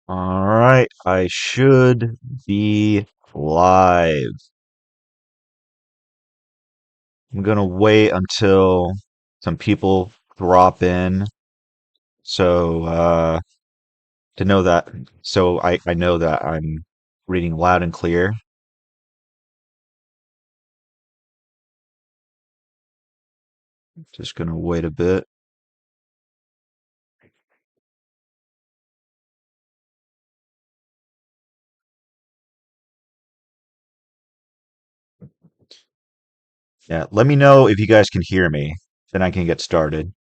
All right, I should be live. I'm gonna wait until some people drop in, so to know that, so I know that I'm reading loud and clear. Just gonna wait a bit. Yeah, let me know if you guys can hear me, then I can get started.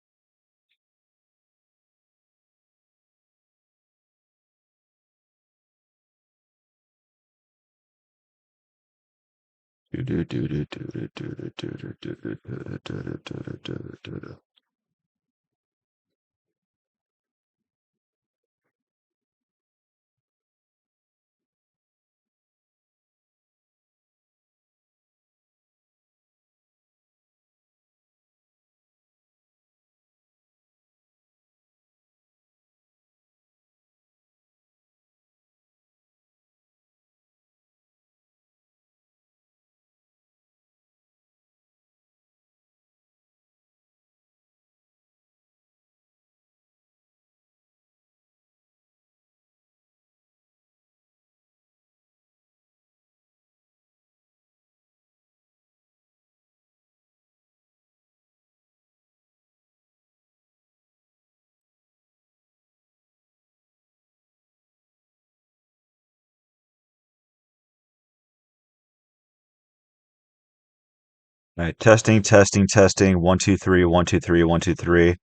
All right, testing, testing, testing. 1, 2, 3, 1, 2, 3, 1, 2, 3.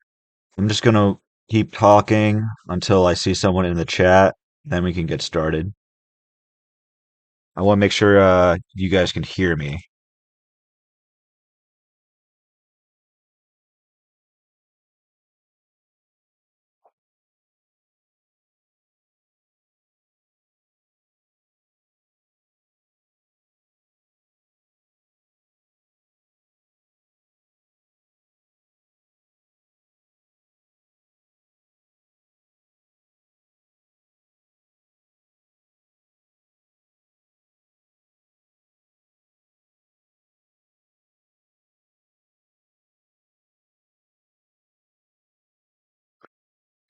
I'm just gonna keep talking until I see someone in the chat, then we can get started. I want to make sure you guys can hear me.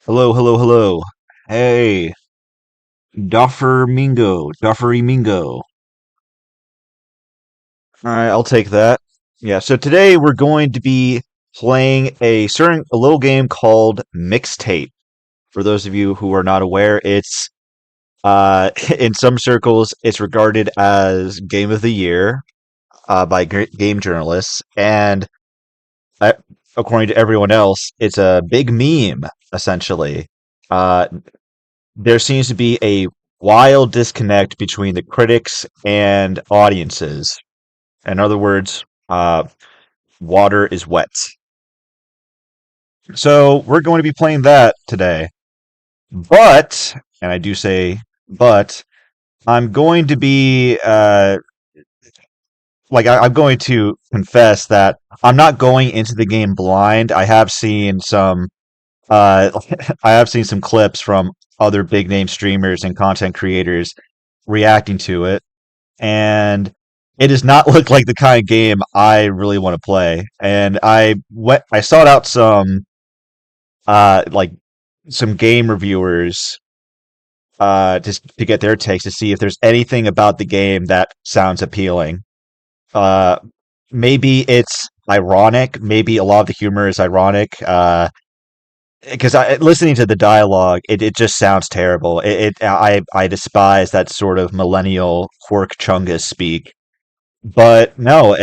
Hello, hello, hello. Hey, Duffer Mingo. All right, I'll take that. Yeah, so today we're going to be playing a little game called Mixtape. For those of you who are not aware, it's in some circles it's regarded as game of the year by game journalists, and uh, according to everyone else, it's a big meme essentially. Uh, there seems to be a wild disconnect between the critics and audiences. In other words, water is wet. So we're going to be playing that today. But, and I do say but, I'm going to be I'm going to confess that I'm not going into the game blind. I have seen some clips from other big name streamers and content creators reacting to it, and it does not look like the kind of game I really want to play. And I sought out uh like some game reviewers just to get their takes to see if there's anything about the game that sounds appealing. Uh, maybe it's ironic. Maybe a lot of the humor is ironic. Because listening to the dialogue, it just sounds terrible. I despise that sort of millennial quirk chungus speak. But no,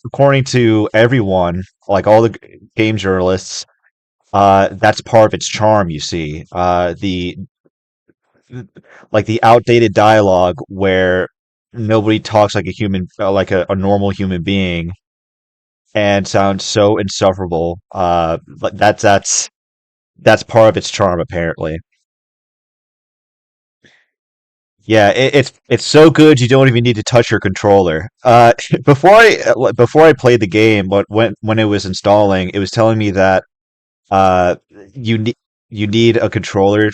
according to everyone, like all the game journalists, that's part of its charm. You see, the outdated dialogue where nobody talks like a human, like a normal human being, and sounds so insufferable. But that's part of its charm, apparently. Yeah, it's so good you don't even need to touch your controller. Before I played the game, but when it was installing, it was telling me that uh you need you need a controller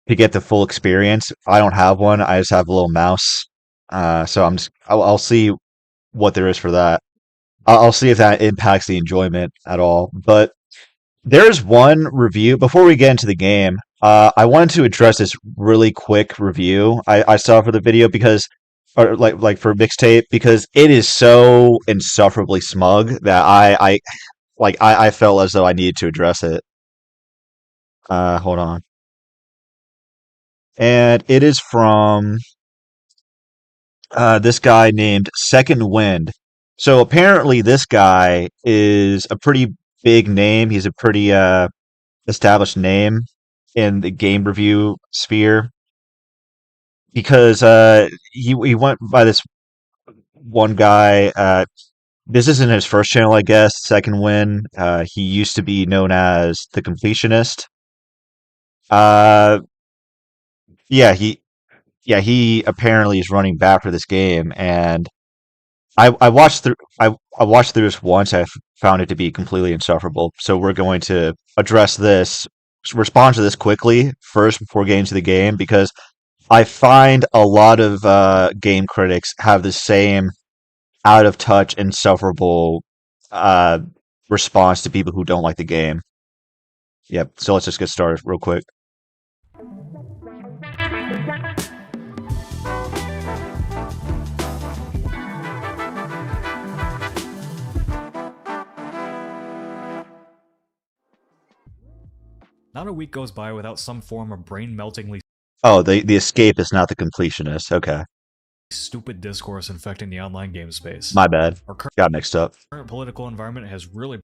to get the full experience. I don't have one. I just have a little mouse. So I'll see what there is for that. I'll see if that impacts the enjoyment at all. But there's one review before we get into the game. I wanted to address this really quick review I saw for the video because, or like for mixtape, because it is so insufferably smug that I felt as though I needed to address it. Hold on, and it is from this guy named Second Wind. So apparently, this guy is a pretty big name. He's a pretty established name in the game review sphere because he went by this one guy. This isn't his first channel, I guess. Second Win. He used to be known as the Completionist. Uh, yeah, he apparently is running back for this game, and I watched through I watched through this once. Found it to be completely insufferable. So we're going to address this, respond to this quickly first before getting to the game because I find a lot of game critics have the same out of touch, insufferable uh, response to people who don't like the game. Yep. So let's just get started real quick. Not a week goes by without some form of brain-meltingly Oh, the escape is not the completionist. Okay, stupid discourse infecting the online game space. my bad. Our Got mixed up. current political environment has really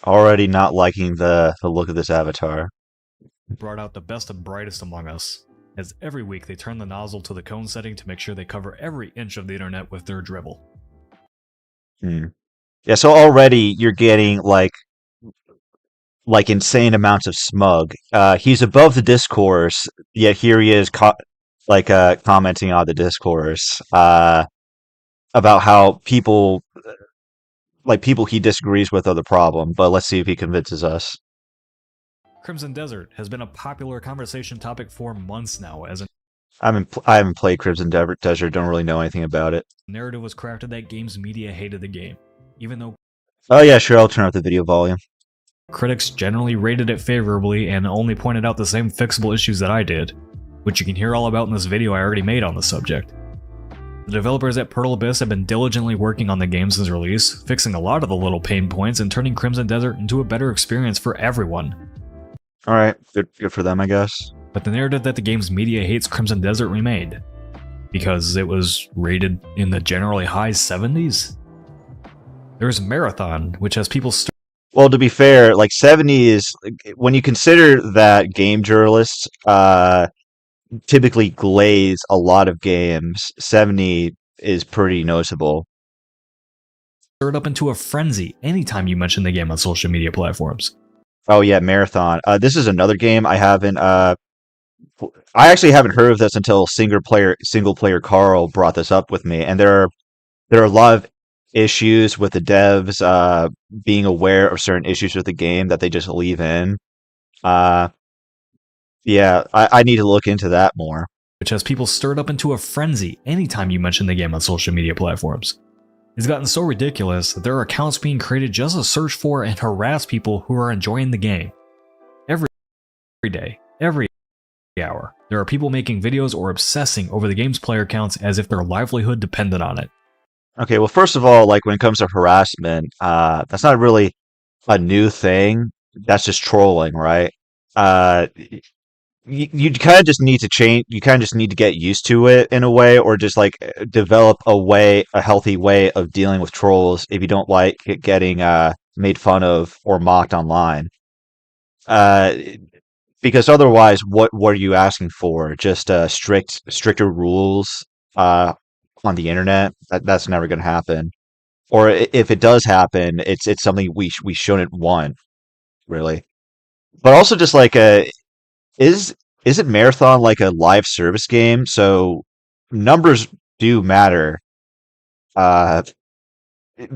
Already not liking the look of this avatar. brought out the best and brightest among us, as every week they turn the nozzle to the cone setting to make sure they cover every inch of the internet with their dribble. Hmm. Yeah. So already you're getting like insane amounts of smug. He's above the discourse, yet here he is, commenting on the discourse about how people he disagrees with are the problem. But let's see if he convinces us. Crimson Desert has been a popular conversation topic for months now, as a I haven't played Desert. Don't really know anything about it. narrative was crafted that games media hated the game, even though Oh yeah, sure. I'll turn up the video volume. critics generally rated it favorably and only pointed out the same fixable issues that I did, which you can hear all about in this video I already made on the subject. The developers at Pearl Abyss have been diligently working on the game since release, fixing a lot of the little pain points and turning Crimson Desert into a better experience for everyone. All right, good for them, I guess. But the narrative that the game's media hates Crimson Desert remained, because it was rated in the generally high 70s. There's Marathon, which has people Well, to be fair, like 70 is when you consider that game journalists typically glaze a lot of games, 70 is pretty noticeable. stirred up into a frenzy anytime you mention the game on social media platforms. Oh yeah, Marathon. This is another game I actually haven't heard of this until single player Carl brought this up with me, and there are a lot of issues with the devs being aware of certain issues with the game that they just leave in. Uh, yeah, I need to look into that more. Which has people stirred up into a frenzy anytime you mention the game on social media platforms. It's gotten so ridiculous that there are accounts being created just to search for and harass people who are enjoying the game. Every day, every hour, there are people making videos or obsessing over the game's player counts as if their livelihood depended on it. Okay, well, first of all, like when it comes to harassment, that's not really a new thing. That's just trolling, right? Uh, you kind of just need to change. You kind of just need to get used to it in a way, or just like develop a healthy way of dealing with trolls if you don't like it getting made fun of or mocked online. Uh, because otherwise, what are you asking for? Just stricter rules on the internet? That's never going to happen. Or if it does happen, it's something we shouldn't want, really. But also, just like is isn't Marathon like a live service game? So numbers do matter. Uh,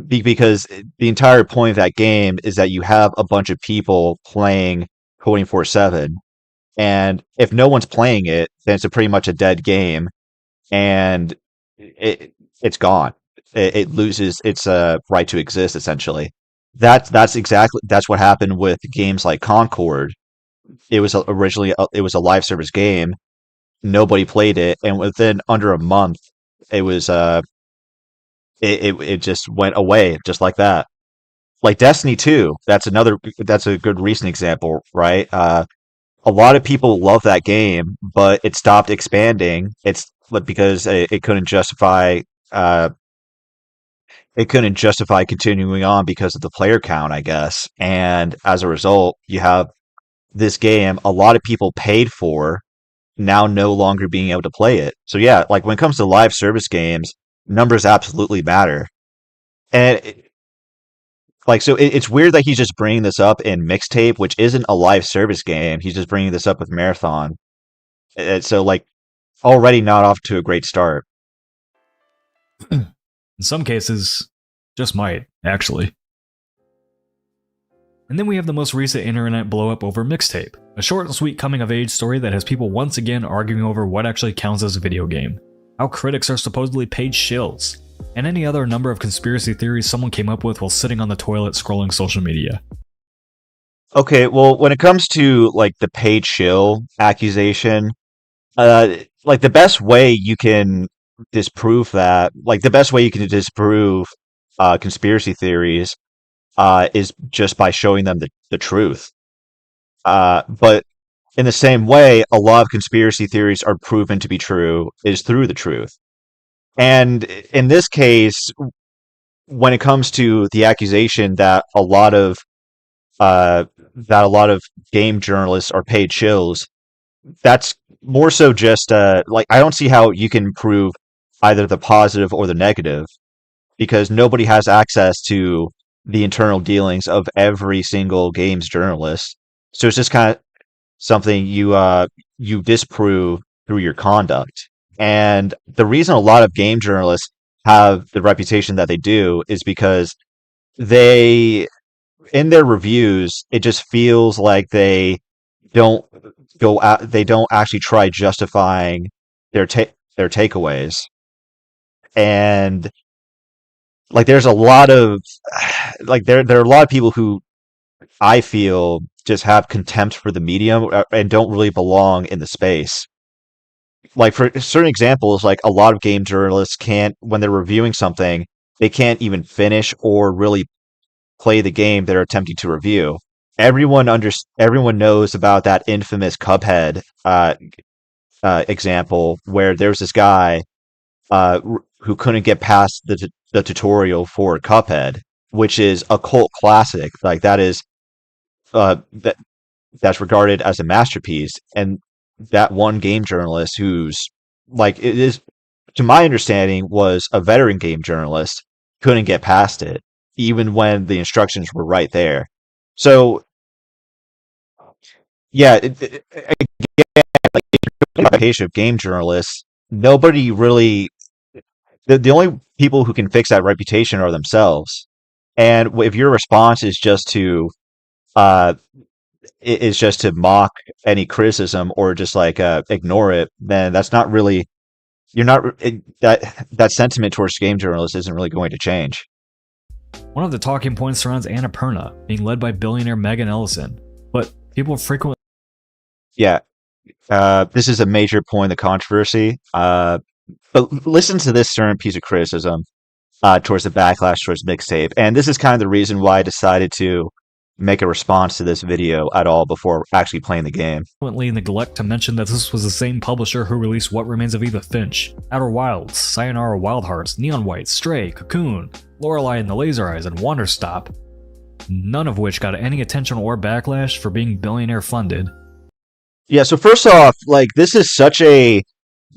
because the entire point of that game is that you have a bunch of people playing 24/7. And if no one's playing it, then it's a pretty much a dead game, and it's gone. It loses its right to exist essentially. That's what happened with games like Concord. It was originally it was a live service game. Nobody played it, and within under a month, it was it just went away just like that. Like Destiny 2, that's a good recent example, right? A lot of people love that game, but it stopped expanding. It's because uh, it couldn't justify continuing on because of the player count, I guess. And as a result, you have this game a lot of people paid for now no longer being able to play it. So yeah, like when it comes to live service games, numbers absolutely matter. And it's weird that he's just bringing this up in Mixtape, which isn't a live service game. He's just bringing this up with Marathon. So like already not off to a great start. In some cases, just might, actually. And then we have the most recent internet blowup over Mixtape, a short and sweet coming-of-age story that has people once again arguing over what actually counts as a video game, how critics are supposedly paid shills, and any other number of conspiracy theories someone came up with while sitting on the toilet scrolling social media. Okay, well, when it comes to like the paid shill accusation, like the best way you can disprove that, like the best way you can disprove conspiracy theories is just by showing them the truth. But in the same way, a lot of conspiracy theories are proven to be true is through the truth. And in this case, when it comes to the accusation uh, that a lot of game journalists are paid shills, that's more so just like I don't see how you can prove either the positive or the negative because nobody has access to the internal dealings of every single games journalist. So it's just kind of something you disprove through your conduct. And the reason a lot of game journalists have the reputation that they do is because they in their reviews it just feels like don't they don't actually try justifying their takeaways. And like there's a lot of like there are a lot of people who I feel just have contempt for the medium and don't really belong in the space. Like for certain examples, like a lot of game journalists can't, when they're reviewing something, they can't even finish or really play the game they're attempting to review. Everyone knows about that infamous Cuphead example where there's this guy who couldn't get past the tutorial for Cuphead, which is a cult classic. Like that is that that's regarded as a masterpiece, and that one game journalist who's like it is, to my understanding, was a veteran game journalist, couldn't get past it, even when the instructions were right there. So yeah, like reputation of game journalists, nobody really. The only people who can fix that reputation are themselves. And if your response uh, is just to mock any criticism or just like ignore it, then that's not really you're not that sentiment towards game journalists isn't really going to change. One of the talking points surrounds Annapurna, being led by billionaire Megan Ellison, but people frequently Yeah, this is a major point of controversy. But listen to this certain piece of criticism towards the backlash towards Mixtape, and this is kind of the reason why I decided to make a response to this video at all before actually playing the game. neglect to mention that this was the same publisher who released What Remains of Edith Finch, Outer Wilds, Sayonara Wild Hearts, Neon White, Stray, Cocoon, Lorelei and the Laser Eyes, and Wanderstop, none of which got any attention or backlash for being billionaire funded. Yeah, so first off, like this is such a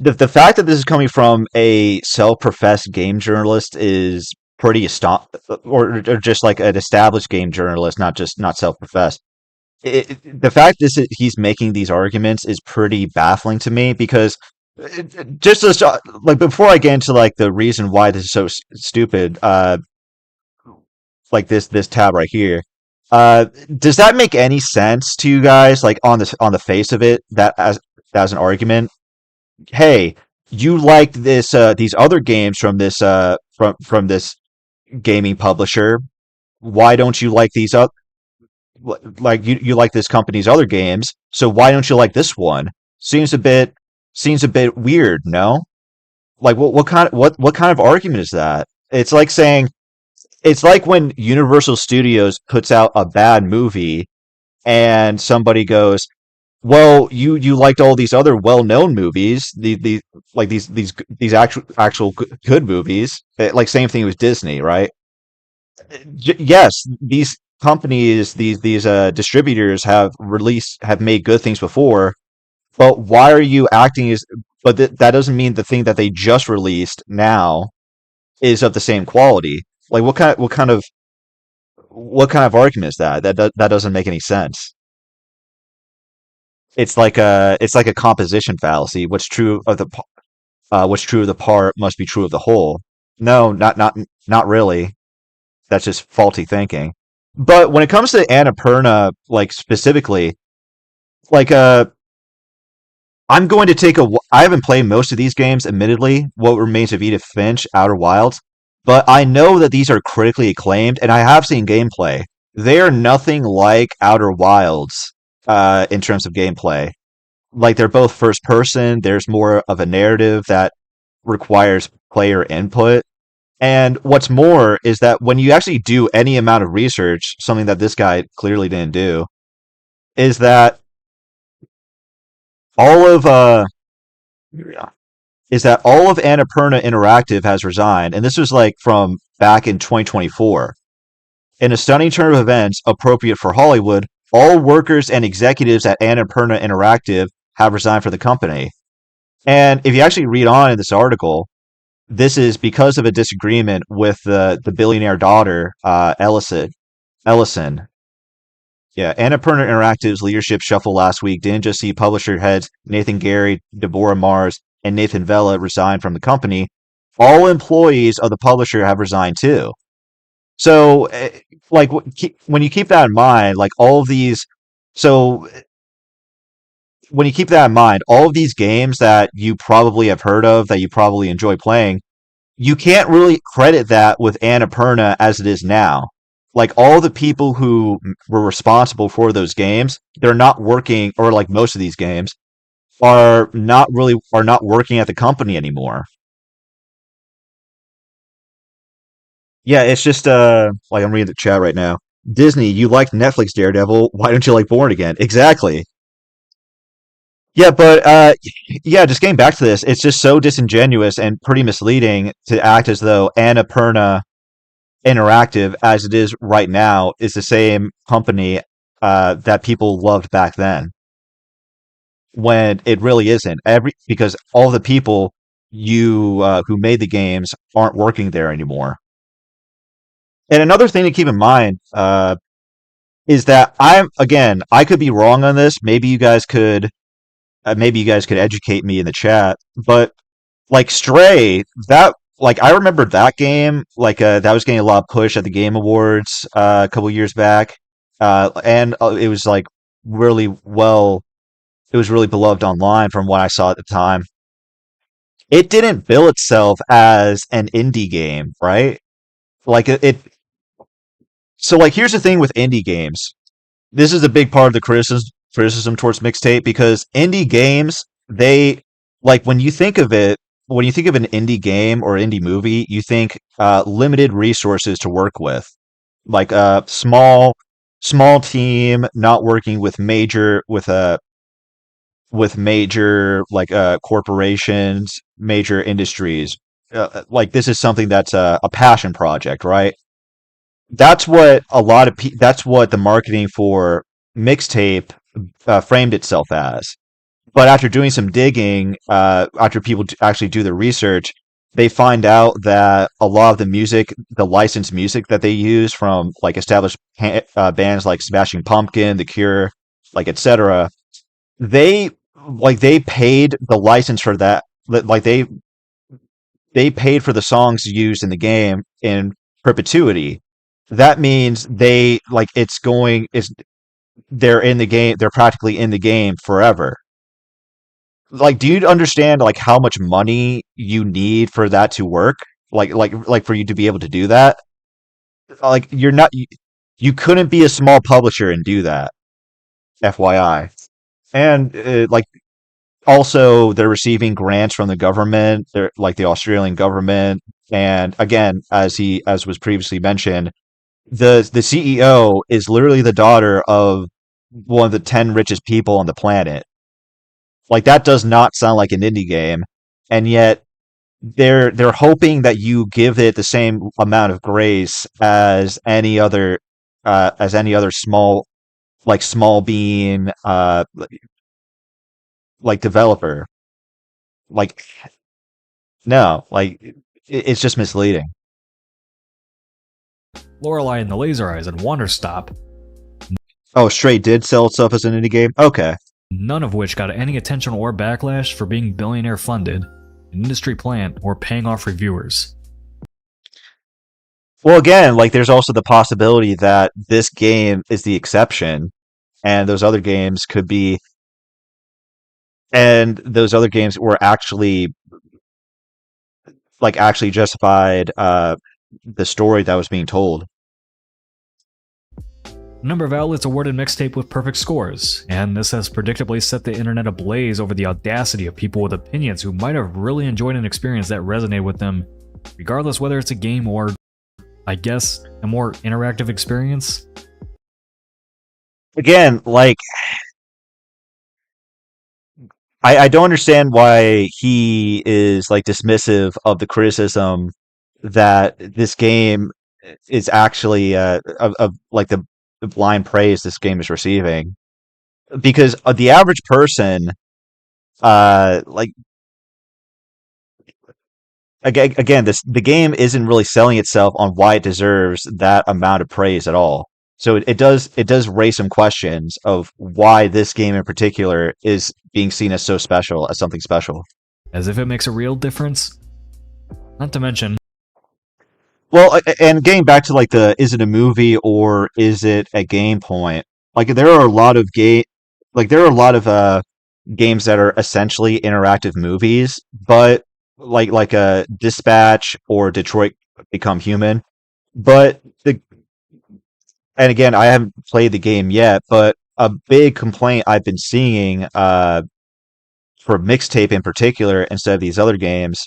the fact that this is coming from a self-professed game journalist is pretty or just like an established game journalist, not self-professed. The fact he's making these arguments is pretty baffling to me because just as like before I get into like the reason why this is so stupid, like this tab right here. Uh, does that make any sense to you guys? Like on the face of it, that as an argument, hey, you liked this these other games from this gaming publisher. Why don't you like these like you like this company's other games? So why don't you like this one? Seems a bit seems a bit weird, no? Like what kind of argument is that? It's like saying it's like when Universal Studios puts out a bad movie and somebody goes, "Well, you liked all these other well-known movies, like these actual good movies." Like same thing with Disney, right? Yes, these companies, these distributors have made good things before, but why are you acting as? But that doesn't mean the thing that they just released now is of the same quality. Like what kind of argument is that? That doesn't make any sense. It's like a composition fallacy. What's true of the part must be true of the whole. No, not really. That's just faulty thinking. But when it comes to Annapurna, like specifically, like I'm going to I haven't played most of these games, admittedly. What Remains of Edith Finch, Outer Wilds, but I know that these are critically acclaimed, and I have seen gameplay. They are nothing like Outer Wilds, in terms of gameplay. Like they're both first person. There's more of a narrative that requires player input. And what's more is that when you actually do any amount of research, something that this guy clearly didn't do, is that all of all of Annapurna Interactive has resigned, and this was like from back in 2024. In a stunning turn of events appropriate for Hollywood, all workers and executives at Annapurna Interactive have resigned for the company. And if you actually read on in this article, this is because of a disagreement with the billionaire daughter, Ellison. Yeah, Annapurna Interactive's leadership shuffle last week didn't just see publisher heads Nathan Gary, Deborah Mars, and Nathan Vella resign from the company. All employees of the publisher have resigned too. So, like, when you keep that in mind, like all of these, so when you keep that in mind, all of these games that you probably have heard of, that you probably enjoy playing, you can't really credit that with Annapurna as it is now. Like all the people who were responsible for those games, they're not working, or like most of these games are not working at the company anymore. Yeah, it's just like I'm reading the chat right now. Disney, you liked Netflix Daredevil. Why don't you like Born Again? Exactly. Yeah, but yeah, just getting back to this, it's just so disingenuous and pretty misleading to act as though Annapurna Interactive, as it is right now, is the same company that people loved back then, when it really isn't. Because all the people you who made the games aren't working there anymore. And another thing to keep in mind is that I could be wrong on this. Maybe you guys could educate me in the chat. But like Stray, that like I remember that game, like that was getting a lot of push at the Game Awards a couple years back, and it was like really well, it was really beloved online from what I saw at the time. It didn't bill itself as an indie game, right? Like so like here's the thing with indie games. This is a big part of the criticism towards mixtape, because indie games, they like when you think of an indie game or indie movie, you think limited resources to work with, like a small team not working with major like corporations, major industries. Like this is something that's a passion project, right? That's what the marketing for mixtape framed itself as. But after doing some digging, after people actually do the research, they find out that a lot of the licensed music that they use from like established bands like Smashing Pumpkin, The Cure, like etc., they they paid the license for that. Like they paid for the songs used in the game in perpetuity. that means they like it's going is they're in the game, they're practically in the game forever. Like, do you understand like how much money you need for that to work? Like for you to be able to do that? Like you couldn't be a small publisher and do that, FYI. And like also they're receiving grants from the government, they're like the Australian government. And again, as was previously mentioned, the CEO is literally the daughter of one of the 10 richest people on the planet. Like that does not sound like an indie game, and yet they're hoping that you give it the same amount of grace as any other small bean like developer. Like no, like it's just misleading. Lorelei and the Laser Eyes and Wonderstop, Oh, Stray did sell itself as an indie game. Okay. none of which got any attention or backlash for being billionaire funded, an industry plant, or paying off reviewers. Well, again, like there's also the possibility that this game is the exception, and those other games were actually justified the story that was being told. A number of outlets awarded Mixtape with perfect scores, and this has predictably set the internet ablaze over the audacity of people with opinions who might have really enjoyed an experience that resonated with them, regardless whether it's a game or, I guess, a more interactive experience. Again, like I don't understand why he is like dismissive of the criticism that this game is actually of like the blind praise this game is receiving, because the average person like again, the game isn't really selling itself on why it deserves that amount of praise at all. So it does raise some questions of why this game in particular is being seen as so special, as something special. As if it makes a real difference. Not to mention, Well, and getting back to like the is it a movie or is it a game point? Like there are a lot of games that are essentially interactive movies, but like a Dispatch or Detroit Become Human. But the and again, I haven't played the game yet, but a big complaint I've been seeing for Mixtape in particular instead of these other games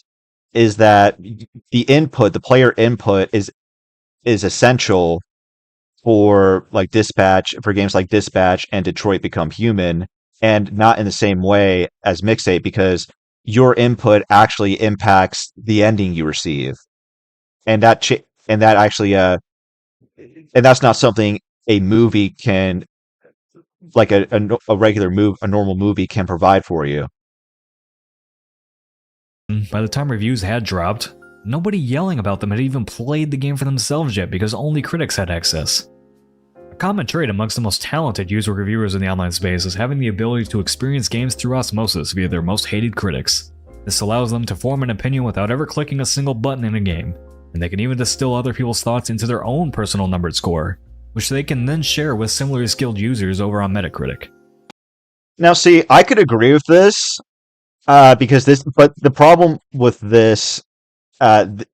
is that the player input is essential for games like Dispatch and Detroit Become Human, and not in the same way as Mixtape, because your input actually impacts the ending you receive, and that actually and that's not something a movie can like a regular move a normal movie can provide for you. by the time reviews had dropped, nobody yelling about them had even played the game for themselves yet because only critics had access. A common trait amongst the most talented user reviewers in the online space is having the ability to experience games through osmosis via their most hated critics. This allows them to form an opinion without ever clicking a single button in a game, and they can even distill other people's thoughts into their own personal numbered score, which they can then share with similarly skilled users over on Metacritic. Now, see, I could agree with this but the problem with this, uh, th-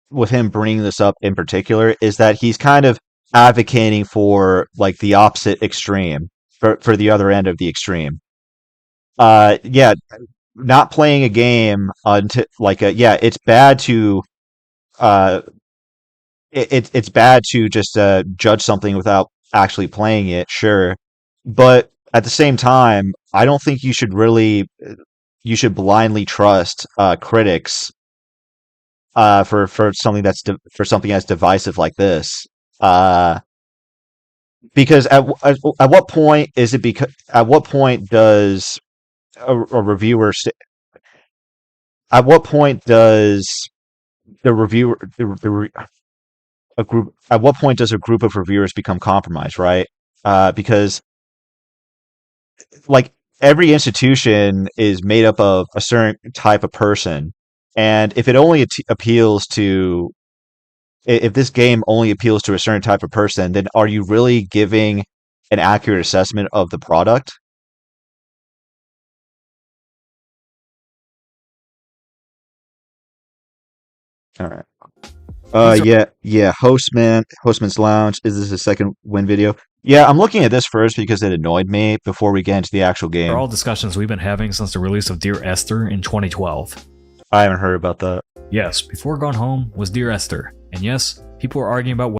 with him bringing this up in particular, is that he's kind of advocating for like the opposite extreme, for the other end of the extreme. Yeah, not playing a game until yeah, uh, it's bad to just judge something without actually playing it, sure, but at the same time, I don't think you should blindly trust critics for something as divisive like this. Uh, because at what point is it because at what point does a reviewer at what point does the reviewer the, re- a group at what point does a group of reviewers become compromised, right? Because like every institution is made up of a certain type of person, and if it only appeals to if this game only appeals to a certain type of person, then are you really giving an accurate assessment of the product? All right. These Yeah. Hostman's Lounge. Is this a second win video? Yeah, I'm looking at this first because it annoyed me before we get into the actual are game. all discussions we've been having since the release of Dear Esther in 2012. I haven't heard about that. Yes, before Gone Home was Dear Esther, and yes, people are arguing about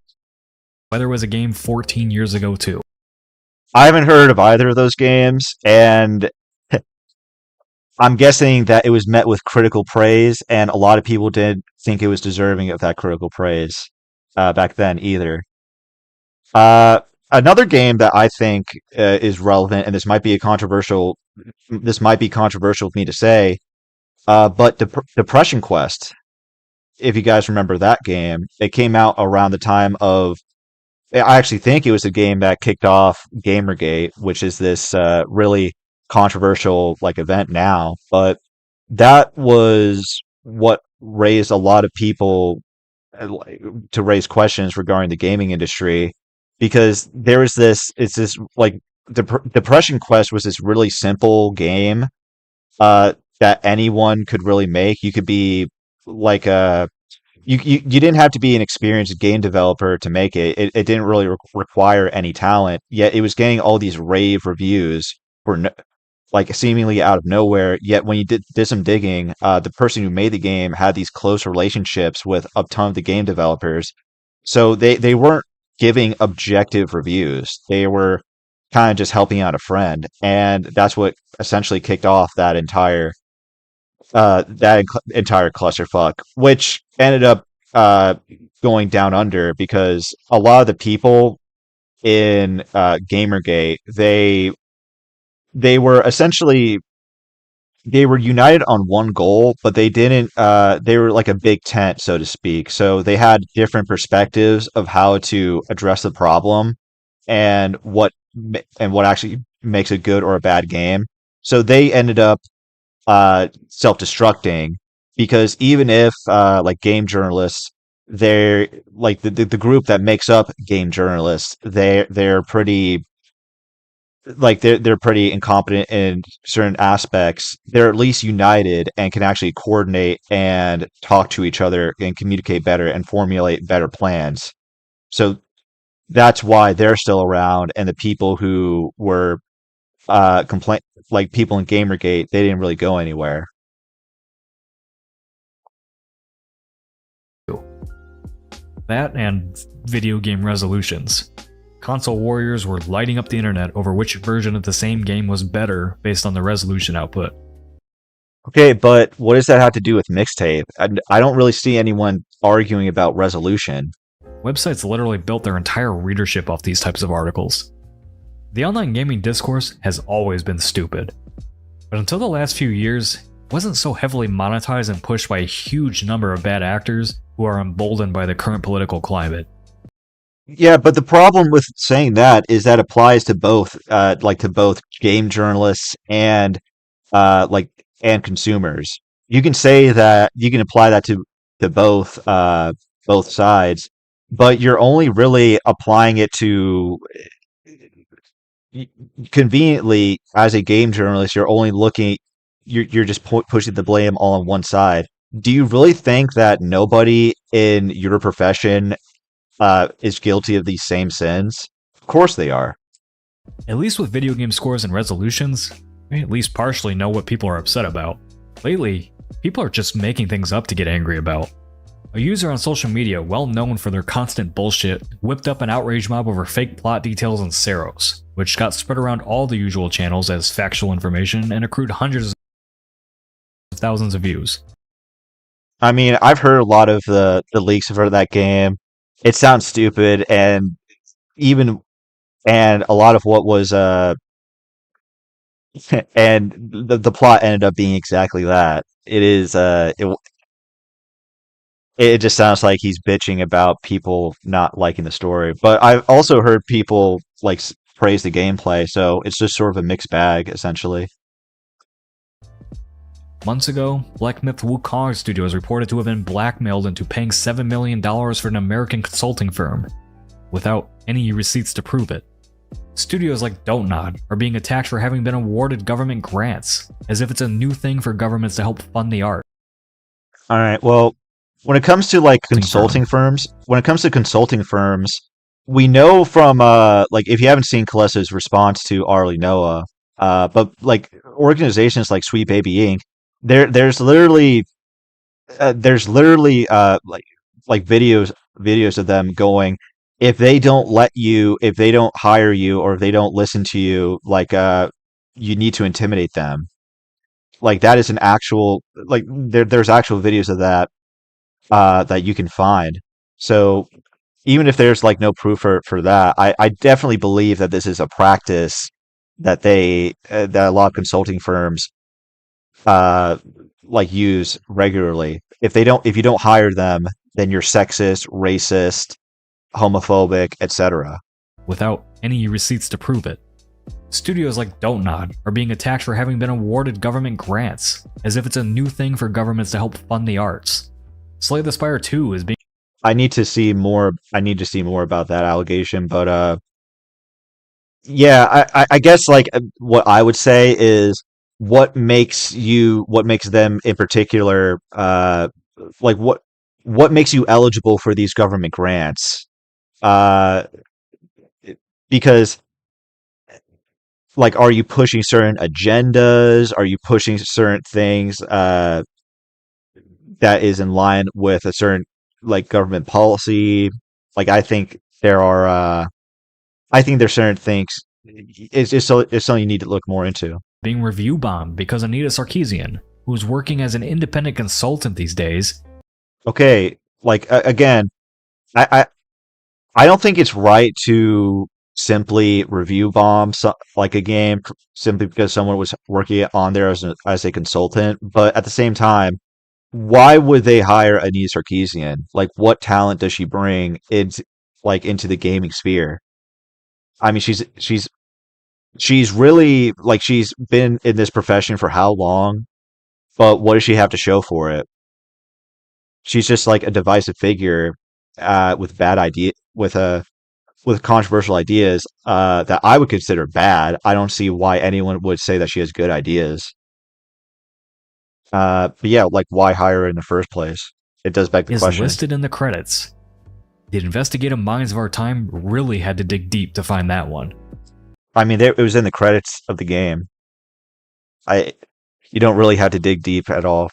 whether it was a game 14 years ago too. I haven't heard of either of those games, and I'm guessing that it was met with critical praise, and a lot of people didn't think it was deserving of that critical praise back then either. Uh, Another game that I think is relevant, and this might be controversial for me to say, but Depression Quest. If you guys remember that game, it came out around the time of. I actually think it was the game that kicked off Gamergate, which is this really controversial like event now. But that was what raised a lot of people to raise questions regarding the gaming industry because there was this. It's this like Depression Quest was this really simple game that anyone could really make. You could be like a you didn't have to be an experienced game developer to make it. It didn't really require any talent, yet it was getting all these rave reviews for like seemingly out of nowhere. Yet when you did some digging, the person who made the game had these close relationships with a ton of the game developers, so they weren't giving objective reviews. They were kind of just helping out a friend, and that's what essentially kicked off entire clusterfuck, which ended up uh, going down under because a lot of the people in Gamergate they were essentially they were united on one goal, but they didn't. They were like a big tent, so to speak. So they had different perspectives of how to address the problem and what actually makes a good or a bad game. So they ended up self-destructing because even if like game journalists they're like the group that makes up game journalists they're pretty they're pretty incompetent in certain aspects. They're at least united and can actually coordinate and talk to each other and communicate better and formulate better plans. So that's why they're still around, and the people who were complain like people in Gamergate, they didn't really go anywhere. That and video game resolutions. Console warriors were lighting up the internet over which version of the same game was better based on the resolution output. Okay, but what does that have to do with mixtape? I don't really see anyone arguing about resolution. Websites literally built their entire readership off these types of articles. The online gaming discourse has always been stupid. But until the last few years, it wasn't so heavily monetized and pushed by a huge number of bad actors who are emboldened by the current political climate. Yeah, but the problem with saying that is that applies to both, to both game journalists and like and consumers. You can say that you can apply that to both sides, but you're only really applying it to y- conveniently as a game journalist. You're only looking, you're just pushing the blame all on one side. Do you really think that nobody in your profession is guilty of these same sins? Of course they are. At least with video game scores and resolutions, we at least partially know what people are upset about. Lately, people are just making things up to get angry about. A user on social media well known for their constant bullshit whipped up an outrage mob over fake plot details in Saros, which got spread around all the usual channels as factual information and accrued hundreds of thousands of views. I mean, I've heard a lot of the leaks for that game. It sounds stupid, and even and a lot of what was and the plot ended up being exactly that. It just sounds like he's bitching about people not liking the story. But I've also heard people like praise the gameplay, so it's just sort of a mixed bag essentially. Months ago, Black Myth Wukong Studio is reported to have been blackmailed into paying $7 million for an American consulting firm, without any receipts to prove it. Studios like Don't Nod are being attacked for having been awarded government grants, as if it's a new thing for governments to help fund the art. All right. Well, when it comes to like Consulting consulting firms, we know from like if you haven't seen Kalesa's response to Arlie Noah, but like organizations like Sweet Baby Inc. There's literally like videos of them going, if they don't hire you, or if they don't listen to you, like you need to intimidate them. Like that is an actual, like there's actual videos of that that you can find. So even if there's like no proof for that, I definitely believe that this is a practice that a lot of consulting firms uh like use regularly. If you don't hire them, then you're sexist, racist, homophobic, etc. without any receipts to prove it. Studios like Don't Nod are being attacked for having been awarded government grants, as if it's a new thing for governments to help fund the arts. Slay the Spire 2 is being I need to see more about that allegation, but yeah, I guess like what I would say is what makes them in particular like what makes you eligible for these government grants? Uh, because like, are you pushing certain agendas? Are you pushing certain things that is in line with a certain like government policy? Like, I think there's certain things. It's something you need to look more into. review bombed because Anita Sarkeesian, who's working as an independent consultant these days, Okay, like again, I, I I don't think it's right to simply review bomb like a game simply because someone was working on there as a consultant. But at the same time, why would they hire Anise Sarkeesian? Like, what talent does she bring into the gaming sphere? I mean, she's really like she's been in this profession for how long? But what does she have to show for it? She's just like a divisive figure with bad idea with controversial ideas that I would consider bad. I don't see why anyone would say that she has good ideas. But yeah, like why hire her in the first place? It does beg the is question. listed in the credits. The investigative minds of our time really had to dig deep to find that one. I mean, it was in the credits of the game. I You don't really have to dig deep at all.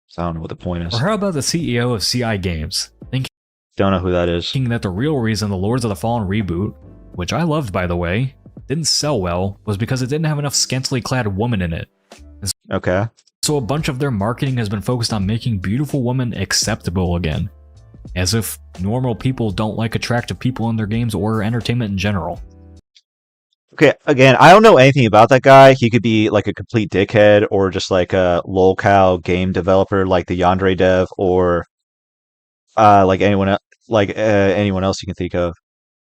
So I don't know what the point Or is. how about the CEO of CI Games, thinking Don't know who that is. that the real reason the Lords of the Fallen reboot, which I loved by the way, didn't sell well was because it didn't have enough scantily clad women in it. Okay. So a bunch of their marketing has been focused on making beautiful women acceptable again. As if normal people don't like attractive people in their games or entertainment in general. Okay, again, I don't know anything about that guy. He could be like a complete dickhead or just like a lolcow game developer like the Yandere dev or like anyone else you can think of.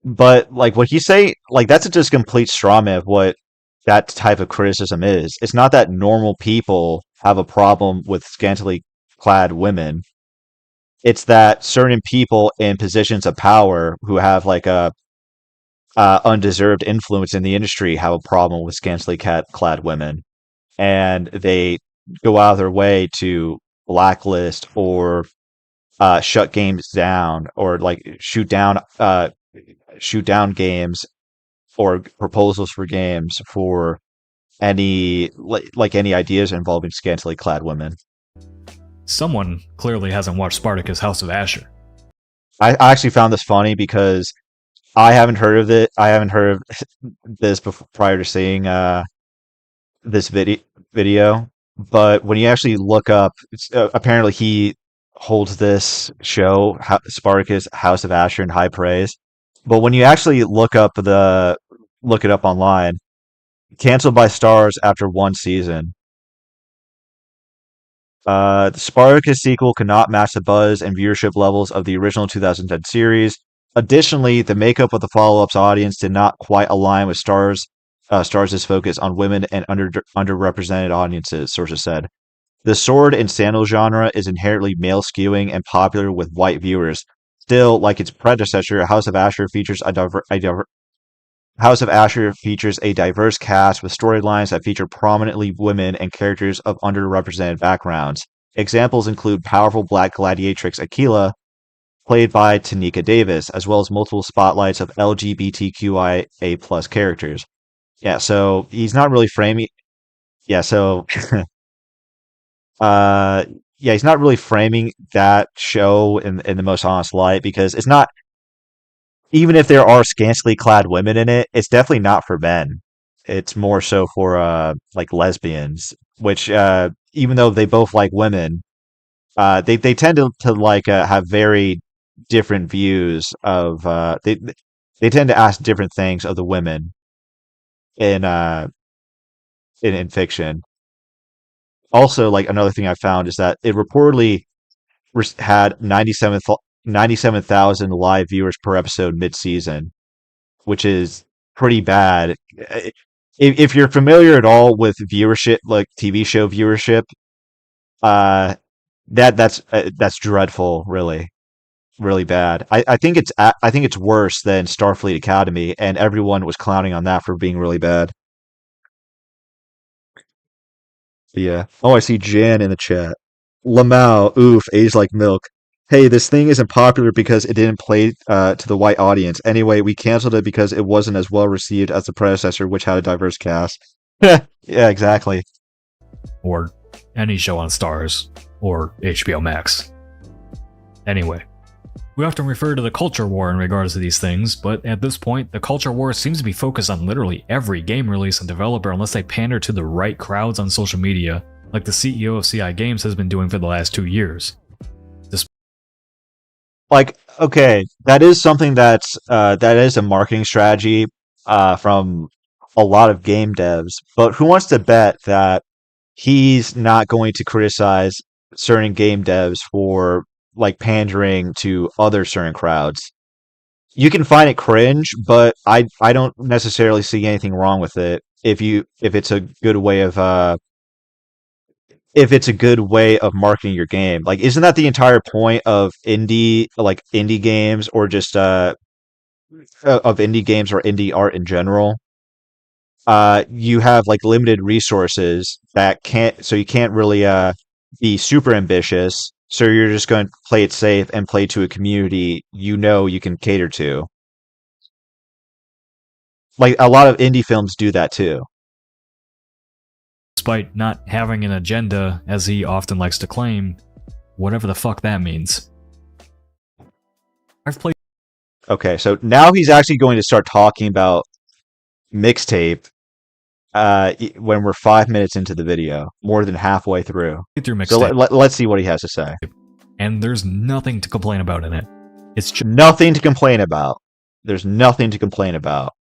But like what he say, like that's just complete straw man of what that type of criticism is. It's not that normal people have a problem with scantily clad women. It's that certain people in positions of power who have like a undeserved influence in the industry have a problem with scantily clad women, and they go out of their way to blacklist or shut games down or like shoot down games or proposals for games for any ideas involving scantily clad women. Someone clearly hasn't watched Spartacus House of Asher. I actually found this funny because I haven't heard of it. I haven't heard of this before, prior to seeing this video. But when you actually look up, apparently he holds this show, Spartacus House of Asher, in high praise. But when you actually look it up online, canceled by Stars after one season. The Spartacus sequel cannot match the buzz and viewership levels of the original 2010 series. Additionally, the makeup of the follow-up's audience did not quite align with Stars' focus on women and underrepresented audiences, sources said. The sword and sandal genre is inherently male skewing and popular with white viewers. Still, like its predecessor, House of Asher features a diverse cast with storylines that feature prominently women and characters of underrepresented backgrounds. Examples include powerful black gladiatrix Aquila, played by Tanika Davis, as well as multiple spotlights of LGBTQIA plus characters. Yeah, so he's not really framing. Yeah, so uh, yeah, he's not really framing that show in the most honest light because it's not. Even if there are scantily clad women in it, it's definitely not for men. It's more so for like lesbians, which even though they both like women, they tend to like have very different views of they tend to ask different things of the women in in fiction. Also, like another thing I found is that it reportedly had 97,000 live viewers per episode mid-season, which is pretty bad. If you're familiar at all with viewership, like TV show viewership, uh, that's dreadful, really, really bad. I think it's worse than Starfleet Academy, and everyone was clowning on that for being really bad. Yeah. Oh, I see Jan in the chat. Lamau, oof, aged like milk. Hey, this thing isn't popular because it didn't play to the white audience. Anyway, we canceled it because it wasn't as well received as the predecessor, which had a diverse cast. Yeah, exactly. Or any show on Stars or HBO Max. Anyway, we often refer to the culture war in regards to these things, but at this point, the culture war seems to be focused on literally every game release and developer unless they pander to the right crowds on social media, like the CEO of CI Games has been doing for the last 2 years. Like, okay, that is something that is a marketing strategy from a lot of game devs, but who wants to bet that he's not going to criticize certain game devs for like pandering to other certain crowds? You can find it cringe, but I don't necessarily see anything wrong with it if it's a good way of if it's a good way of marketing your game. Like, isn't that the entire point of indie games or just of indie games or indie art in general? You have like limited resources that can't, so you can't really be super ambitious. So you're just going to play it safe and play to a community you know you can cater to. Like a lot of indie films do that too. Despite not having an agenda, as he often likes to claim, whatever the fuck that means. I've played Okay, so now he's actually going to start talking about Mixtape when we're 5 minutes into the video, more than halfway through. through So Mixtape, let's see what he has to say. and there's nothing to complain about in it. It's just Nothing to complain about. There's nothing to complain about.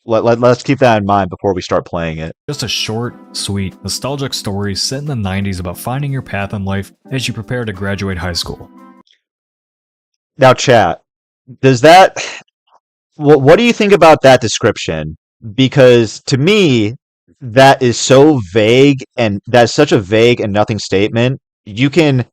Let's keep that in mind before we start playing it. a short, sweet, nostalgic story set in the 90s about finding your path in life as you prepare to graduate high school. Now, chat, does that what do you think about that description? Because to me, that is so vague and that's such a vague and nothing statement. Think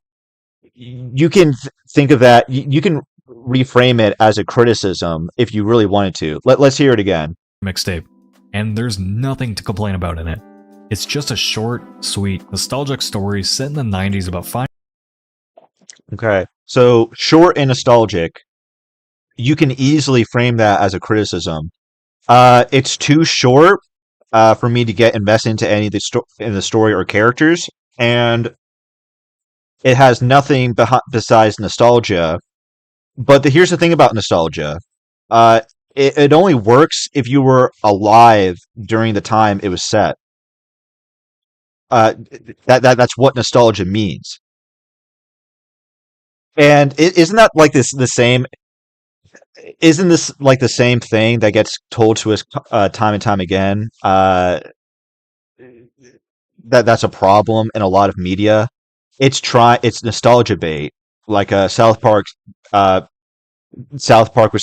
of that. You can reframe it as a criticism if you really wanted to. Let's hear it again. Mixtape, and there's nothing to complain about in it. It's just a short, sweet, nostalgic story set in the 90s about finding. Okay. So short and nostalgic, you can easily frame that as a criticism. It's too short for me to get invested into any of in the story or characters, and it has nothing besides nostalgia. But here's the thing about nostalgia. It only works if you were alive during the time it was set. Uh, that's what nostalgia means. And isn't that like the same? Isn't this like the same thing that gets told to us time and time again? That's a problem in a lot of media. It's nostalgia bait. Like uh, South Park was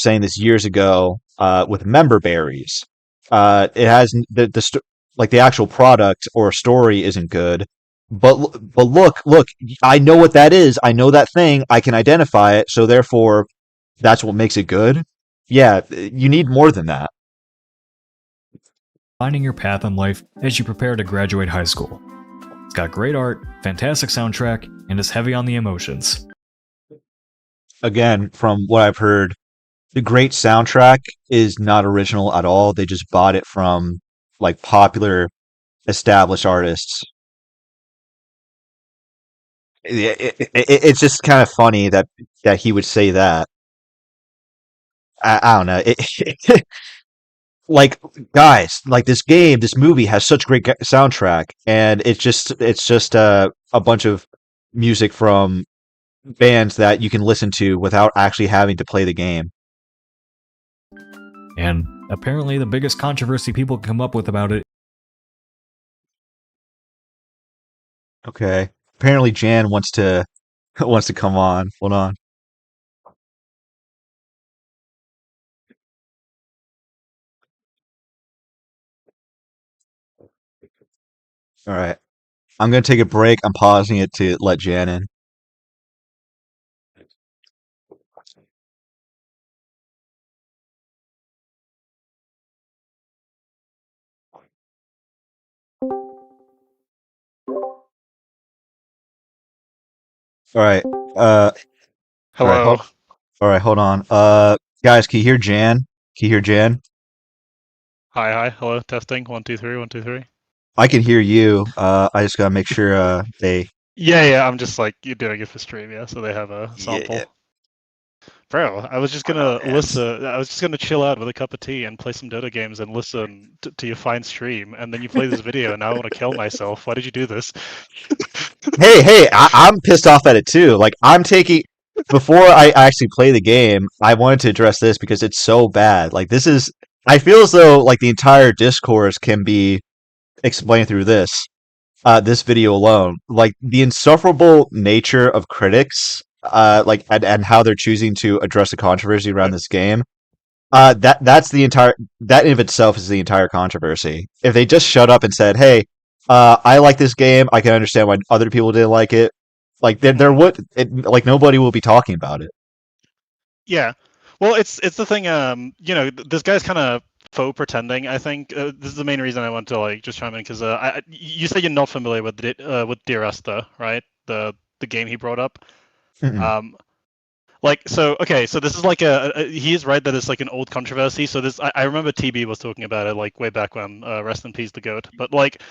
saying this years ago with member berries. It has like the actual product or story isn't good, but look, I know what that is. I know that thing. I can identify it. So therefore, that's what makes it good. Yeah, you need more than that. Finding your path in life as you prepare to graduate high school. It's got great art, fantastic soundtrack, and is heavy on the emotions. Again, from what I've heard, the great soundtrack is not original at all. They just bought it from like popular established artists. It's just kind of funny that he would say that. I don't know. Like guys, like this game, this movie has such great soundtrack, and it's just a bunch of music from bands that you can listen to without actually having to play the game. And apparently, the biggest controversy people come up with about it. Okay. Apparently Jan wants to wants to come on. Hold on. All right. I'm gonna take a break. I'm pausing it to let Jan in. All right. All right. Hello. All right. Hold on. Guys, can you hear Jan? Can you hear Jan? Hi, hi. Hello. Testing. 1 2 3. 1 2 3. I can hear you. I just gotta make sure they. Yeah. I'm just like you're doing it for stream, yeah. So they have a Yeah. sample. Bro, I was just Oh gonna man. listen. I was just gonna chill out with a cup of tea and play some Dota games and listen to your fine stream. And then you play this video, and now I want to kill myself. Why did you do this? Hey, I'm pissed off at it too. Like I'm taking before I actually play the game, I wanted to address this because it's so bad. Like this is I feel as though like the entire discourse can be explained through this video alone. Like the insufferable nature of critics, like and how they're choosing to address the controversy around this game. That's the entire that in of itself is the entire controversy. If they just shut up and said, "Hey, I like this game. I can understand why other people didn't like it." Like there Mhm. would like nobody will be talking about it. Yeah. Well, it's the thing. This guy's kind of faux pretending. I think this is the main reason I want to like just chime in because you said you're not familiar with Dear Esther, right? The game he brought up. Mm-mm. Um, Like so, okay. So this is like he is right that it's like an old controversy. So this I remember TB was talking about it like way back when. Rest in peace, the goat. But like,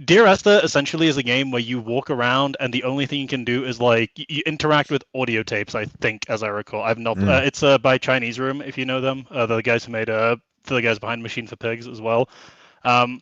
Dear Esther essentially is a game where you walk around and the only thing you can do is like you interact with audio tapes. I think, as I recall, I've not. Mm. It's by Chinese Room, if you know them. The guys who made the guys behind Machine for Pigs as well. Um,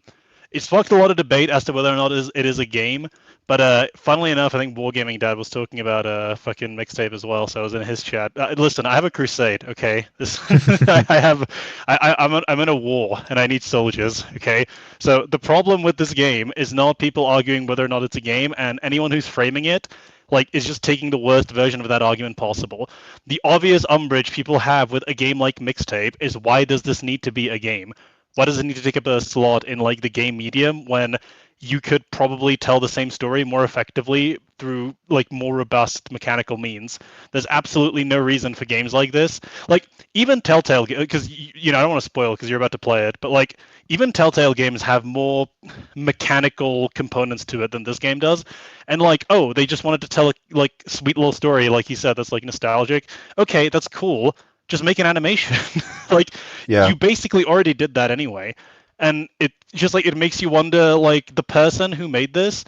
it's sparked a lot of debate as to whether or not it is a game. But funnily enough, I think Wargaming Dad was talking about a fucking mixtape as well. So I was in his chat. Listen, I have a crusade. Okay, this I have. I'm in a war and I need soldiers. Okay, so the problem with this game is not people arguing whether or not it's a game, and anyone who's framing it like is just taking the worst version of that argument possible. The obvious umbrage people have with a game like Mixtape is why does this need to be a game? Why does it need to take up a slot in like the game medium when you could probably tell the same story more effectively through like more robust mechanical means? There's absolutely no reason for games like this. Like even Telltale, because I don't want to spoil because you're about to play it, but like even Telltale games have more mechanical components to it than this game does. And like, oh, they just wanted to tell a like sweet little story, like he said, that's like nostalgic. Okay, that's cool. Just make an animation. Like Yeah. you basically already did that anyway. And it just like it makes you wonder like the person who made this,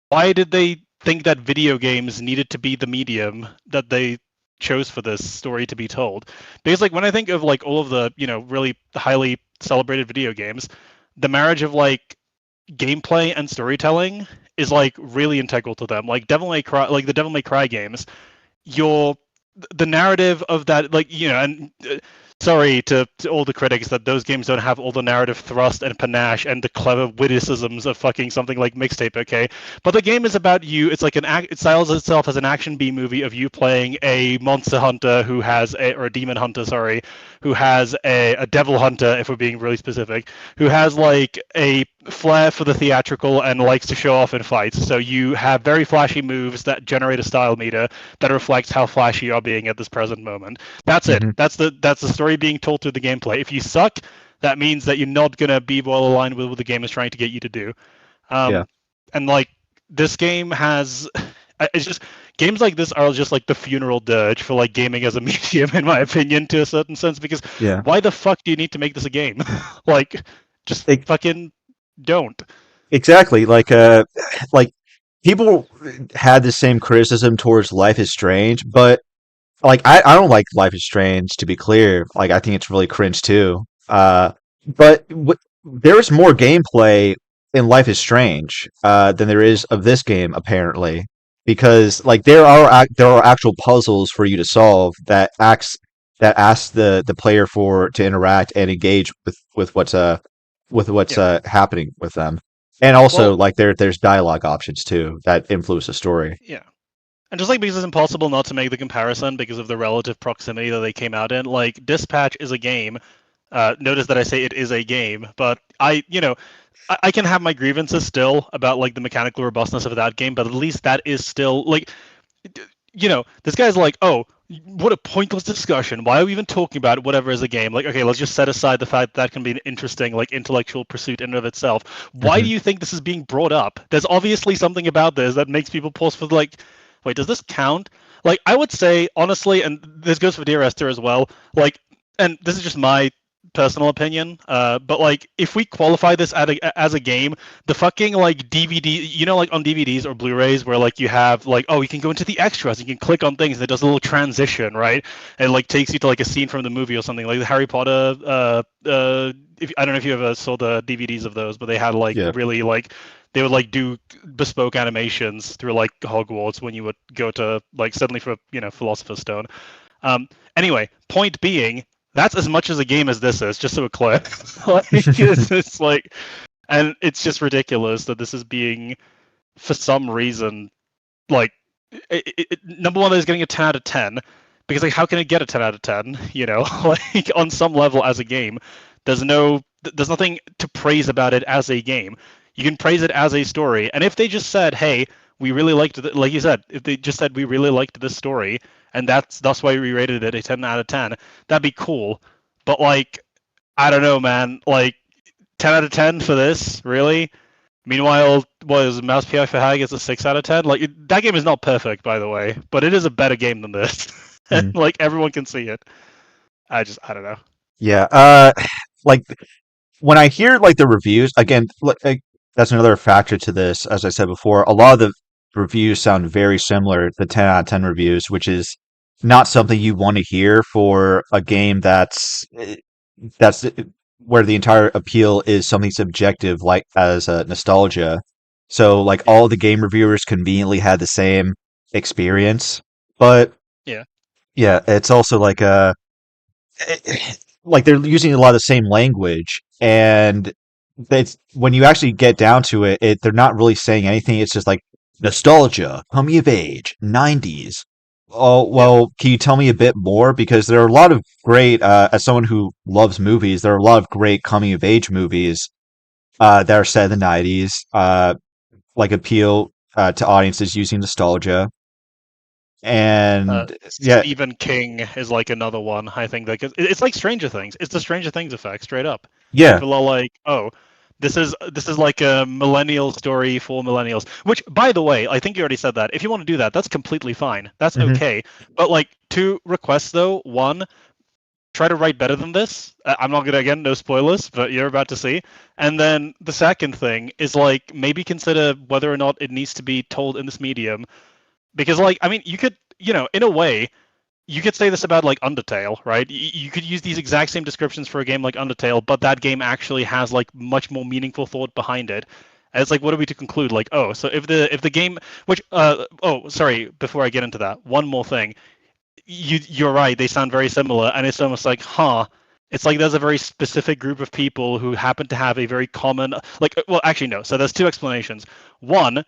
why did they think that video games needed to be the medium that they chose for this story to be told? Because like when I think of like all of the, really highly celebrated video games, the marriage of like gameplay and storytelling is like really integral to them. Like Devil May Cry, like the Devil May Cry games, your the narrative of that, like and sorry to all the critics that those games don't have all the narrative thrust and panache and the clever witticisms of fucking something like Mixtape, okay? But the game is about you. It's like it styles itself as an action B movie of you playing a monster hunter who has or a demon hunter, sorry, who has a devil hunter, if we're being really specific, who has like a flair for the theatrical and likes to show off in fights. So you have very flashy moves that generate a style meter that reflects how flashy you are being at this present moment. That's it. Hmm. That's the story being told through the gameplay. If you suck, that means that you're not gonna be well aligned with what the game is trying to get you to do. Yeah. And like this game has, it's just games like this are just like the funeral dirge for like gaming as a medium, in my opinion, to a certain sense. Because Yeah. why the fuck do you need to make this a game? Like, just It, fucking don't. exactly. Like people had the same criticism towards Life is Strange, but like I don't like Life is Strange, to be clear. Like I think it's really cringe too. But there's more gameplay in Life is Strange than there is of this game, apparently, because like there are actual puzzles for you to solve that ask the player for to interact and engage with what's Yeah. happening with them. And also, Well, like there's dialogue options too that influence the story. yeah. And just like because it's impossible not to make the comparison because of the relative proximity that they came out in, like Dispatch is a game. Notice that I say it is a game, but I can have my grievances still about like the mechanical robustness of that game, but at least that is still like, this guy's like, oh, what a pointless discussion. Why are we even talking about whatever is a game? Like, okay, let's just set aside the fact that can be an interesting, like, intellectual pursuit in and of itself. Why Hmm. do you think this is being brought up? There's obviously something about this that makes people pause for like, wait, does this count? Like, I would say honestly, and this goes for Dear Esther as well. Like, and this is just my personal opinion, but like if we qualify this as a game, the fucking like DVD, like on DVDs or Blu-rays where like you have like, oh, you can go into the extras, you can click on things, and it does a little transition, right? And like takes you to like a scene from the movie or something, like the Harry Potter. If I don't know if you ever saw the DVDs of those, but they had like Yeah. really like they would like do bespoke animations through like Hogwarts when you would go to like suddenly for Philosopher's Stone. Um, anyway, point being, that's as much as a game as this is, just so we're clear. Like, it's like, and it's just ridiculous that this is being, for some reason, like, number one, is getting a 10 out of 10, because like, how can it get a 10 out of 10? Like on some level as a game, there's nothing to praise about it as a game. You can praise it as a story, and if they just said, hey, we really liked it, like you said, if they just said we really liked this story, and that's why we rated it a 10 out of 10, that'd be cool. But like, I don't know, man. Like, 10 out of 10 for this, really? Meanwhile, was Mouse PI for Hag is a 6 out of 10? Like, that game is not perfect, by the way, but it is a better game than this. And Mhm. like, everyone can see it. I don't know. Yeah. Like when I hear like the reviews again, like, that's another factor to this. As I said before, a lot of the reviews sound very similar. The 10 out of 10 reviews, which is not something you want to hear for a game that's where the entire appeal is something subjective, like as nostalgia. So like Yeah. all the game reviewers conveniently had the same experience, but Yeah. yeah, it's also like they're using a lot of the same language, and it's when you actually get down to it, they're not really saying anything. It's just like nostalgia, coming of age, 90s. Oh, Yeah. well, can you tell me a bit more? Because there are a lot of great, as someone who loves movies, there are a lot of great coming of age movies that are set in the 90s, like appeal to audiences using nostalgia. And yeah, Stephen King is like another one. I think that it's like Stranger Things. It's the Stranger Things effect, straight up. yeah. People are like, oh, this is like a millennial story for millennials. Which, by the way, I think you already said that. If you want to do that, that's completely fine. That's Hmm. okay. But like, two requests though. One, try to write better than this. I'm not gonna, again, no spoilers, but you're about to see. And then the second thing is like maybe consider whether or not it needs to be told in this medium, because like, I mean, you could, in a way, you could say this about like Undertale, right? You could use these exact same descriptions for a game like Undertale, but that game actually has like much more meaningful thought behind it. And it's like, what are we to conclude? Like, oh, so if the game, which, oh, sorry, before I get into that, one more thing. You're right. They sound very similar, and it's almost like, huh. It's like there's a very specific group of people who happen to have a very common, like, well, actually no. So there's two explanations. One,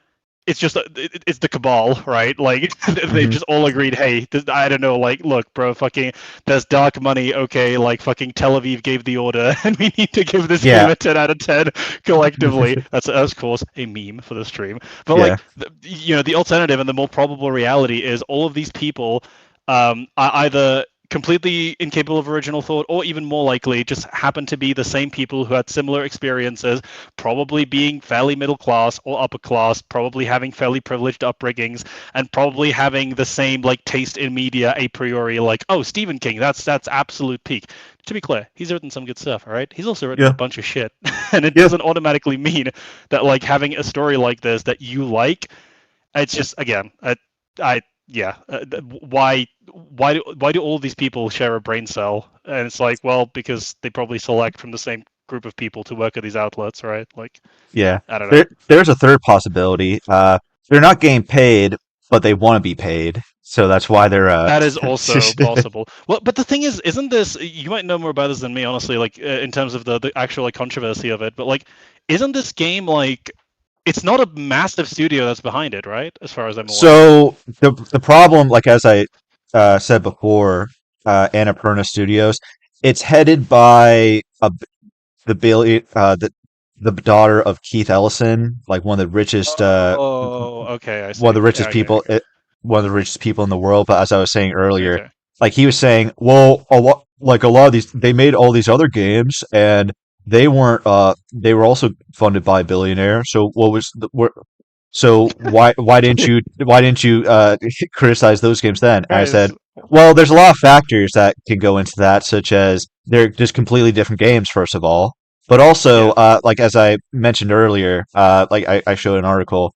it's just it's the cabal, right? Like they Hmm. just all agreed, hey, I don't know, like look, bro, fucking there's dark money, okay, like fucking Tel Aviv gave the order, and we need to give this game Yeah. a 10 out of 10 collectively. That's of course a meme for the stream, but Yeah. like the alternative and the more probable reality is all of these people are either completely incapable of original thought, or even more likely, just happen to be the same people who had similar experiences, probably being fairly middle class or upper class, probably having fairly privileged upbringings, and probably having the same like taste in media a priori, like, oh, Stephen King, that's absolute peak. To be clear, he's written some good stuff, all right? He's also written a Yeah. bunch of shit, and it Yeah. doesn't automatically mean that like having a story like this that you like, it's just again, I yeah, why do all these people share a brain cell? And it's like, well, because they probably select from the same group of people to work at these outlets, right? Like, Yeah. I don't know. There's a third possibility. They're not getting paid, but they want to be paid. So that's why they're That is also possible. Well, but the thing is, isn't this? You might know more about this than me, honestly. Like in terms of the actual like controversy of it, but like, isn't this game like? It's not a massive studio that's behind it, right? As far as I'm aware. So the problem, like as I said before, Annapurna Studios, it's headed by the Billy, the daughter of Keith Ellison, like Oh, okay, I one of see. the Yeah, richest okay, people, okay, one of the richest people in the world. But as I was saying earlier, okay. like he was saying, well, a lot of these, they made all these other games, and they were also funded by a billionaire. So so why didn't you criticize those games then? And I said, Guys, well, there's a lot of factors that can go into that, such as they're just completely different games, first of all, but also yeah. like as I mentioned earlier, like I showed an article,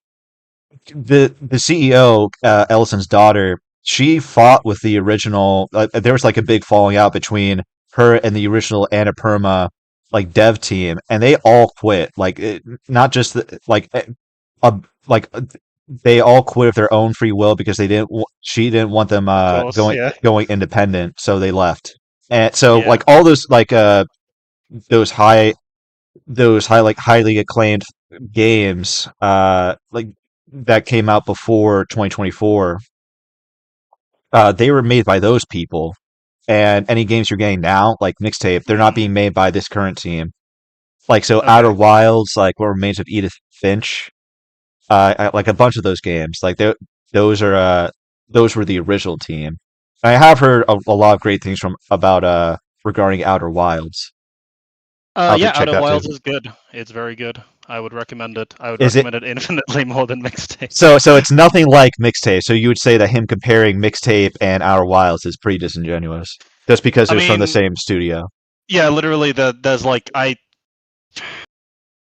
the CEO, Ellison's daughter, she fought with the original. There was like a big falling out between her and the original Annapurna like dev team, and they all quit. Not just uh, like they all quit of their own free will because she didn't want them Of course, yeah, going independent, so they left. And so yeah. like all those those high like highly acclaimed games like that came out before 2024, they were made by those people. And any games you're getting now, like Mixtape, they're not Hmm. being made by this current team. Like so Outer Okay. Wilds, like What Remains of Edith Finch, like a bunch of those games, those are those were the original team. I have heard a lot of great things from about regarding Outer Wilds. I'll have to Yeah, check Outer that too. Wilds is good. It's very good. I would recommend it. I would Is it recommend it infinitely more than Mixtape. so it's nothing like Mixtape. So you would say that him comparing Mixtape and Outer Wilds is pretty disingenuous, just because I it was from the mean, same studio. yeah, literally, there's like I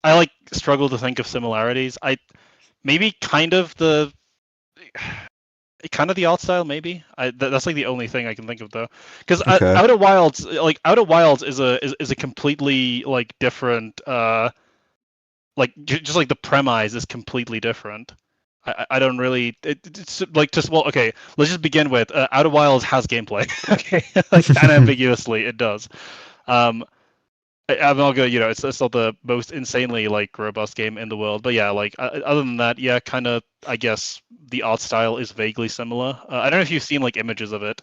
like struggle to think of similarities. I maybe kind of the art style, maybe. That's like the only thing I can think of though, because Okay. Outer Wilds is a completely like different like just like the premise is completely different. I don't really it's like just well okay, let's just begin with Outer Wilds has gameplay. Okay, like unambiguously it does. Um, I'm not gonna, it's not the most insanely like robust game in the world, but yeah, like other than that, yeah, kind of. I guess the art style is vaguely similar. I don't know if you've seen like images of it,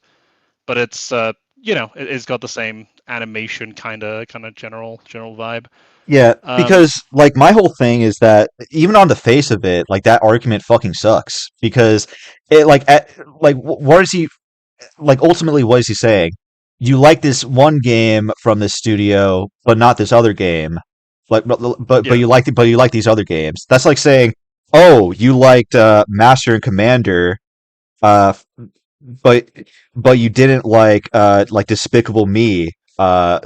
but it's it's got the same animation kind of general vibe. Yeah, Um, because like my whole thing is that even on the face of it, like that argument fucking sucks because it what is he like ultimately what is he saying? You like this one game from this studio, but not this other game. Like, yeah, but you like these other games. That's like saying, oh, you liked Master and Commander, uh, but you didn't like Despicable Me, uh,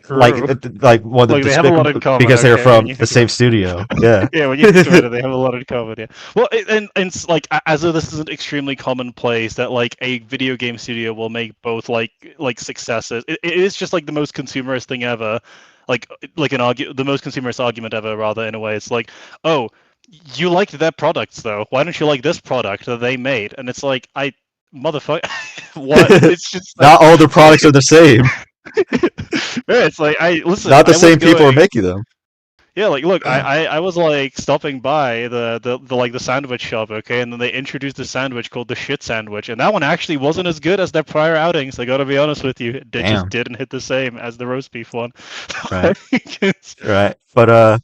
true. like one of the Look, they have a lot in Despicable common. because they're Okay, when from you the think same about it. studio. Yeah. Yeah, when you think about it, they have a lot in common. Yeah. Well, and it's like as though this isn't extremely commonplace that like a video game studio will make both like successes. It is just like the most consumerist thing ever. Like the most consumerist argument ever, rather, in a way. It's like, oh, you liked their products though. Why don't you like this product that they made? And it's like, I motherfucker, what? It's just like, Not all the products are the same. yeah, it's like I listen. Not the I was same people are going. making them. Yeah, like look, I was like stopping by the sandwich shop, okay, and then they introduced a sandwich called the shit sandwich, and that one actually wasn't as good as their prior outings. I gotta be honest with you, it just Damn. didn't hit the same as the roast beef one. Right. Right. But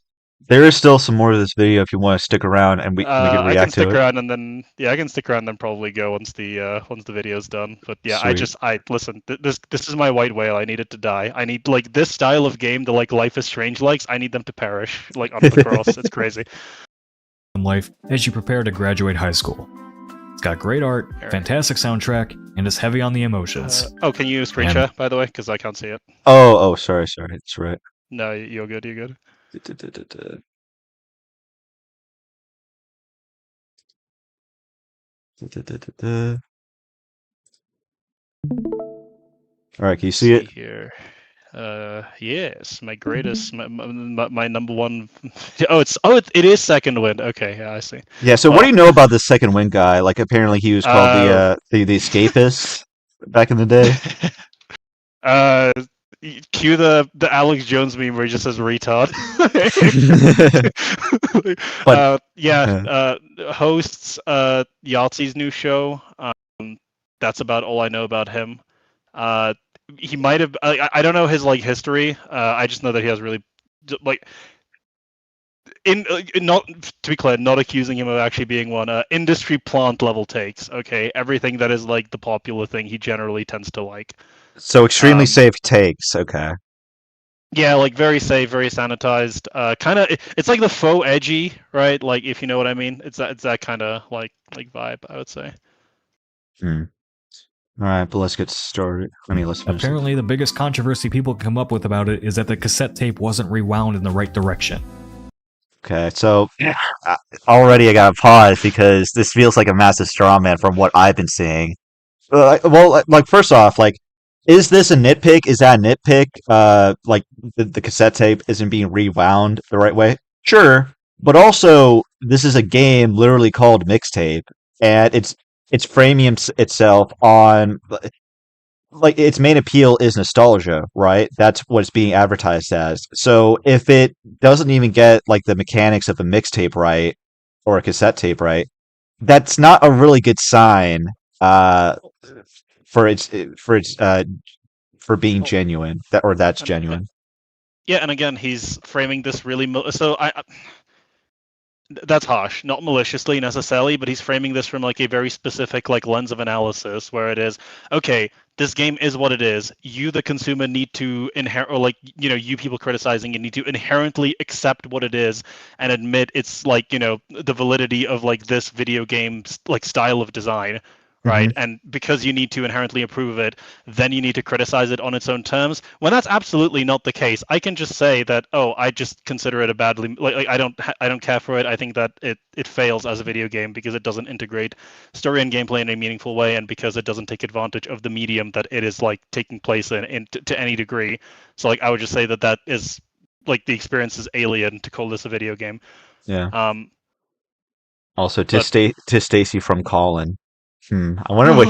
there is still some more of this video if you want to stick around and we could I can react to stick it. around and then I can stick around and then probably go once the video's done. But yeah, Sweet. I listen. This is my white whale. I need it to die. I need like this style of game, the like Life is Strange likes. I need them to perish like under the cross. It's crazy. Life as you prepare to graduate high school. It's got great art, fantastic soundtrack, and is heavy on the emotions. Can you screen share by the way? Because I can't see it. Oh, sorry. That's right. No, you're good. You're good. All right, can you see it? Here. Yes, my greatest, my number one. It is Second Wind. Okay, yeah, I see. Yeah. So, what do you know about this Second Wind guy? Like, apparently he was called the escapist back in the day. Cue the Alex Jones meme where he just says retard. But hosts Yahtzee's new show. That's about all I know about him. He might have. I don't know his like history. I just know that he has really like. Not to be clear, not accusing him of actually being one. Industry plant level takes. Okay, everything that is like the popular thing, he generally tends to like. So extremely safe takes. Okay. Yeah, like very safe, very sanitized. Kind of, it's like the faux edgy, right? Like if you know what I mean. It's that kind of like vibe, I would say. All right, but let's get started. Let's finish. Apparently, the biggest controversy people come up with about it is that the cassette tape wasn't rewound in the right direction. Okay, so already I got to pause because this feels like a massive straw man from what I've been seeing. Like first off, like, is this a nitpick? Is that a nitpick? Like the cassette tape isn't being rewound the right way? Sure, but also this is a game literally called Mixtape, and it's framing itself on like its main appeal is nostalgia, right? That's what it's being advertised as. So if it doesn't even get like the mechanics of a mixtape right or a cassette tape right, that's not a really good sign for its for being genuine. That's genuine. Yeah, and again, he's framing this really so that's harsh, not maliciously necessarily, but he's framing this from like a very specific like lens of analysis where it is, okay, this game is what it is. You, the consumer, need to or like, you people criticizing it need to inherently accept what it is and admit it's like, the validity of like this video game's like style of design. Right. Mm-hmm. And because you need to inherently approve of it, then you need to criticize it on its own terms. When that's absolutely not the case, I can just say that, I just consider it a badly, like I don't care for it. I think that it fails as a video game because it doesn't integrate story and gameplay in a meaningful way, and because it doesn't take advantage of the medium that it is like taking place in to any degree. So like I would just say that is like the experience is alien to call this a video game. Yeah. Also, to Stacy from Colin. I wonder what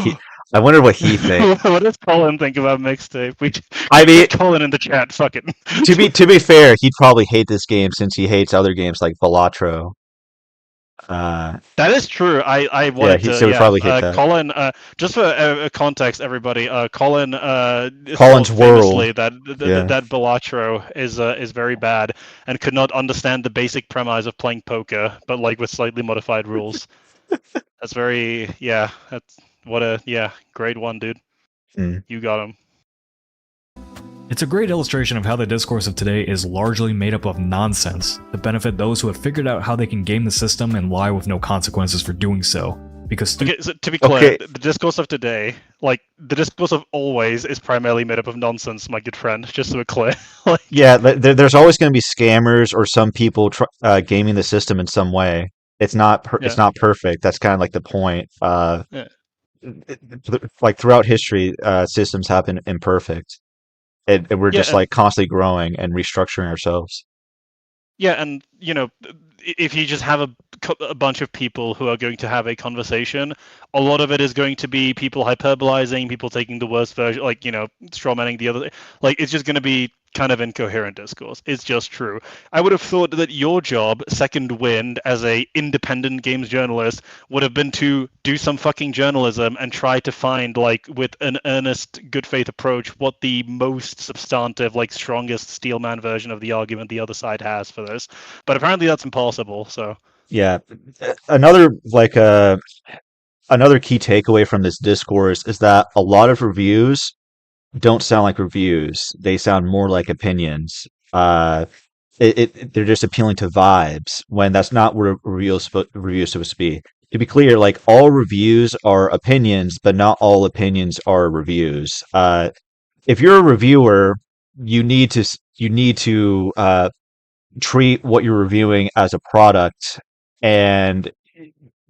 he thinks. What does Colin think about Mixtape? I mean, Colin in the chat. Fuck it. to be fair, he'd probably hate this game since he hates other games like Balatro. That is true. I wanted to. So probably hate that. Colin, just for context, everybody. Colin's world. That Balatro is very bad and could not understand the basic premise of playing poker, but like with slightly modified rules. That's very That's grade 1, dude. You got him. It's a great illustration of how the discourse of today is largely made up of nonsense to benefit those who have figured out how they can game the system and lie with no consequences for doing so. Because so to be clear, the discourse of today, like the discourse of always, is primarily made up of nonsense, my good friend. Just so we're clear. There's always going to be scammers or some people gaming the system in some way. It's not it's not perfect. That's kind of like the point. Like throughout history, systems have been imperfect. And we're just like constantly growing and restructuring ourselves. Yeah, and if you just have a bunch of people who are going to have a conversation, a lot of it is going to be people hyperbolizing, people taking the worst version, like strawmanning the other. Like it's just going to be kind of incoherent discourse. It's just true. I would have thought that your job, second wind, as a independent games journalist, would have been to do some fucking journalism and try to find, like, with an earnest, good faith approach, what the most substantive, like, strongest steelman version of the argument the other side has for this. But apparently that's impossible. So Yeah. Another like another key takeaway from this discourse is that a lot of reviews don't sound like reviews. They sound more like opinions. Uh, they're just appealing to vibes when that's not what a review is supposed to be. To be clear, like all reviews are opinions, but not all opinions are reviews. If you're a reviewer, you need to treat what you're reviewing as a product, and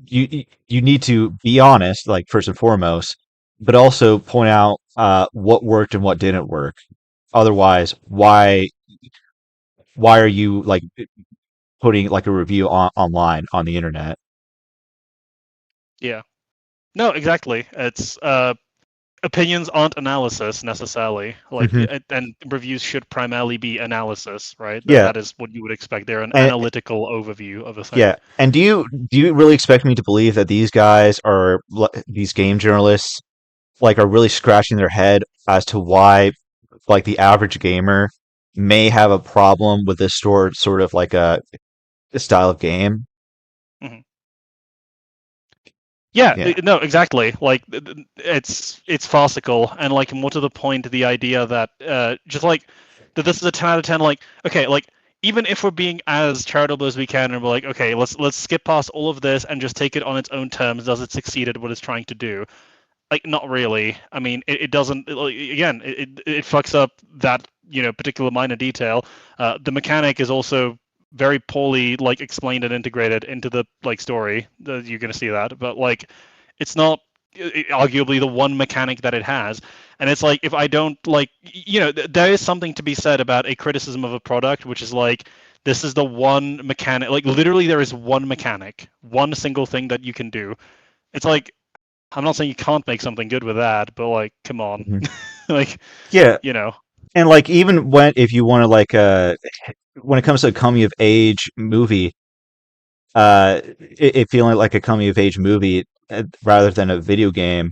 you need to be honest, like first and foremost, but also point out what worked and what didn't work. Otherwise, why are you like putting like a review online on the internet? yeah, no, exactly. It's opinions aren't analysis necessarily. Like, Hmm. and reviews should primarily be analysis, right? Yeah, That is what you would expect. They're an and analytical overview of a thing. yeah, and do you really expect me to believe that these guys are these game journalists like are really scratching their head as to why like the average gamer may have a problem with this sort of like a style of game? Hmm. Yeah, Yeah. no, exactly. Like, it's farcical, and like more to the point, the idea that just like that this is a 10 out of 10. Like, okay, like even if we're being as charitable as we can, and we're like, okay, let's skip past all of this and just take it on its own terms. Does it succeed at what it's trying to do? Like, not really. I mean, it doesn't. Like, again, it fucks up that particular minor detail. The mechanic is also very poorly like explained and integrated into the like story. You're gonna see that, but like, it's not arguably the one mechanic that it has. And it's like, if I don't like, there is something to be said about a criticism of a product, which is like, this is the one mechanic. Like, literally, there is one mechanic, one single thing that you can do. It's like, I'm not saying you can't make something good with that, but like, come on, Mhm. like, Yeah, you know, and like even when if you want to like when it comes to a coming of age movie, it feeling like a coming of age movie rather than a video game,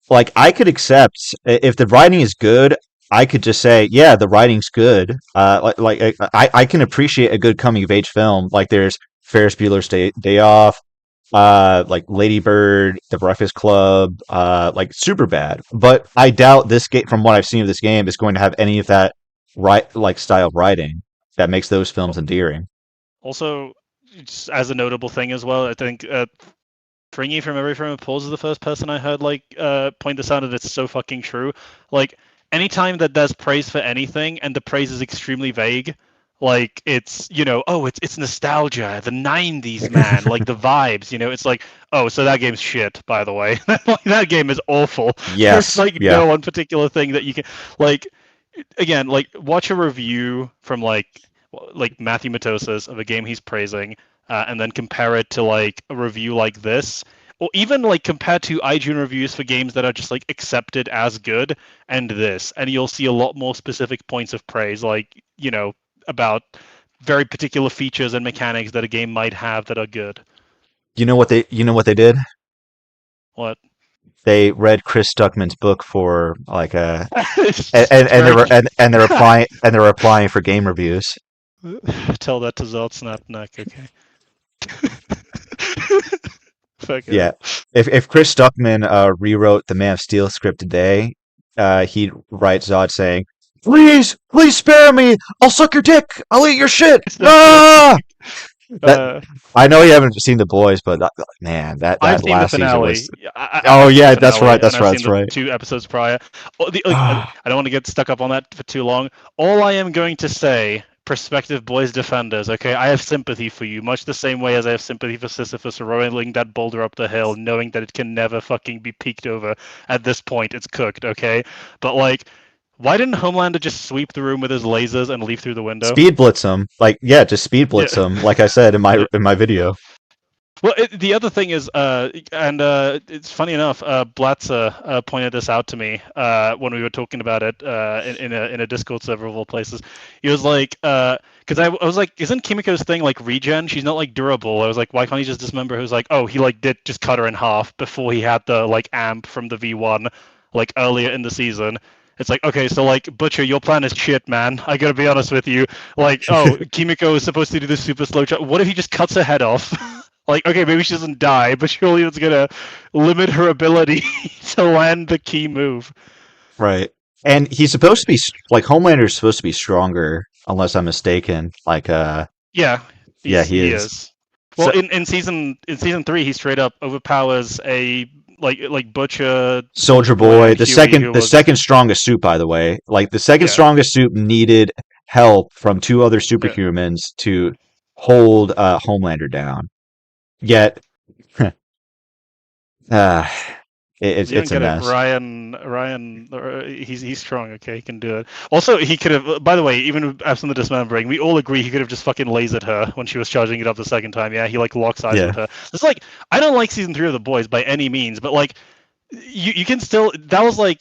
like I could accept if the writing is good. I could just say, yeah, the writing's good. I can appreciate a good coming of age film. Like there's Ferris Bueller's Day Off, like Lady Bird, The Breakfast Club, like super bad. But I doubt this game, from what I've seen of this game, is going to have any of that like style of writing that makes those films endearing. also, just as a notable thing as well, I think Fringy from Every Frame of Pause is the first person I heard like point this out, and it's so fucking true. Like, anytime that there's praise for anything and the praise is extremely vague, like it's oh, it's nostalgia, the 90s, man, like the vibes, it's like, oh, so that game's shit, by the way. Like, that game is awful. There's Yes, like yeah. no one particular thing that you can like, again, like, watch a review from like Matthew Matosas of a game he's praising, and then compare it to like a review like this, or even like compared to iTunes reviews for games that are just like accepted as good, and this, and you'll see a lot more specific points of praise, like, about very particular features and mechanics that a game might have that are good. You know what they did? What? They read Chris Stuckman's book for like a It's very. and they're applying for game reviews. Tell that to Zod Snap Neck, okay? Fuck Yeah. it. If Chris Stuckman rewrote the Man of Steel script today, he'd write Zod saying, please spare me. I'll suck your dick. I'll eat your shit. Ah! That uh, I know you haven't seen The Boys, but man, I've that seen the last season was. finale. Oh I've seen the yeah, that's right. finale, and That's I've right. seen That's the right. 2 episodes prior. I don't want to get stuck up on that for too long. All I am going to say, prospective boys defenders, okay, I have sympathy for you, much the same way as I have sympathy for Sisyphus rolling that boulder up the hill, knowing that it can never fucking be peeked over. At this point, it's cooked, okay? But like, why didn't Homelander just sweep the room with his lasers and leave through the window? Speed blitz him. Like yeah, just speed Yeah, blitz him. Like I said in yeah. my video. Well, the other thing is, it's funny enough, Blatzer pointed this out to me when we were talking about it in a Discord server of all places. He was like, because I was like, isn't Kimiko's thing like regen? She's not like durable. I was like, why can't he just dismember her? He was like, oh, he like did just cut her in half before he had the like amp from the V1 like earlier in the season. It's like, okay, so like Butcher, your plan is shit, man. I gotta be honest with you. Like, oh, Kimiko is supposed to do this super slow. What if he just cuts her head off? Like, okay, maybe she doesn't die, but surely it's gonna limit her ability to land the key move. Right. And he's supposed to be like Homelander's supposed to be stronger, unless I'm mistaken. Like, Yeah, yeah, he he is. is. Well, So, in season 3, he straight up overpowers a like Butcher, Soldier Boy, Boy, and Huey, who the was second strongest suit, by the way. Like the second yeah, strongest suit needed help from two other yeah. superhumans to hold Homelander down. Yet, uh, You don't it's a get it, mess. Ryan. He's strong. Okay, he can do it. Also, he could have. By the way, even absent the dismembering, we all agree he could have just fucking lasered her when she was charging it up the second time. Yeah, he like locks eyes Yeah. with her. It's like I don't like season 3 of The Boys by any means, but like you can still. That was like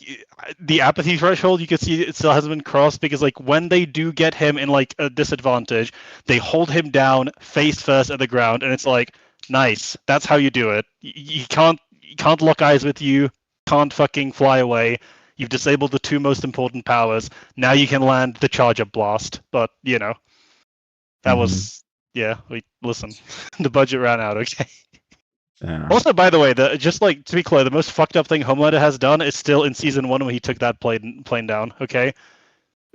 the apathy threshold. You can see it still hasn't been crossed because like when they do get him in like a disadvantage, they hold him down face first at the ground, and it's like nice. That's how you do it. You can't lock eyes with you, can't fucking fly away. You've disabled the two most important powers. Now you can land the charge up blast. But you know, that Mhm. was listen, the budget ran out. Okay. Yeah. Also, by the way, just like to be clear, the most fucked up thing Homelander has done is still in season 1 when he took that plane down. Okay.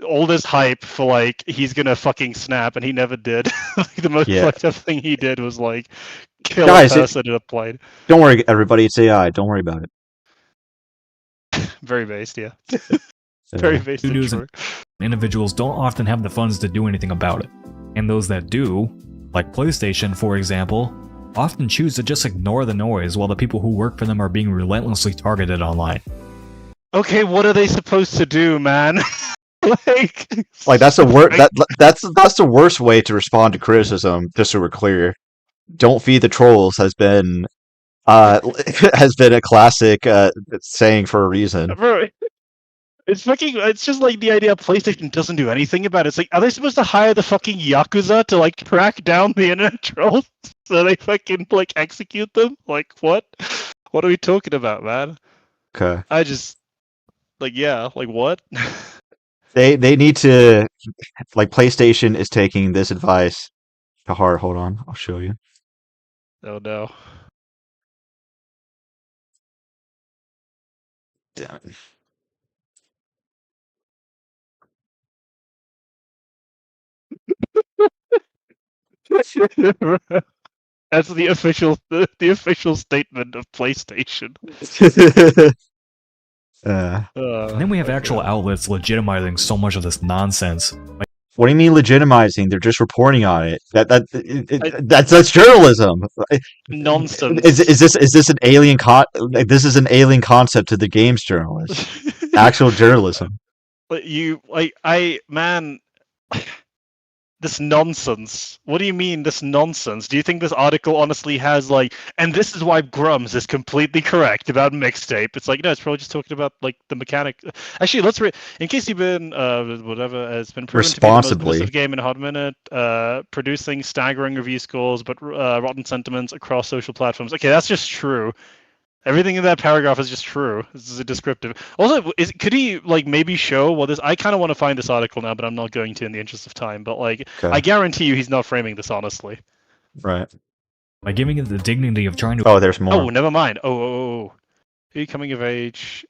All this hype for like he's gonna fucking snap, and he never did. Like, the most Yeah. fucked up thing he did was like kill Guys, a person in a plane. don't worry, everybody. It's AI. Don't worry about it. Very based, yeah. Uh, Very based and Studios true. Individuals don't often have the funds to do anything about it, and those that do, like PlayStation for example, often choose to just ignore the noise while the people who work for them are being relentlessly targeted online. Okay, what are they supposed to do, man? like that's the worst. That's the worst way to respond to criticism. Just so we're clear, don't feed the trolls has been has been a classic saying for a reason. Bro, it's just like the idea PlayStation doesn't do anything about it. It's like, are they supposed to hire the fucking Yakuza to like track down the internet trolls so they fucking like execute them? Like what? What are we talking about, man? Okay, I just like like what? they need to like PlayStation is taking this advice to heart. Hold on, I'll show you. Oh no. Damn it. That's the official statement of PlayStation. And then we have actual outlets legitimizing so much of this nonsense. What do you mean legitimizing? They're just reporting on it. That's journalism. Nonsense. Is this an alien like, this is an alien concept to the games journalist. Actual journalism. But man, this nonsense. What do you mean this nonsense? Do you think this article honestly has like, and this is why Grums is completely correct about Mixtape? It's like, no, it's probably just talking about like the mechanic. Actually, let's in case you've been whatever, it's been proven to be the most Responsibly. divisive game in a hot minute, producing staggering review scores but rotten sentiments across social platforms. Okay, that's just true. Everything in that paragraph is just true. This is a descriptive. Also, could he like maybe show what this? I kind of want to find this article now, but I'm not going to in the interest of time. But like, Okay. I guarantee you, he's not framing this honestly. Right. By giving it the dignity of trying to. Oh, there's more. Oh, never mind. Oh. Are you coming of age?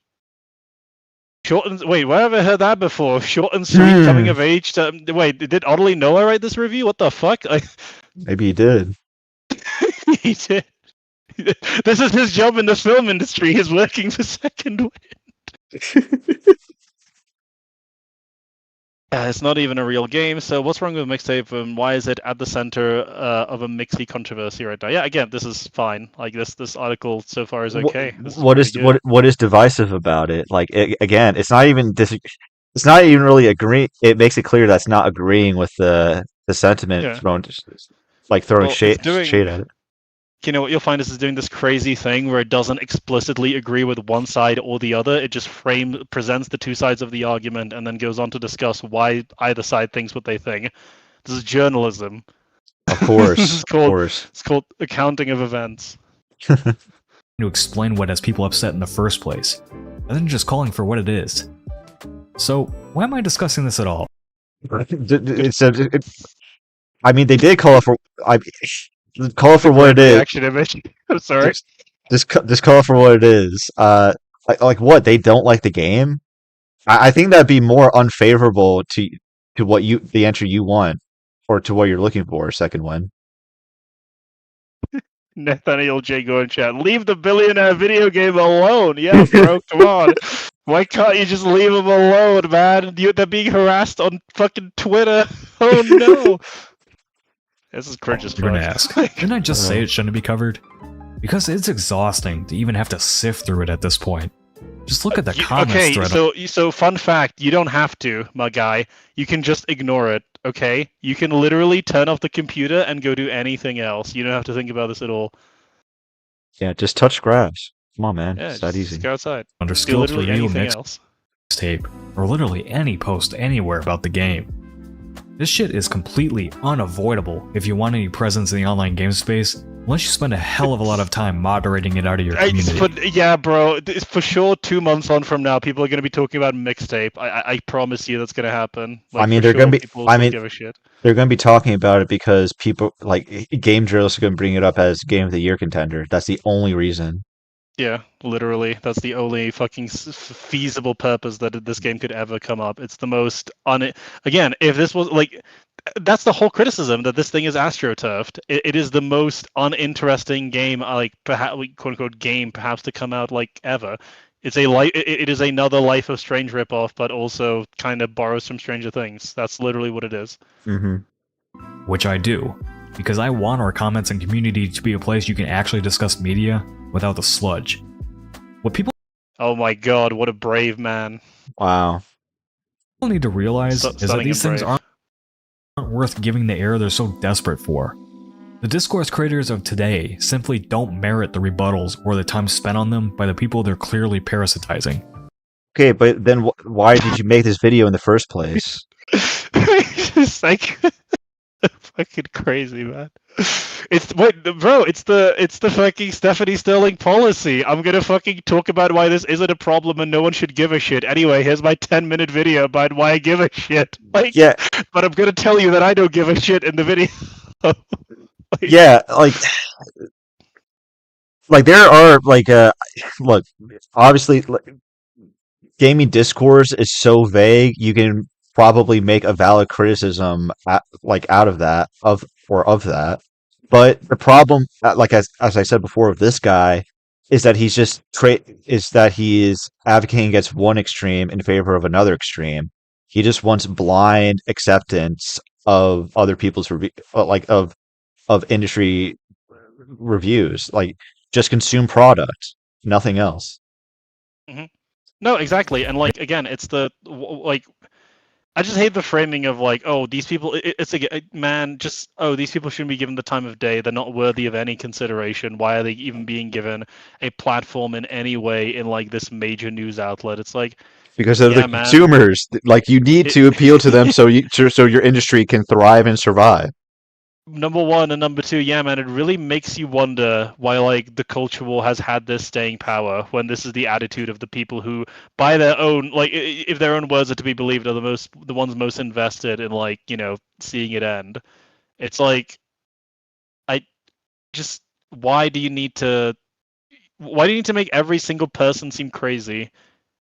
Short and wait, where have I heard that before? Short and sweet coming of age. Wait, did Audley Noah write this review? What the fuck? Maybe he did. He did. This is his job in the film industry. He's working for Second Wind. It's not even a real game. So what's wrong with Mixtape, and why is it at the center of a Mixie controversy right now? Yeah, again, this is fine. Like this article so far is okay. What is divisive about it? Like again, it's not even it's not even really agreeing. It makes it clear that's not agreeing with the sentiment thrown shade at it. what you'll find is doing this crazy thing where it doesn't explicitly agree with one side or the other. It just presents the two sides of the argument and then goes on to discuss why either side thinks what they think. This is journalism. Of course, This is called, of course. It's called accounting of events. To explain what has people upset in the first place, rather than just calling for what it is. So, why am I discussing this at all? I mean, they did call it for. Call it for what it is. Reaction image. I'm sorry. Just call it for what it is. Like what? They don't like the game. I think that'd be more unfavorable to what the answer you want, or to what you're looking for. Second one. Nathaniel J. Go in chat. Leave the billionaire video game alone. Yeah, bro, come on. Why can't you just leave him alone, man? They're being harassed on fucking Twitter. Oh no. This is cringe as fuck. You're gonna ask, didn't I just say it shouldn't be covered? Because it's exhausting to even have to sift through it at this point. Just look at the comments thread. So fun fact, you don't have to, my guy. You can just ignore it, okay? You can literally turn off the computer and go do anything else. You don't have to think about this at all. Yeah, just touch grass. Come on, man. Yeah, it's that easy. Just go outside. Under Do skills literally review anything else. mixtape, or literally any post anywhere about the game. This shit is completely unavoidable if you want any presence in the online game space, unless you spend a hell of a lot of time moderating it out of your community. Yeah, bro. For sure, 2 months on from now, people are going to be talking about mixtape. I promise you that's going to happen. I mean, they're going to be. I mean, give a shit. They're going to be talking about it because people like game journalists are going to bring it up as game of the year contender. That's the only reason. Yeah, literally. That's the only fucking feasible purpose that this game could ever come up. It's the most again, if this was like, that's the whole criticism, that this thing is astroturfed. It is the most uninteresting game, like perhaps quote unquote game, perhaps to come out like ever. It's it is another Life of Strange ripoff, but also kind of borrows from Stranger Things. That's literally what it is. Mm-hmm. Which I do, because I want our comments and community to be a place you can actually discuss media without the sludge. What people Oh my god, what a brave man. Wow. need to realize is that these things aren't worth giving the air they're so desperate for. The discourse creators of today simply don't merit the rebuttals or the time spent on them by the people they're clearly parasitizing. Okay, but then why did you make this video in the first place? It's like fucking crazy, man. It's the fucking Stephanie Sterling policy. I'm gonna fucking talk about why this isn't a problem and no one should give a shit. Anyway, here's my 10-minute video about why I give a shit. Like, yeah, but I'm gonna tell you that I don't give a shit in the video. Yeah, like there are look, obviously, gaming discourse is so vague. You can probably make a valid criticism out of that of that. But the problem, as I said before, with this guy is that he's just he is advocating against one extreme in favor of another extreme. He just wants blind acceptance of other people's of industry reviews. Like, just consume product, nothing else. Mm-hmm. No, exactly. And again, it's I just hate the framing of these people. It's these people shouldn't be given the time of day. They're not worthy of any consideration. Why are they even being given a platform in any way in this major news outlet? It's because of the consumers. You need to appeal to them so your industry can thrive and survive. Number one, and number two, yeah, man, it really makes you wonder why the culture war has had this staying power when this is the attitude of the people who, by their own, if their own words are to be believed, are the ones most invested in seeing it end. It's why do you need to make every single person seem crazy?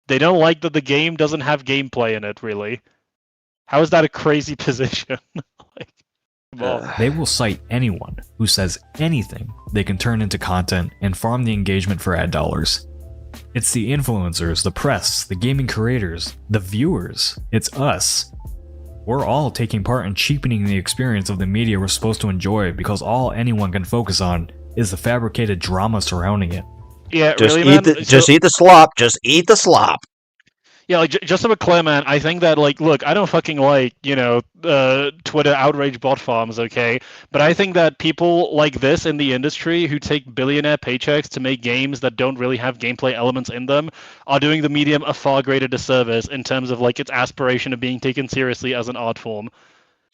They don't like that the game doesn't have gameplay in it, really. How is that a crazy position? They will cite anyone who says anything they can turn into content and farm the engagement for ad dollars. It's the influencers, the press, the gaming creators, the viewers. It's us. We're all taking part in cheapening the experience of the media we're supposed to enjoy because all anyone can focus on is the fabricated drama surrounding it. Yeah, just really, eat the slop. Just eat the slop. Yeah, like just to be clear, man, I think that like, look, I don't fucking like Twitter outrage bot farms, okay? But I think that people like this in the industry who take billionaire paychecks to make games that don't really have gameplay elements in them are doing the medium a far greater disservice in terms of like its aspiration of being taken seriously as an art form.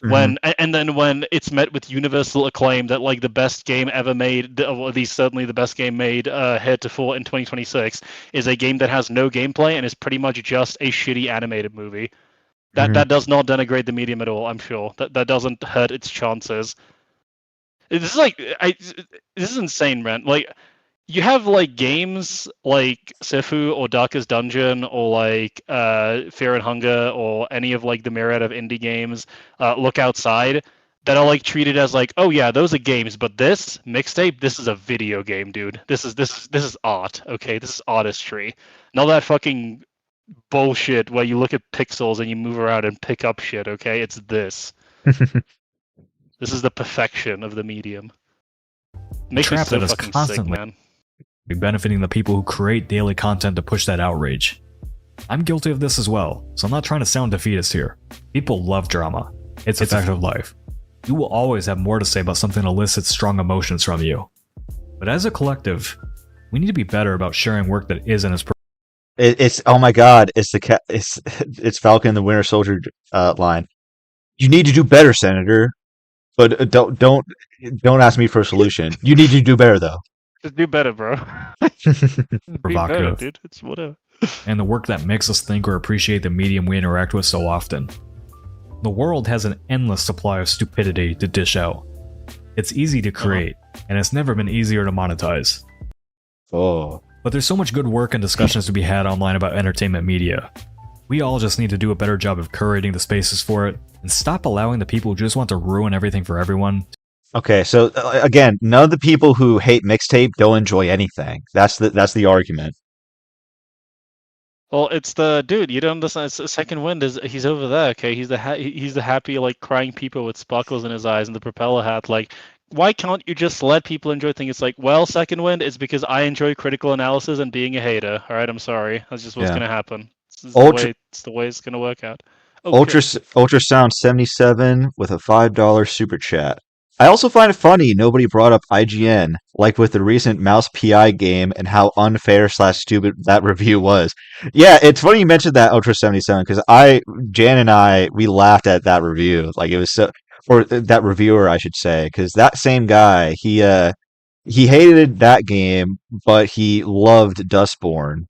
Hmm. And then when it's met with universal acclaim that like the best game ever made, or at least certainly the best game made heretofore in 2026, is a game that has no gameplay and is pretty much just a shitty animated movie. That Hmm. that does not denigrate the medium at all. I'm sure that doesn't hurt its chances. This is like this is insane, man. Like you have like games like Sifu or Darkest Dungeon or like Fear and Hunger or any of like the myriad of indie games, Look Outside, that are like treated as like, oh yeah, those are games, but this mixtape, this is a video game, dude. This is art, okay? This is artistry. Not that fucking bullshit where you look at pixels and you move around and pick up shit, okay? It's this. This is the perfection of the medium. Makes me Trap so that is fucking sick, constantly man. benefiting the people who create daily content to push that outrage. I'm guilty of this as well, so I'm not trying to sound defeatist here. People love drama. It's a fact of life. You will always have more to say about something that elicits strong emotions from you. But as a collective, we need to be better about sharing work that isn't as It's oh my god! It's Falcon the Winter Soldier line. You need to do better, Senator. But don't ask me for a solution. You need to do better though. Just do better, bro. Be better, provocative, dude. It's whatever. and the work that makes us think or appreciate the medium we interact with so often. The world has an endless supply of stupidity to dish out. It's easy to create, and it's never been easier to monetize. Oh, But there's so much good work and discussions to be had online about entertainment media. We all just need to do a better job of curating the spaces for it, and stop allowing the people who just want to ruin everything for everyone. okay. So again, none of the people who hate mixtape don't enjoy anything. That's the argument. Well, it's the dude. You don't understand. It's Second Wind is he's over there. Okay, he's the happy like crying people with sparkles in his eyes and the propeller hat. Like, why can't you just let people enjoy things? It's like, well, Second Wind is because I enjoy critical analysis and being a hater. All right, I'm sorry. That's just what's Yeah. gonna happen. This is the Ultra way. It's the way it's gonna work out. Oh Ultra shit. Ultrasound 77 with a $5 super chat. I also find it funny nobody brought up IGN, like with the recent Mouse PI game and how unfair slash stupid that review was. Yeah, it's funny you mentioned that Ultra 77 because Jan and I, we laughed at that review. Like it was so, or that reviewer, I should say, because that same guy, he hated that game, but he loved Dustborn,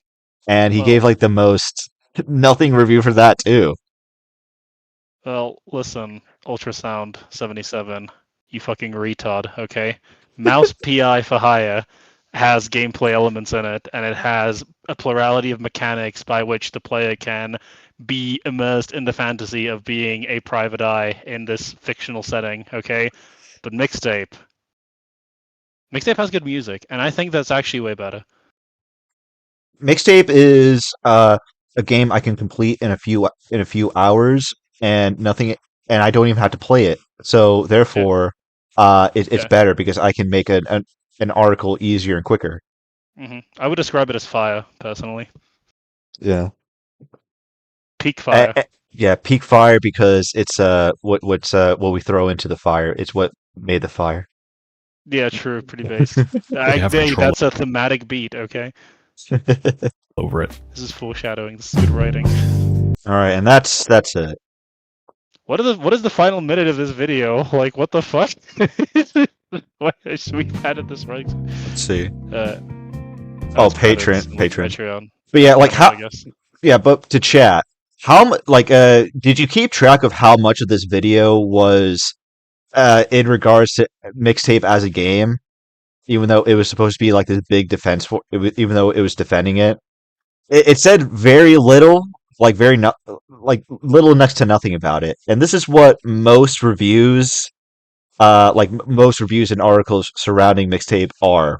and he gave Well, like the most nothing review for that too. well, listen, Ultrasound 77, you fucking retard, okay? Mouse PI for Hire has gameplay elements in it, and it has a plurality of mechanics by which the player can be immersed in the fantasy of being a private eye in this fictional setting, okay? But Mixtape has good music, and I think that's actually way better. Mixtape is a game I can complete in a few hours, and nothing, and I don't even have to play it. So Yeah, therefore, it's yeah. better because I can make an article easier and quicker. I would describe it as fire, personally. Yeah. Peak fire. Yeah, peak fire because it's what we throw into the fire. It's what made the fire. Yeah, true, pretty based. You have control That's a thematic beat, okay? over it. This is foreshadowing. This is good writing. All right, and that's it. What is the final minute of this video? Like, what the fuck? Why we've added this right? Let's see. Uh, Oh, as credits patron, and patron. Patreon. But yeah, like I how guess. yeah, but to chat, did you keep track of how much of this video was in regards to mixtape as a game, even though it was supposed to be like this big defense for even though it was defending it? It said very little, like very no, like little next to nothing about it. And this is what most reviews and articles surrounding mixtape are.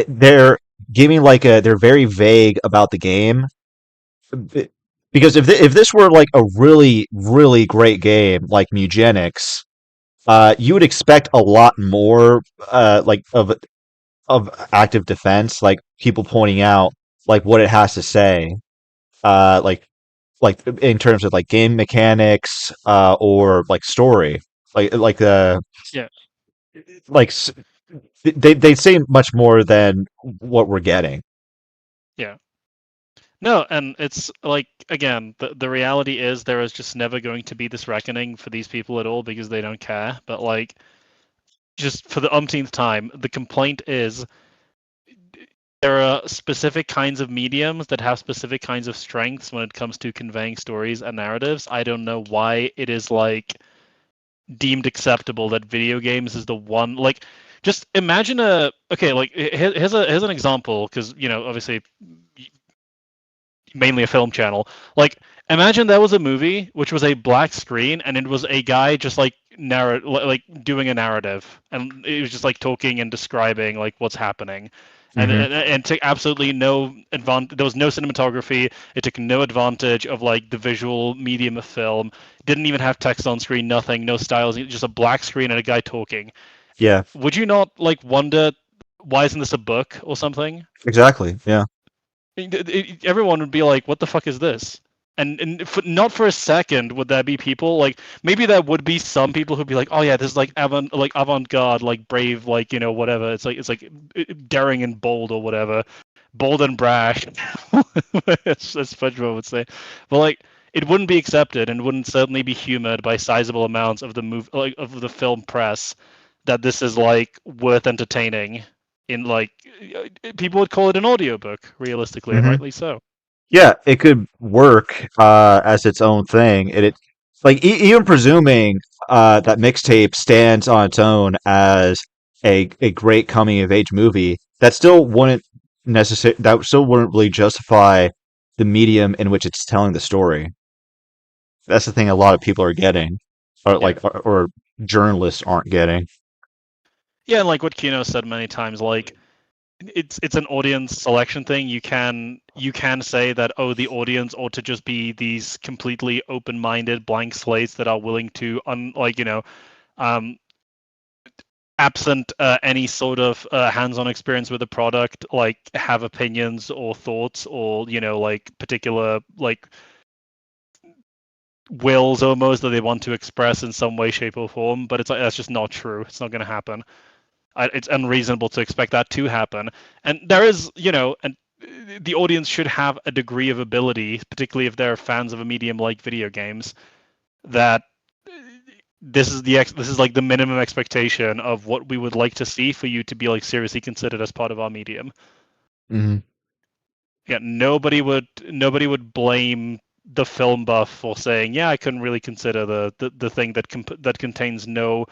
They're giving they're very vague about the game. Because if this were like a really really great game like Mugenics, you would expect a lot more of active defense, like people pointing out like what it has to say, like like in terms of like game mechanics, or like story, like Yeah, like they say much more than what we're getting. yeah. No, and it's like again, the reality is there is just never going to be this reckoning for these people at all because they don't care. But like, just for the umpteenth time, the complaint is there are specific kinds of mediums that have specific kinds of strengths when it comes to conveying stories and narratives. I don't know why it is like deemed acceptable that video games is the one like just imagine a okay like here's an example because obviously mainly a film channel. Like, imagine there was a movie which was a black screen and it was a guy just like like doing a narrative, and it was just like talking and describing like what's happening. Hmm. And took absolutely no advantage. There was no cinematography. It took no advantage of like the visual medium of film. Didn't even have text on screen. Nothing. No styles. Just a black screen and a guy talking. Yeah, Would you not like wonder why isn't this a book or something? exactly. Yeah. Everyone would be like, "What the fuck is this?" And not for a second would there be people like maybe there would be some people who'd be like, "Oh yeah, this is like avant-garde, like brave, like whatever." It's like daring and bold or whatever, bold and brash, as SpongeBob would say. But like, it wouldn't be accepted and wouldn't certainly be humored by sizable amounts of the like of the film press that this is like worth entertaining in like people would call it an audiobook realistically and Hmm. rightly so. Yeah, it could work as its own thing. It like even presuming that Mixtape stands on its own as a great coming of age movie, that still wouldn't really justify the medium in which it's telling the story. That's the thing a lot of people are getting, or Yeah, or journalists aren't getting. yeah, and like what Kino said many times, like it's an audience selection thing. You can say that, oh, the audience ought to just be these completely open-minded blank slates that are willing to um absent any sort of hands-on experience with the product, like have opinions or thoughts or like particular like wills almost that they want to express in some way, shape, or form. But it's like that's just not true. It's not going to happen. It's unreasonable to expect that to happen. And there is, and the audience should have a degree of ability, particularly if they're fans of a medium like video games, that this is like the minimum expectation of what we would like to see for you to be like seriously considered as part of our medium. Hmm. Yeah, nobody would blame the film buff for saying, yeah, I couldn't really consider the thing that contains no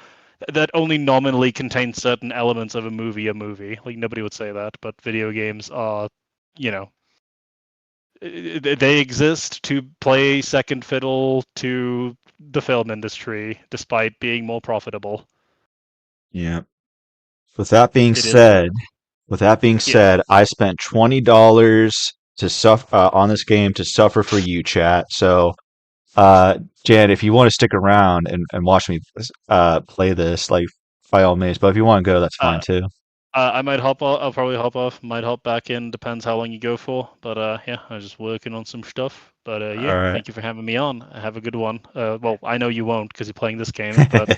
that only nominally contains certain elements of a movie. Like nobody would say that, but video games are, you know, they exist to play second fiddle to the film industry, despite being more profitable. Yeah. With that being It is what. said, with that being Yeah. said, I spent $20 to suffer on this game to suffer for you, chat. So, Jan, if you want to stick around and watch me play this, like by all means. But if you want to go, that's fine Uh, too. I might hop off. I'll probably hop off. Might hop back in. Depends how long you go for. But yeah, I'm just working on some stuff. But All yeah, right. thank you for having me on. Have a good one. Well, I know you won't because you're playing this game, but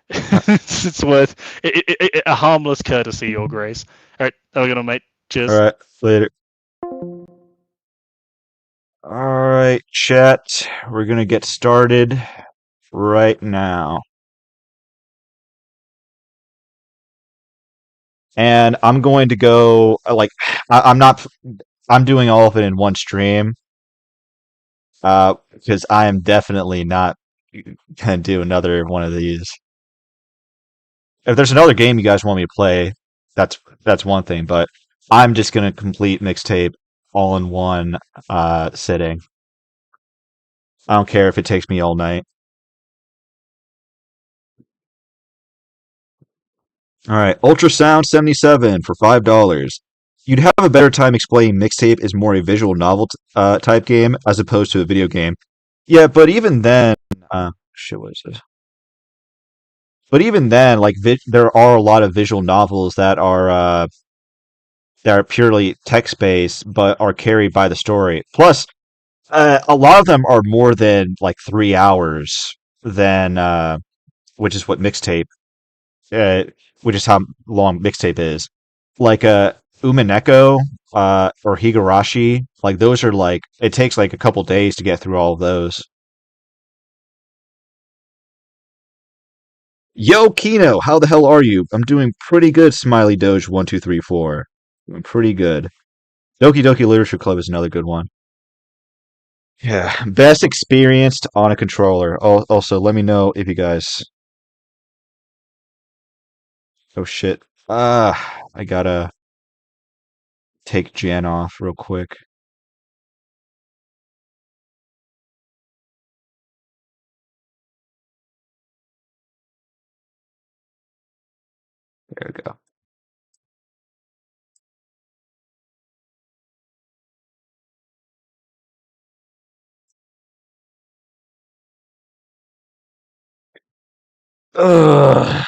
it's worth a harmless courtesy, Your Grace. All right, have a good one, mate. All Cheers. right. Later. All right, chat. We're gonna get started right now, and I'm going to go like I'm not. I'm doing all of it in one stream. Because I am definitely not gonna do another one of these. If there's another game you guys want me to play, that's one thing. But I'm just gonna complete Mixtape all in one sitting. I don't care if it takes me all night. All right, Ultrasound 77 for $5. You'd have a better time explaining Mixtape is more a visual novel type game as opposed to a video game. Yeah, but even then, shit, what is this? But even then, like there are a lot of visual novels that are purely text based, but are carried by the story. Plus, A lot of them are more than like 3 hours, than which is what mixtape, uh, which is how long mixtape is. Like Umineko, or Higurashi, like those are like it takes like a couple days to get through all of those. Yo, Kino, how the hell are you? I'm doing pretty good, Smiley Doge 1234. Doing pretty good. Doki Doki Literature Club is another good one. Yeah, best experienced on a controller. Also, let me know if you guys. Oh shit. I gotta take Jen off real quick. There we go. Ugh.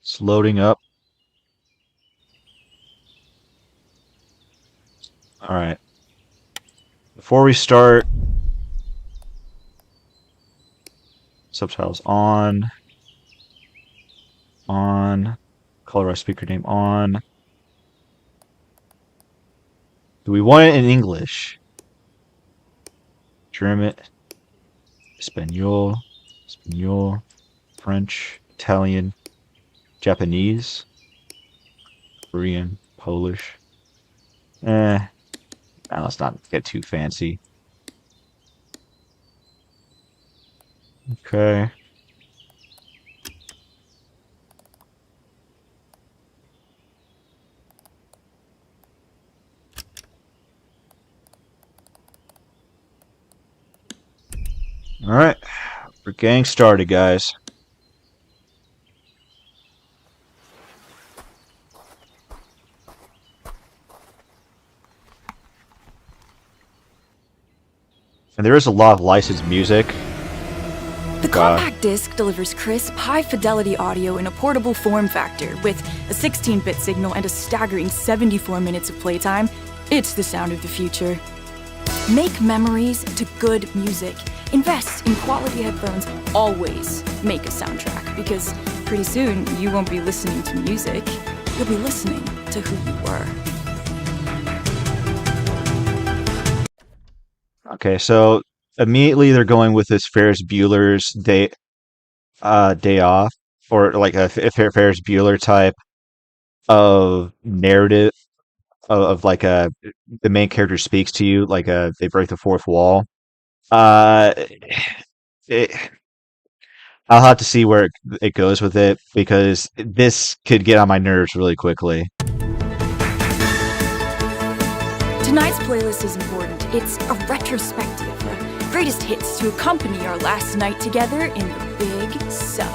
It's loading up. All right. Before we start, subtitles on, color our speaker name on. Do we want it in English? German, Espanol, French, Italian, Japanese, Korean, Polish. Now let's not get too fancy. Okay. All right. We're getting started, guys. And there is a lot of licensed music. The compact disc delivers crisp, high-fidelity audio in a portable form factor with a 16-bit signal and a staggering 74 minutes of playtime. It's the sound of the future. Make memories to good music. Invest in quality headphones. Always make a soundtrack, because pretty soon you won't be listening to music. You'll be listening to who you were. Okay, so immediately they're going with this Ferris Bueller's day off, or like a Ferris Bueller type of narrative of like the main character speaks to you, like they break the fourth wall. Uh, it, I'll have to see where it goes with it, because this could get on my nerves really quickly. Tonight's playlist is important. It's a retrospective of greatest hits to accompany our last night together in the Big Suck.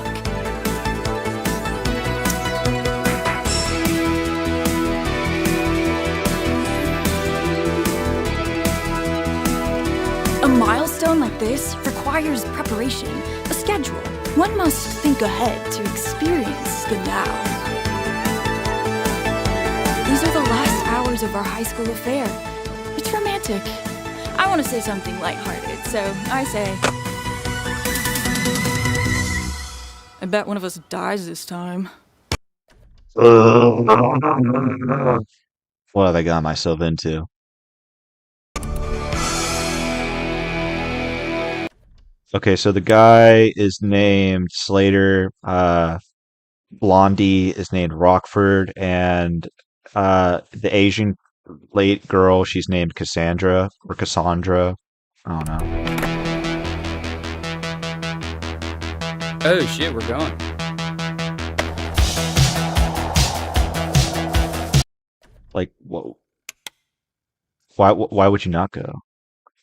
A milestone like this requires preparation, a schedule. One must think ahead to experience the now. These are the last hours of our high school affair. It's romantic. I want to say something lighthearted, so I say, I bet one of us dies this time. What have I got myself into? Okay, so the guy is named Slater. Blondie is named Rockford, and the Asian late girl, she's named Cassandra or Cassandra. I don't know. Oh shit, we're going. Like, whoa. Why would you not go?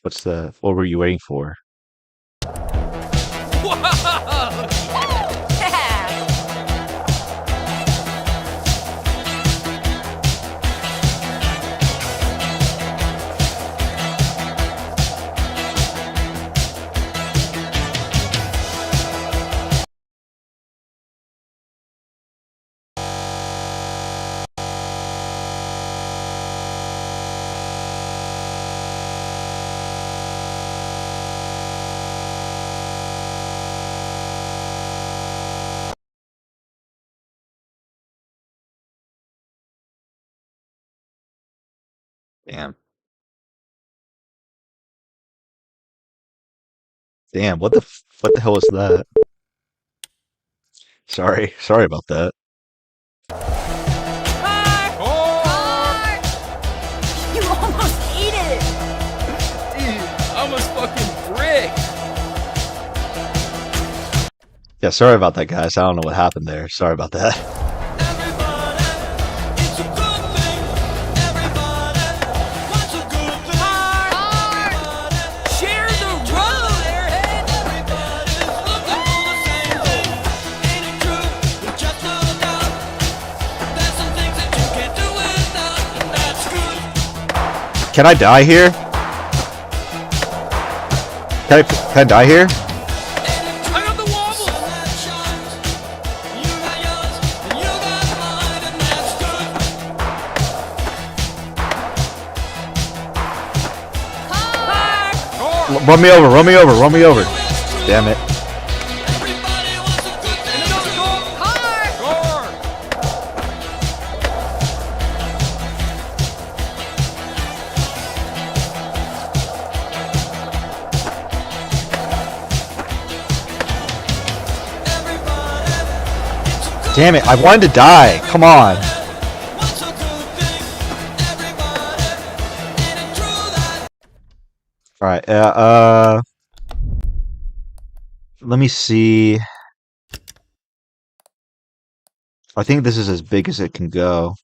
What were you waiting for? Damn. Damn, what the hell is that? Sorry about that. You almost ate it! Dude, I almost fucking bricked. Yeah, sorry about that, guys. I don't know what happened there. Sorry about that. Share the road, airhead. Can I die here? Can I die here? I got the wobble. Run me over, run me over, run me over. Damn it. Damn it, I wanted to die. Come on. Alright, let me see. I think this is as big as it can go.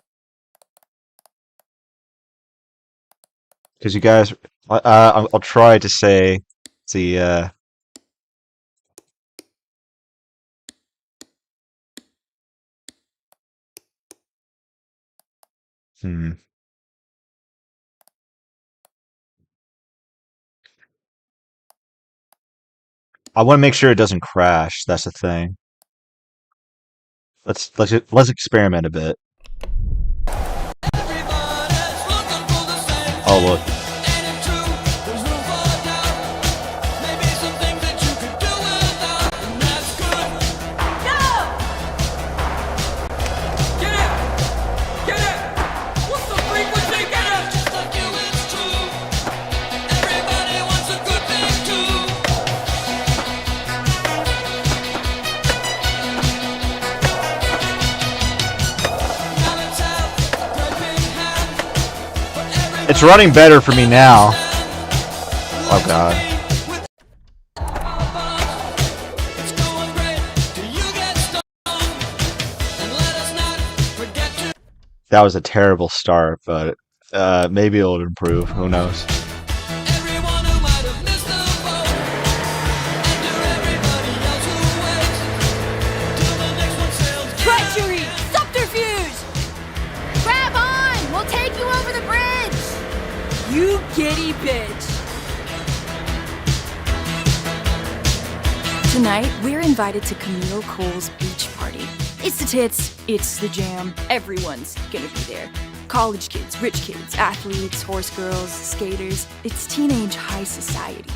Because you guys, I'll try to say the, I want to make sure it doesn't crash. That's the thing. Let's experiment a bit. Oh look. It's running better for me now. Oh god. That was a terrible start, but maybe it'll improve. Who knows? Treachery! Subterfuge! Grab on! We'll take you over the bridge! You giddy bitch! Tonight, we're invited to Camille Cole's beach party. It's the tits, it's the jam, everyone's gonna be there. College kids, rich kids, athletes, horse girls, skaters. It's teenage high society.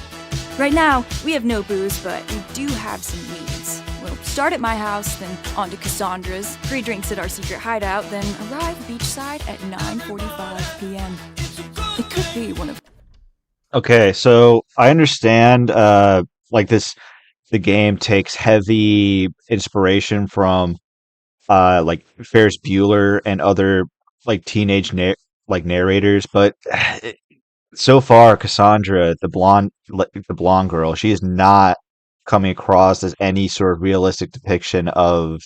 Right now, we have no booze, but we do have some weeds. We'll start at my house, then on to Cassandra's, free drinks at our secret hideout, then arrive beachside at 9:45 p.m. It could be one of... Okay, so I understand like the game takes heavy inspiration from like Ferris Bueller and other like teenage narrators, but so far Cassandra, the blonde girl, she is not coming across as any sort of realistic depiction of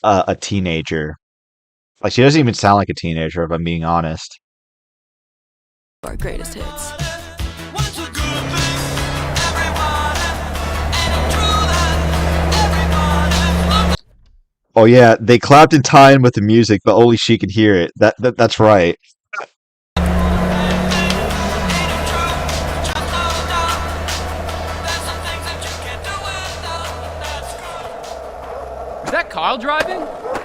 a teenager. Like she doesn't even sound like a teenager, if I'm being honest. our greatest hits. Oh yeah, they clapped in time with the music, but only she could hear it. That's right. Is that Kyle driving?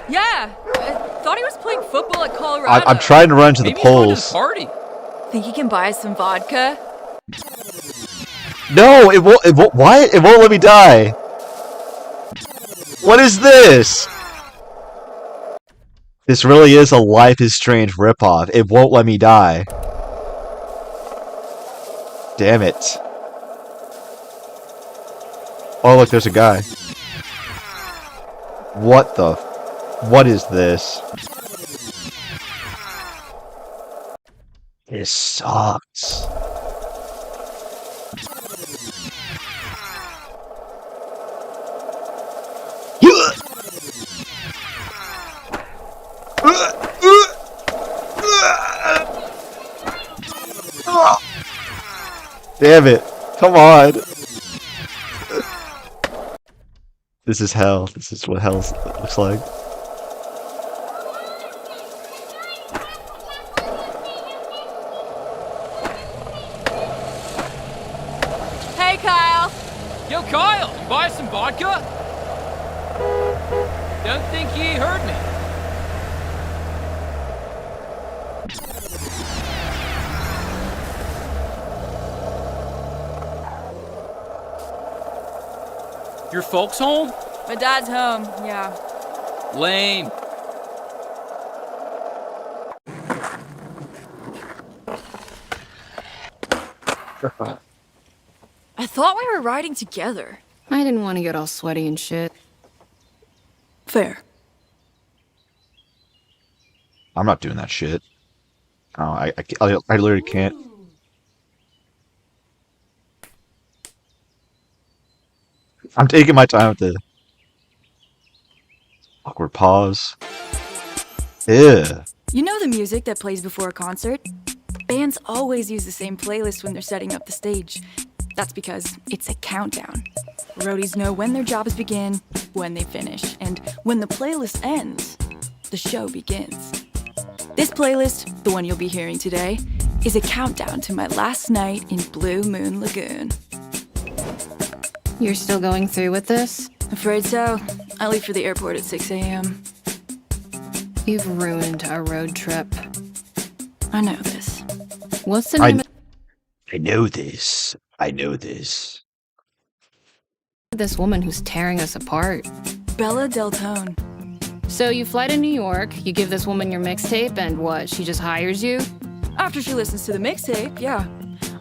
Yeah, I thought he was playing football at Colorado. I'm trying to run to the Maybe he's going to the polls. party. Think you can buy us some vodka? No, it won't. It won't. What? It won't let me die. What is this? This really is a Life is Strange ripoff. It won't let me die. Damn it. Oh, look, there's a guy. What is this? This sucks. Damn it. Come on. This is hell. This is what hell looks like. Hey, Kyle. Yo, Kyle, you buy some vodka? Don't think you heard me. Your folks home? My dad's home, yeah. Lame. I thought we were riding together. I didn't want to get all sweaty and shit. Fair. I'm not doing that shit. Oh, I literally can't. I'm taking my time with the awkward pause. Ew. You know the music that plays before a concert? Bands always use the same playlist when they're setting up the stage. That's because it's a countdown. Roadies know when their jobs begin, when they finish, and when the playlist ends, the show begins. This playlist, the one you'll be hearing today, is a countdown to my last night in Blue Moon Lagoon. You're still going through with this? Afraid so. I leave for the airport at 6 a.m. You've ruined our road trip. I know this. What's the name I know this. I know this. of this woman who's tearing us apart? Bella Del Tone. So you fly to New York, you give this woman your mixtape, and what, she just hires you? After she listens to the mixtape, yeah.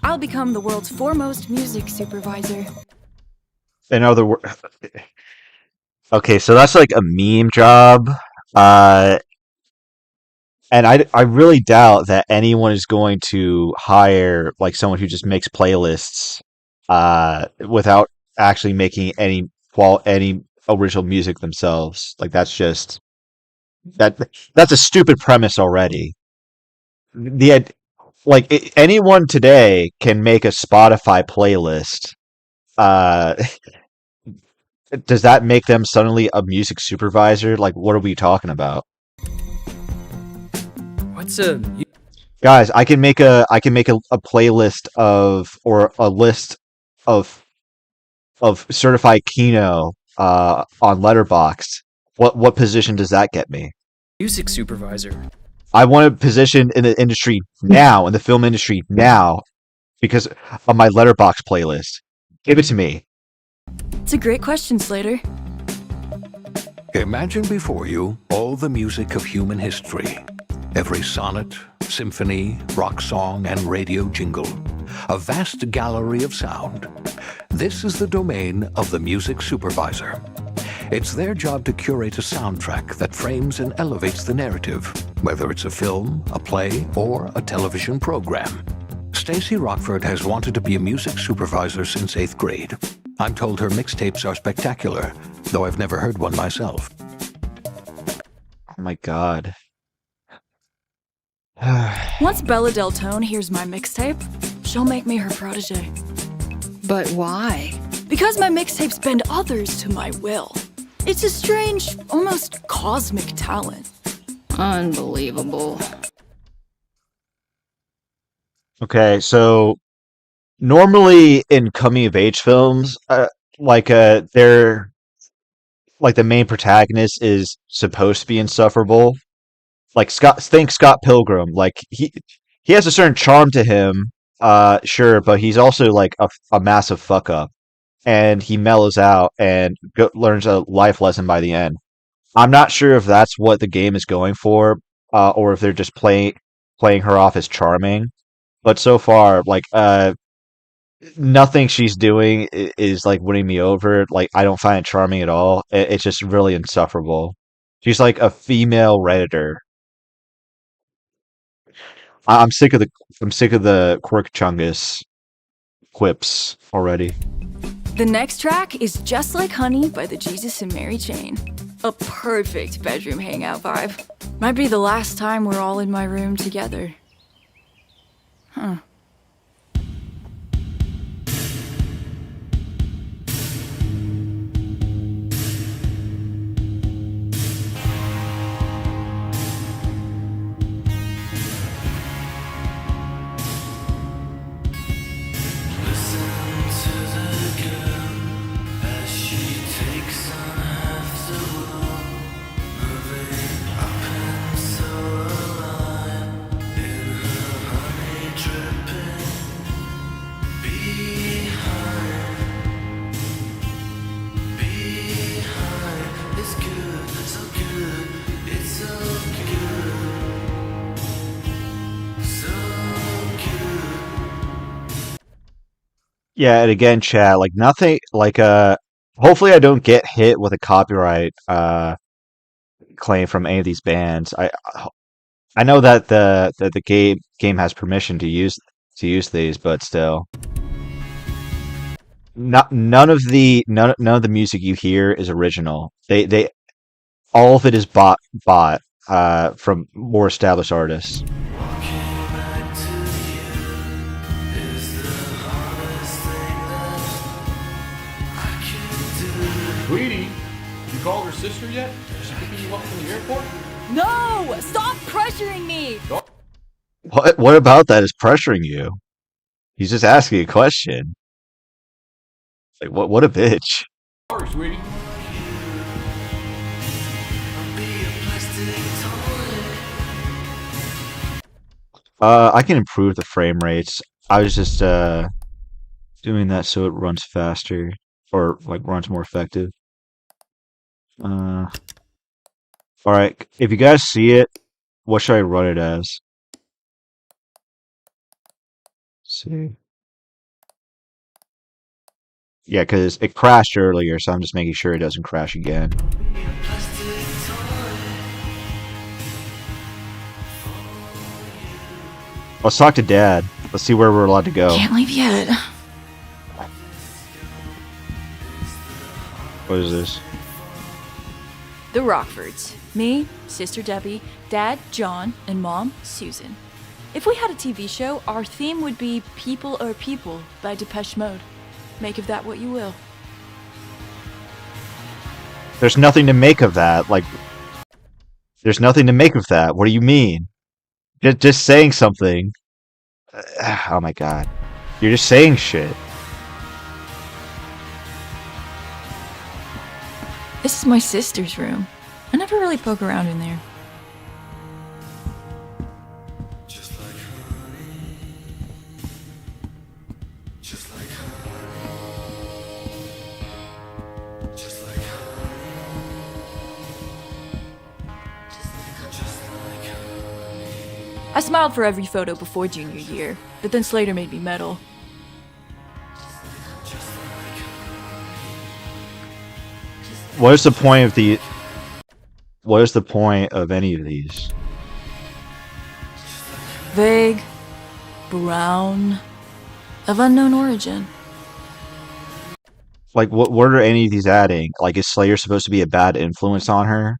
I'll become the world's foremost music supervisor. In other words, okay, so that's like a meme job. And I really doubt that anyone is going to hire like someone who just makes playlists without actually making any original music themselves. Like that's a stupid premise already. Anyone today can make a Spotify playlist. Does that make them suddenly a music supervisor? Like, what are we talking about? What's a... Guys, I can make a playlist or a list of certified Kino on Letterboxd. What position does that get me? music supervisor? I want a position in the industry now, in the film industry now, because of my Letterboxd playlist. Give it to me. It's a great question, Slater. Imagine before you all the music of human history. Every sonnet, symphony, rock song, and radio jingle. A vast gallery of sound. This is the domain of the music supervisor. It's their job to curate a soundtrack that frames and elevates the narrative, whether it's a film, a play, or a television program. Stacy Rockford has wanted to be a music supervisor since 8th grade. I'm told her mixtapes are spectacular, though I've never heard one myself. Oh my god. Once Bella Del Tone hears my mixtape, she'll make me her protege. But why? Because my mixtapes bend others to my will. It's a strange, almost cosmic talent. Unbelievable. Okay, so normally in coming of age films, they're like the main protagonist is supposed to be insufferable. Like Scott Pilgrim. Like he has a certain charm to him, sure, but he's also like a massive fuck up, and he mellows out and learns a life lesson by the end. I'm not sure if that's what the game is going for, or if they're just playing her off as charming. But so far, nothing she's doing is like winning me over. Like I don't find it charming at all. It's just really insufferable. She's like a female redditor. I'm sick of the quirk chungus quips already. The next track is Just Like Honey by the Jesus and Mary Chain. A perfect bedroom hangout vibe. Might be the last time we're all in my room together. Huh. Yeah, and again, chat, like nothing like hopefully I don't get hit with a copyright claim from any of these bands. I know that the game has permission to use these, but still. None of the music you hear is original. They all of it is bought from more established artists. Sweetie, you called her sister yet? Is she picking you up from the airport? No! Stop pressuring me! What about that is pressuring you? He's just asking a question. Like what a bitch. Sorry, sweetie. I can improve the frame rates. I was just doing that so it runs faster or like runs more effective. All right, if you guys see it, what should I run it as? Let's see. Yeah, because it crashed earlier, so I'm just making sure it doesn't crash again. Let's talk to Dad. Let's see where we're allowed to go. Can't leave yet. What is this? The Rockfords. Me, Sister Debbie, Dad, John, and Mom, Susan. If we had a TV show, our theme would be People Are People by Depeche Mode. Make of that what you will. There's nothing to make of that. Like, there's nothing to make of that. What do you mean? Just saying something. Oh my god. You're just saying shit. This is my sister's room. I never really poke around in there. I smiled for every photo before junior year, but then Slater made me metal. What is the point of the... What is the point of any of these? Vague, brown, of unknown origin. Like, what are any of these adding? Like, is Slayer supposed to be a bad influence on her?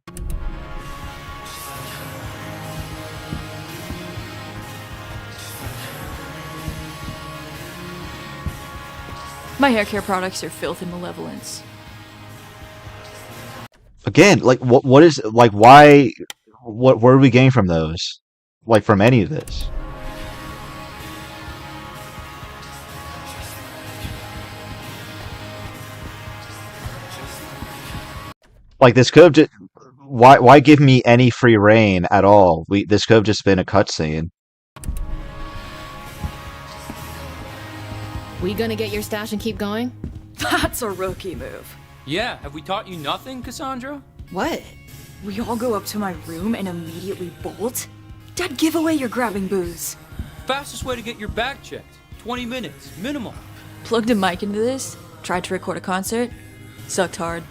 My hair care products are filth and malevolence. Again, like, what is... Like, why... What are we getting from those? Like, from any of this? Like, this could have just... Why give me any free reign at all? This could have just been a cutscene. We gonna get your stash and keep going? That's a rookie move. Yeah, have we taught you nothing, Cassandra? What? We all go up to my room and immediately bolt? Dad, give away your grabbing booze. Fastest way to get your bag checked. 20 minutes, minimum. Plugged a mic into this, tried to record a concert, sucked hard.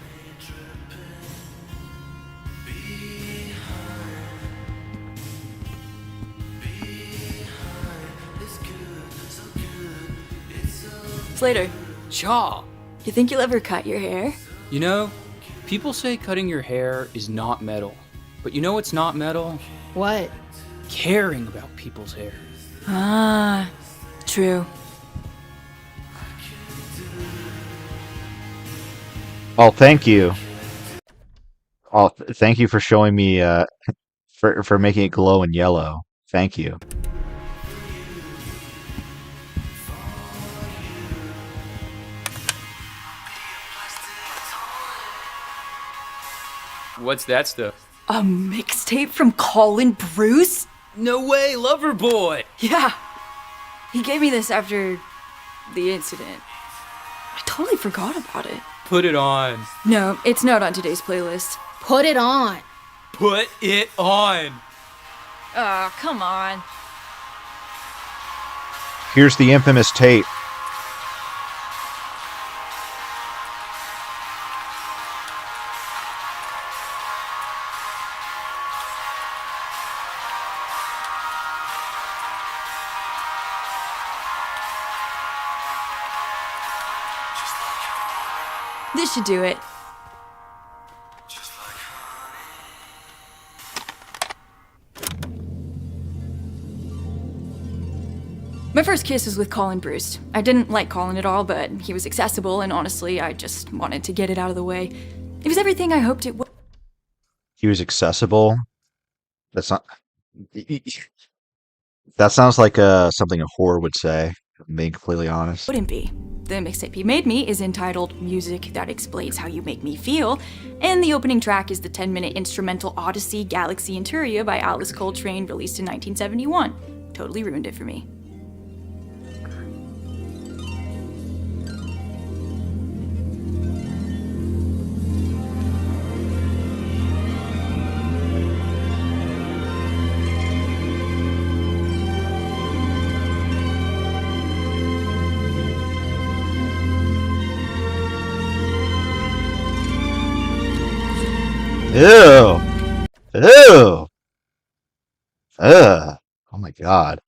Slater, Chaw! you think you'll ever cut your hair? You know, people say cutting your hair is not metal. But you know what's not metal? What? Caring about people's hair. Ah, true. Oh, thank you. Oh, thank you for showing me, for making it glow in yellow. Thank you. What's that stuff? A mixtape from Colin Bruce? No way, Loverboy! Yeah. He gave me this after the incident. I totally forgot about it. Put it on. No, it's not on today's playlist. Put it on. Put it on! Oh, come on. Here's the infamous tape. This should do it. My first kiss was with Colin Bruce. I didn't like Colin at all, but he was accessible, and honestly, I just wanted to get it out of the way. It was everything I hoped it would. He was accessible. That's not. That sounds like something a whore would say, if I'm being completely honest. Wouldn't be. The mixtape he made me is entitled Music That Explains How You Make Me Feel, and the opening track is the 10-minute instrumental Odyssey Galaxy Interia by Alice Coltrane, released in 1971. Totally ruined it for me. Ew. Ew. Ugh. Oh my god.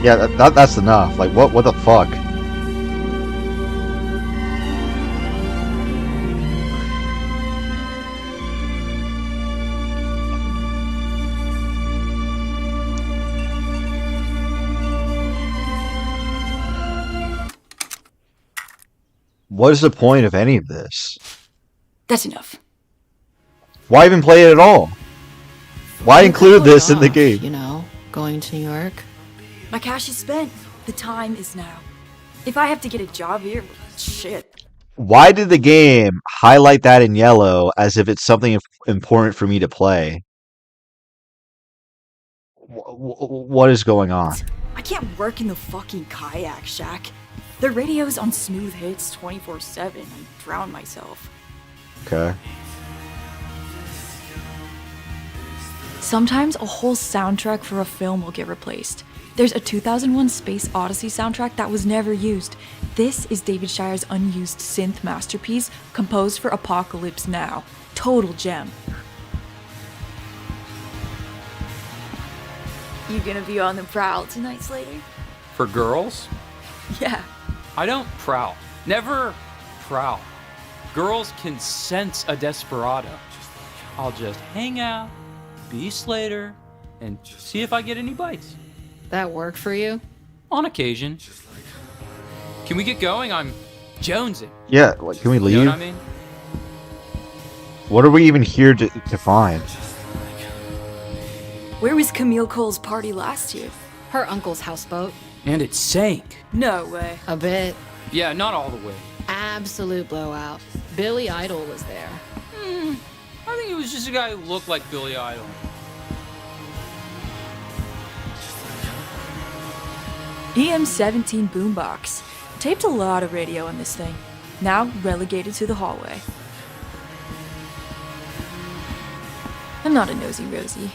Yeah, that's enough. Like, what the fuck? What is the point of any of this? That's enough. Why even play it at all? Why include this in the game? You know, going to New York. My cash is spent. The time is now. If I have to get a job here, shit. Why did the game highlight that in yellow as if it's something important for me to play? What is going on? I can't work in the fucking kayak shack. The radio's on smooth hits 24/7. I drown myself. Okay. Sometimes a whole soundtrack for a film will get replaced. There's a 2001 Space Odyssey soundtrack that was never used. This is David Shire's unused synth masterpiece, composed for Apocalypse Now. Total gem. You gonna be on the prowl tonight, Slater? For girls? Yeah. I don't prowl. Never prowl. Girls can sense a desperado. I'll just hang out, be Slater, and see if I get any bites. That work for you? On occasion. Can we get going? I'm jonesing. Yeah, like, can we leave? You know what I mean? What are we even here to find? Where was Camille Cole's party last year? Her uncle's houseboat. And it sank. No way. A bit. Yeah, not all the way. Absolute blowout. Billy Idol was there. I think it was just a guy who looked like Billy Idol. EM17 boombox. Taped a lot of radio on this thing. Now relegated to the hallway. I'm not a nosy Rosie.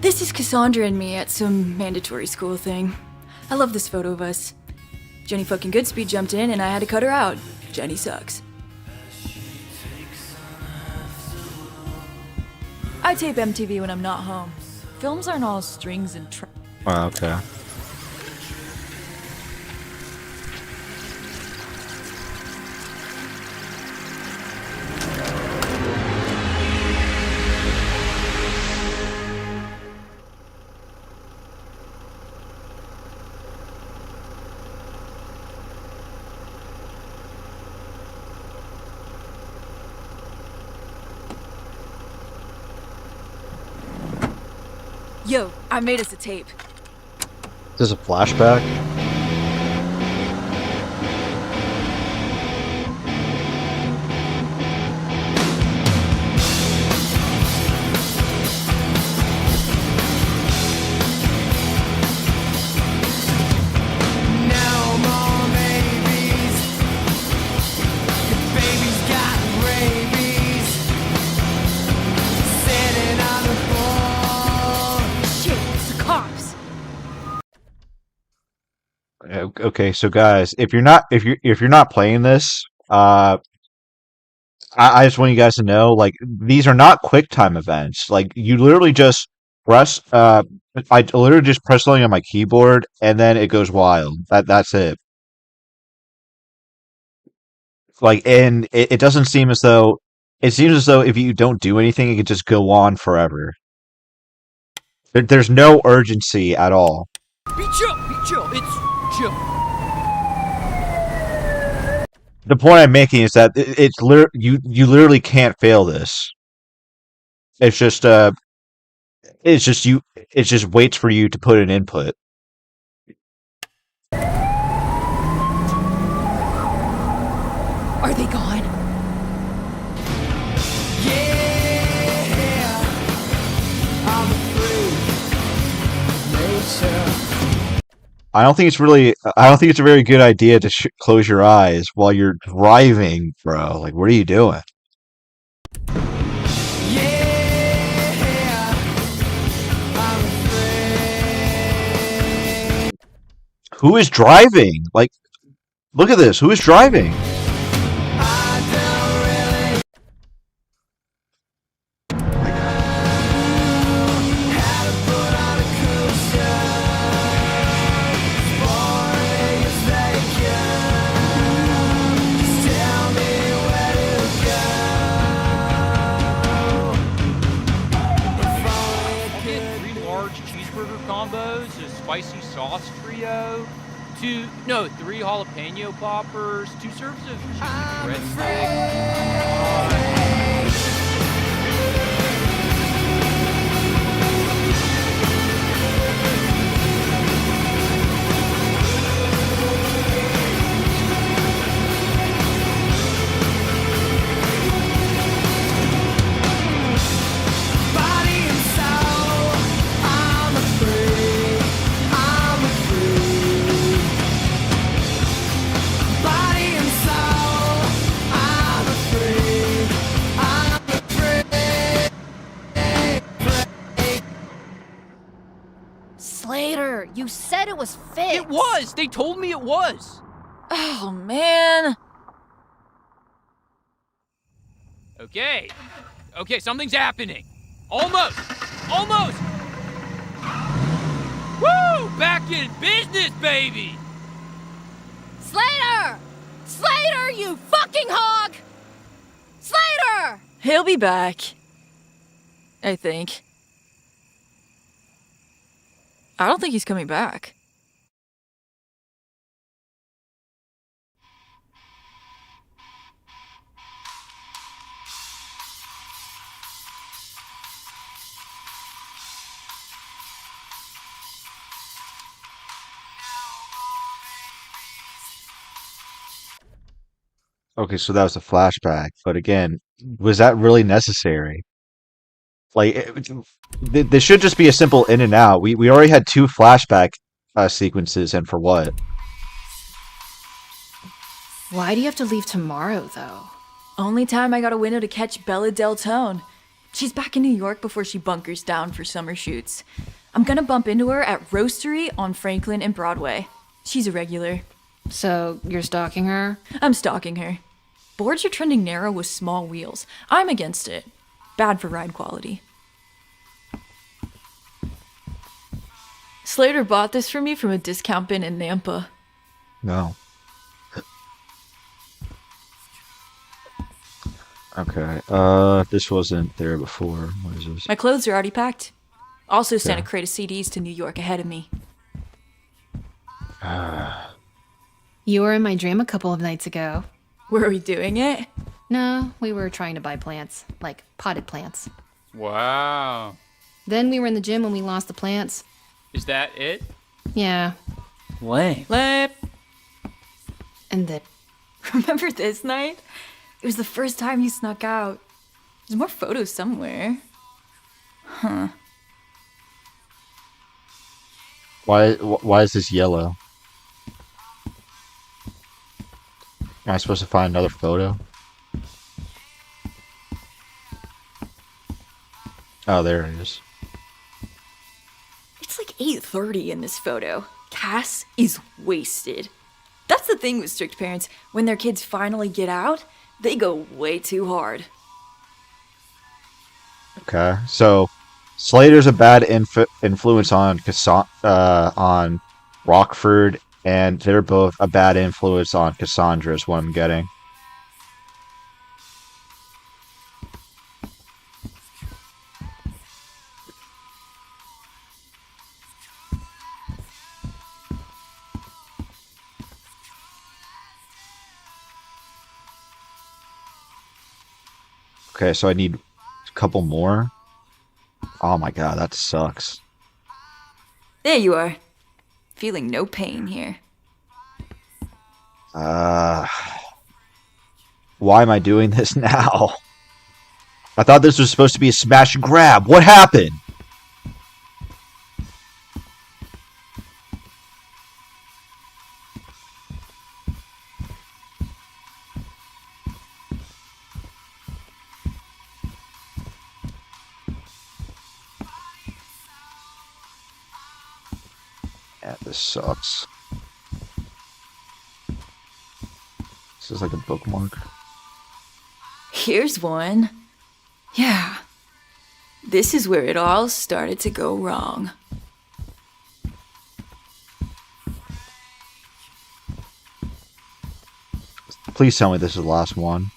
This is Cassandra and me at some mandatory school thing. I love this photo of us. Jenny fucking Goodspeed jumped in and I had to cut her out. Jenny sucks. I tape MTV when I'm not home. Films aren't all strings and Oh, okay. Yo, I made us a tape. Is this a flashback? Okay, so guys, if you're not playing this, I just want you guys to know, like, these are not quick time events. Like, you literally just press, I literally just press something on my keyboard and then it goes wild. That's it. Like, and it doesn't seem as though it seems as though if you don't do anything, it could just go on forever. There's no urgency at all. Be chill, it's chill. The point I'm making is that you literally can't fail this. It's just it just waits for you to put an input. Are they gone? I don't think it's a very good idea to close your eyes while you're driving, bro. Like, what are you doing? Who is driving? Like, look at this. Who is driving? Spicy sauce trio, 3 jalapeno poppers, 2 serves of cheesy breadstick. Slater, you said it was fixed. It was! They told me it was! Oh, man. Okay, something's happening. Almost! Woo! Back in business, baby! Slater, you fucking hog! Slater! He'll be back. I think. I don't think he's coming back. Okay, so that was a flashback, but again, was that really necessary? Like, this should just be a simple in and out. We already had two flashback sequences, and for what? Why do you have to leave tomorrow, though? Only time I got a window to catch Bella Del Tone. She's back in New York before she bunkers down for summer shoots. I'm gonna bump into her at Roastery on Franklin and Broadway. She's a regular. So, you're stalking her? I'm stalking her. Boards are trending narrow with small wheels. I'm against it. Bad for ride quality. Slater bought this for me from a discount bin in Nampa. No. Okay, this wasn't there before. What is this? My clothes are already packed. Also sent Yeah. a crate of CDs to New York ahead of me. You were in my dream a couple of nights ago. Were we doing it? No, we were trying to buy plants. Like, potted plants. Wow. Then we were in the gym when we lost the plants. Is that it? Yeah. Lame. Lip. And the... Remember this night? It was the first time you snuck out. There's more photos somewhere. Huh. Why is this yellow? Am I supposed to find another photo? Oh, there it is. It's like 8:30 in this photo. Cass is wasted. That's the thing with strict parents. When their kids finally get out, they go way too hard. Okay, so Slater's a bad influence on on Rockford, and they're both a bad influence on Cassandra, is what I'm getting. Okay, so I need a couple more. Oh my god, that sucks. There you are. Feeling no pain here. Why am I doing this now? I thought this was supposed to be a smash and grab. What happened? Yeah, this sucks. This is like a bookmark. Here's one. Yeah. This is where it all started to go wrong. Please tell me this is the last one.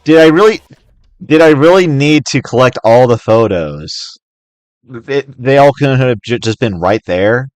Did I really need to collect all the photos? They all could have just been right there.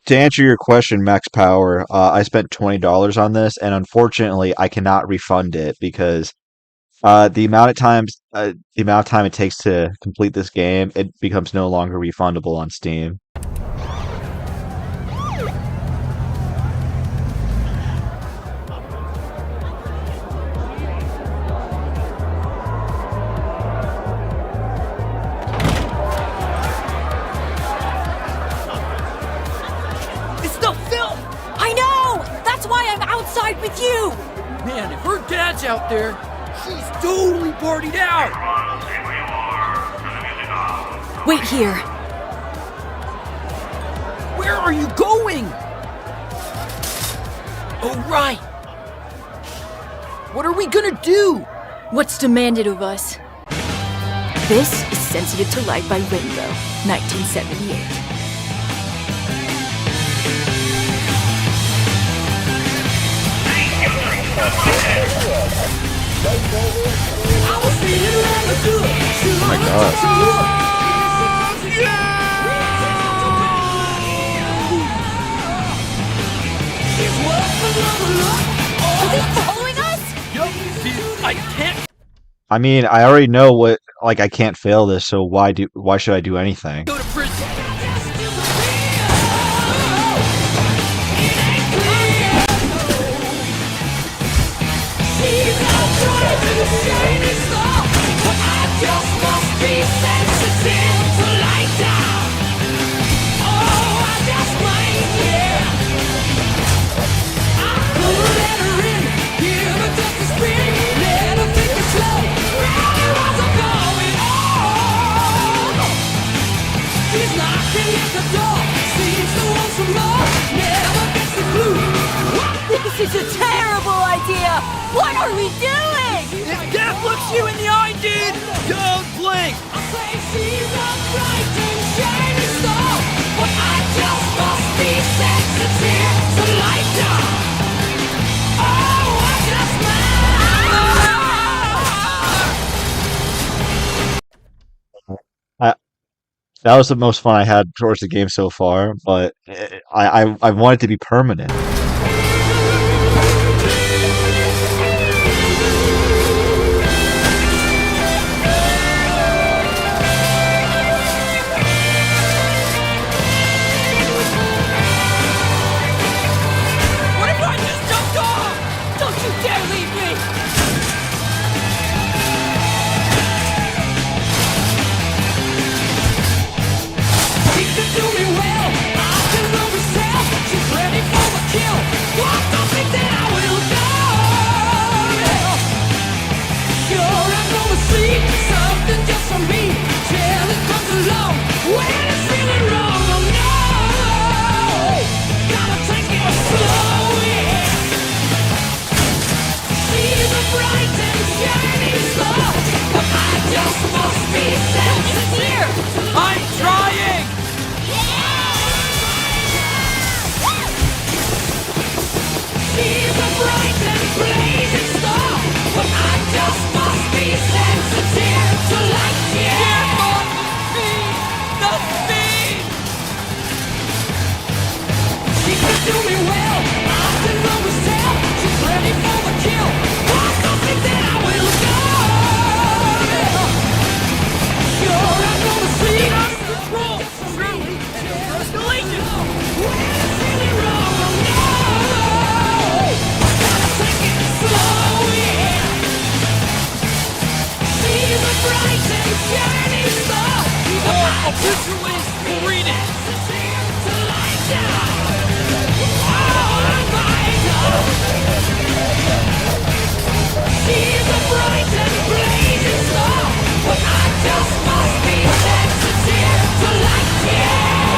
To answer your question, Max Power, I spent $20 on this, and unfortunately, I cannot refund it because the amount of time it takes to complete this game, it becomes no longer refundable on Steam. It's the film! I know! That's why I'm outside with you! Man, if her dad's out there, she's totally partied out! Wait here. Where are you going? Oh, right. What are we gonna do? What's demanded of us? This is Sensitive to Light by Rainbow, 1978. Thank you. Are they following us? I can't. I mean, I already know what. Like, I can't fail this, so why should I do anything? Go to prison. This is a terrible idea! What are we doing? If death looks you in the eye, dude, don't blink. I, that was the most fun I had towards the game so far, but I want it to be permanent. What if I just jumped off? Don't you dare leave me! She could do me well. I can love herself. She's ready for the kill. What don't think that I will go? Sure, I'm gonna see something just for me till it comes along. When it's feeling wrong, oh no! Gotta take it slow, yeah. She's a bright and shining star, but I just must be sincere. I'm trying. She's a bright and blazing star, but I just must be sensitive to light, yeah. The speed. She could do me well, I can always tell. She's ready for the kill. I don't think that I will go. Sure, I'm gonna see her control. Truly, escalation. When it's really wrong, oh no. Gotta take it slow, yeah. She's a bright and shining star, but I just Read it. to light down. Oh my God. She's a bright and blazing star, but I just must be sensitive to light, yeah.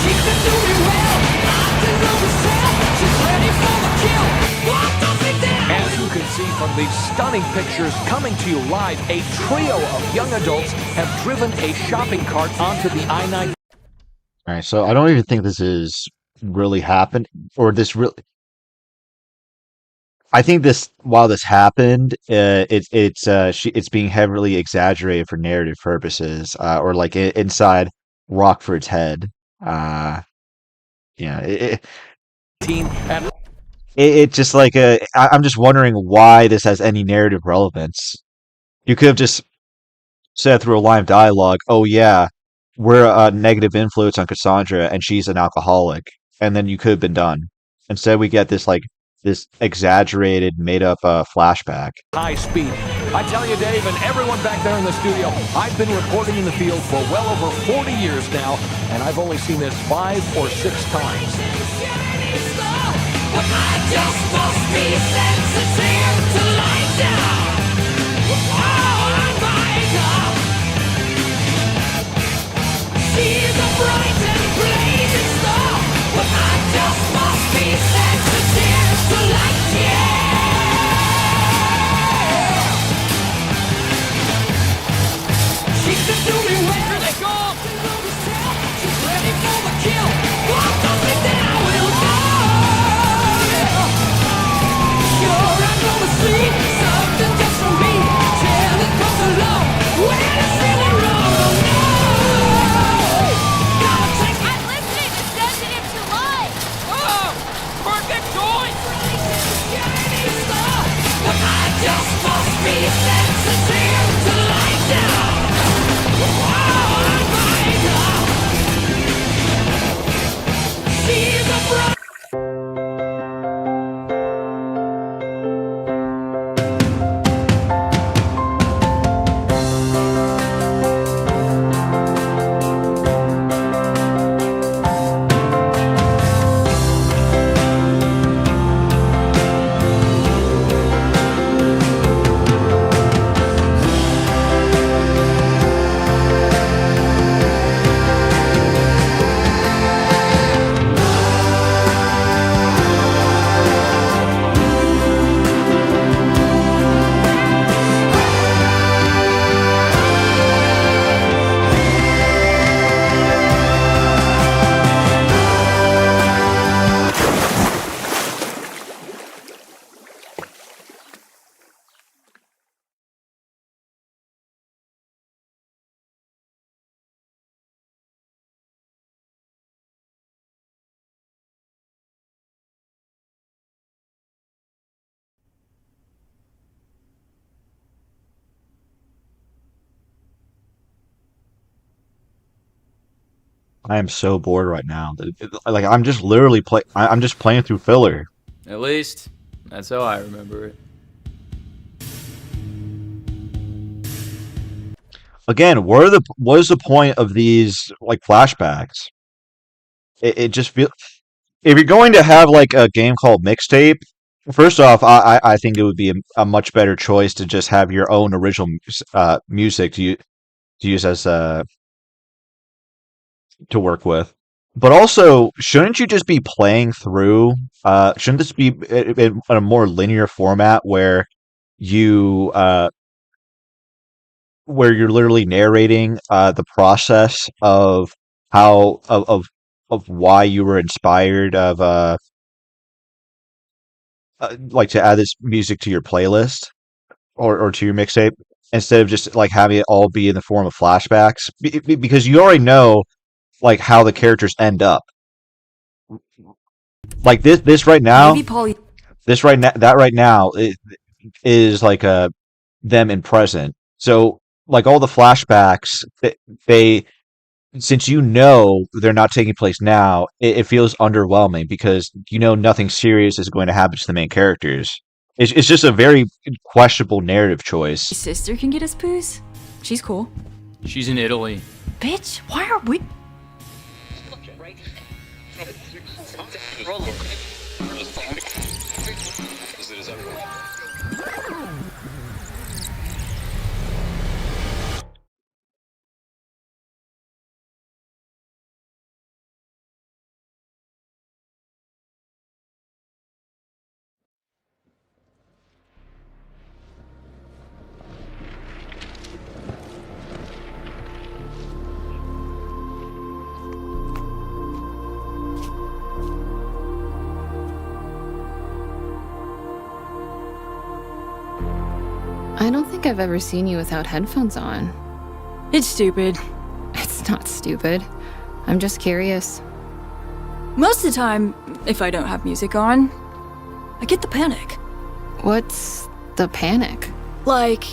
She could do me well, I can always tell. She's ready for the kill. What don't think that I As you can see from these stunning pictures coming to you live, a trio of young adults have driven a shopping cart onto the I-9. All right, so I don't even think this is really happened, or this really. I think this, while this happened, it's being heavily exaggerated for narrative purposes, or like inside Rockford's head. Yeah, And it just like I'm just wondering why this has any narrative relevance. You could have just said through a line of dialogue, "Oh yeah, we're a negative influence on Cassandra, and she's an alcoholic," and then you could have been done. Instead, we get this exaggerated, made up flashback. high speed. I tell you, Dave, and everyone back there in the studio, I've been reporting in the field for well over 40 years now, and I've only seen this 5 or 6 times. but I just must be sensitive to light down. Oh my God. She's a bright and blazing star, but I just must be sensitive to light, yeah. She could do me well. Here they go. She's ready for the kill. Oh, don't think that I will go. Sure, I'm gonna see I am so bored right now. Like I'm just literally I'm just playing through filler. At least, that's how I remember it. Again, what is the point of these like flashbacks? It just feels if you're going to have like a game called Mixtape, first off, I think it would be a much better choice to just have your own original music to use as to work with. But also, shouldn't you just be playing through? Shouldn't this be in a more linear format you where you're literally narrating the process of how of why you were inspired of like to add this music to your playlist or to your mixtape instead of just like having it all be in the form of flashbacks because you already know like how the characters end up. Like this right now, Maybe Polly. this right now, that right now is like them in present. So like all the flashbacks, they since you know they're not taking place now, it feels underwhelming because you know nothing serious is going to happen to the main characters. It's just a very questionable narrative choice. Sister can get us booze. She's cool. She's in Italy. Bitch, why are we? I don't think I've ever seen you without headphones on. It's stupid. It's not stupid. I'm just curious. Most of the time, if I don't have music on, I get the panic. What's the panic? Like,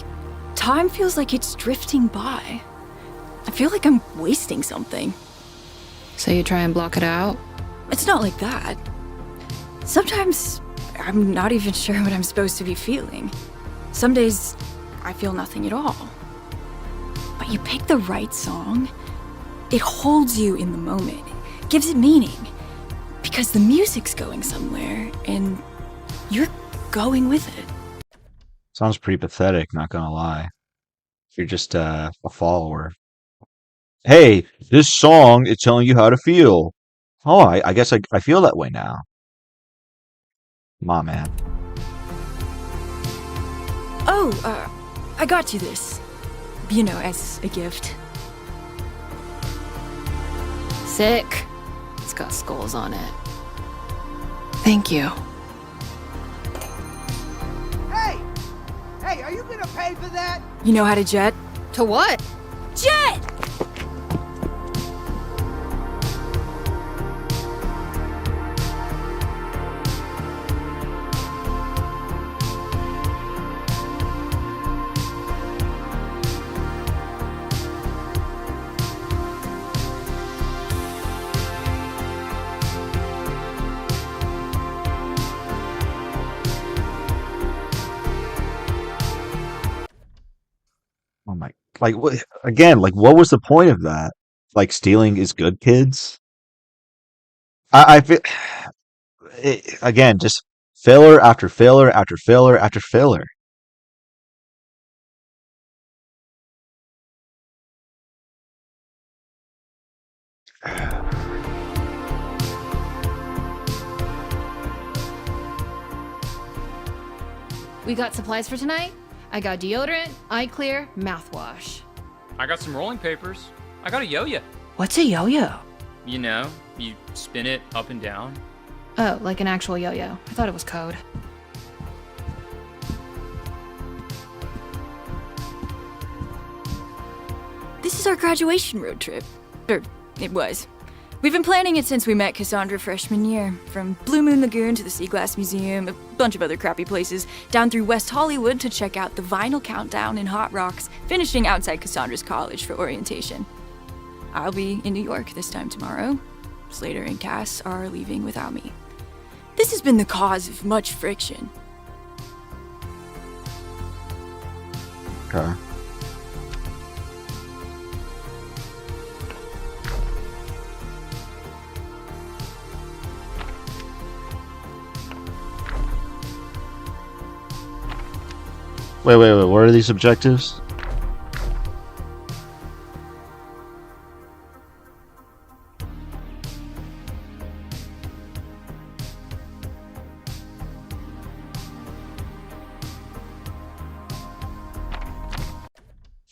time feels like it's drifting by. I feel like I'm wasting something. So you try and block it out? It's not like that. Sometimes I'm not even sure what I'm supposed to be feeling. Some days I feel nothing at all. But you pick the right song, it holds you in the moment, gives it meaning. Because the music's going somewhere, and you're going with it. Sounds pretty pathetic, not gonna lie. You're just a follower. Hey, this song is telling you how to feel. Oh, I guess I feel that way now. Come on, man. Oh, I got you this. You know, as a gift. Sick. It's got skulls on it. Thank you. Hey, are you gonna pay for that? You know how to jet? To what? Jet! Oh my, like what again, like what was the point of that? Like stealing is good, kids? I feel again, just filler after filler after filler after filler. We got supplies for tonight? I got deodorant, eye clear, mouthwash. I got some rolling papers. I got a yo-yo. What's a yo-yo? You know, you spin it up and down. Oh, like an actual yo-yo. I thought it was code. This is our graduation road trip. Or, it was. We've been planning it since we met Cassandra freshman year. From Blue Moon Lagoon to the Sea Glass Museum, a bunch of other crappy places, down through West Hollywood to check out the Vinyl Countdown in Hot Rocks, finishing outside Cassandra's college for orientation. I'll be in New York this time tomorrow. Slater and Cass are leaving without me. This has been the cause of much friction. Okay. Wait, what are these objectives?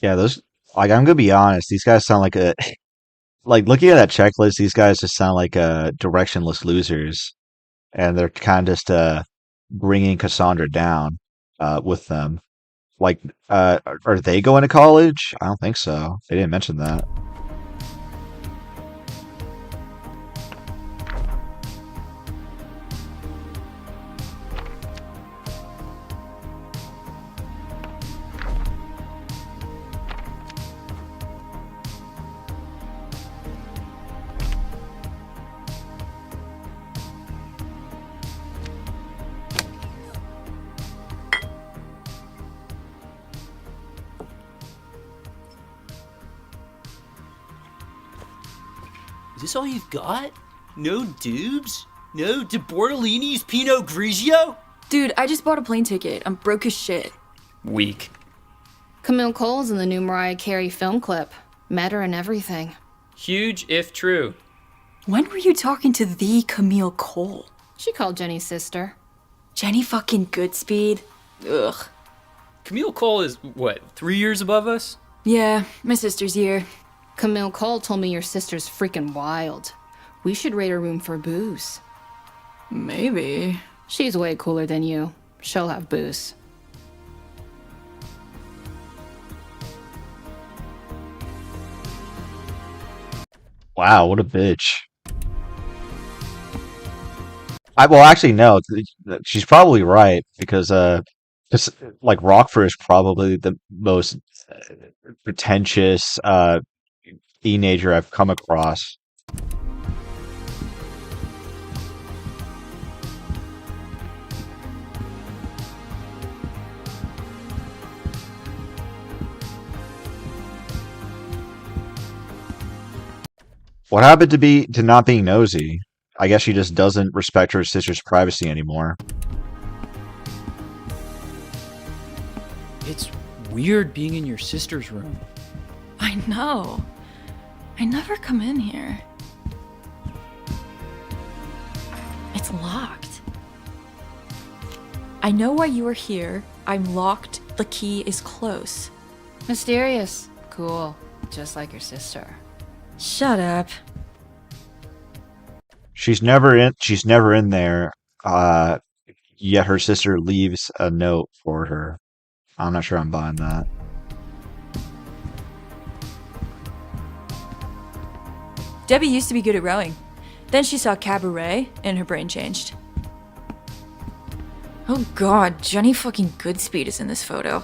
Yeah, those, like, I'm gonna be honest, these guys sound like like, looking at that checklist, these guys just sound like directionless losers, and they're kind of just bringing Cassandra down with them. Like, are they going to college? I don't think so. They didn't mention that. Is this all you've got? No dubs? No De Bortolini's Pinot Grigio? Dude, I just bought a plane ticket. I'm broke as shit. Weak. Camille Cole's in the new Mariah Carey film clip. Met her and everything. Huge if true. When were you talking to the Camille Cole? She called Jenny's sister. Jenny fucking Goodspeed? Ugh. Camille Cole is, what, 3 years above us? Yeah, my sister's year. Camille Cole told me your sister's freaking wild. We should raid her room for booze. Maybe. She's way cooler than you. She'll have booze. Wow, what a bitch. Well, actually, no. She's probably right because, like, Rockford is probably the most pretentious teenager I've come across. What happened to not being nosy? I guess she just doesn't respect her sister's privacy anymore. It's weird being in your sister's room. I know. I never come in here. It's locked. I know why you are here. I'm locked. The key is close. Mysterious. Cool. Just like your sister. Shut up. She's never in there. Yet her sister leaves a note for her. I'm not sure I'm buying that. Debbie used to be good at rowing. Then she saw cabaret and her brain changed. Oh god, Jenny fucking Goodspeed is in this photo.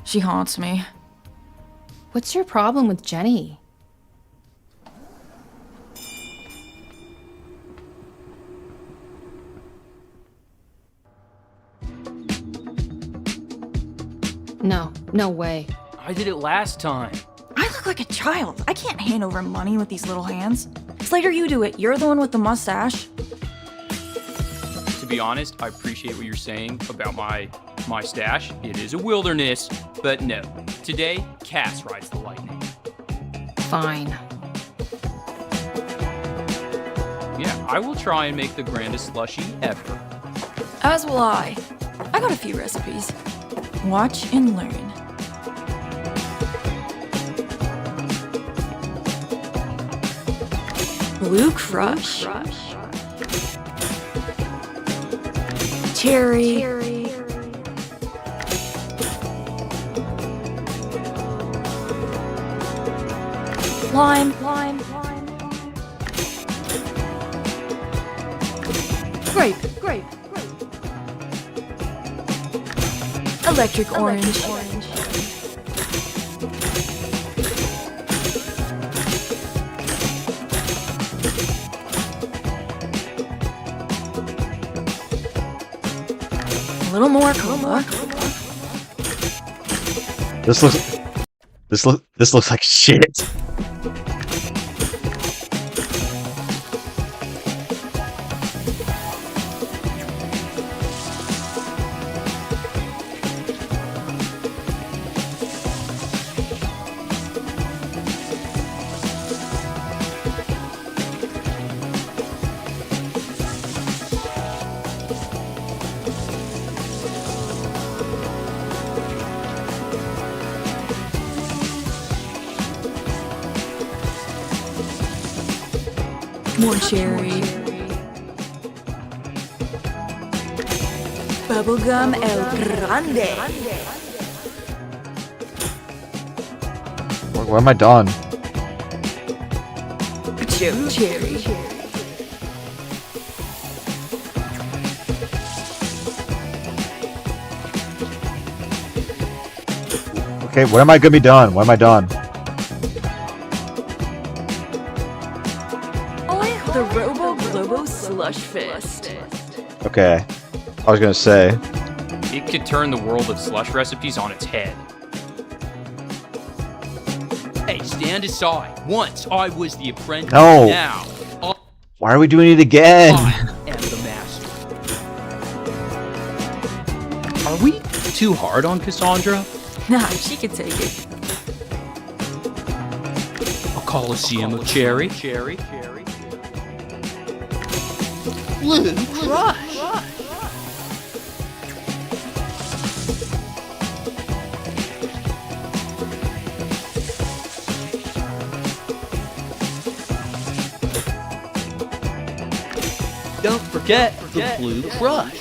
She haunts me. What's your problem with Jenny? No way. I did it last time. I look like a child. I can't hand over money with these little hands. Slater, you do it. You're the one with the mustache. To be honest, I appreciate what you're saying about my stash. It is a wilderness, but no. Today, Cass rides the lightning. Fine. Yeah, I will try and make the grandest slushie ever. As will I. I got a few recipes. Watch and learn. Blue Crush. Cherry. Lime. Grape. Electric orange. little more coma. This looks like shit. More cherry. Bubblegum El Grande. Where am I done? Cherry. Okay, when am I gonna be done? When am I done? The Robo Globo Slush Fist. Okay. I was gonna say. It could turn the world of slush recipes on its head. Hey, stand aside. Once I was the apprentice. No. Now Why are we doing it again? I am the master. Are we too hard on Cassandra? Nah, she could take it. A Coliseum of cherry. Blue Crush. Don't forget the Blue Crush.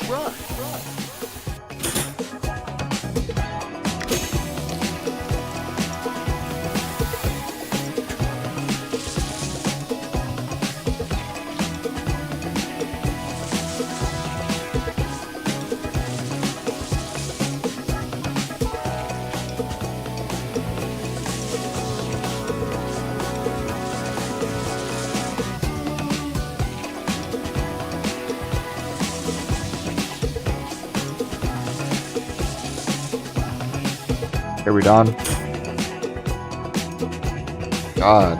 Are we done? God.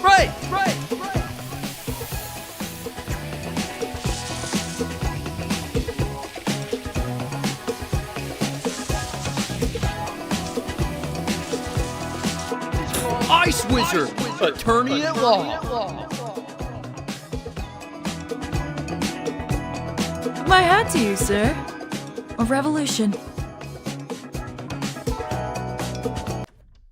Right. Ice Wizard, attorney at law. My hat to you, sir. A revolution.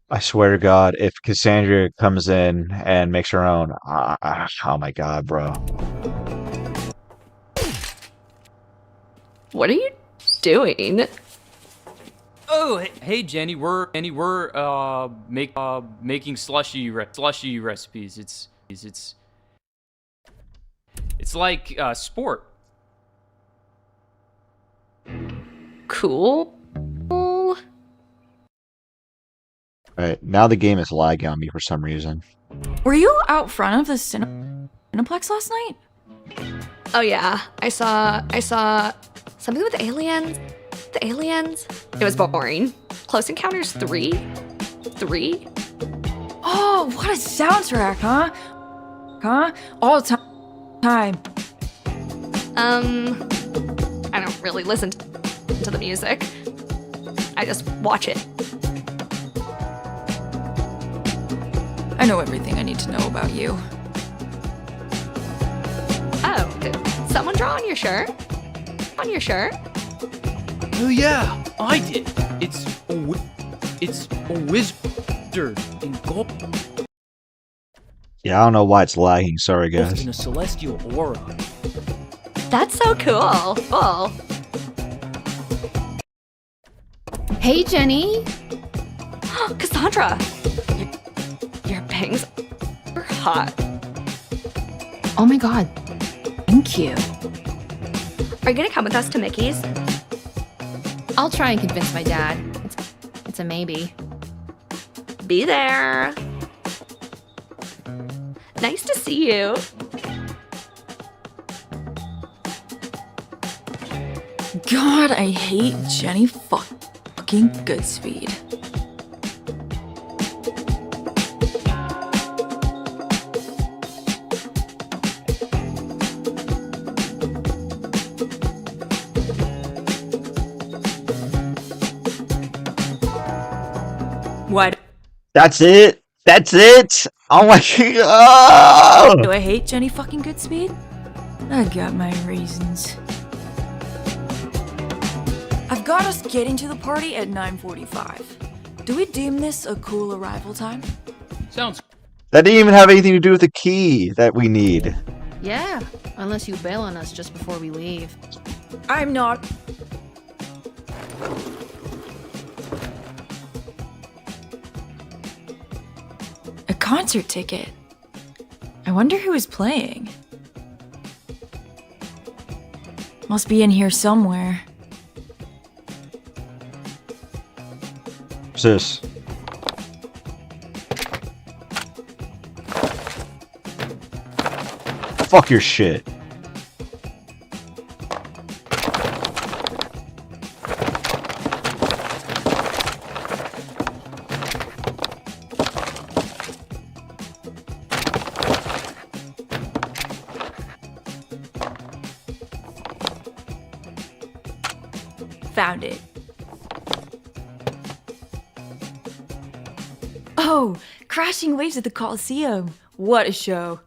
I swear to God, if Cassandra comes in and makes her own, oh my God, bro. What are you doing? Oh, hey Jenny, we're making slushy recipes. It's like sport. Cool. Alright, now the game is lagging on me for some reason. Were you out front of the Cineplex last night? Oh yeah, I saw something with aliens. The aliens. It was boring. Close Encounters 3? Oh, what a soundtrack, huh? All the time. I don't really listen to the music. I just watch it. I know everything I need to know about you. Oh, did someone draw on your shirt? Oh yeah, I did. It's a wizard in gold. Yeah, I don't know why it's lagging. Sorry, guys. In a celestial aura. That's so cool. Cool. Hey, Jenny. Cassandra, your bangs are hot. Oh my God. Thank you. Are you gonna come with us to Mickey's? I'll try and convince my dad. It's a maybe. Be there. Nice to see you. God, I hate Jenny fucking Goodspeed. Why That's it. That's it. Oh my god. do I hate Jenny fucking Goodspeed? I got my reasons. I've got us getting to the party at 9:45. Do we deem this a cool arrival time? Sounds. That didn't even have anything to do with the key that we need. Yeah, unless you bail on us just before we leave. I'm not. A concert ticket. I wonder who is playing. Must be in here somewhere. Sis. Fuck your shit. Found it. Oh, crashing waves at the Coliseum. What a show.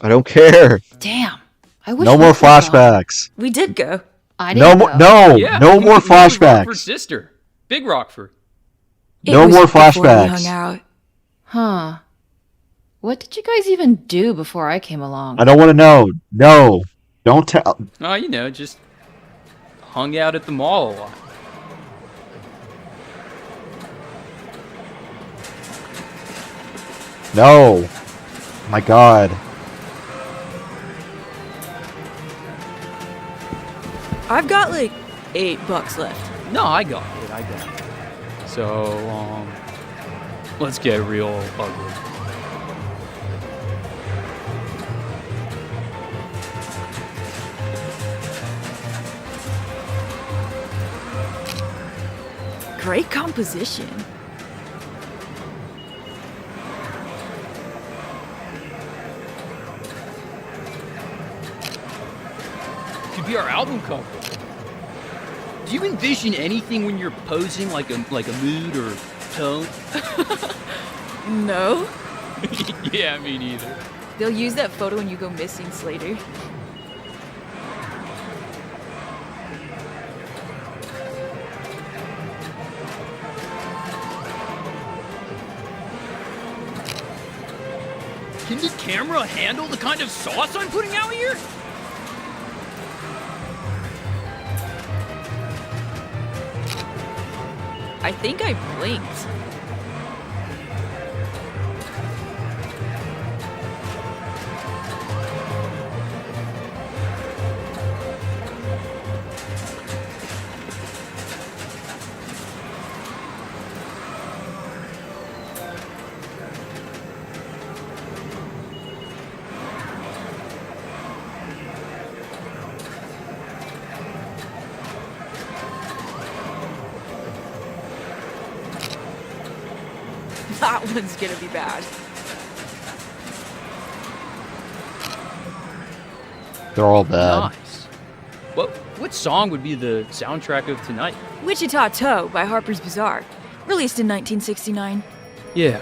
I don't care. Damn. I wish No we more could go. flashbacks. We did go. I No didn't more. go. No. Yeah, No you more went with Rockford's flashbacks. sister, Big Rockford. It No was more before we flashbacks. hung out. Huh. What did you guys even do before I came along? I don't want to know. No. Don't tell. Oh, you know, just hung out at the mall a lot. No. My God. I've got like $8 left. No, I got it. I got it. So, let's get real ugly. Great composition. Could be our album cover. Do you envision anything when you're posing, like a mood or tone? No. Yeah, me neither. They'll use that photo when you go missing, Slater. Can the camera handle the kind of sauce I'm putting out here? I think I blinked. That one's gonna be bad. They're all bad. Nice. What song would be the soundtrack of tonight? Wichita Toe by Harper's Bazaar, released in 1969. Yeah,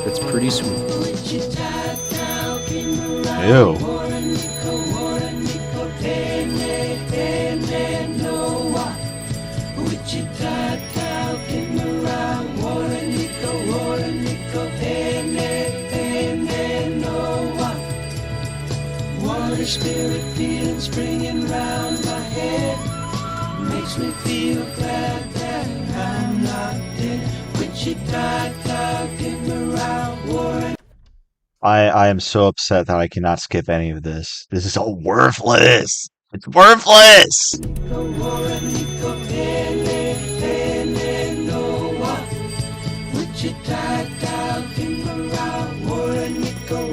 that's pretty sweet. Ew. Spirit feeling springing round my head makes me feel glad that I'm not dead. Wichita cloud came around, Warren. I am so upset that I cannot skip any of this. This is so worthless. It's worthless. Wichita cloud came around, Warren, Nico.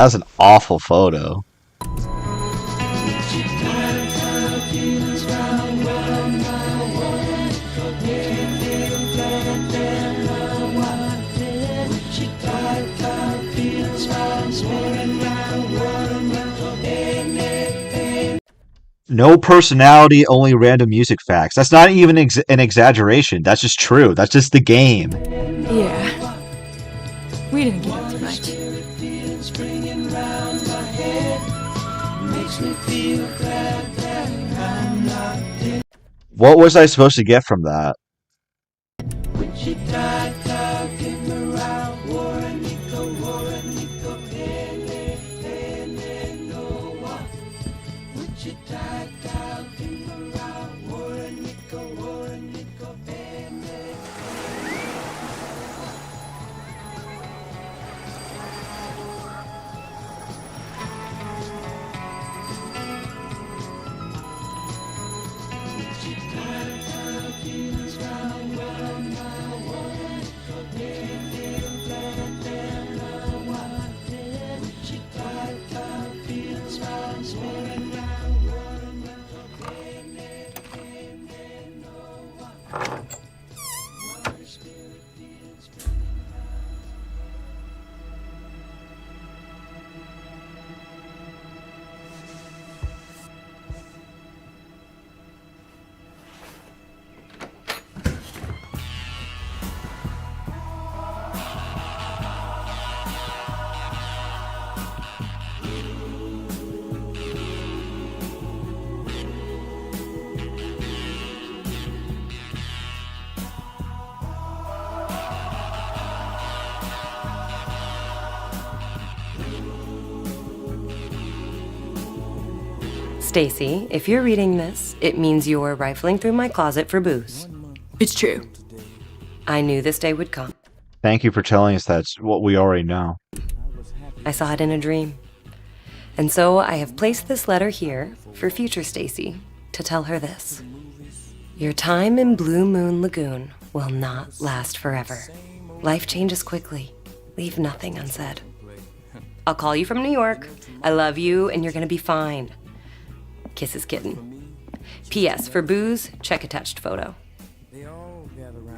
That's an awful photo. No personality, only random music facts. That's not even an exaggeration. That's just true. That's just the game. Yeah. We didn't get up too much. What was I supposed to get from that? Stacy, if you're reading this, it means you're rifling through my closet for booze. It's true. I knew this day would come. Thank you for telling us that's what we already know. I saw it in a dream. And so I have placed this letter here for future Stacy to tell her this. Your time in Blue Moon Lagoon will not last forever. Life changes quickly. Leave nothing unsaid. I'll call you from New York. I love you and you're gonna be fine. Kisses, kitten. P.S. For booze, check attached photo.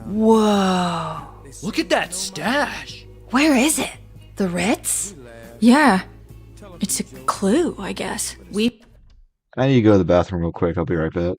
Whoa. Look at that stash. Where is it? The Ritz? Yeah. It's a clue, I guess. I need to go to the bathroom real quick. I'll be right back.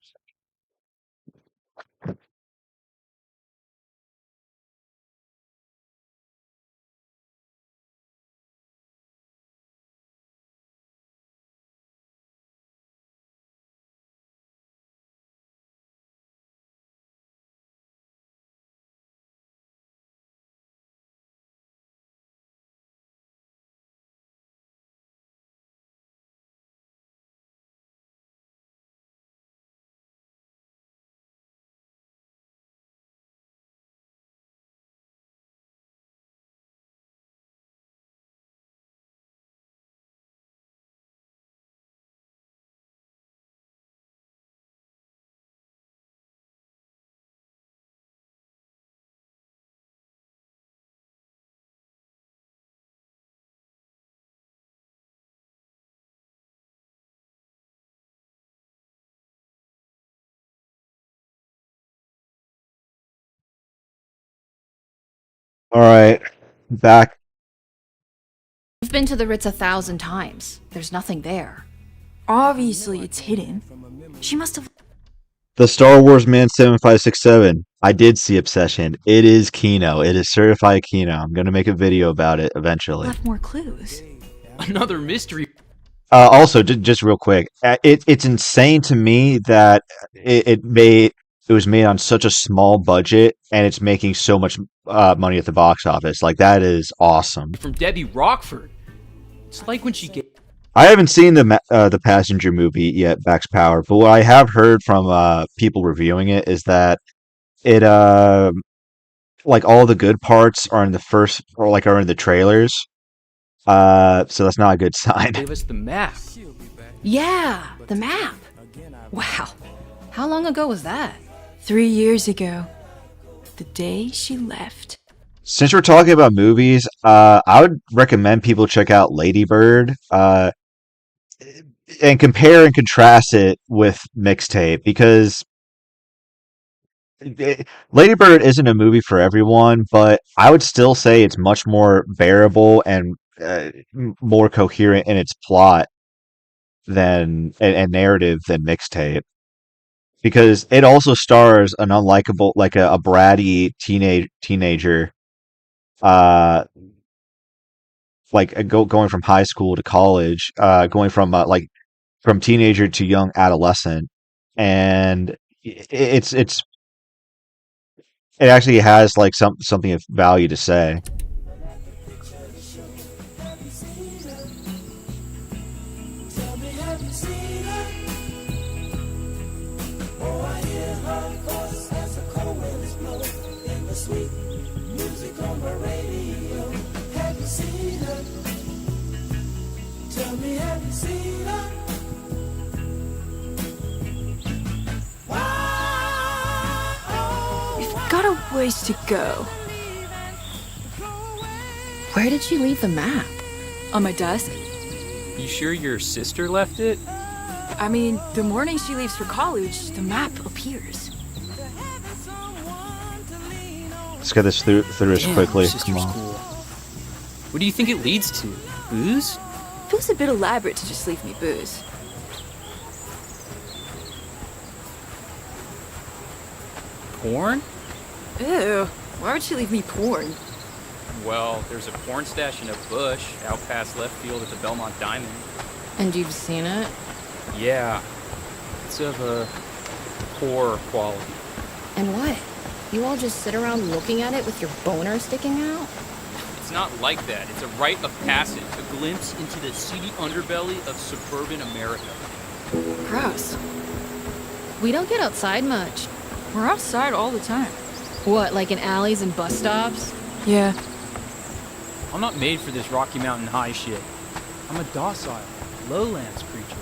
All right, back. I've been to the Ritz 1,000 times. There's nothing there. Obviously, it's hidden. She must have. The Star Wars Man 7567. I did see Obsession. It is Kino. It is certified Kino. I'm gonna make a video about it eventually. Left more clues. Another mystery. Also, just real quick, it's insane to me that it was made on such a small budget and it's making so much money at the box office. Like, that is awesome. From Debbie Rockford. It's like when she gave. I haven't seen the Passenger movie yet, Back's Power, but what I have heard from people reviewing it is that it like all the good parts are in the first, or like are in the trailers. So that's not a good sign. Gave us the map. Yeah, the map. Wow. How long ago was that? 3 years ago. The day she left. Since we're talking about movies, I would recommend people check out Lady Bird, and compare and contrast it with Mixtape because Lady Bird isn't a movie for everyone, but I would still say it's much more bearable and more coherent in its plot than and narrative than Mixtape because it also stars an unlikable, like a bratty teenager, uh, like going from high school to college, going from like from teenager to young adolescent, and it's it actually has like something of value to say. Got a ways to go. Where did she leave the map? On my desk. You sure your sister left it? I mean, the morning she leaves for college, the map appears. Let's get this through this quickly. Come on. Cool. What do you think it leads to? Booze? Feels a bit elaborate to just leave me booze. Porn? Ew, why would she leave me porn? Well, there's a porn stash in a bush out past left field at the Belmont Diamond. And you've seen it? Yeah. It's of a poor quality. And what? You all just sit around looking at it with your boner sticking out? It's not like that. It's a rite of passage, a glimpse into the seedy underbelly of suburban America. Gross. We don't get outside much. We're outside all the time. What, like in alleys and bus stops? Yeah. I'm not made for this Rocky Mountain High shit. I'm a docile, lowlands creature.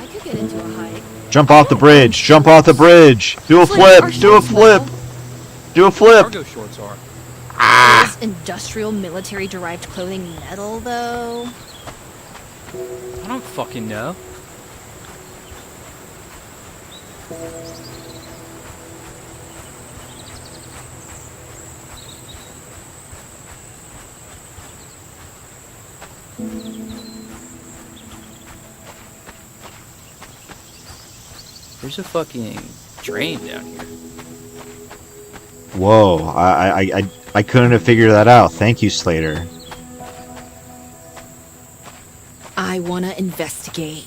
I could get into a hike. Jump off the bridge! Jump off the bridge! Do a flip! Do a flip! Do a flip! Cargo shorts are. Is industrial military derived clothing metal, though? I don't fucking know. There's a fucking drain down here. Whoa! I couldn't have figured that out. Thank you, Slater. I wanna investigate.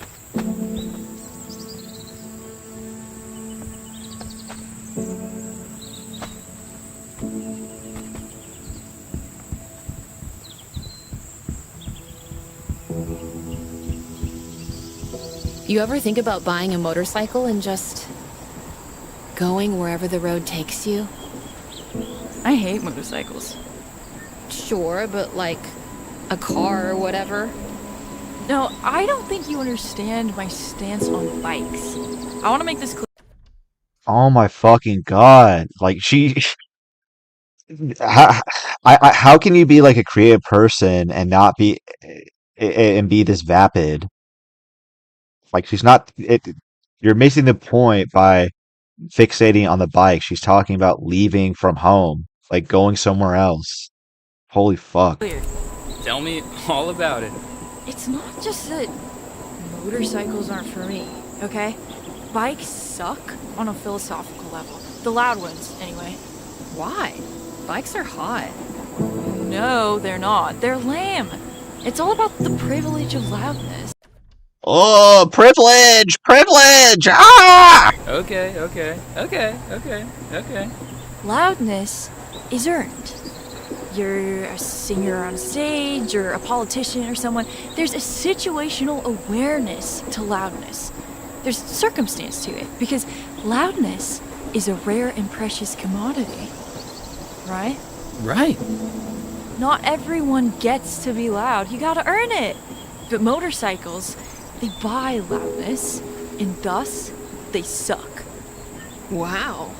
You ever think about buying a motorcycle and just going wherever the road takes you? I hate motorcycles. Sure, but like a car or whatever. No, I don't think you understand my stance on bikes. I want to make this clear. Oh my fucking god! Like she, how can you be like a creative person and not be and be this vapid? Like she's not. You're missing the point by fixating on the bike. She's talking about leaving from home, like going somewhere else. Holy fuck! Tell me all about it. It's not just that motorcycles aren't for me, okay? Bikes suck on a philosophical level. The loud ones, anyway. Why? Bikes are hot. No, they're not. They're lame. It's all about the privilege of loudness. Oh, privilege! Privilege! Ah! Okay. Loudness is earned. You're a singer on stage, or a politician or someone. There's a situational awareness to loudness. There's circumstance to it, because loudness is a rare and precious commodity. Right? Right. Not everyone gets to be loud. You gotta earn it. But motorcycles, they buy loudness, and thus, they suck. Wow.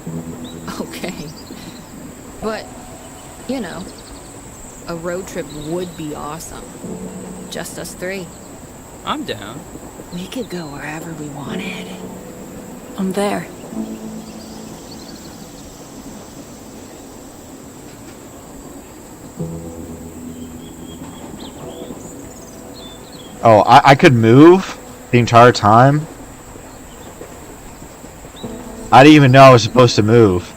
Okay. But You know, a road trip would be awesome. Just us three. I'm down. We could go wherever we wanted. I'm there. Oh, I could move the entire time? I didn't even know I was supposed to move.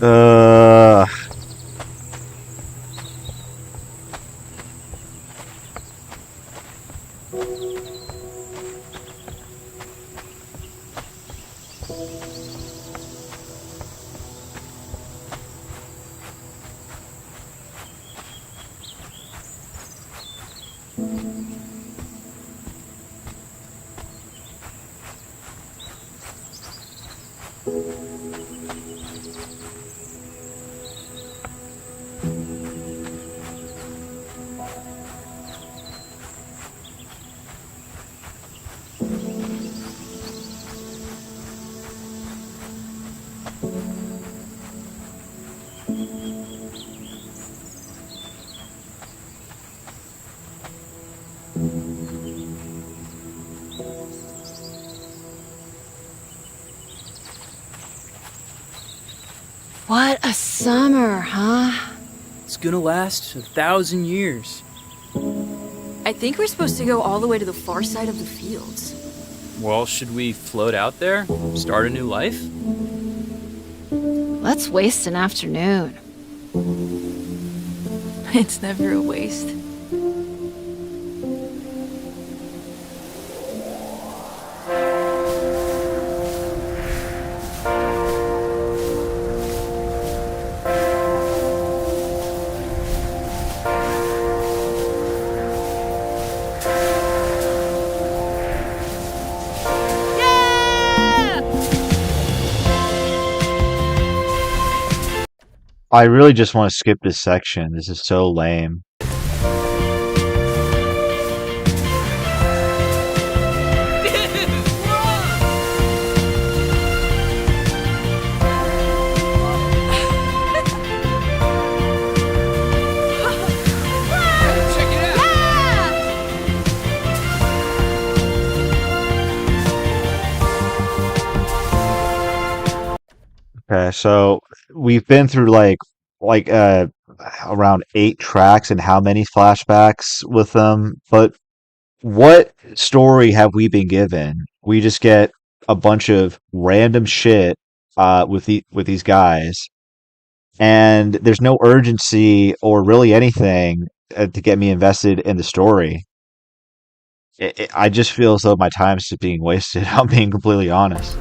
Uh, What a summer, huh? It's gonna last 1,000 years. I think we're supposed to go all the way to the far side of the fields. Well, should we float out there? Start a new life? Let's waste an afternoon. It's never a waste. I really just want to skip this section. This is so lame. Okay, so we've been through like around 8 tracks and how many flashbacks with them, but what story have we been given? We just get a bunch of random shit with these guys, and there's no urgency or really anything to get me invested in the story. I just feel as though my time is just being wasted. I'm being completely honest.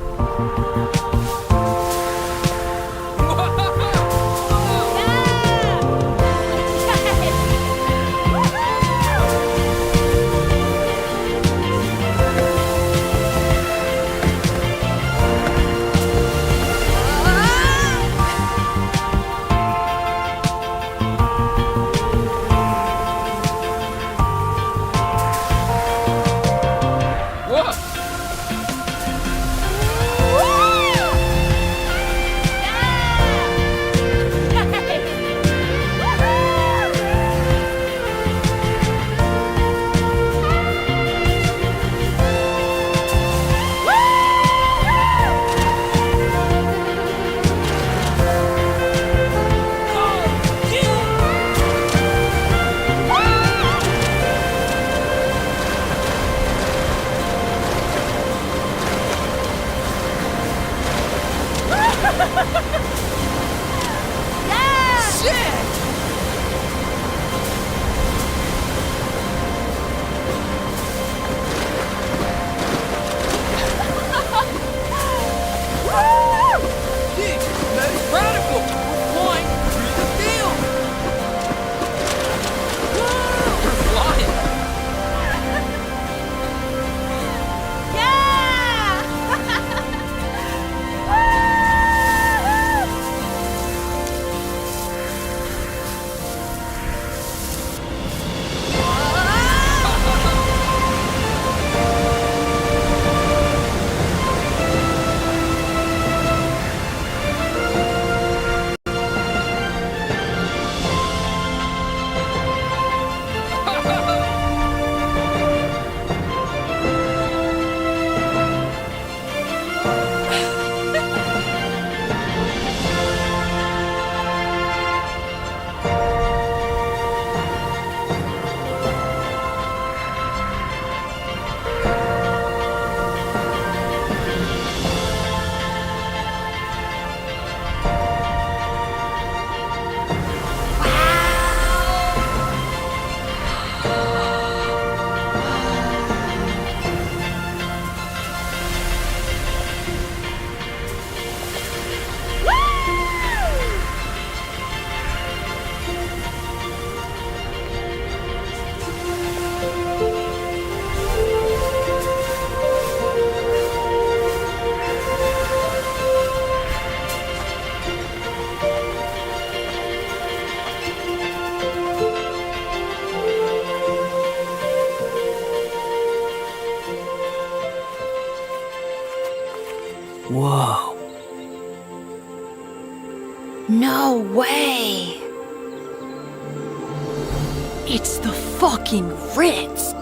fucking Ritz.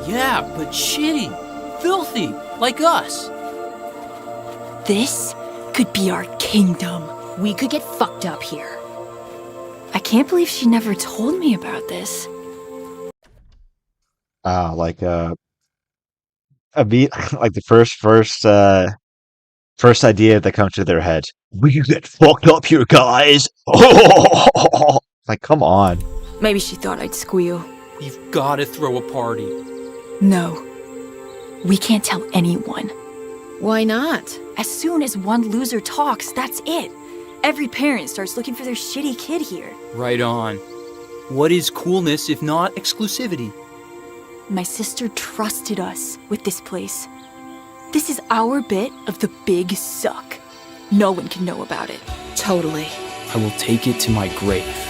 Yeah, but shitty. Filthy. Like us. This could be our kingdom. We could get fucked up here. I can't believe she never told me about this. Like a beat, like the first idea that comes to their head. We can get fucked up here, guys. Like, come on. Maybe she thought I'd squeal. We've gotta throw a party. No. We can't tell anyone. Why not? As soon as one loser talks, that's it. Every parent starts looking for their shitty kid here. Right on. What is coolness if not exclusivity? My sister trusted us with this place. This is our bit of the big suck. No one can know about it. Totally. I will take it to my grave.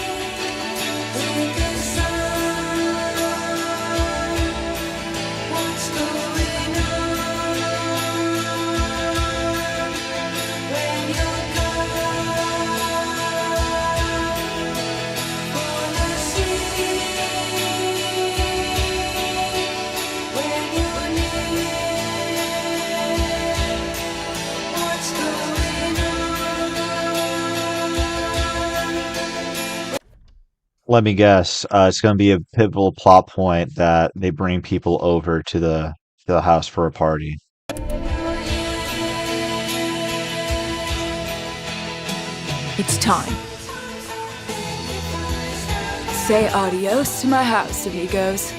Let me guess. It's going to be a pivotal plot point that they bring people over to the house for a party. It's time. Say adios to my house, amigos.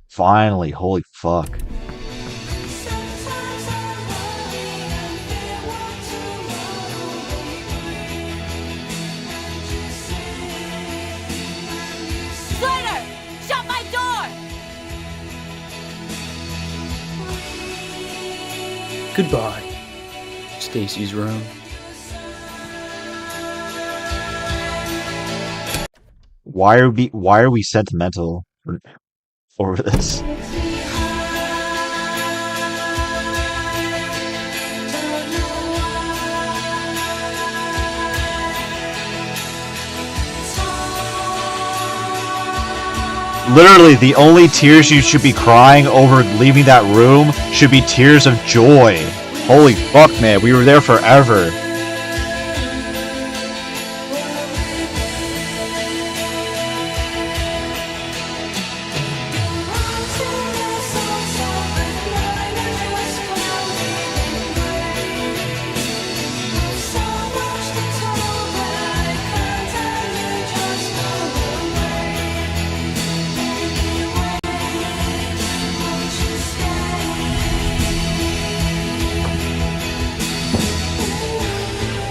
Finally, holy fuck. Shut my door! Goodbye. Stacy's room. Why are we sentimental over this? Literally, the only tears you should be crying over leaving that room should be tears of joy. Holy fuck, man, we were there forever.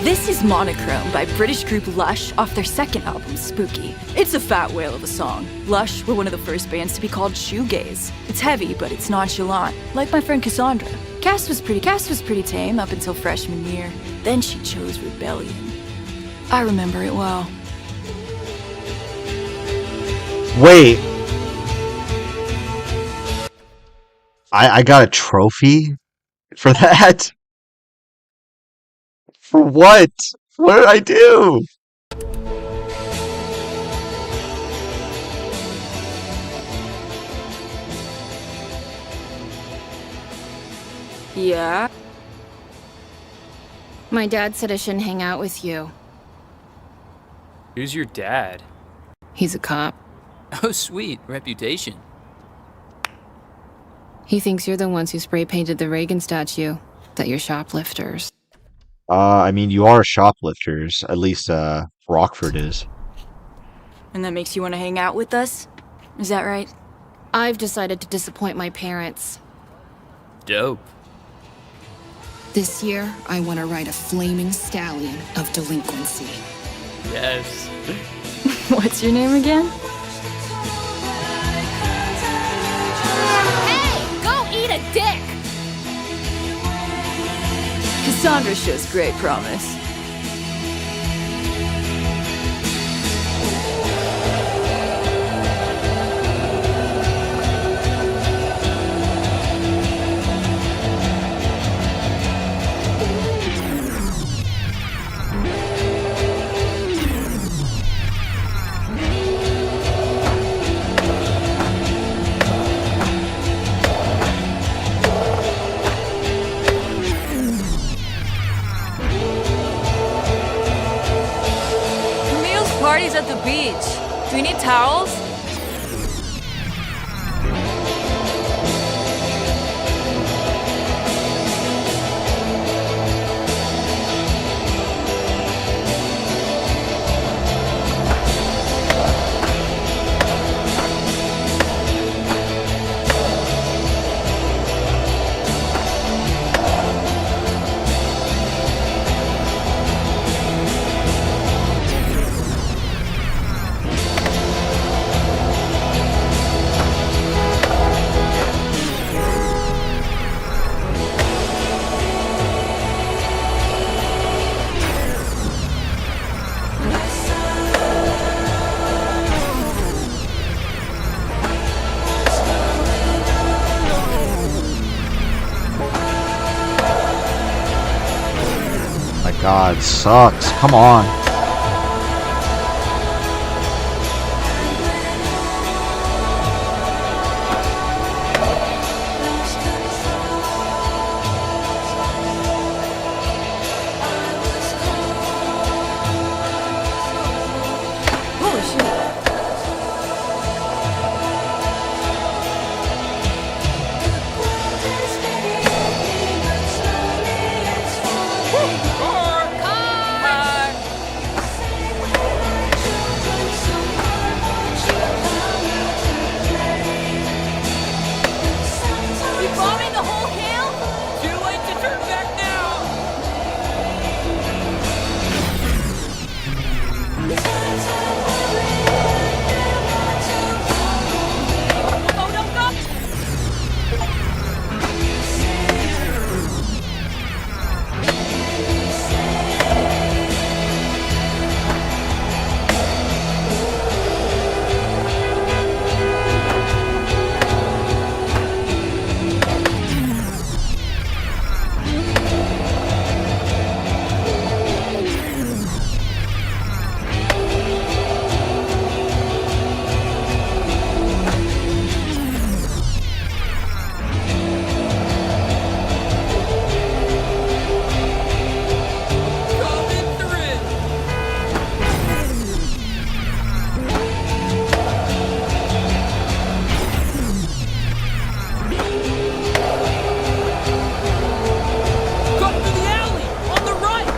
This is Monochrome by British group Lush off their second album, Spooky. It's a fat whale of a song. Lush were one of the first bands to be called shoegaze. It's heavy, but it's nonchalant, like my friend Cassandra. Cass was pretty tame up until freshman year. Then she chose rebellion. I remember it well. Wait. I got a trophy for that? For what? What did I do? Yeah? My dad said I shouldn't hang out with you. Who's your dad? He's a cop. Oh, sweet. Reputation. He thinks you're the ones who spray painted the Reagan statue, that you're shoplifters. I mean, you are shoplifters. At least, Rockford is. And that makes you want to hang out with us? Is that right? I've decided to disappoint my parents. Dope. This year, I want to ride a flaming stallion of delinquency. Yes. What's your name again? Hey, go eat a dick! Cassandra shows great promise. God, sucks. Come on. Holy shit. You bombing the whole hill? Too late to turn back now! Oh, no, no! Coming through! Cut through the alley! On the right!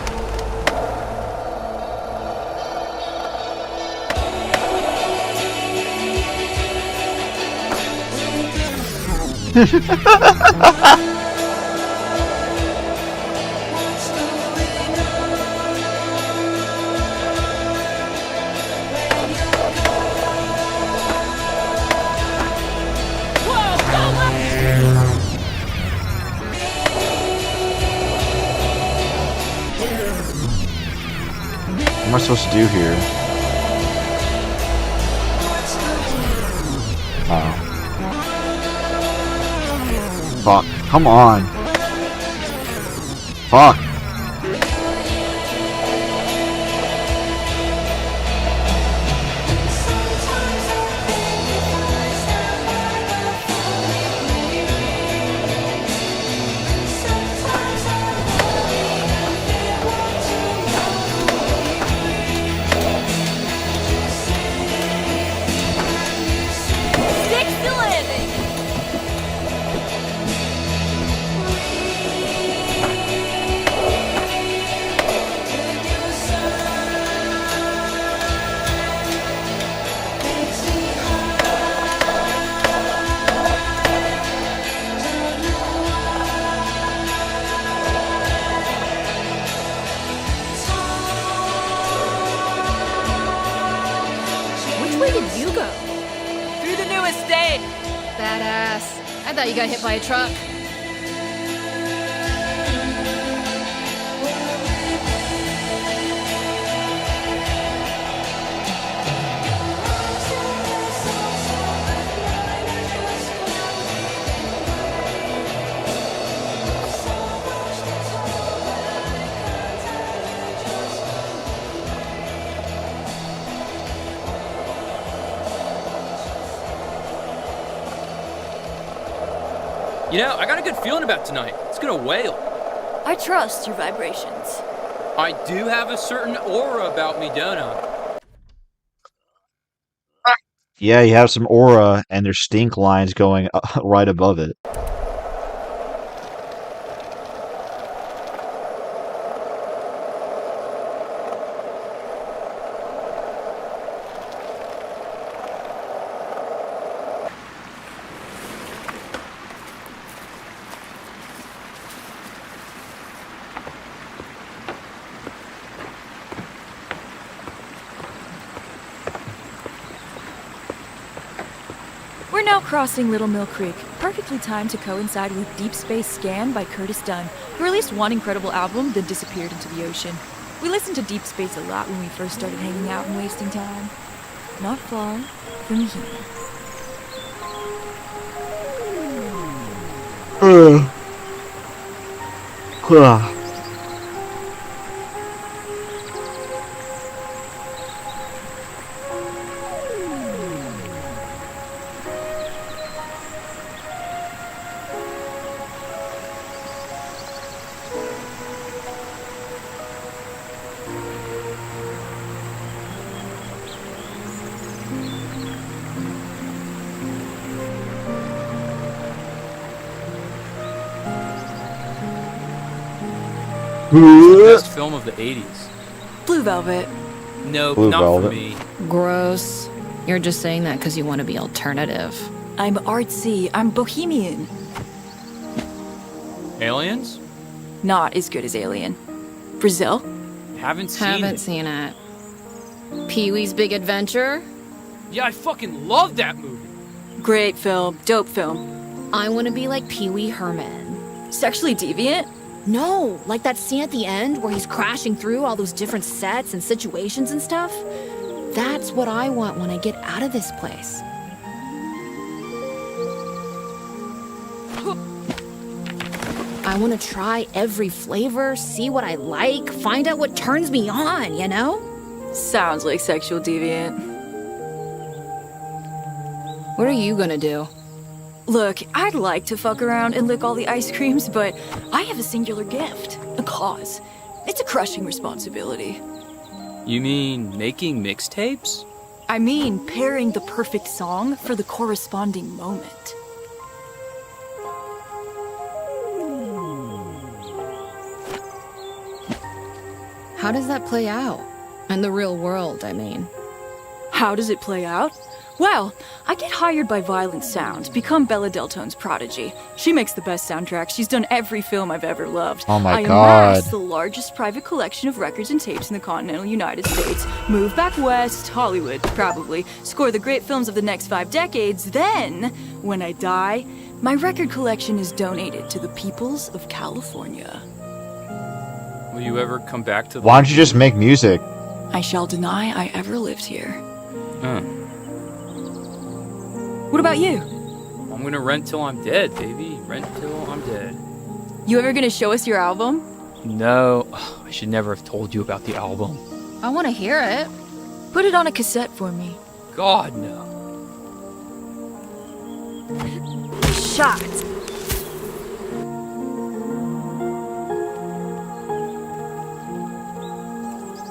Whoa! Go left! What am I supposed to do here? Oh. Fuck. Come on. Fuck. Stick to landing! Which way did you go? Through the new estate! Badass. I thought you got hit by a truck. You know, I got a good feeling about tonight. It's gonna wail. I trust your vibrations. I do have a certain aura about me, don't I? Yeah, you have some aura, and there's stink lines going right above it. We're now crossing Little Mill Creek, perfectly timed to coincide with Deep Space Scan by Curtis Dunn, who released one incredible album, then disappeared into the ocean. We listened to Deep Space a lot when we first started hanging out and wasting time. Not far from here. It's the best film of the 80s. Blue Velvet. Nope, Blue not Velvet. for me. Gross. You're just saying that because you want to be alternative. I'm artsy. I'm bohemian. Aliens? Not as good as Alien. Brazil? Haven't seen Haven't it. seen it. Pee-wee's Big Adventure? Yeah, I fucking love that movie. Great film. Dope film. I want to be like Pee-wee Herman. Sexually deviant? No, like that scene at the end where he's crashing through all those different sets and situations and stuff. That's what I want when I get out of this place. I want to try every flavor, see what I like, find out what turns me on, you know? Sounds like sexual deviant. What are you gonna do? Look, I'd like to fuck around and lick all the ice creams, but I have a singular gift. A cause. It's a crushing responsibility. You mean making mixtapes? I mean, pairing the perfect song for the corresponding moment. How does that play out? In the real world, I mean. How does it play out? Well, I get hired by Violent Sound, become Bella Deltone's prodigy. She makes the best soundtracks. She's done every film I've ever loved. Oh my I God. amass the largest private collection of records and tapes in the continental United States. Move back west, Hollywood, probably. Score the great films of the next 5 decades. Then, when I die, my record collection is donated to the peoples of California. Will you ever come back to the... Why don't you just make music? I shall deny I ever lived here. Huh. What about you? I'm gonna rent till I'm dead, baby. Rent till I'm dead. You ever gonna show us your album? No, I should never have told you about the album. I want to hear it. Put it on a cassette for me. God, no. Shot!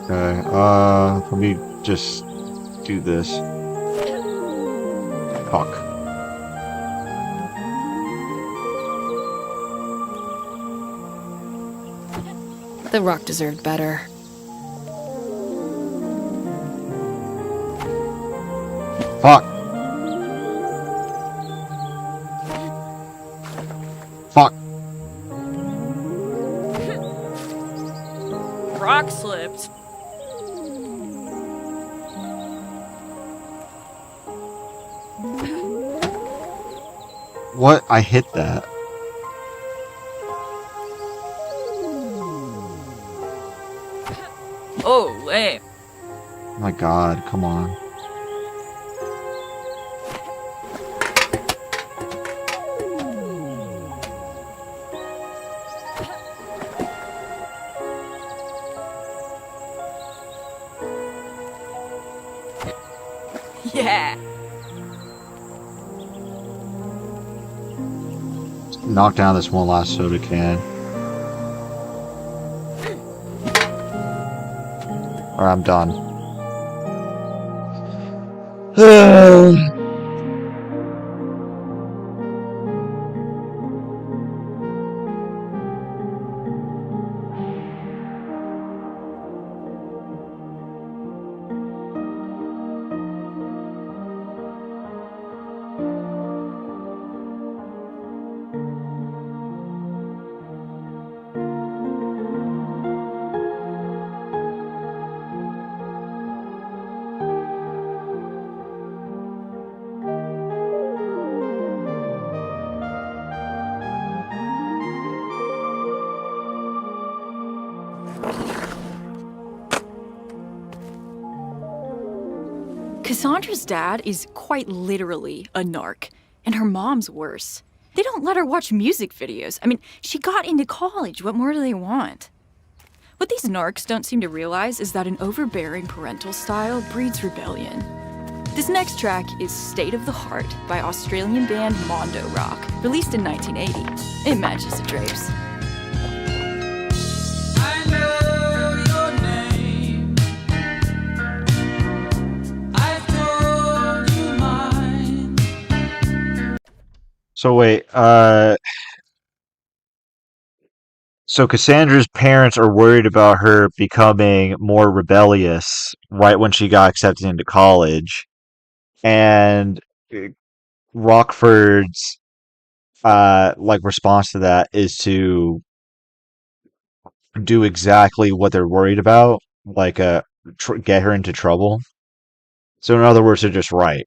Okay, let me just do this. Fuck. The Rock deserved better. Fuck. Fuck. Rock slipped. What? I hit that. Oh, lame. Oh my god, come on. Yeah. Knock down this one last soda can. Or I'm done. Cassandra's dad is quite literally a narc, and her mom's worse. They don't let her watch music videos. I mean, she got into college. What more do they want? What these narcs don't seem to realize is that an overbearing parental style breeds rebellion. This next track is State of the Heart by Australian band Mondo Rock, released in 1980. It matches the drapes. So wait, So Cassandra's parents are worried about her becoming more rebellious right when she got accepted into college, and uh, Rockford's like response to that is to do exactly what they're worried about, like get her into trouble. So in other words, they're just right.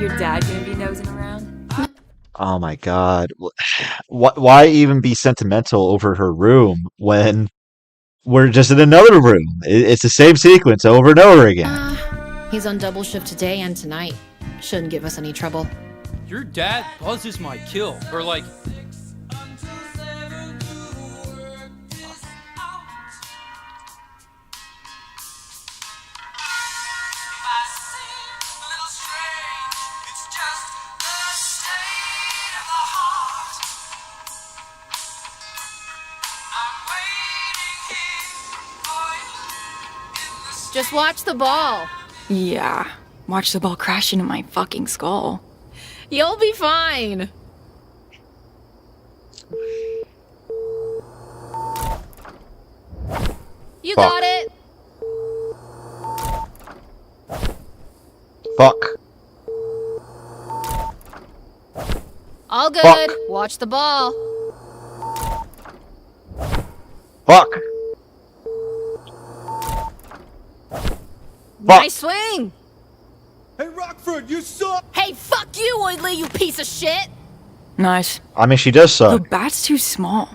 Your dad gonna be nosing around? Oh my God. Why even be sentimental over her room when we're just in another room? It's the same sequence over and over again. He's on double shift today and tonight. Shouldn't give us any trouble. Your dad buzzes my kill. Or like, Just watch the ball. Yeah. Watch the ball crash into my fucking skull. You'll be fine. You Fuck. got it. Fuck. All good. Fuck. Watch the ball. Fuck. Nice swing. Hey, Rockford, you suck! Hey, fuck you, Woodley, you piece of shit. Nice. I mean, she does The suck. bat's too small.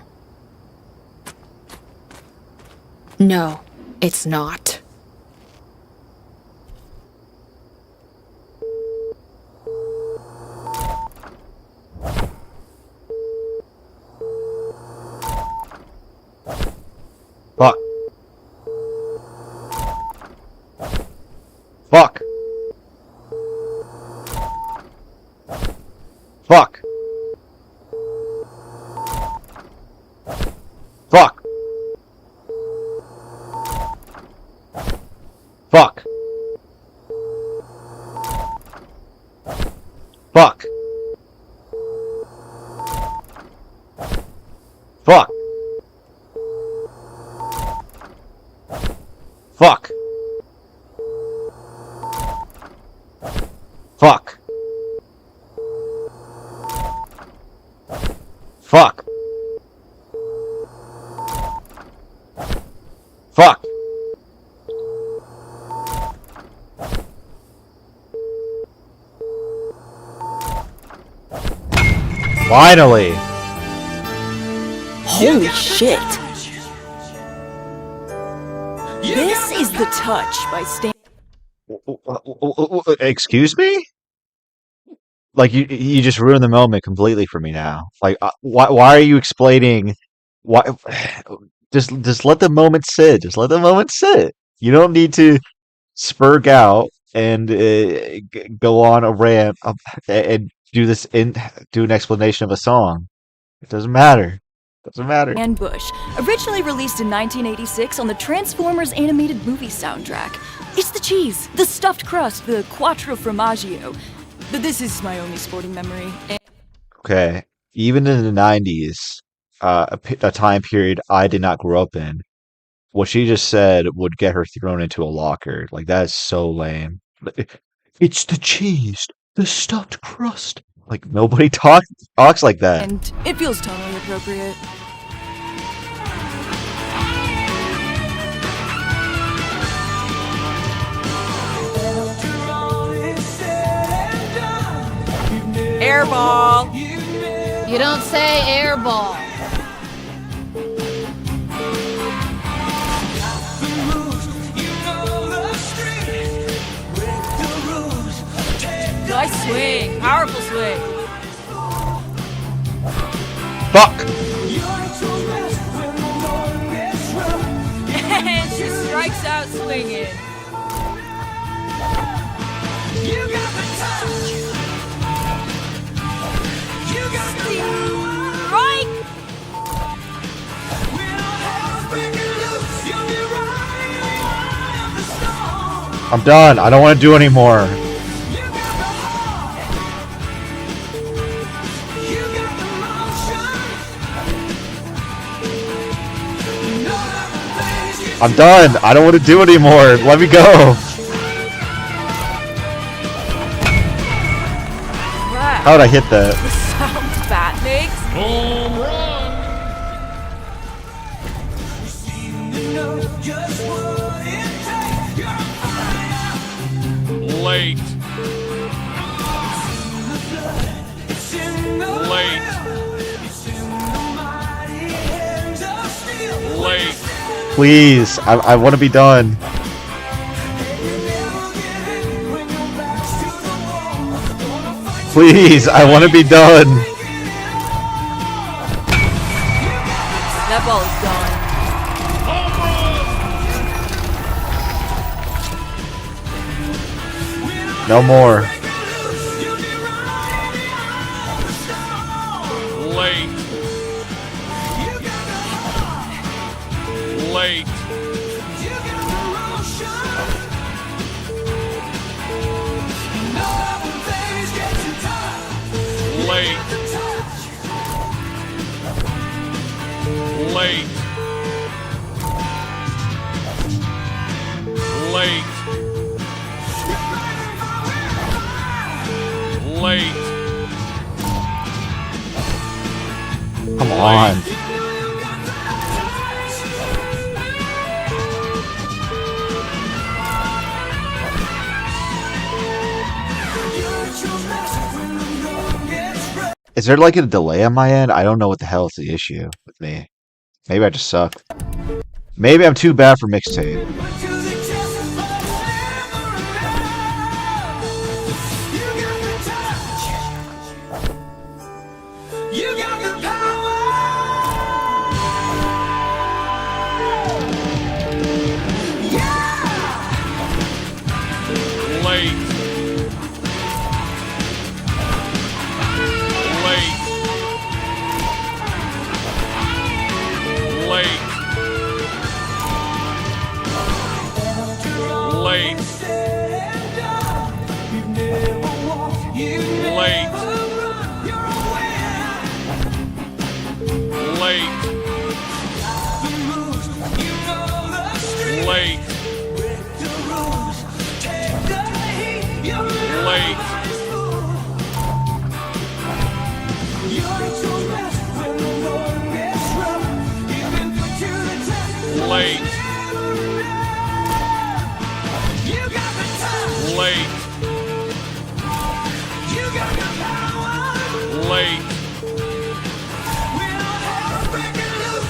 No, it's not. Fuck. Fuck. Fuck. Fuck. Fuck. Fuck. Fuck. Fuck. Fuck. Fuck. Fuck. Finally. Holy shit. This is The Touch by Stan. Excuse me? Like you just ruined the moment completely for me now. Like why are you explaining why just let the moment sit. Just let the moment sit. You don't need to spurg out and go on a rant and do an explanation of a song. It doesn't matter. Doesn't matter. And Bush, originally released in 1986 on the Transformers animated movie soundtrack. It's the cheese, the stuffed crust, the quattro formaggio. But this is my only sporting memory. Okay. Even in the 90s, a time period I did not grow up in, what she just said would get her thrown into a locker. Like, that is so lame. It's the cheese, the stuffed crust. Like, nobody talks like that. And it feels totally appropriate. Airball. You don't say airball. Nice swing. Powerful swing. Fuck! And she strikes out swinging. You got the touch. You got the strike. I'm done. I don't want to do anymore. I'm done. I don't want to do anymore. Let me go. How would I hit that? The sound that makes. Home run! Late. Late. Late. Please. I want to be done. Please. I want to be done. That ball is gone. No more. Late. Late. Late. Late. Late. Late. Come on. Is there like a delay on my end? I don't know what the hell is the issue with me. Maybe I just suck. Maybe I'm too bad for mixtape.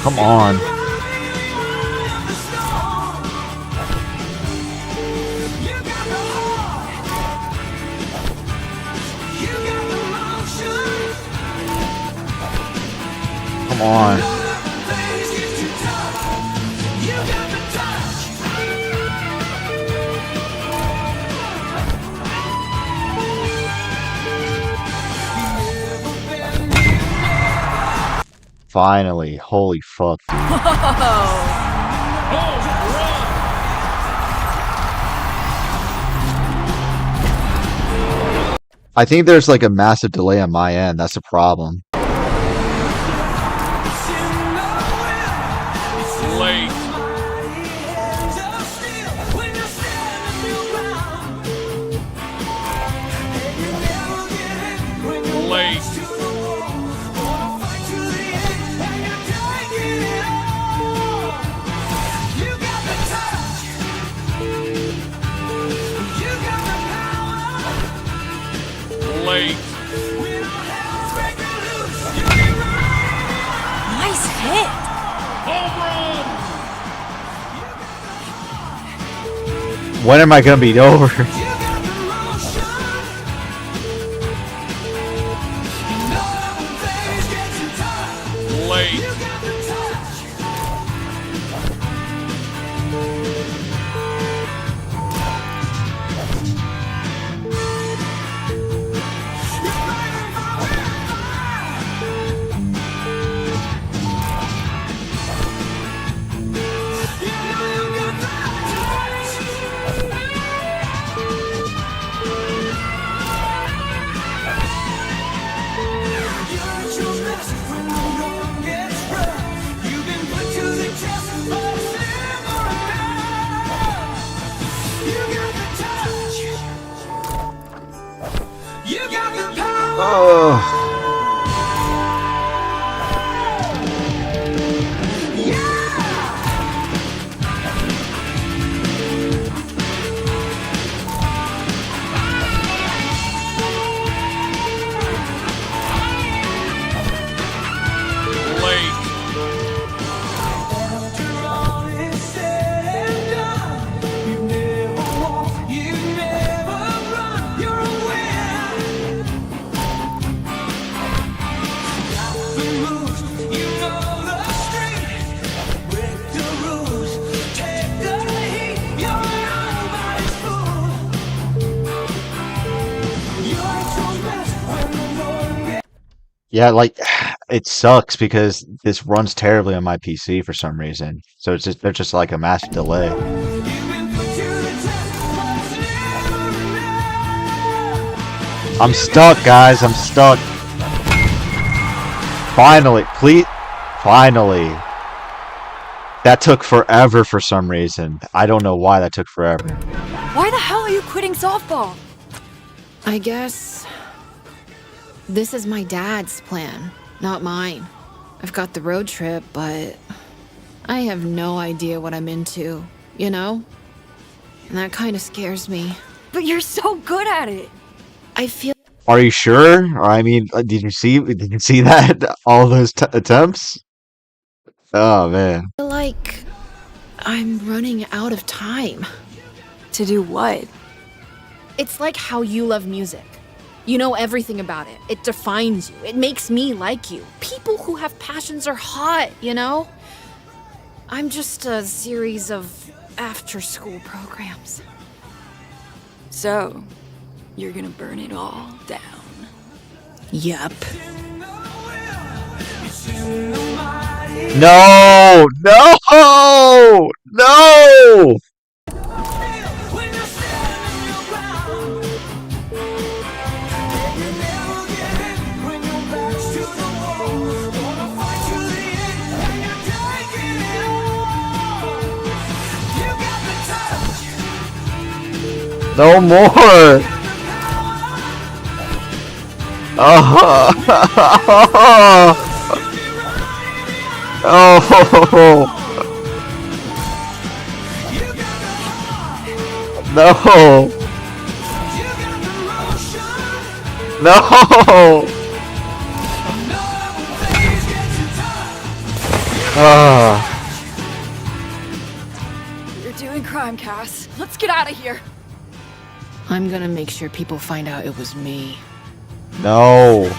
Come on. Come on. Finally. Holy fuck. I think there's like a massive delay on my end. That's a problem. Late. Late. Late. Nice hit. Home run. When am I gonna be over? Late. Oh. Yeah, like it sucks because this runs terribly on my PC for some reason. So it's just there's just like a massive delay. I'm stuck, guys. I'm stuck. Finally, please. Finally. That took forever for some reason. I don't know why that took forever. Why the hell are you quitting softball? I guess this is my dad's plan, not mine. I've got the road trip, but I have no idea what I'm into, you know? And that kind of scares me. But you're so good at it. I feel Are you sure? I mean, did you see that? All those attempts? Oh man. like I'm running out of time. To do what? It's like how you love music. You know everything about it. It defines you. It makes me like you. People who have passions are hot, you know? I'm just a series of after-school programs. So, you're gonna burn it all down. Yep. No! No! No! No more! Oh! Oh! No! No! You're doing crime, Cass. Let's get out of here. I'm gonna make sure people find out it was me. No.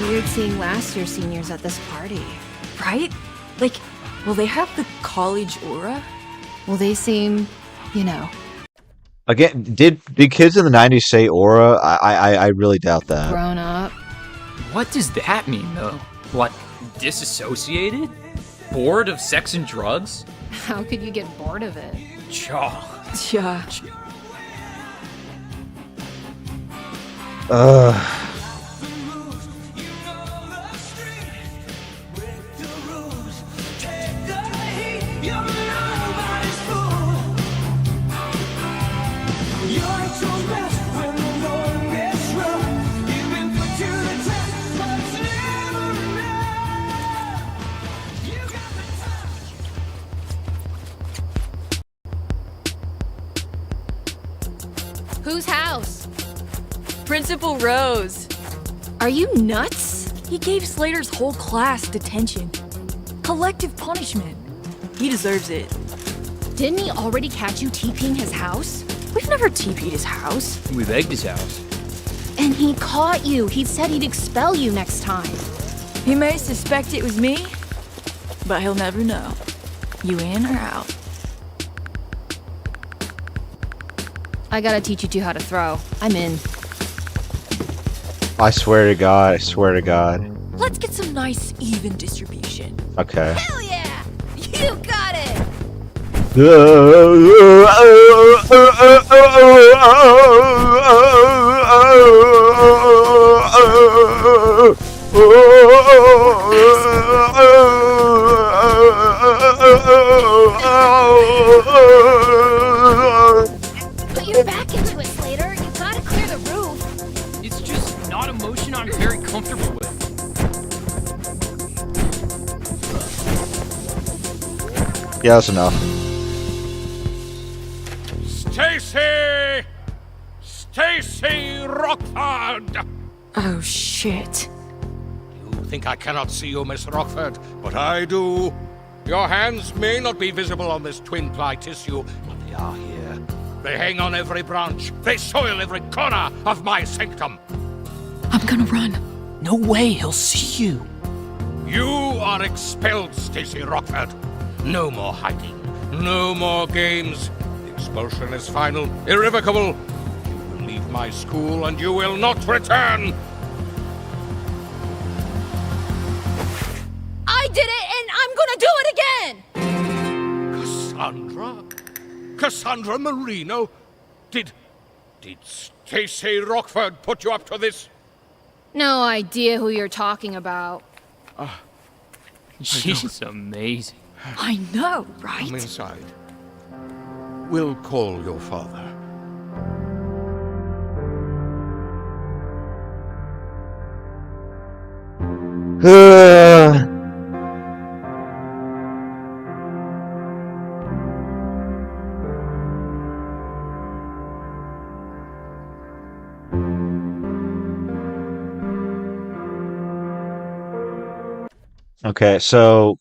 Weird seeing last year's seniors at this party. Right? Like, will they have the college aura? Well, they seem, you know. Again, did kids in the 90s say aura? I really doubt that. Grown up. What does that mean, though? What, disassociated? Bored of sex and drugs? How could you get bored of it? Yeah. Whose house? Principal Rose. Are you nuts? He gave Slater's whole class detention. Collective punishment. He deserves it. Didn't he already catch you TPing his house? We've never TP'd his house. We begged his house. And he caught you. He said he'd expel you next time. He may suspect it was me, but he'll never know. You in or out? I gotta teach you two how to throw. I'm in. I swear to God. I swear to God. Let's get some nice, even distribution. Okay. Hell yeah! You got it! Put your back into it, Slater. You gotta clear the roof. It's just not a motion I'm very comfortable with. Yeah, that's enough. Stacy! Stacy Rockford! Oh, shit. You think I cannot see you, Miss Rockford, but I do. Your hands may not be visible on this twin-ply tissue, but they are here. They hang on every branch. They soil every corner of my sanctum. I'm gonna run. No way, he'll see you. You are expelled, Stacy Rockford. No more hiding. No more games. The expulsion is final, irrevocable. You will leave my school and you will not return. I did it, and I'm gonna do it again! Cassandra? Cassandra Marino? Did Stacy Rockford put you up to this? No idea who you're talking about. She's amazing. I know, right? Come inside. We'll call your father. Okay, so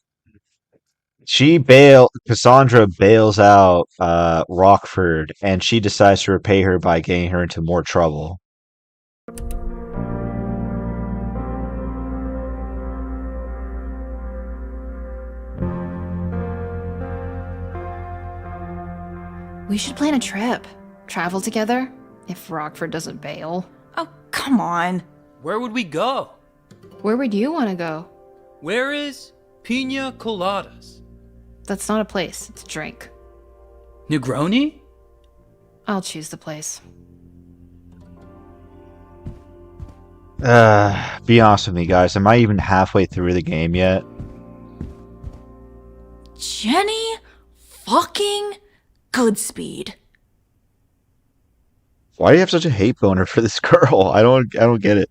Cassandra bails out Rockford, and she decides to repay her by getting her into more trouble. We should plan a trip. Travel together, if Rockford doesn't bail. Oh, come on. Where would we go? Where would you want to go? Where is Pina Coladas? That's not a place, it's a drink. Negroni? I'll choose the place. Be honest with me, guys. Am I even halfway through the game yet? Jenny fucking Goodspeed. Why do you have such a hate boner for this girl? I don't get it.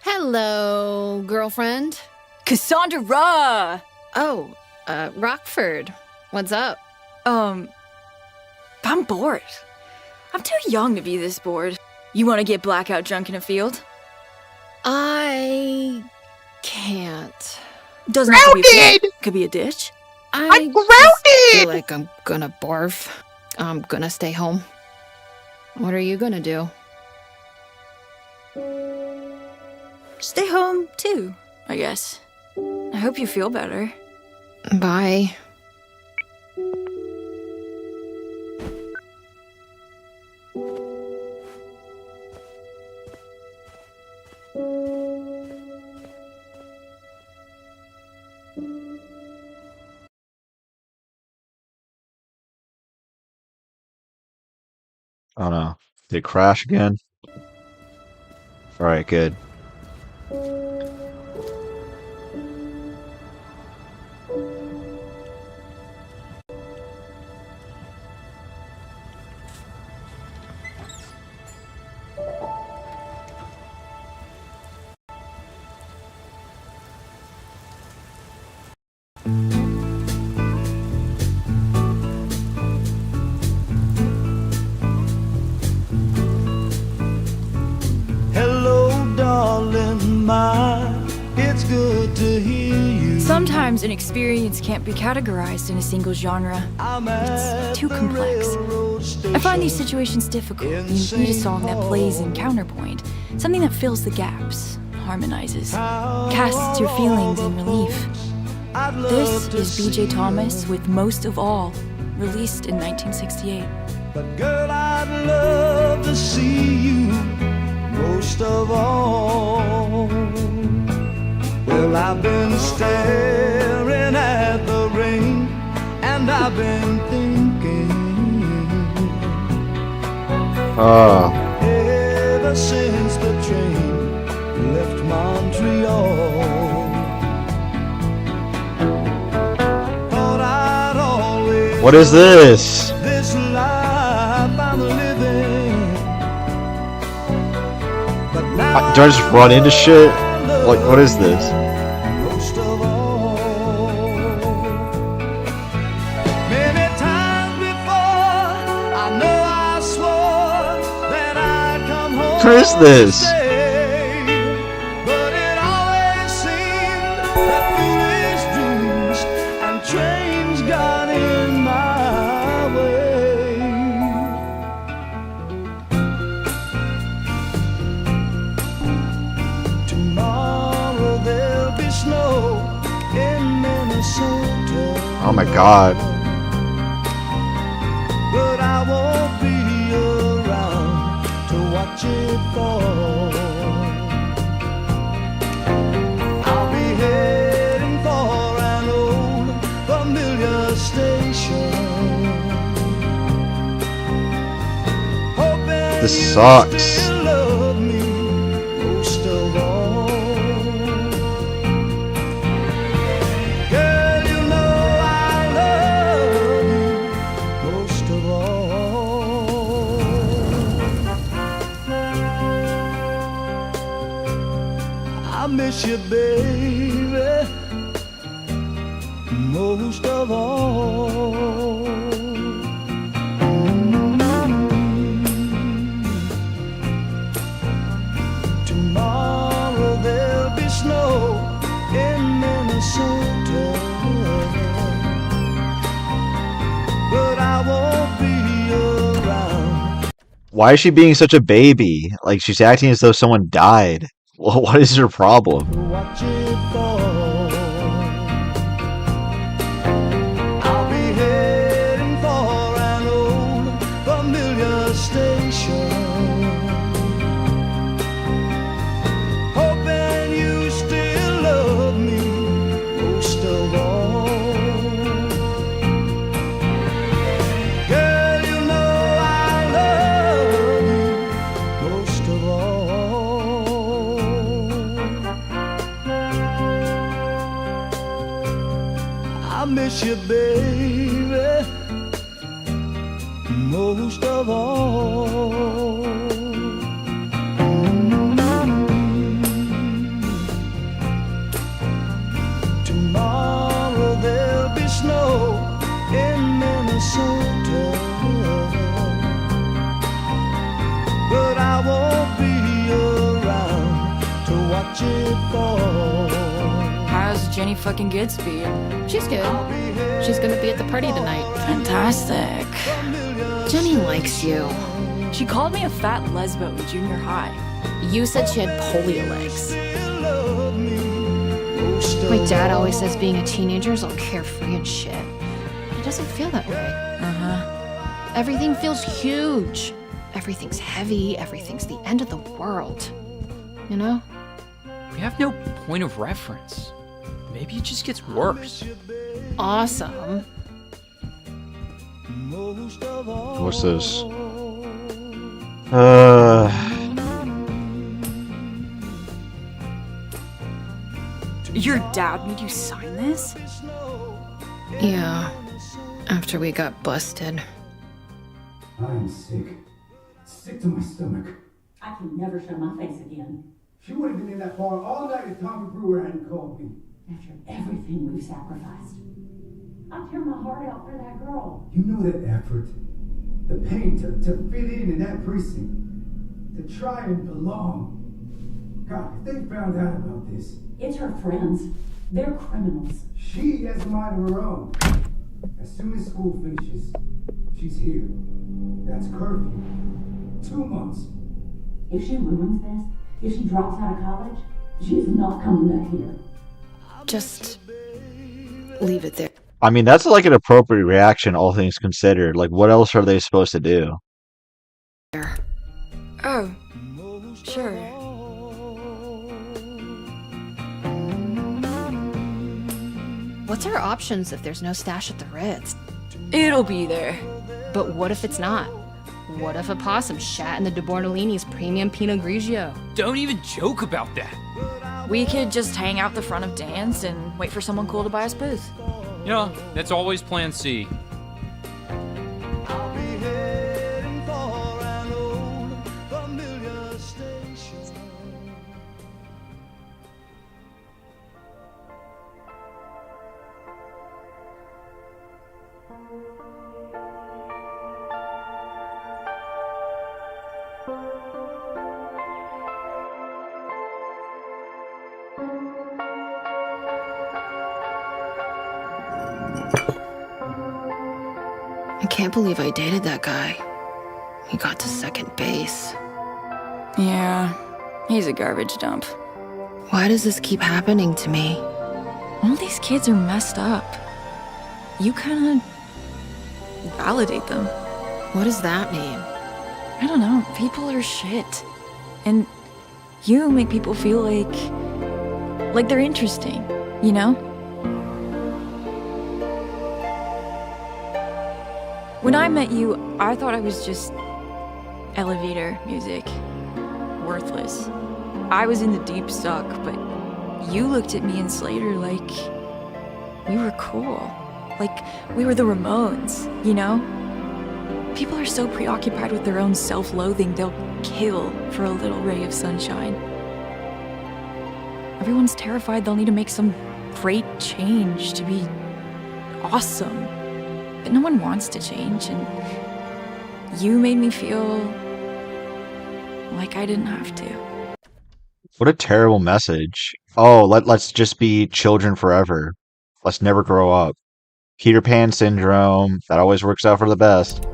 Hello, girlfriend. Cassandra! Oh, Rockford. What's up? I'm bored. I'm too young to be this bored. You want to get blackout drunk in a field? I can't. Doesn't have to be a field. Could be a ditch. I'm grounded! Feel like I'm gonna barf. I'm gonna stay home. What are you gonna do? Stay home, too, I guess. I hope you feel better. Bye. Oh no. Did it crash again? Alright, good. Hello, darling. Sometimes an experience can't be categorized in a single genre. It's too complex. I find these situations difficult. You need a song that plays in counterpoint, something that fills the gaps, harmonizes, casts your feelings in relief. This is B.J. Thomas with Most of All, released in 1968. But girl, I'd love to see you most of all. Well, I've been staring at the rain, and I've been thinking ever since the train left Montreal. Thought I'd always What is this? this life I'm living, but now Do I just run into shit? Like, what is this? most of all. Many times before, I know I swore that I'd come home. What is this? to stay, but it always seemed that foolish dreams and trains got in my way. Tomorrow there'll be snow in Minnesota, Oh my god. but I won't be around to watch it fall. I'll be heading for an old familiar station, hoping This you sucks. still love me most of all. Girl, you know I love you most of all. I miss you, baby, most of all. Tomorrow there'll be snow in Minnesota, but I won't be around. Why is she being such a baby? Like, she's acting as though someone died. Well, what is her problem? Watch it fall. I'll be heading for an old familiar station, hoping you still love me most of all. Girl, you know I love you most of all. I miss you, baby, most of all. Tomorrow there'll be snow in Minnesota, but I won't be around to watch it fall. How's Jenny fucking Goodspeed? She's good. She's gonna be at the party tonight. Fantastic. Jenny likes you. She called me a fat lesbo in junior high. You said she had polio legs. My dad always says being a teenager is all carefree and shit. It doesn't feel that way. Uh-huh. Everything feels huge. Everything's heavy. Everything's the end of the world. You know? We have no point of reference. Maybe it just gets worse. Awesome. What's this? Your dad made you sign this? Yeah. After we got busted. I'm sick. Sick to my stomach. I can never show my face again. She would have been in that bar all night if Tommy Brewer hadn't called me. After everything we've sacrificed. I tear my heart out for that girl. You know that effort. The pain to fit in that precinct. To try and belong. God, if they found out about this. It's her friends. They're criminals. She has a mind of her own. As soon as school finishes, she's here. That's curfew. 2 months. If she ruins this, if she drops out of college, she's not coming back here. Just leave it there. I mean, that's like an appropriate reaction, all things considered. Like, what else are they supposed to do? Oh, sure. What's our options if there's no stash at the Ritz? It'll be there. But what if it's not? What if a possum shat in the De Bortolini's premium Pinot Grigio? Don't even joke about that. We could just hang out the front of Dan's and wait for someone cool to buy us booze. Yeah, that's always plan C. I can't believe I dated that guy. He got to second base. Yeah, he's a garbage dump. Why does this keep happening to me? All these kids are messed up. You kind of validate them. What does that mean? I don't know. People are shit. And you make people feel like they're interesting, you know? When I met you, I thought I was just elevator music. Worthless. I was in the deep suck, but you looked at me and Slater like we were cool. Like we were the Ramones, you know? People are so preoccupied with their own self-loathing, they'll kill for a little ray of sunshine. Everyone's terrified they'll need to make some great change to be awesome. But no one wants to change, and you made me feel like I didn't have to. What a terrible message. Oh, let's just be children forever. Let's never grow up. Peter Pan syndrome. That always works out for the best.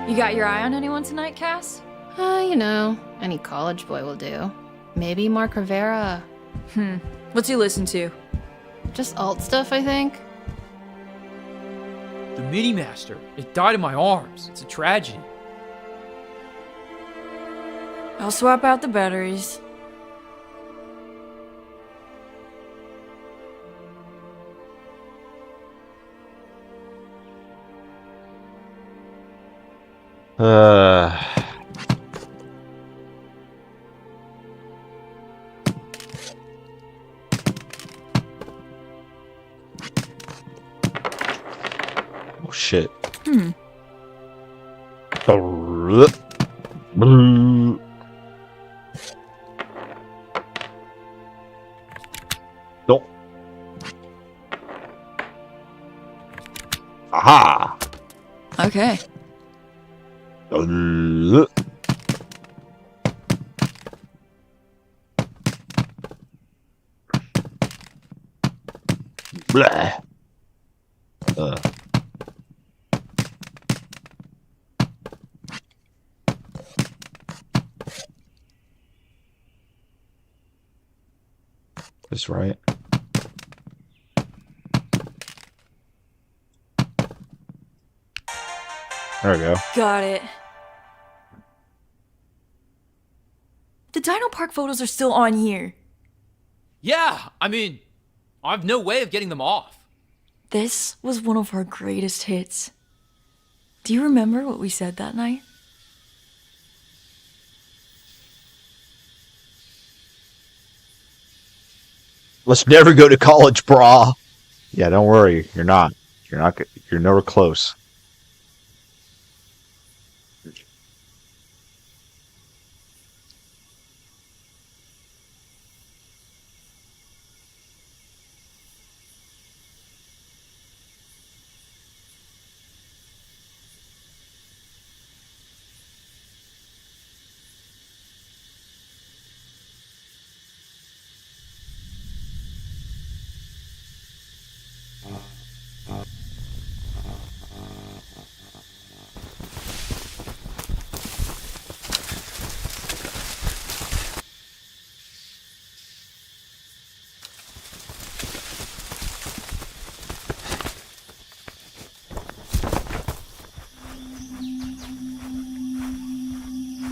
You got your eye on anyone tonight, Cass? You know, any college boy will do. Maybe Mark Rivera. What's he listen to? Just alt stuff, I think. The Mini Master. It died in my arms. It's a tragedy. I'll swap out the batteries. Oh shit. No. Aha. Okay. Blah. That's right. There we go. Got it. The Dino Park photos are still on here. Yeah, I mean, I have no way of getting them off. This was one of our greatest hits. Do you remember what we said that night? Let's never go to college, brah. Yeah, don't worry. You're not. You're nowhere close.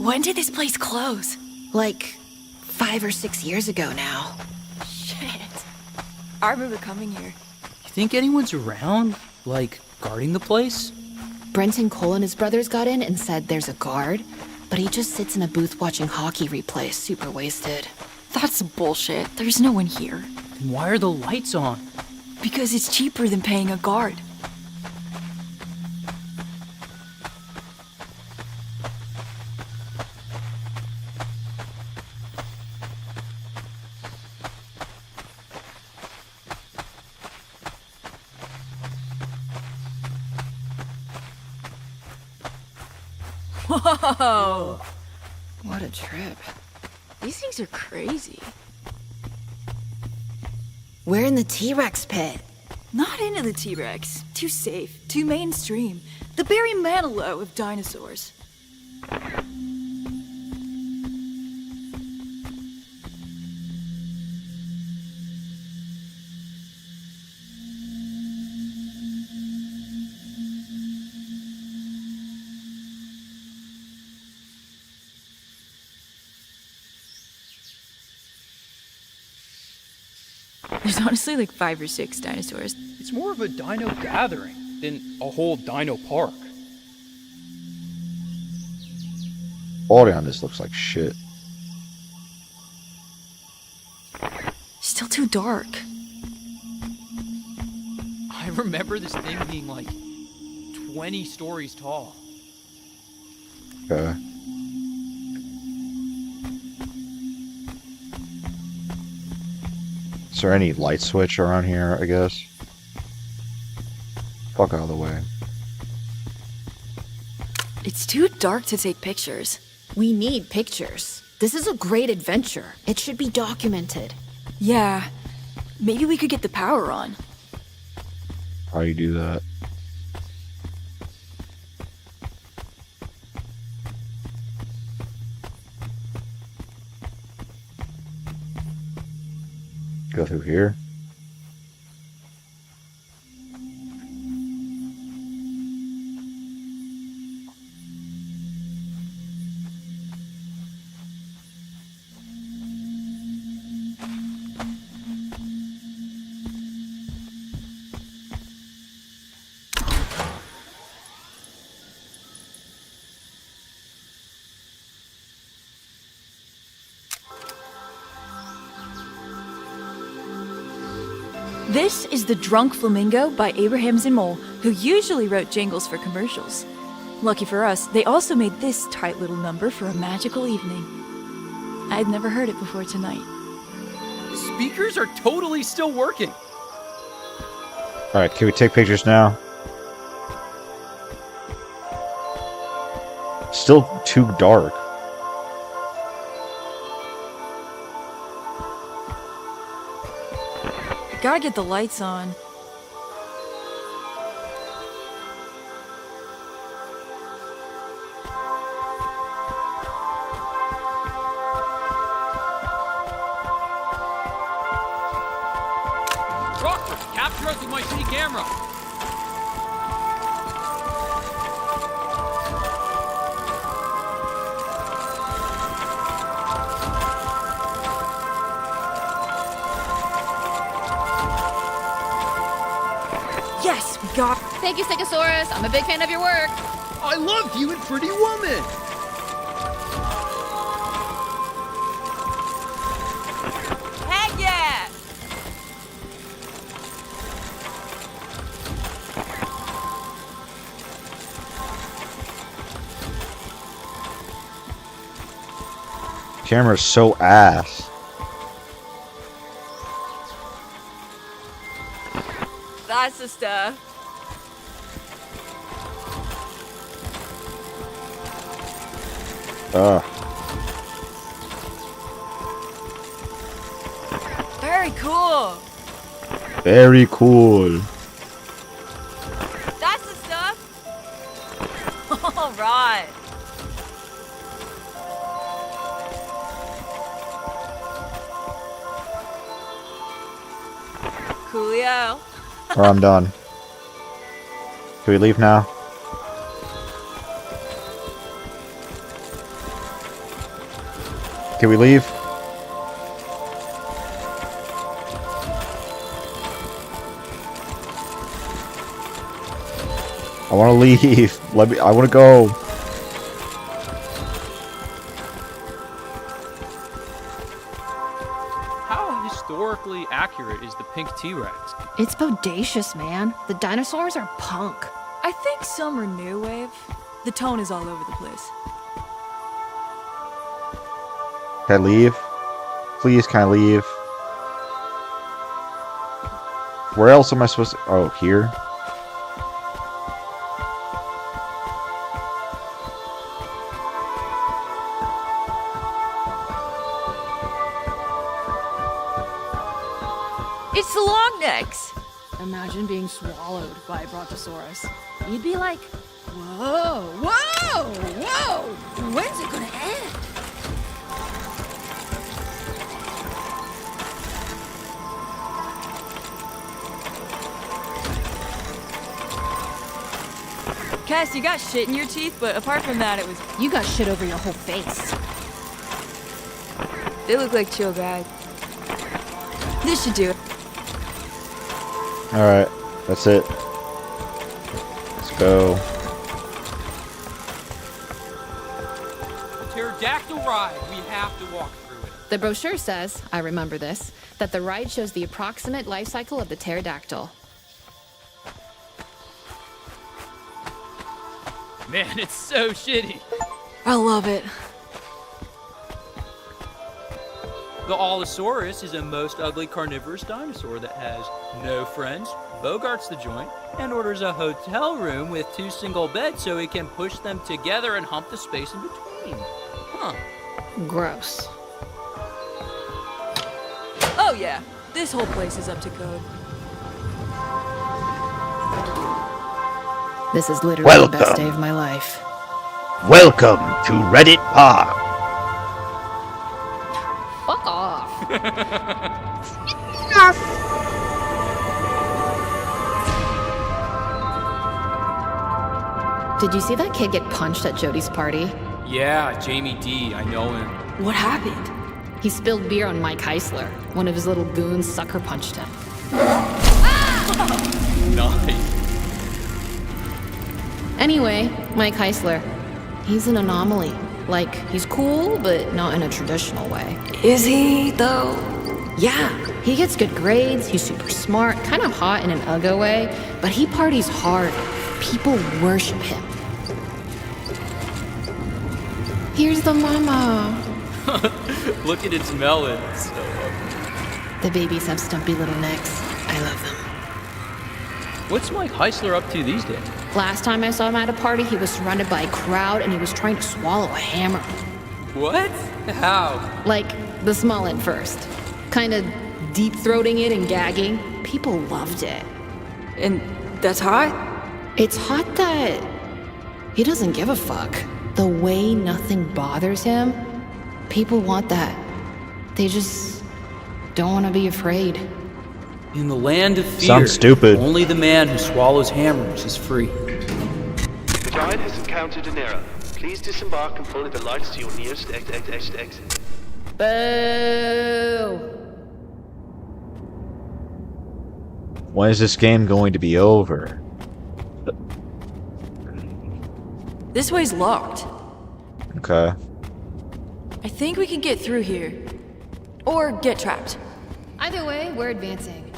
When did this place close? Like 5 or 6 years ago now. Shit. I remember coming here. You think anyone's around? Like, guarding the place? Brenton Cole and his brothers got in and said there's a guard, but he just sits in a booth watching hockey replays, super wasted. That's bullshit. There's no one here. Then why are the lights on? Because it's cheaper than paying a guard. Whoa! What a trip. These things are crazy. We're in the T-Rex pit. Not into the T-Rex. Too safe, too mainstream. The Barry Manilow of dinosaurs. There's honestly like 5 or 6 dinosaurs. It's more of a dino gathering than a whole dino park. Quality on this looks like shit. Still too dark. I remember this thing being like 20 stories tall. Okay. Is there any light switch around here, I guess? Fuck out of the way. It's too dark to take pictures. We need pictures. This is a great adventure. It should be documented. Yeah. Maybe we could get the power on. How do you do that? Go through here. This is The Drunk Flamingo by Abraham Zimmel, who usually wrote jingles for commercials. Lucky for us, they also made this tight little number for a magical evening. I'd never heard it before tonight. Speakers are totally still working. Alright, can we take pictures now? Still too dark. Gotta get the lights on. Rockford, capture us with my shitty camera. Yes, we got. Thank you, Stegosaurus. I'm a big fan of your work. I loved you in Pretty Woman. Heck yeah! Camera's so ass. That's the stuff. Very cool. Very cool. That's the stuff. All right. Coolio. Or I'm done. Can we leave now? Can we leave? I want to leave. I want to go. How historically accurate is the pink T-Rex? It's bodacious, man. The dinosaurs are punk. I think some are new wave. The tone is all over the place. Can I leave? Please, can I leave? Where else am I supposed to... Oh, here? It's the long necks. Imagine being swallowed by a brontosaurus. You'd be like, whoa, whoa, whoa! When's it gonna end? Cass, you got shit in your teeth, but apart from that, it was... You got shit over your whole face. They look like chill guys. This should do it. Alright, that's it. Let's go. Pterodactyl ride. We have to walk through it. The brochure says, I remember this, that the ride shows the approximate life cycle of the pterodactyl. Man, it's so shitty. I love it. The Allosaurus is a most ugly carnivorous dinosaur that has no friends, bogarts the joint, and orders a hotel room with 2 single beds so he can push them together and hump the space in between. Huh. Gross. Oh yeah, this whole place is up to code. This is literally the best day of my life. Welcome to Reddit Park. Fuck off. Did you see that kid get punched at Jody's party? Yeah, Jamie D, I know him. What happened? He spilled beer on Mike Heisler. One of his little goons sucker punched him. Nice. Anyway, Mike Heisler. He's an anomaly. Like, he's cool, but not in a traditional way. Is he, though? Yeah, he gets good grades, he's super smart, kind of hot in an uggo way, but he parties hard. People worship him. Here's the mama. Look at its melons. The babies have stumpy little necks. I love them. What's Mike Heisler up to these days? Last time I saw him at a party, he was surrounded by a crowd and he was trying to swallow a hammer. What? How? Like, the small end first. Kind of deep-throating it and gagging. People loved it. And that's hot? It's hot that he doesn't give a fuck. The way nothing bothers him, people want that. They just don't want to be afraid. In the land of fear, Sounds stupid. Only the man who swallows hammers is free. The giant has encountered an error. Please disembark and follow the lights to your nearest exit. Boo! When is this game going to be over? This way's locked. Okay. I think we can get through here. Or get trapped. Either way, we're advancing.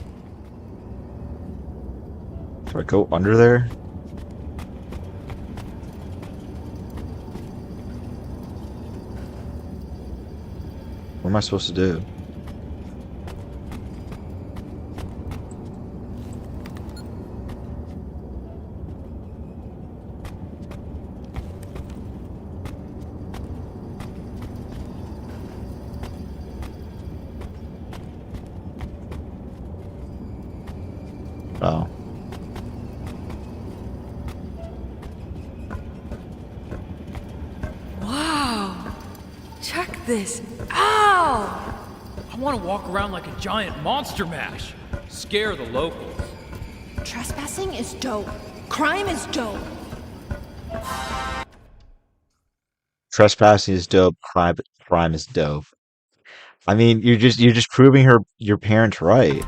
Do I go under there? What am I supposed to do? Oh. Wow. Check this out. I want to walk around like a giant monster mash. Scare the locals. Trespassing is dope. Crime is dope. Trespassing is dope. Crime is dope. I mean, you're just proving your parents right.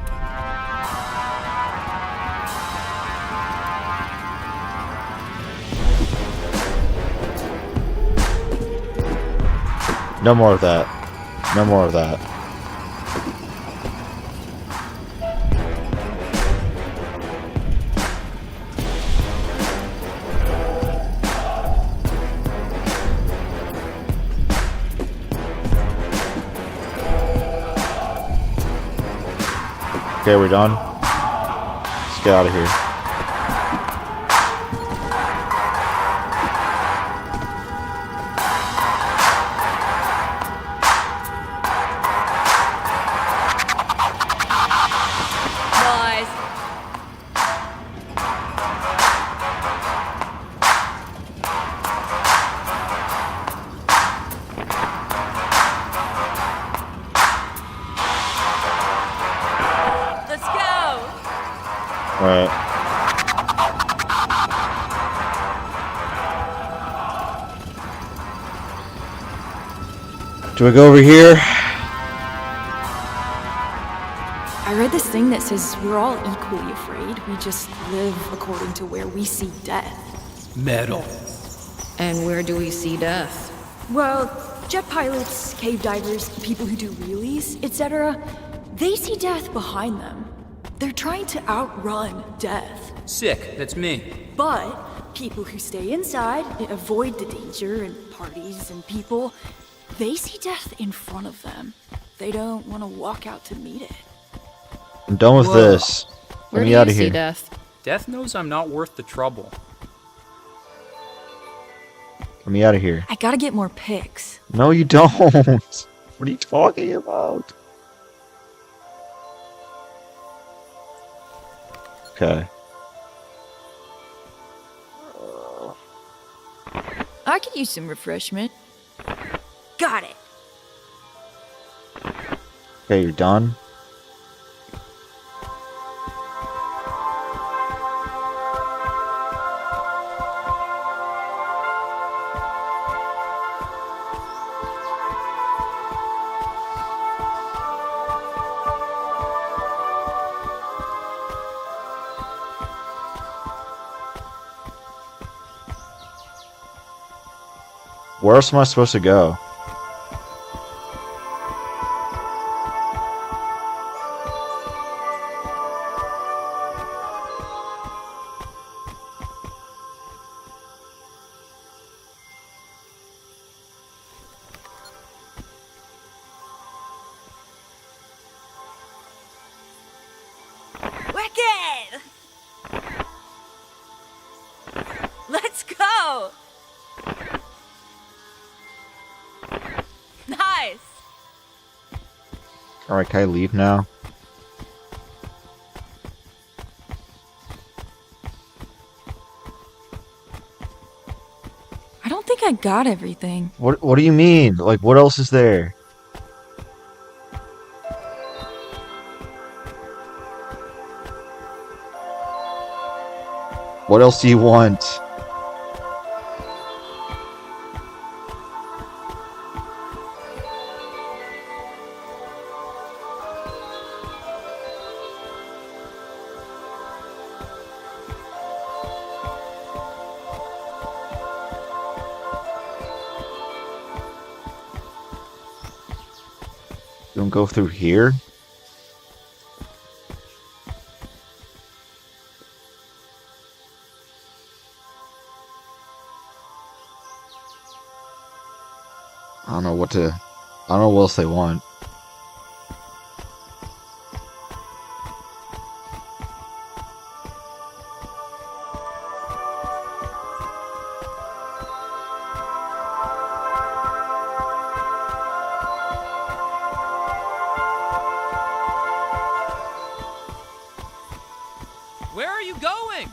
No more of that. No more of that. Okay, we're done. Let's get out of here. Nice. Let's go. All right. Do I go over here? I read this thing that says we're all equally afraid. We just live according to where we see death. Metal. And where do we see death? Well, jet pilots, cave divers, people who do wheelies, etc., they see death behind them. They're trying to outrun death. Sick, that's me. But people who stay inside, avoid the danger and parties and people, they see death in front of them. They don't want to walk out to meet it. I'm done with this. Let me out of here. Death? Death knows I'm not worth the trouble. Let me out of here. I gotta get more pics. No, you don't. What are you talking about? Okay. I could use some refreshment. Got it. Okay, you're done. Where else am I supposed to go? Wicked! Let's go! Nice! Alright, can I leave now? I don't think I got everything. What do you mean? Like, what else is there? What else do you want? Don't go through here? I don't know what else they want. Where are you going?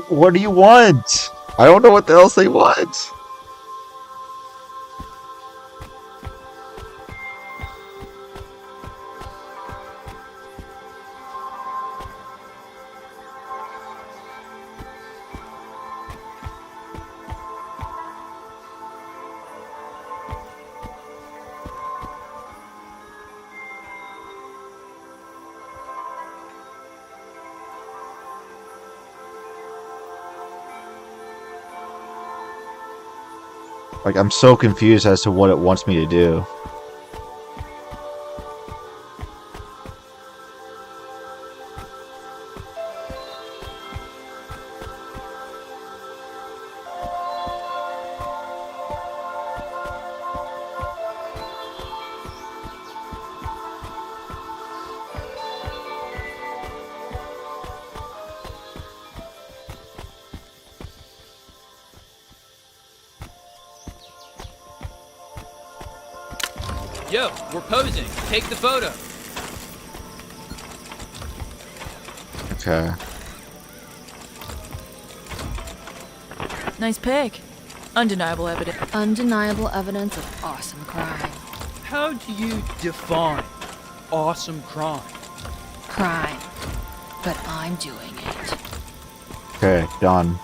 What do you want? I don't know what else they want. Like, I'm so confused as to what it wants me to do. Yo, we're posing. Take the photo. Okay. Nice pic. Undeniable evidence. Undeniable evidence of awesome crime. How do you define awesome crime? Crime. But I'm doing it. Okay, done.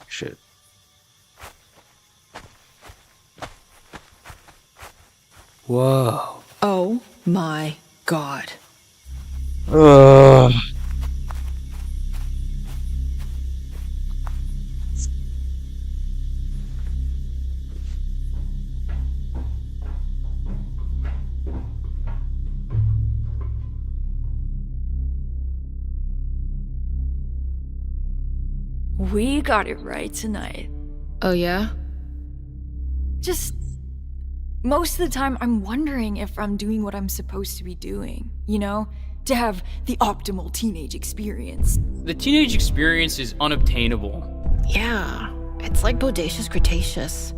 Shit. Whoa. Oh my god. Ugh. We got it right tonight. Oh yeah? Just most of the time, I'm wondering if I'm doing what I'm supposed to be doing, you know? To have the optimal teenage experience. The teenage experience is unobtainable. Yeah. It's like Bodacious Cretaceous.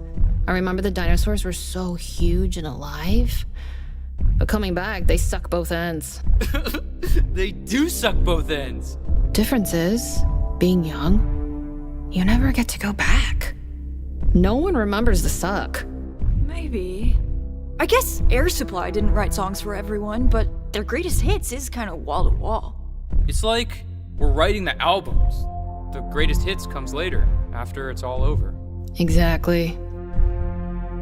I remember the dinosaurs were so huge and alive. But coming back, they suck both ends. They do suck both ends. Difference is, being young, you never get to go back. No one remembers the suck. Maybe. I guess Air Supply didn't write songs for everyone, but their greatest hits is kind of wall to wall. It's like we're writing the albums. The greatest hits comes later, after it's all over. Exactly.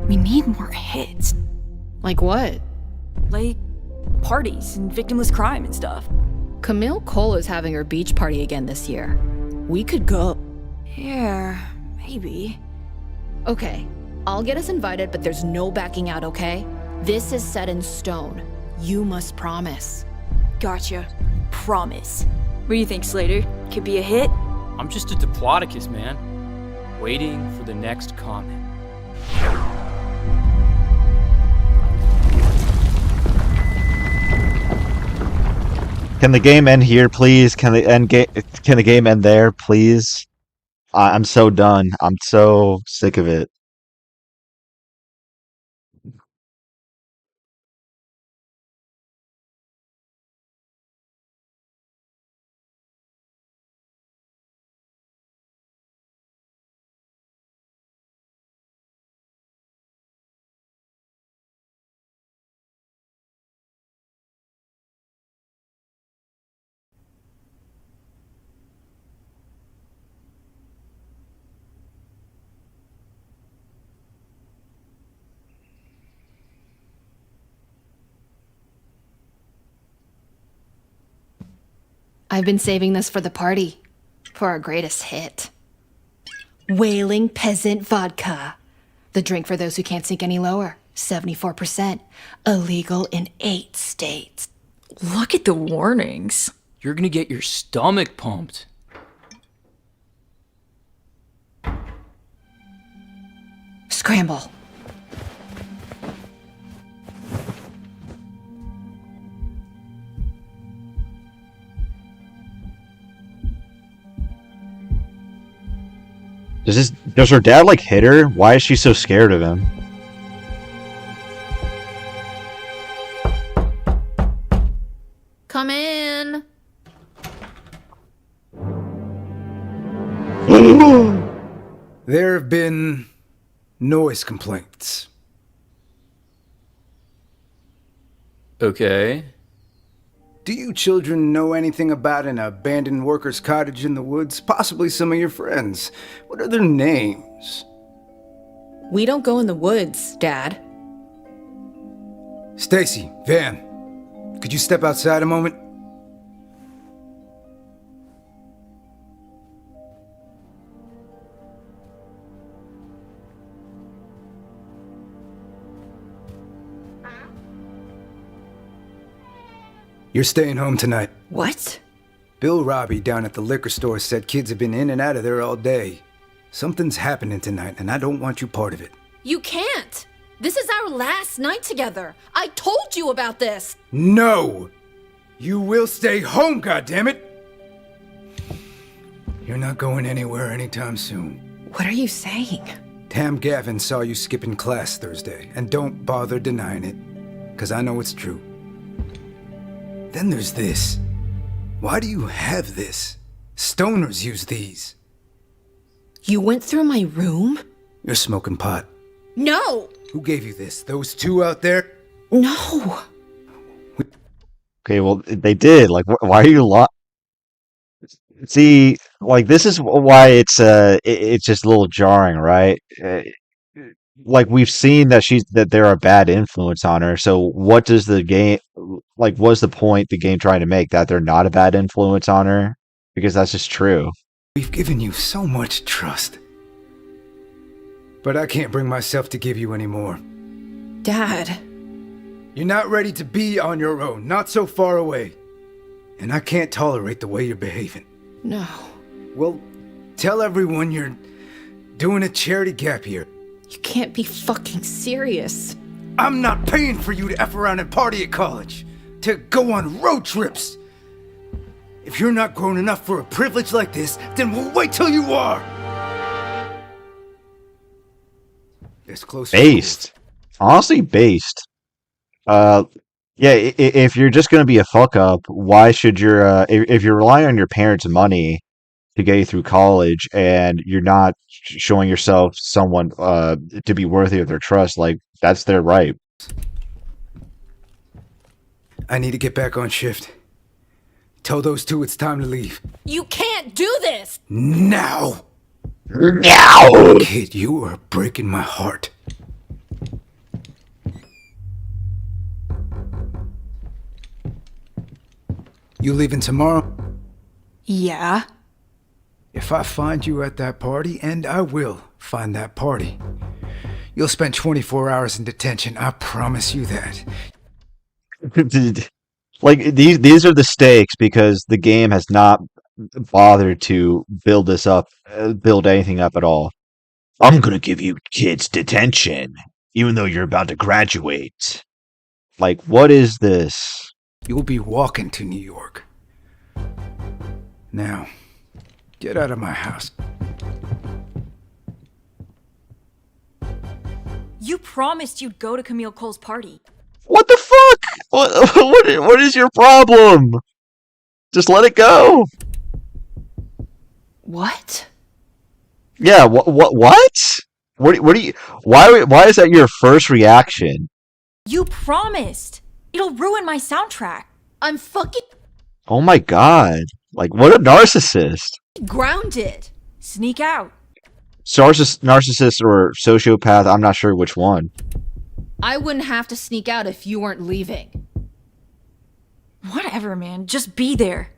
We need more hits. Like what? Like parties and victimless crime and stuff. Camille Cole is having her beach party again this year. We could go. Yeah, maybe. Okay, I'll get us invited, but there's no backing out, okay? This is set in stone. You must promise. Gotcha. Promise. What do you think, Slater? Could be a hit? I'm just a diplodocus, man. Waiting for the next comment. Can the game end here, please? Can the game end there, please? I'm so done. I'm so sick of it. I've been saving this for the party. For our greatest hit. Wailing Peasant Vodka. The drink for those who can't sink any lower. 74%. Illegal in 8 states. Look at the warnings. You're gonna get your stomach pumped. Scramble. Does her dad like hit her? Why is she so scared of him? Come in. There have been noise complaints. Okay. Do you children know anything about an abandoned worker's cottage in the woods? Possibly some of your friends. What are their names? We don't go in the woods, Dad. Stacy, Van, could you step outside a moment? You're staying home tonight. What? Bill Robbie down at the liquor store said kids have been in and out of there all day. Something's happening tonight, and I don't want you part of it. You can't. This is our last night together. I told you about this. No! You will stay home, goddammit! You're not going anywhere anytime soon. What are you saying? Tam Gavin saw you skipping class Thursday, and don't bother denying it, because I know it's true. Then there's this. Why do you have this? Stoners use these. You went through my room? You're smoking pot. No! Who gave you this? Those two out there? No! Okay, well, they did. Like, why are you See, like, this is why it's just a little jarring, right? Like, we've seen that they're a bad influence on her. So what does the game, like, what's the point the game trying to make, that they're not a bad influence on her? Because that's just true. We've given you so much trust. But I can't bring myself to give you any more. Dad. You're not ready to be on your own, not so far away. And I can't tolerate the way you're behaving. No. Well, tell everyone you're doing a charity gap year. You can't be fucking serious. I'm not paying for you to F around and party at college, to go on road trips. If you're not grown enough for a privilege like this, then we'll wait till you are. It's close. Based. Honestly, based. Yeah, if you're just gonna be a fuck up, why should if you're relying on your parents' money to get you through college and you're not showing yourself someone to be worthy of their trust, like, that's their right. I need to get back on shift. Tell those two it's time to leave. You can't do this! Now! Now! Kid, you are breaking my heart. You leaving tomorrow? Yeah. If I find you at that party, and I will find that party, you'll spend 24 hours in detention. I promise you that. Like, these are the stakes, because the game has not bothered to build anything up at all. I'm gonna give you kids detention, even though you're about to graduate. Like, what is this? You'll be walking to New York. Now, get out of my house. You promised you'd go to Camille Cole's party. What the fuck? What is your problem? Just let it go. What? Yeah, what? What do you, why is that your first reaction? You promised. It'll ruin my soundtrack. I'm fucking Oh my god. Like, what a narcissist. grounded. Sneak out. Narcissist or sociopath, I'm not sure which one. I wouldn't have to sneak out if you weren't leaving. Whatever, man. Just be there.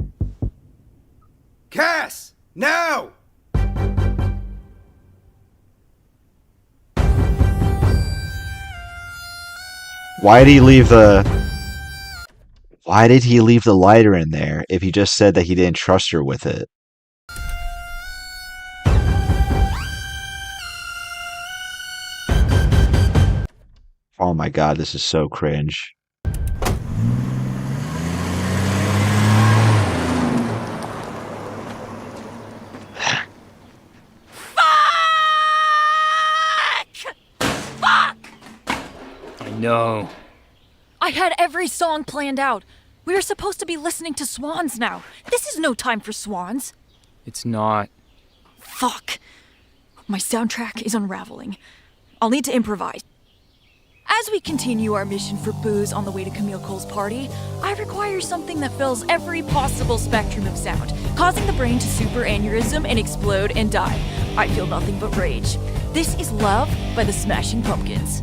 Cass! Now! Why did he leave the lighter in there if he just said that he didn't trust her with it? Oh my god, this is so cringe. I know. I had every song planned out. We were supposed to be listening to Swans now. This is no time for Swans. It's not. Fuck. My soundtrack is unraveling. I'll need to improvise. As we continue our mission for booze on the way to Camille Cole's party, I require something that fills every possible spectrum of sound, causing the brain to super aneurysm and explode and die. I feel nothing but rage. This is Love by the Smashing Pumpkins.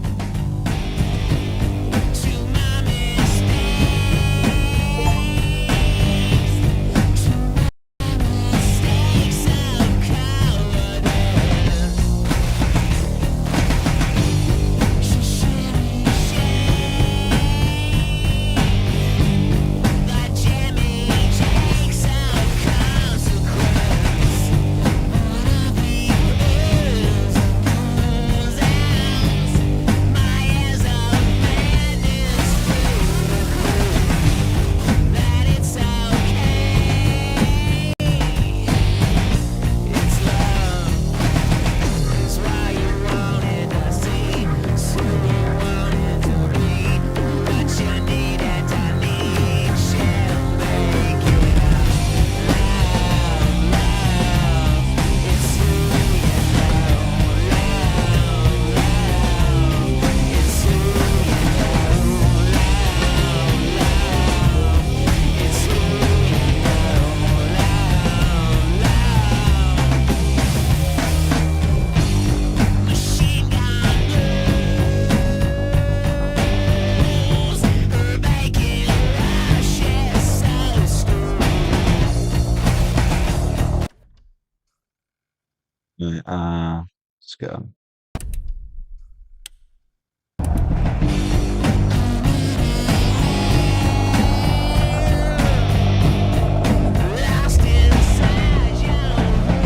Let's go.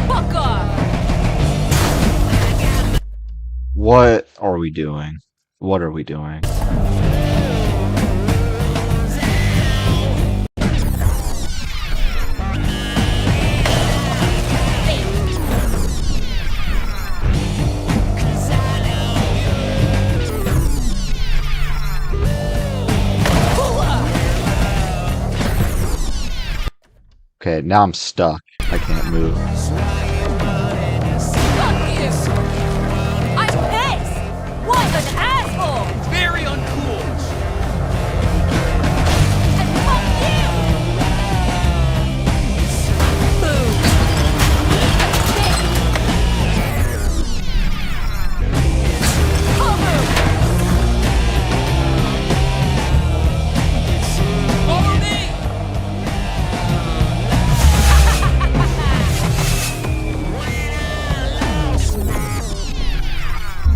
Fuck off! What are we doing? What are we doing? Okay, now I'm stuck. I can't move. I'm pissed! What an asshole! Very uncool. And fuck you! Follow me.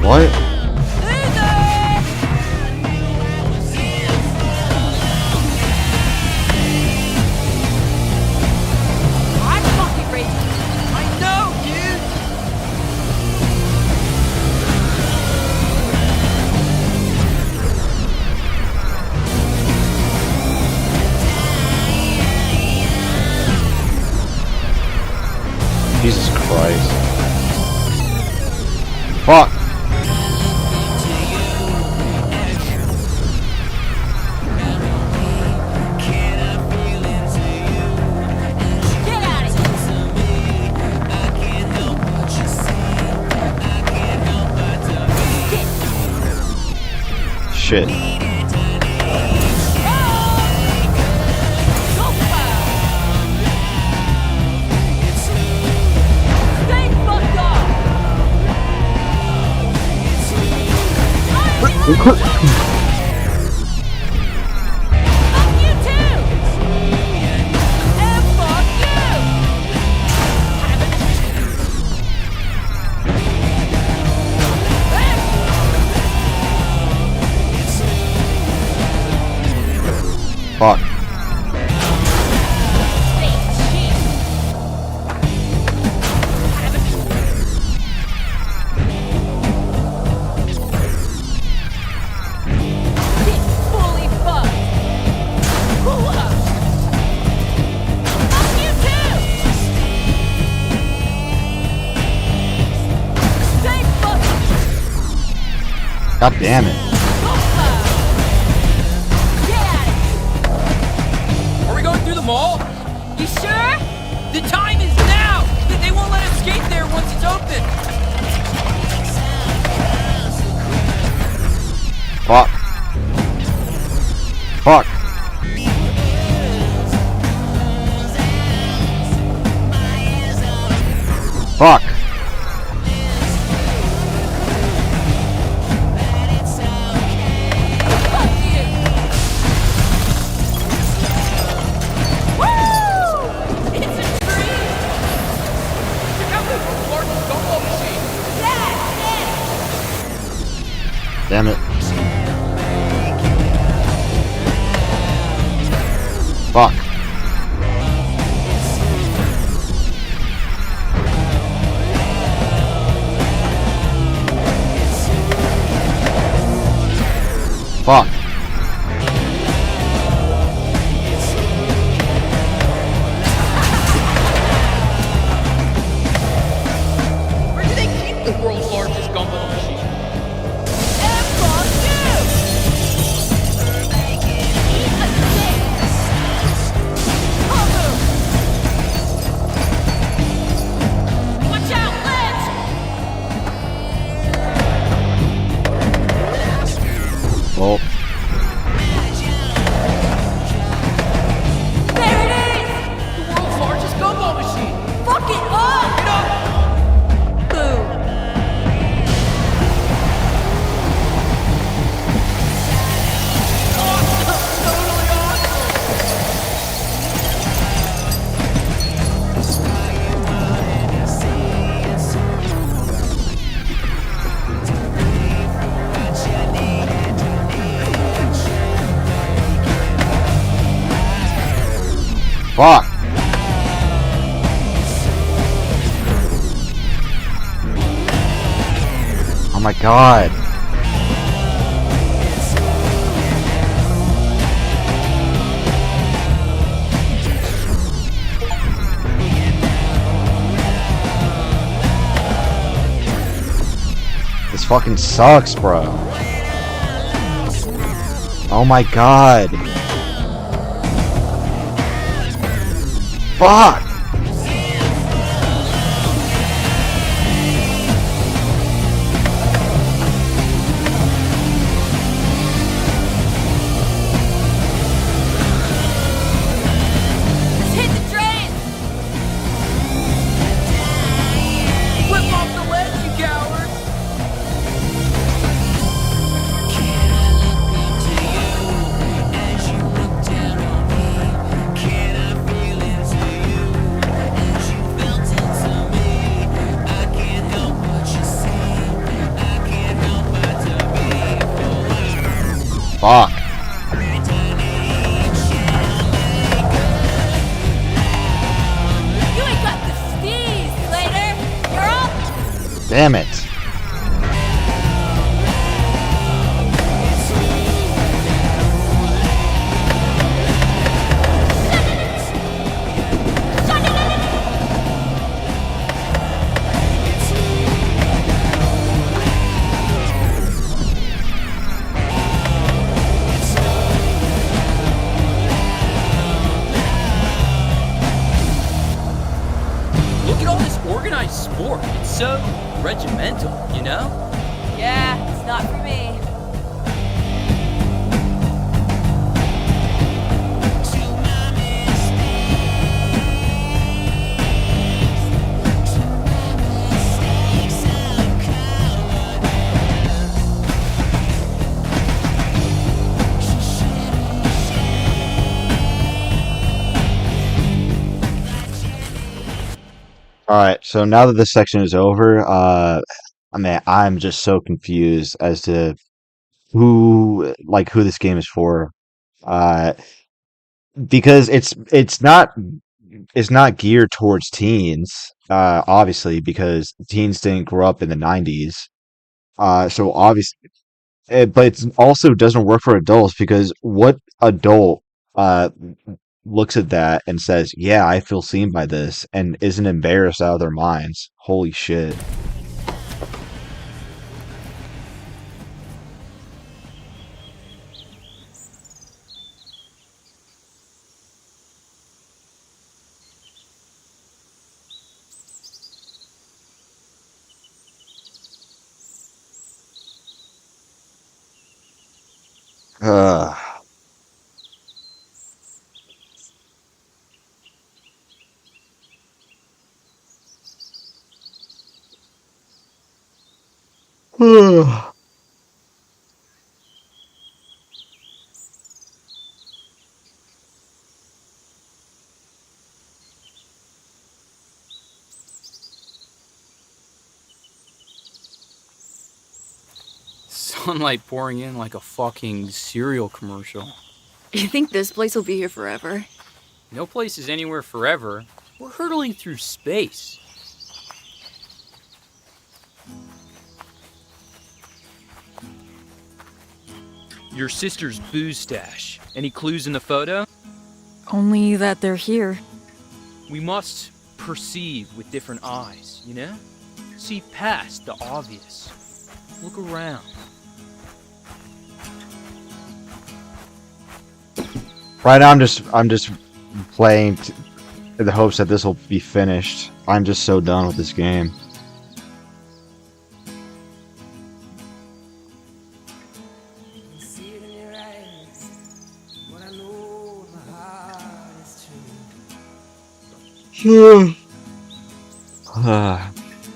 What? I'm fucking raging. I know, dude. Jesus Christ. Fuck! Get out of here! Shit. Stay fucked off! Fuck you too! And fuck you! Fuck. Fully fucked. Hoo-ah. Fuck you too. Stay fucking. God damn it. Are we going through the mall? You sure? The time is now! They won't let us skate there once it's open! Fuck. Fuck. Fuck. Damn it. Fuck. Fuck. Where do they keep the world's largest gumball machine? Watch out, ledge! Well. There it is! The world's largest gumball machine! Fuck it up! Get up! Boom. Fuck. Oh my god. This fucking sucks, bro. Oh my god. Fuck! Let's hit the train! Flip off the ledge, you coward! Fuck. You ain't got the steez, Slater! You're up! Damn it. Look at all this organized sport. It's so regimental, you know? Yeah, it's not for me. All right, so now that this section is over, I mean, I'm just so confused as to who this game is for. Uh, because it's not geared towards teens, obviously, because teens didn't grow up in the 90s. So obviously, but it also doesn't work for adults because what adult uh looks at that and says, "Yeah, I feel seen by this," and isn't embarrassed out of their minds? Holy shit. Ugh. Sunlight pouring in like a fucking cereal commercial. You think this place will be here forever? No place is anywhere forever. We're hurtling through space. Your sister's booze stash. Any clues in the photo? Only that they're here. We must perceive with different eyes, you know? See past the obvious. Look around. Right now, I'm just playing in the hopes that this will be finished. I'm just so done with this game.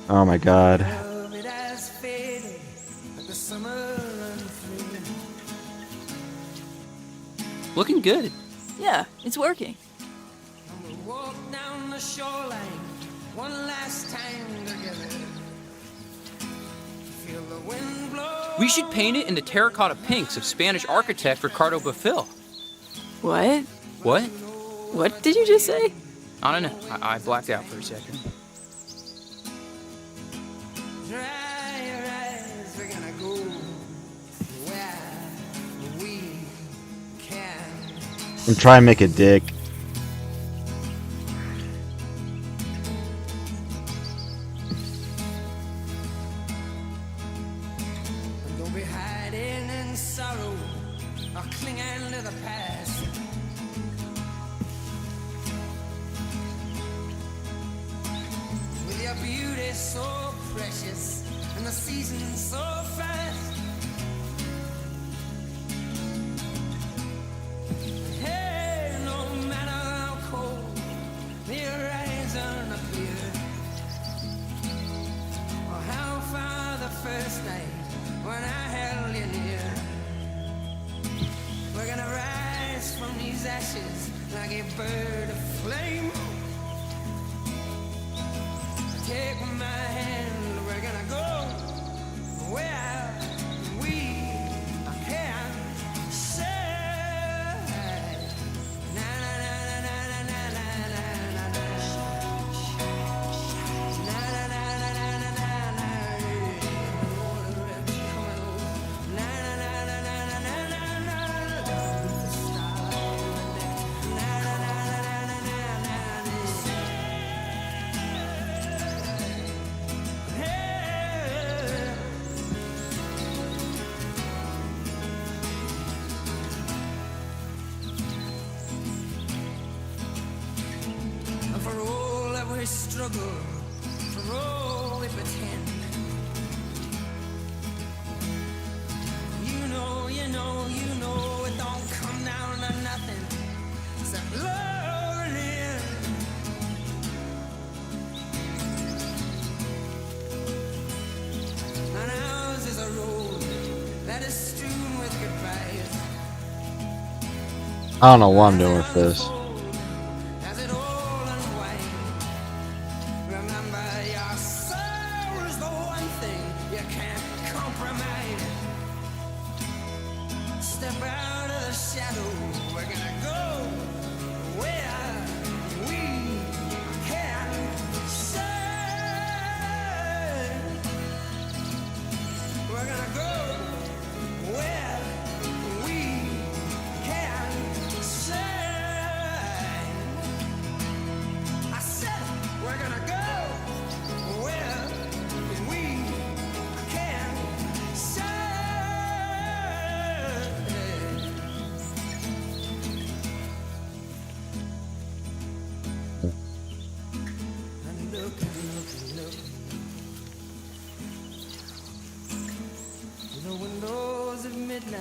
Oh my god. Looking good. Yeah, it's working. Walk down the shoreline one last time together. Feel the wind blow. We should paint it in the terracotta pinks of Spanish architect Ricardo Bofill. What? What? What did you just say? I don't know. I blacked out for a second. Dry your eyes, we're gonna go where we can. I'm trying to make a dick. Don't be hiding in sorrow or clinging to the past. With your beauty so precious and the season so fast. Hey, no matter how cold the horizon appears, or how far the first night when I held you near, we're gonna rise from these ashes like a bird of flame. Take my hand, we're gonna go where we can say. Na na na na na na na na na na. Na na na na na na na na. Na na na na na na na na. Na na na na na na na. And for all that we struggle, for all we pretend, you know, it don't come down to nothing except love and end. And ours is a road that is strewn with goodbyes. I don't know what I'm doing with this. As it all unwinds, remember your soul is the one thing you can't compromise. Step out of the shadow, we're gonna go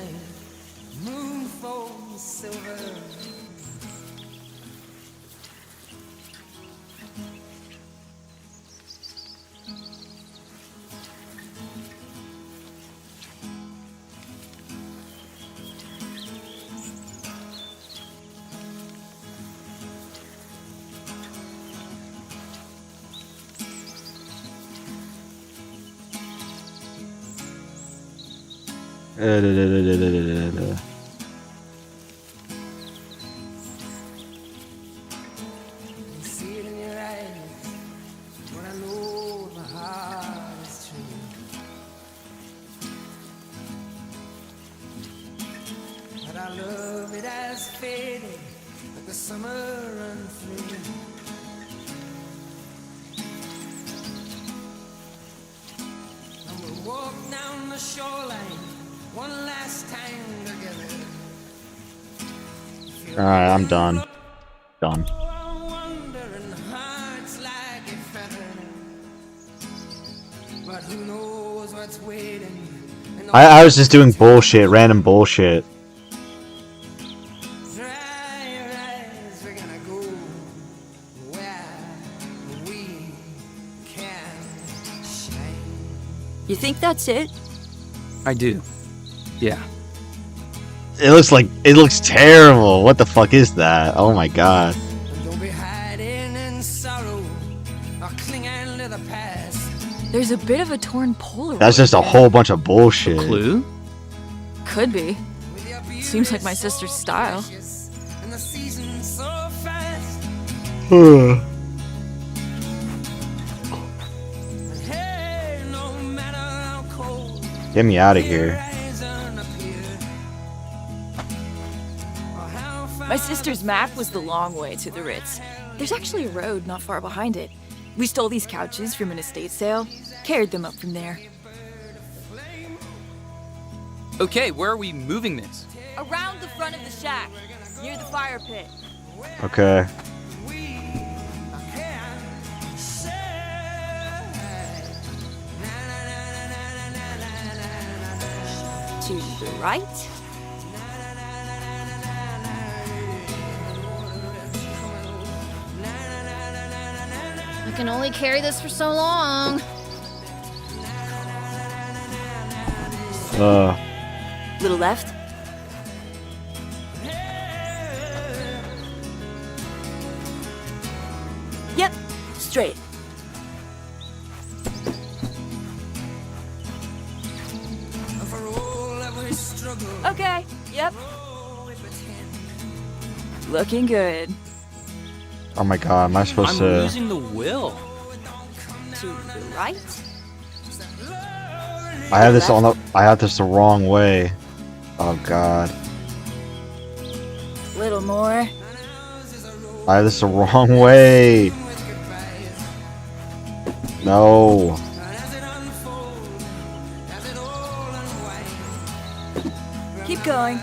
night, moon falls silver. See it in your eyes when I know my heart is true. But our love, it has faded like the summer run through. And we'll walk down the shoreline one last time together. Alright, I'm done. Done. Wandering hearts like a feather. But who knows what's waiting? I was just doing bullshit, random bullshit. Dry your eyes, we're gonna go where we can shine. You think that's it? I do. Yeah. It looks terrible. What the fuck is that? Oh my god. Don't be hiding in sorrow or clinging to the past. There's a bit of a torn Polaroid. That's just a whole bunch of bullshit. Clue? Could be. Seems like my sister's style. And the season's so fast. Hey, no matter how cold Get me out of here. My sister's map was the long way to the Ritz. There's actually a road not far behind it. We stole these couches from an estate sale, carried them up from there. Okay, where are we moving this? Around the front of the shack, near the fire pit. Okay. To the right. I can only carry this for so long. Little left. Yep, straight. Okay, yep. Looking good. Oh my god, am I supposed I'm to... losing the will. To the right. I have this on the... I have this the wrong way. Oh god. Little more. I have this the wrong way. No. Keep going.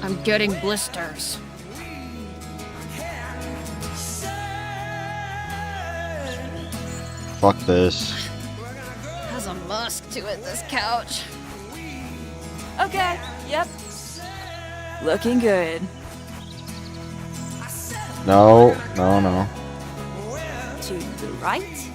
I'm getting blisters. Fuck this. Has a musk to it, this couch. Okay, yep. Looking good. No, no, no. To the right.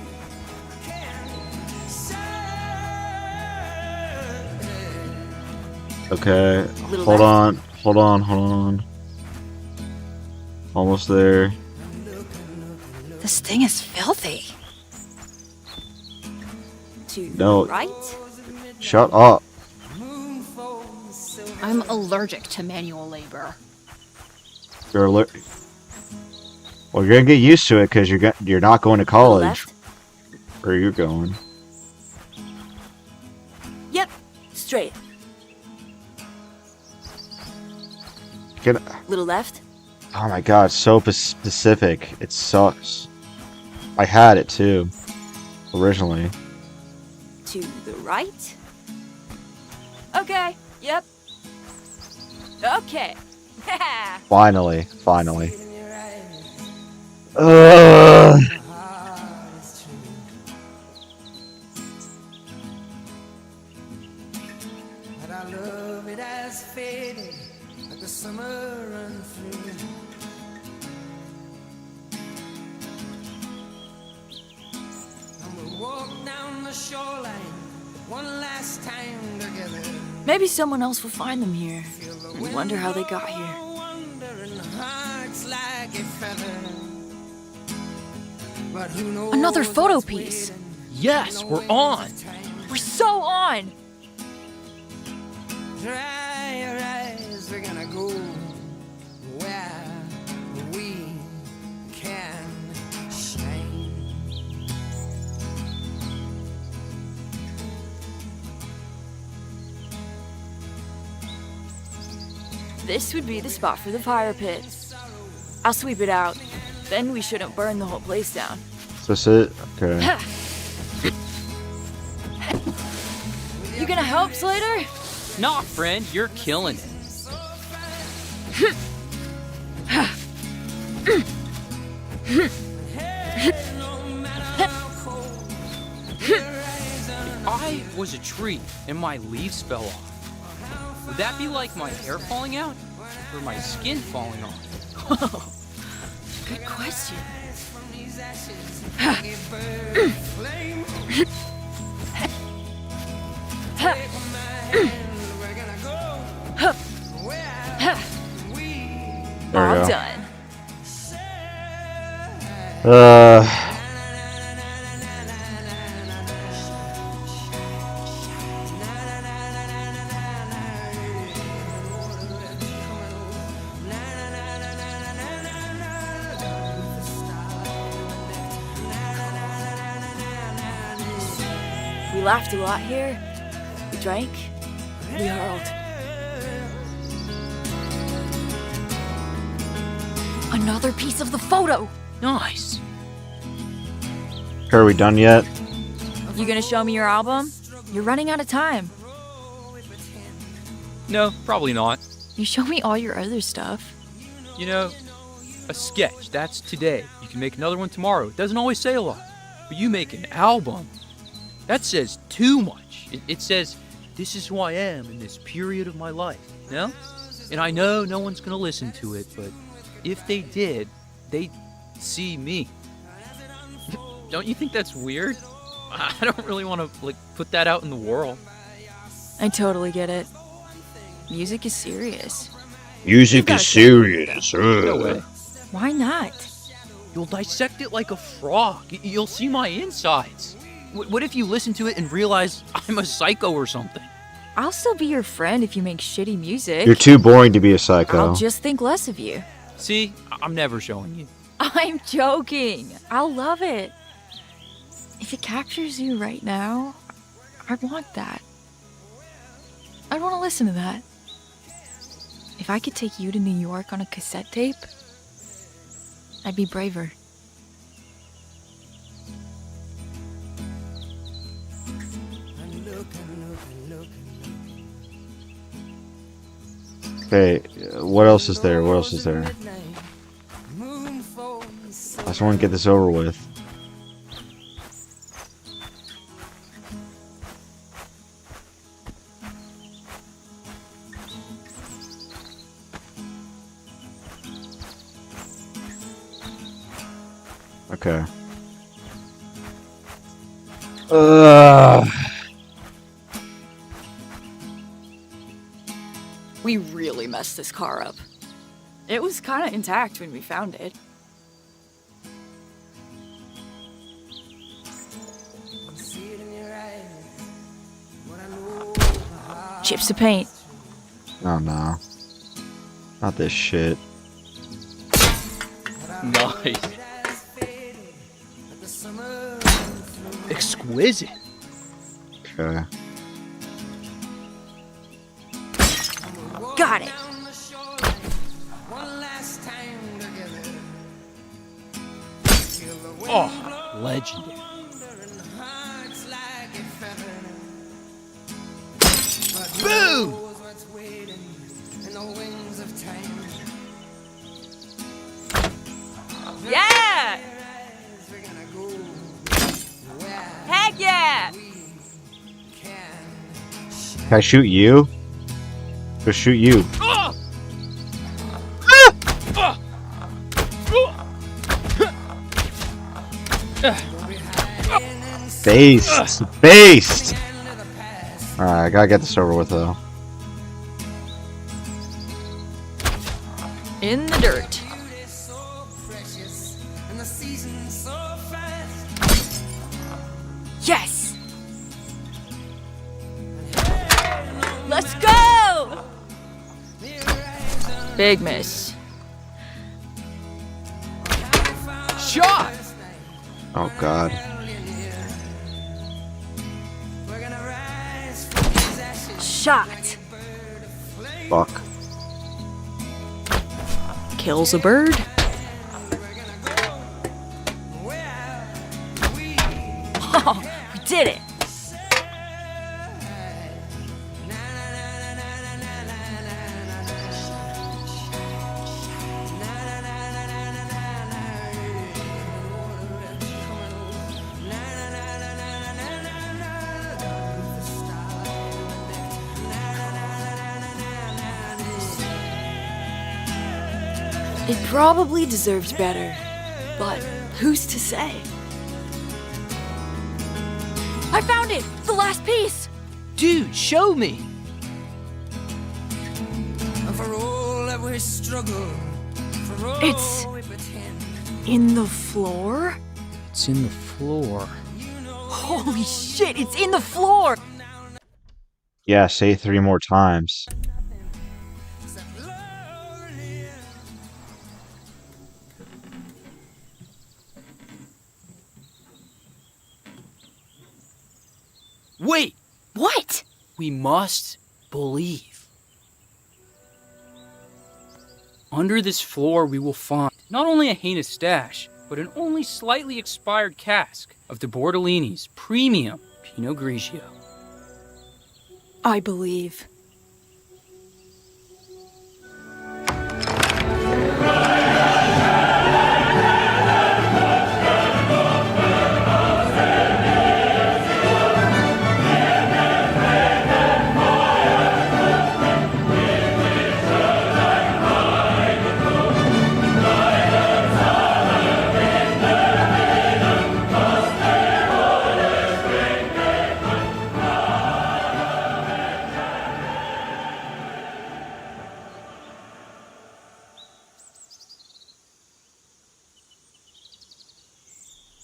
Okay, Little hold left. on, hold on, hold on. Almost there. This thing is filthy. To No. the right. Shut up. I'm allergic to manual labor. You're alert. Well, you're gonna get used to it because you're not going to college. Where you're going. Yep, straight. Get. Little left. Oh my god, so specific. It sucks. I had it too. Originally. To the right. Okay, yep. Okay. Finally, finally. But our love, it has faded like the summer run through. And we'll walk down the shoreline one last time together. Maybe someone else will find them here. We wonder how they got here. Wandering hearts like a feather. But who knows Another photo what's piece. waiting? Yes, we're on. We're so on. Dry your eyes, we're gonna go where we can shine. This would be the spot for the fire pit. I'll sweep it out. Then we shouldn't burn the whole place down. Is this it? Okay. You gonna help, Slater? Nah, friend, you're killing it. If I was a tree and my leaves fell off, would that be like my hair falling out or my skin falling off? Good question. There we All go. done. We laughed a lot here. We drank. We hurled. Another piece of the photo. Nice. Are we done yet? You gonna show me your album? You're running out of time. No, probably not. You show me all your other stuff. You know, a sketch, that's today. You can make another one tomorrow. It doesn't always say a lot. But you make an album, that says too much. It says, this is who I am in this period of my life, you know? And I know no one's gonna listen to it, but if they did, they'd see me. Don't you think that's weird? I don't really want to, put that out in the world. I totally get it. Music is serious. Music is serious. No way. Why not? You'll dissect it like a frog. You'll see my insides. What if you listen to it and realize I'm a psycho or something? I'll still be your friend if you make shitty music. You're too boring to be a psycho. I'll just think less of you. See, I'm never showing you. I'm joking. I'll love it. If it captures you right now, I want that. I want to listen to that. If I could take you to New York on a cassette tape, I'd be braver. Okay, what else is there? What else is there? I just want to get this over with. Okay. We really messed this car up. It was kind of intact when we found it. Chips of paint. Oh no. Not this shit. Nice. Exquisite. Okay. Got it. Oh, legendary. Boom! Yeah! Can I shoot you? Go shoot you. Based. Based. Alright, I gotta get this over with though. In the dirt. Yes! Let's go! Big miss. Shot! Oh god. Shot. Fuck. Kills a bird. Oh, we did it! It probably deserved better, but who's to say? I found it! The last piece! Dude, show me! It's in the floor? It's in the floor. Holy shit, it's in the floor! Yeah, say 3 more times. Wait! What? We must believe. Under this floor we will find not only a heinous stash, but an only slightly expired cask of de Bordellini's premium Pinot Grigio. I believe.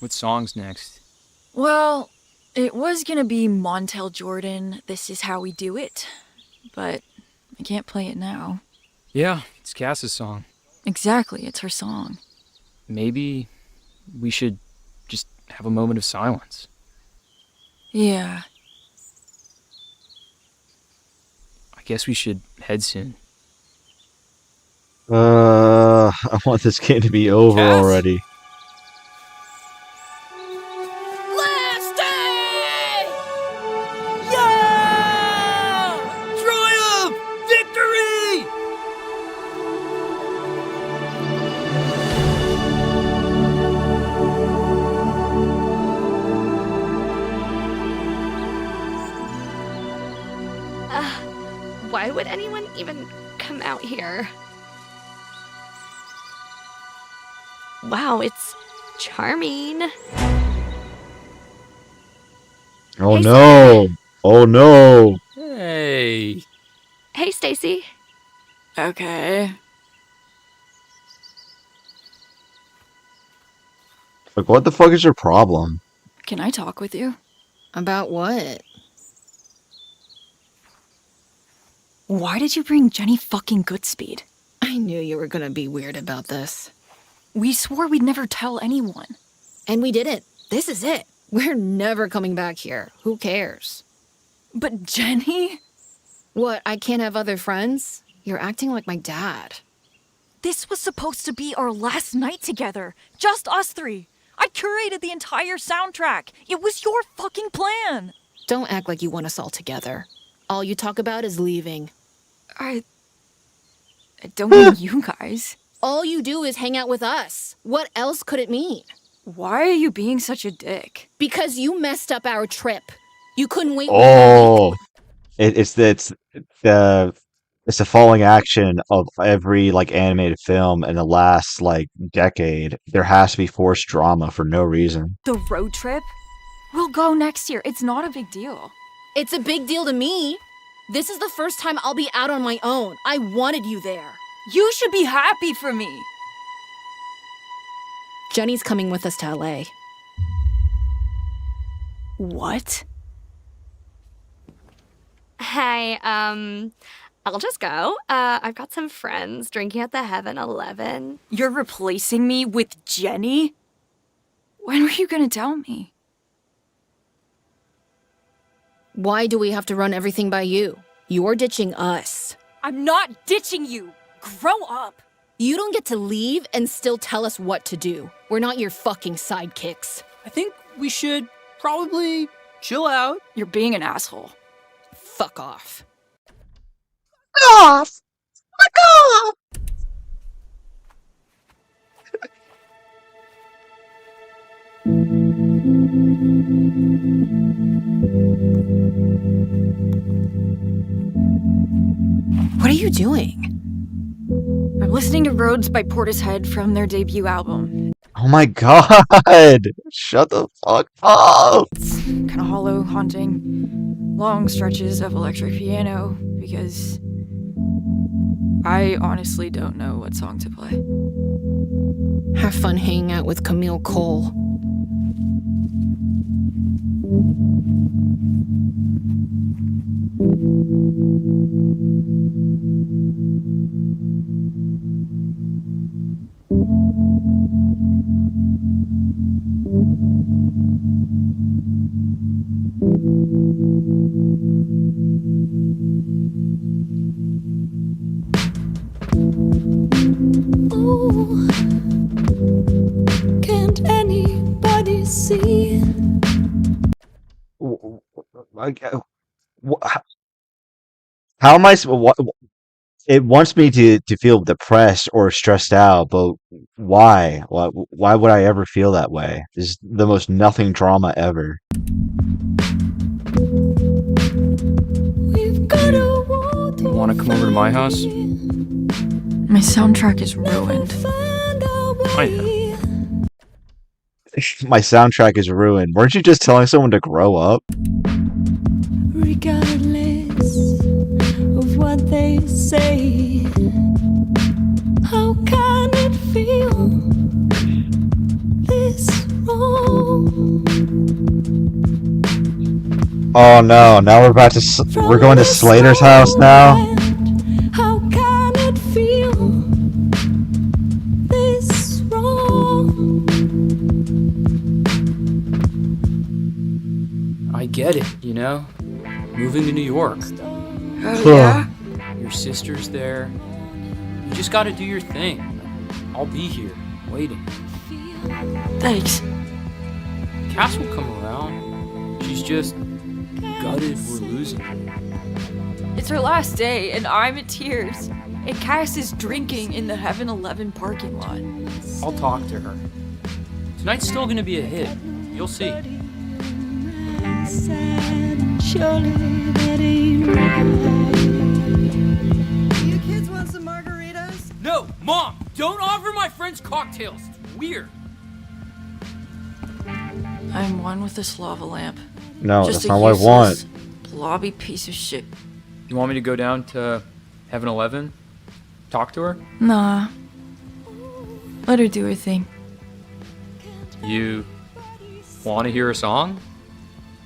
What song's next? Well, it was gonna be Montel Jordan, This Is How We Do It, but I can't play it now. Yeah, it's Cass's song. Exactly, it's her song. Maybe we should just have a moment of silence. Yeah. I guess we should head soon. I want this game to be over already. Last day! Yeah! Triumph! Victory! Why would anyone even come out here? Wow, it's charming. Oh no! Oh no! Hey! Hey, Stacy. Okay. Like, what the fuck is your problem? Can I talk with you? About what? Why did you bring Jenny fucking Goodspeed? I knew you were gonna be weird about this. We swore we'd never tell anyone. And we didn't. This is it. We're never coming back here. Who cares? But Jenny? What, I can't have other friends? You're acting like my dad. This was supposed to be our last night together. Just us three. I curated the entire soundtrack. It was your fucking plan. Don't act like you want us all together. All you talk about is leaving. I don't mean you guys. All you do is hang out with us. What else could it mean? Why are you being such a dick? Because you messed up our trip. You couldn't wait. Oh, It's the it's the falling action of every like animated film in the last like decade. There has to be forced drama for no reason. The road trip? We'll go next year. It's not a big deal. It's a big deal to me. This is the first time I'll be out on my own. I wanted you there. You should be happy for me. Jenny's coming with us to LA. What? Hey, I'll just go. I've got some friends drinking at the Heaven 11. You're replacing me with Jenny? When were you gonna tell me? Why do we have to run everything by you? You're ditching us. I'm not ditching you. Grow up. You don't get to leave and still tell us what to do. We're not your fucking sidekicks. I think we should probably chill out. You're being an asshole. Fuck off. Off! Fuck off! What are you doing? I'm listening to Roads by Portishead from their debut album. Oh my god! Shut the fuck up! It's kind of hollow, haunting, long stretches of electric piano because I honestly don't know what song to play. Have fun hanging out with Camille Cole. Oh, can't anybody see? How am I? It wants me to feel depressed or stressed out, but why? Why would I ever feel that way? This is the most nothing drama ever. Want to come over to my house? My soundtrack is ruined. I know. My soundtrack is ruined. Weren't you just telling someone to grow up? Regardless of what they say, how can it feel this wrong? Oh no! Now we're going to Slater's house now. How can it feel this wrong? I get it, you know? Moving to New York. Oh, yeah? Your sister's there. You just gotta do your thing. I'll be here, waiting. Thanks. Cass will come around. She's just gutted we're losing her. It's her last day, and I'm in tears. And Cass is drinking in the Heaven 11 parking lot. I'll talk to her. Tonight's still gonna be a hit. You'll see. Surely that ain't right. You kids want some margaritas? No, Mom! Don't offer my friends cocktails. It's weird. I'm one with this lava lamp. No, Just that's a not what I want. blobby piece of shit. You want me to go down to Heaven 11? Talk to her? Nah. Let her do her thing. You want to hear a song?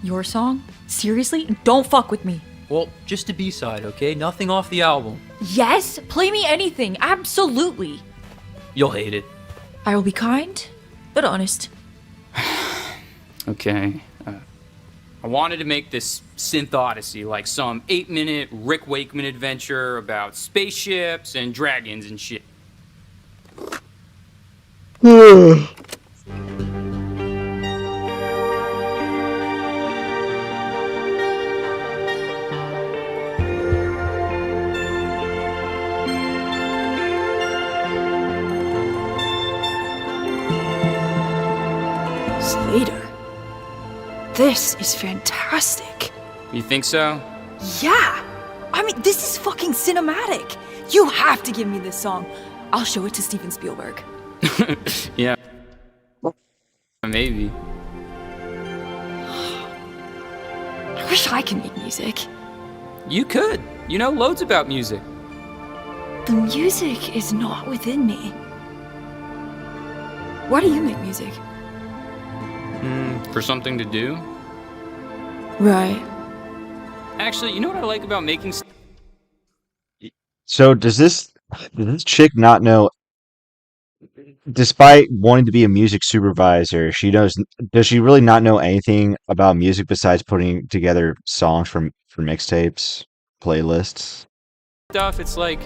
Your song? Seriously? Don't fuck with me. Well, just a B-side, okay? Nothing off the album. Yes? Play me anything. Absolutely. You'll hate it. I will be kind, but honest. Okay. I wanted to make this synth odyssey like some 8-minute Rick Wakeman adventure about spaceships and dragons and shit. Slater. This is fantastic. You think so? Yeah! I mean, this is fucking cinematic! You have to give me this song. I'll show it to Steven Spielberg. Yeah. Maybe. I wish I could make music. You could. You know loads about music. The music is not within me. Why do you make music? For something to do? Right. Actually, you know what I like about making So does this chick not know, despite wanting to be a music supervisor, does she really not know anything about music besides putting together songs for mixtapes, playlists? stuff? It's like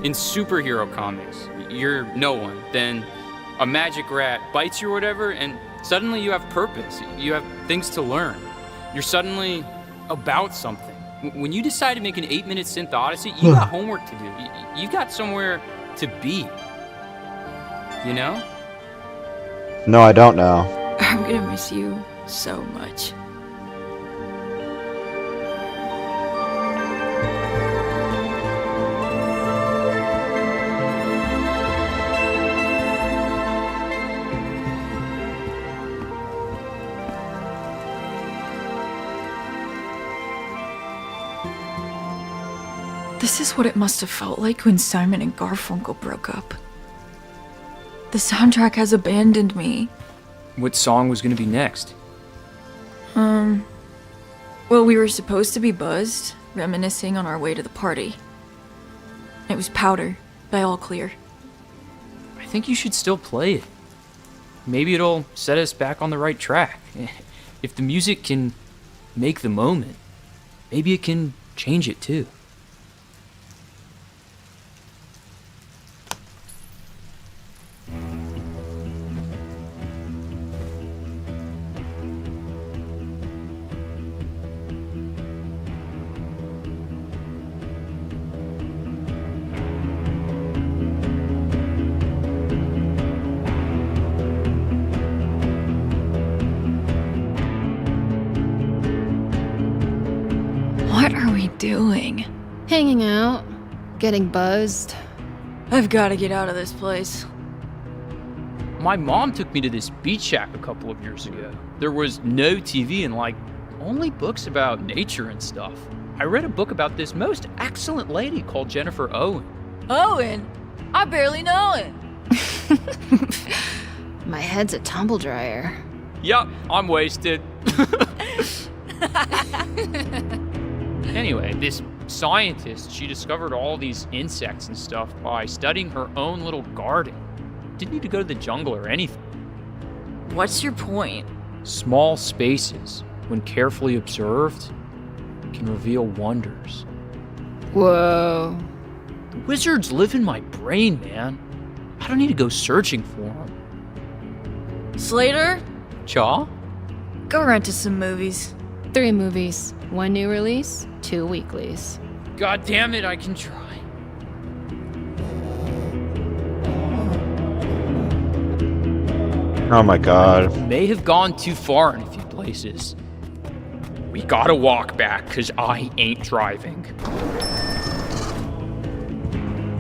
in superhero comics. You're no one. Then a magic rat bites you or whatever, and suddenly you have purpose. You have things to learn. You're suddenly about something. When you decide to make an 8-minute synth odyssey, you got homework to do. You've got somewhere to be. You know? No, I don't know. I'm gonna miss you so much. This is what it must have felt like when Simon and Garfunkel broke up. The soundtrack has abandoned me. What song was gonna be next? Well, we were supposed to be buzzed, reminiscing on our way to the party. It was Powder, by All Clear. I think you should still play it. Maybe it'll set us back on the right track. If the music can make the moment, maybe it can change it too. What are we doing? Hanging out, getting buzzed. I've got to get out of this place. My mom took me to this beach shack a couple of years ago. There was no TV and only books about nature and stuff. I read a book about this most excellent lady called Jennifer Owen. Owen? I barely know it. My head's a tumble dryer. Yup, I'm wasted. Anyway, this scientist, she discovered all these insects and stuff by studying her own little garden. Didn't need to go to the jungle or anything. What's your point? Small spaces, when carefully observed, can reveal wonders. Whoa. The wizards live in my brain, man. I don't need to go searching for them. Slater? Cha? Go rent us some movies. 3 movies. 1 new release, 2 weeklies. God damn it, I can try. Oh my god. May have gone too far in a few places. We gotta walk back, cause I ain't driving.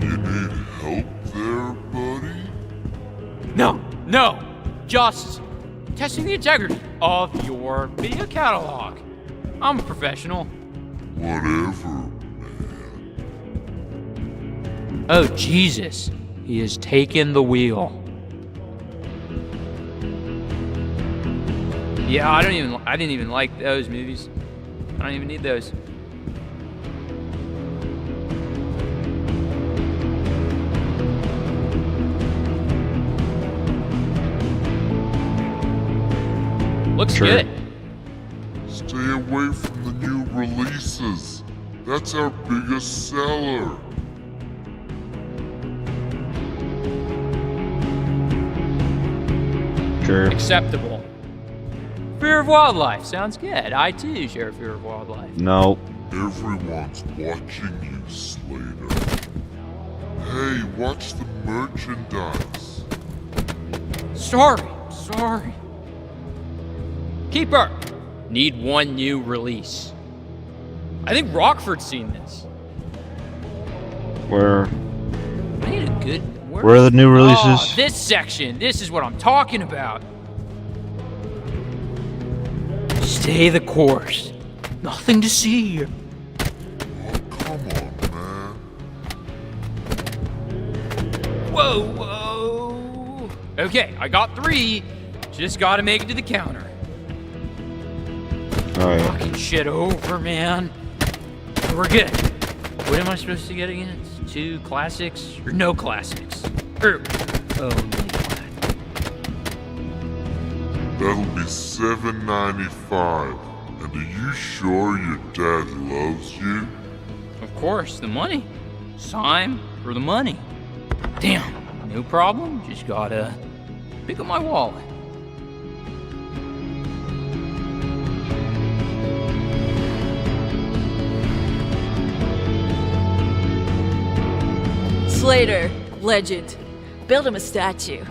You need help there, buddy? No, just testing the integrity of your video catalog. I'm a professional. Whatever, man. Oh, Jesus. He has taken the wheel. Yeah, I didn't even like those movies. I don't even need those. Looks Sure. good. Stay away from the new releases. That's our biggest seller. Sure. Acceptable. Fear of wildlife sounds good. I too share fear of wildlife. No. Everyone's watching you, Slater. Hey, watch the merchandise. Sorry. Keeper, need 1 new release. I think Rockford's seen this. Where I need a good word. are the new releases? Oh, this section. This is what I'm talking about. Stay the course. Nothing to see here. Whoa, whoa. Okay, I got 3. Just gotta make it to the counter. Alright. Fucking shit over, man. We're good. What am I supposed to get again? It's 2 classics or no classics? Oh, That'll be $7.95. And are you sure your dad loves you? of course, the money. It's time for the money. Damn, no problem. Just gotta pick up my wallet. Slater, legend. Build him a statue.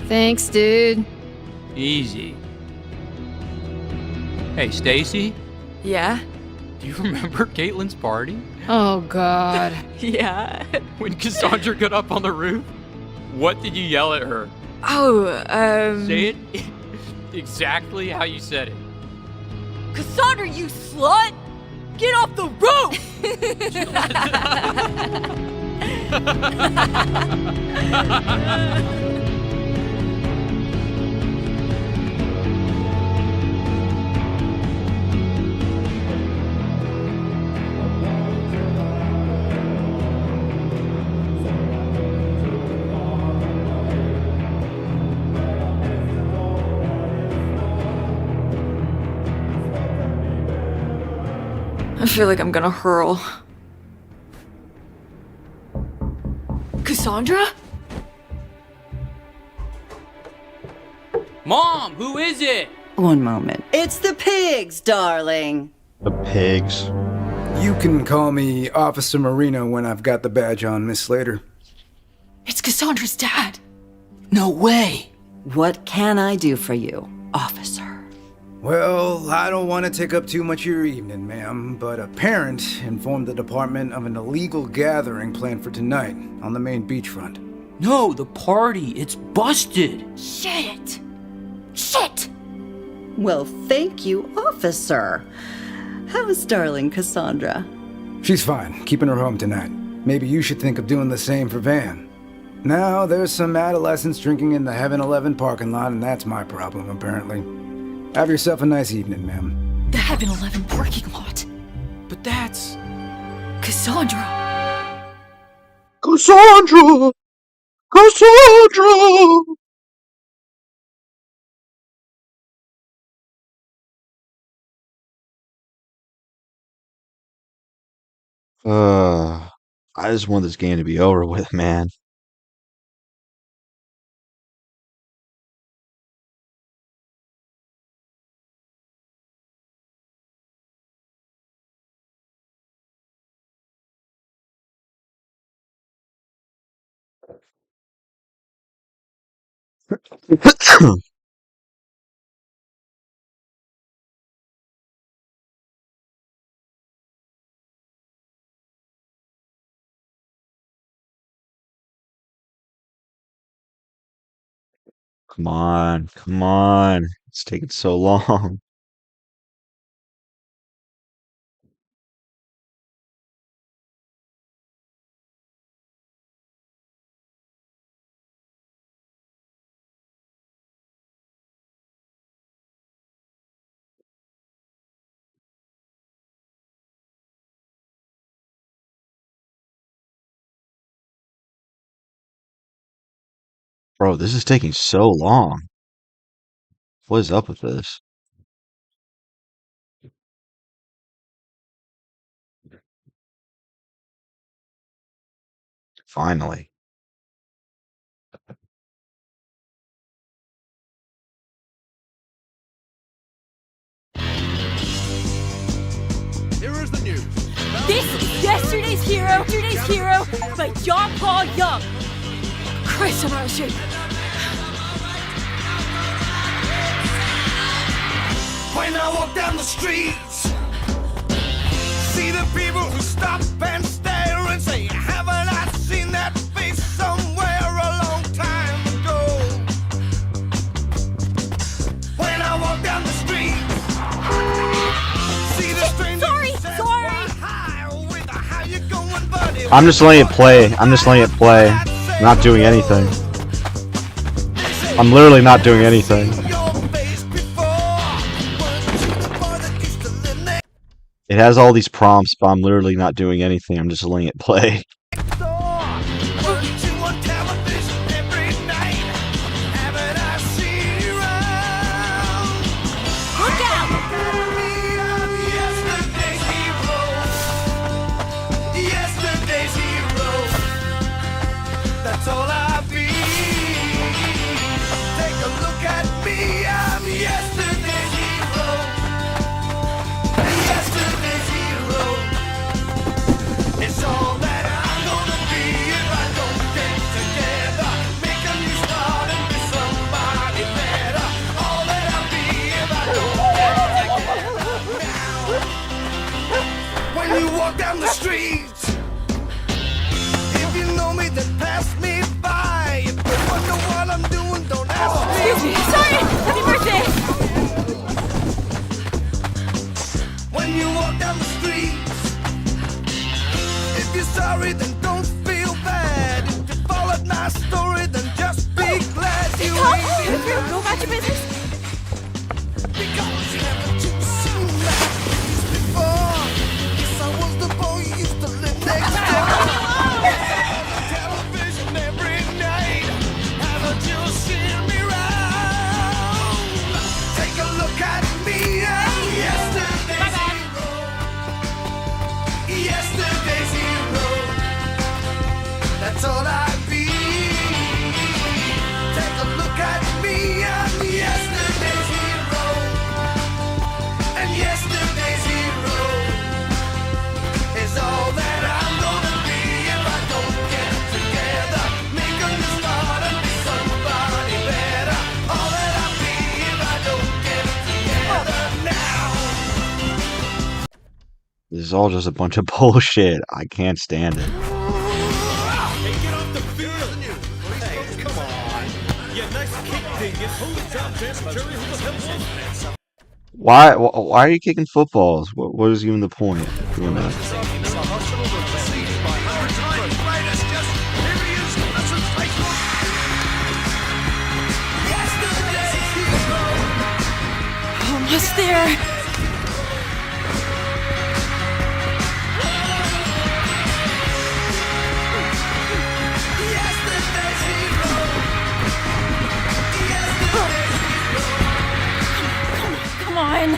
Thanks, dude. Easy. Hey, Stacy, Yeah? do you remember Caitlin's party? Oh, God. Yeah. When Cassandra got up on the roof? What did you yell at her? Say it exactly how you said it. Cassandra, you slut! Get off the roof! I feel like I'm gonna hurl. Cassandra? Mom, who is it? One moment. It's the pigs, darling. The pigs. You can call me Officer Marino when I've got the badge on, Miss Slater. It's Cassandra's dad. No way. What can I do for you, officer? Well, I don't want to take up too much of your evening, ma'am, but a parent informed the department of an illegal gathering planned for tonight on the main beachfront. No, the party. It's busted. Shit. Well, thank you, officer. How's darling Cassandra? She's fine, keeping her home tonight. Maybe you should think of doing the same for Van. Now, there's some adolescents drinking in the 7-Eleven parking lot, and that's my problem, apparently. Have yourself a nice evening, ma'am. The 7-Eleven parking lot. But that's... Cassandra. Cassandra! Cassandra! I just want this game to be over with, man. Come on, come on. It's taking so long. Bro, this is taking so long. What is up with this? Finally. Here is the news. This is Yesterday's Hero by John Paul Young. Christ, I'm out of shape. When I walk down the streets, the people who stop and stare and say, haven't I seen that face somewhere a long time ago? When I walk down the street, see the stranger. Sorry. How you going, buddy? I'm just letting it play. I'm just letting it play. I'm not doing anything. I'm literally not doing anything. It has all these prompts, but I'm literally not doing anything. I'm just letting it play. That's all I be. Take a look at me, I'm yesterday's hero. Yesterday's hero. It's all that I'm gonna be if I don't get together. Make a new start and be somebody better. All that I'll be if I don't get together now. When you walk down the street, if you know me, then pass me by. If you wonder what I'm doing, don't ask me. Excuse me. Sorry. Happy birthday. When you walk down the street, if you're sorry, then don't feel bad. If you followed my story, then just be glad you ain't. Go about your business. Because haven't you seen my face before? Yes, I was the boy who used to live next door. Television every night. Haven't you seen me round? Take a look at me. I'm yesterday's hero. Yesterday's hero. That's all I be. Take a look at me. I'm yesterday's hero. And yesterday's hero is all that I'm gonna be if I don't get together. Make a new start and be somebody better. All that I'll be if I don't get together now. This is all just a bunch of bullshit. I can't stand it. Hey, get off the field! Hey, come on. Yeah, nice kick, dingus. Hold up, Jerry. Who the hell was that? Why are you kicking footballs? What is even the point of doing that? Almost there. Come on.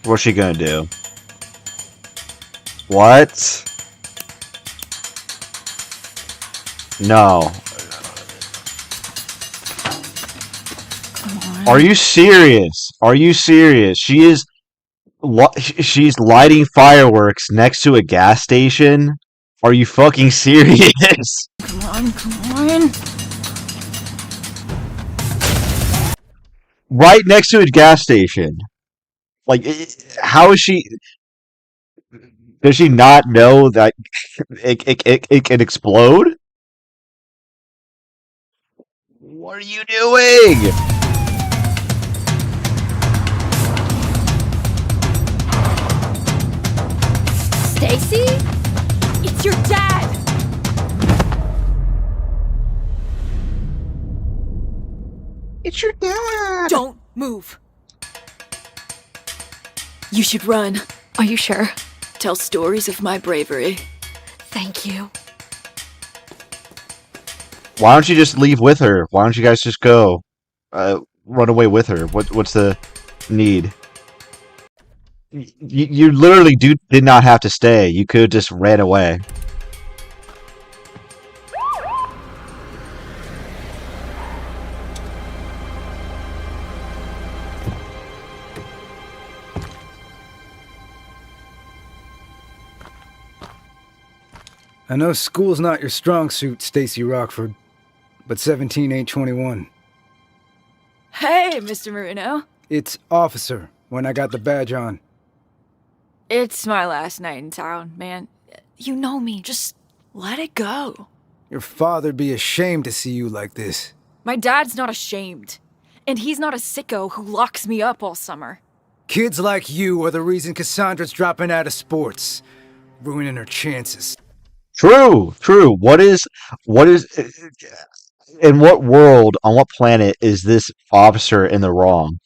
What's she gonna do? What? No. Are you serious? Are you serious? She's lighting fireworks next to a gas station? Are you fucking serious? Come on, come on. Right next to a gas station. Like, how is she... Does she not know that it can explode? What are you doing? Stacy? It's your dad! It's your dad! Don't move. You should run. Are you sure? Tell stories of my bravery. Thank you. Why don't you just leave with her? Why don't you guys just go? Run away with her. What's the need? You literally did not have to stay. You could have just ran away. I know school's not your strong suit, Stacy Rockford, but 17 ain't 21. Hey, Mr. Marino. It's officer when I got the badge on. It's my last night in town, man. You know me. Just let it go. Your father'd be ashamed to see you like this. My dad's not ashamed. And he's not a sicko who locks me up all summer. Kids like you are the reason Cassandra's dropping out of sports, ruining her chances. True. What is, in what world, on what planet is this officer in the wrong?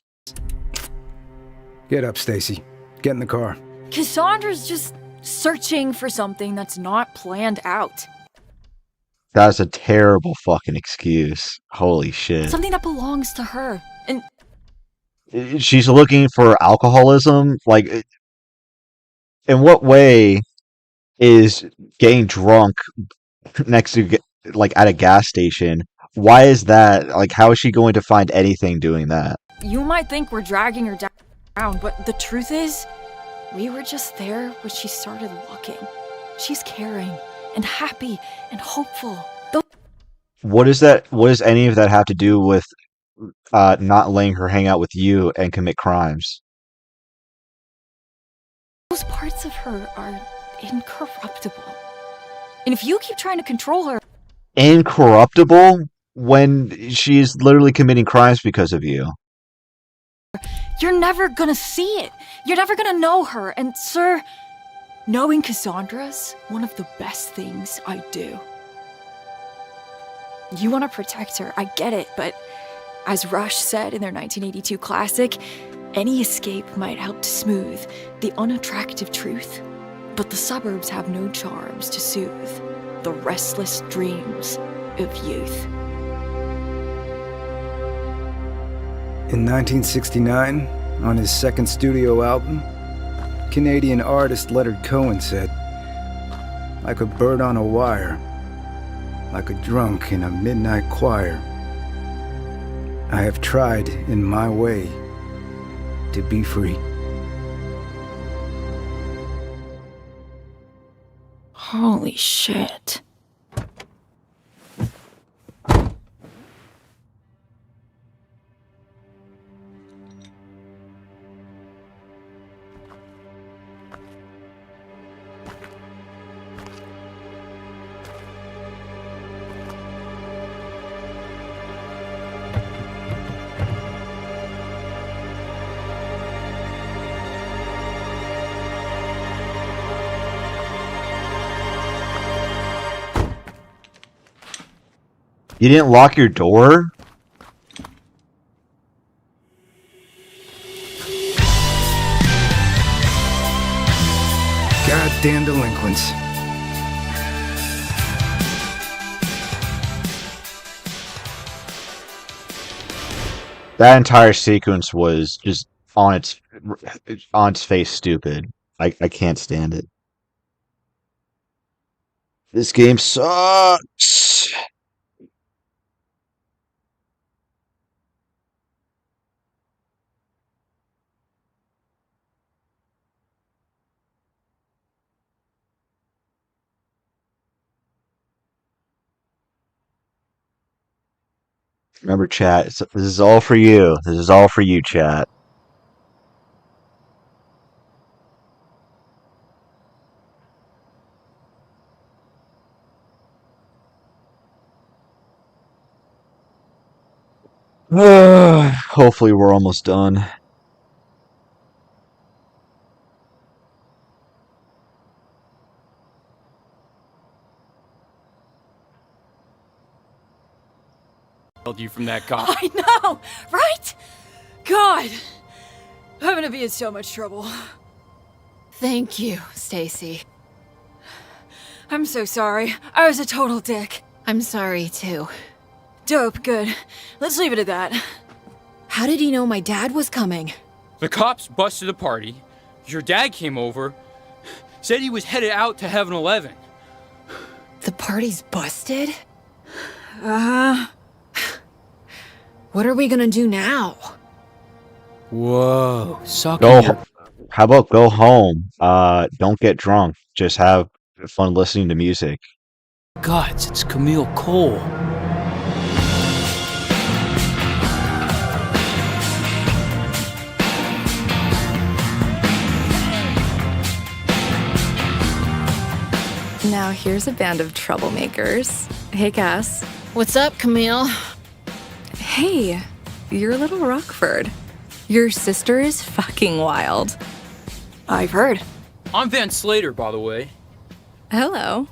Get up, Stacy. Get in the car. Cassandra's just searching for something that's not planned out. That's a terrible fucking excuse. Holy shit. Something that belongs to her. And She's looking for alcoholism? Like, in what way is getting drunk next to, like, at a gas station, why is that, like, how is she going to find anything doing that? you might think we're dragging her down, but the truth is, we were just there when she started looking. She's caring and happy and hopeful. What is that? What does any of that have to do with not letting her hang out with you and commit crimes? Those parts of her are incorruptible. And if you keep trying to control her... Incorruptible? When she's literally committing crimes because of you. You're never gonna see it. You're never gonna know her. And sir, knowing Cassandra's one of the best things I do. You want to protect her, I get it, but as Rush said in their 1982 classic, any escape might help to smooth the unattractive truth, but the suburbs have no charms to soothe the restless dreams of youth. In 1969, on his second studio album, Canadian artist Leonard Cohen said, "Like a bird on a wire, like a drunk in a midnight choir, I have tried in my way to be free." Holy shit. You didn't lock your door? Goddamn delinquents. That entire sequence was just on its face stupid. I can't stand it. This game sucks. Remember, chat, this is all for you. This is all for you, chat. Hopefully we're almost done. You from that cop. I know, right? God, I'm gonna be in so much trouble. Thank you, Stacy. I'm so sorry. I was a total dick. I'm sorry, too. Dope, good. Let's leave it at that. How did he know my dad was coming? The cops busted the party. Your dad came over, said he was headed out to Heaven 11. The party's busted? What are we gonna do now? Whoa, suck Go. it. How about go home? Don't get drunk. Just have fun listening to music. Gods, it's Camille Cole. Now here's a band of troublemakers. Hey, Cass. What's up, Camille? Hey, you're little Rockford. Your sister is fucking wild. I've heard. I'm Van Slater, by the way. Hello.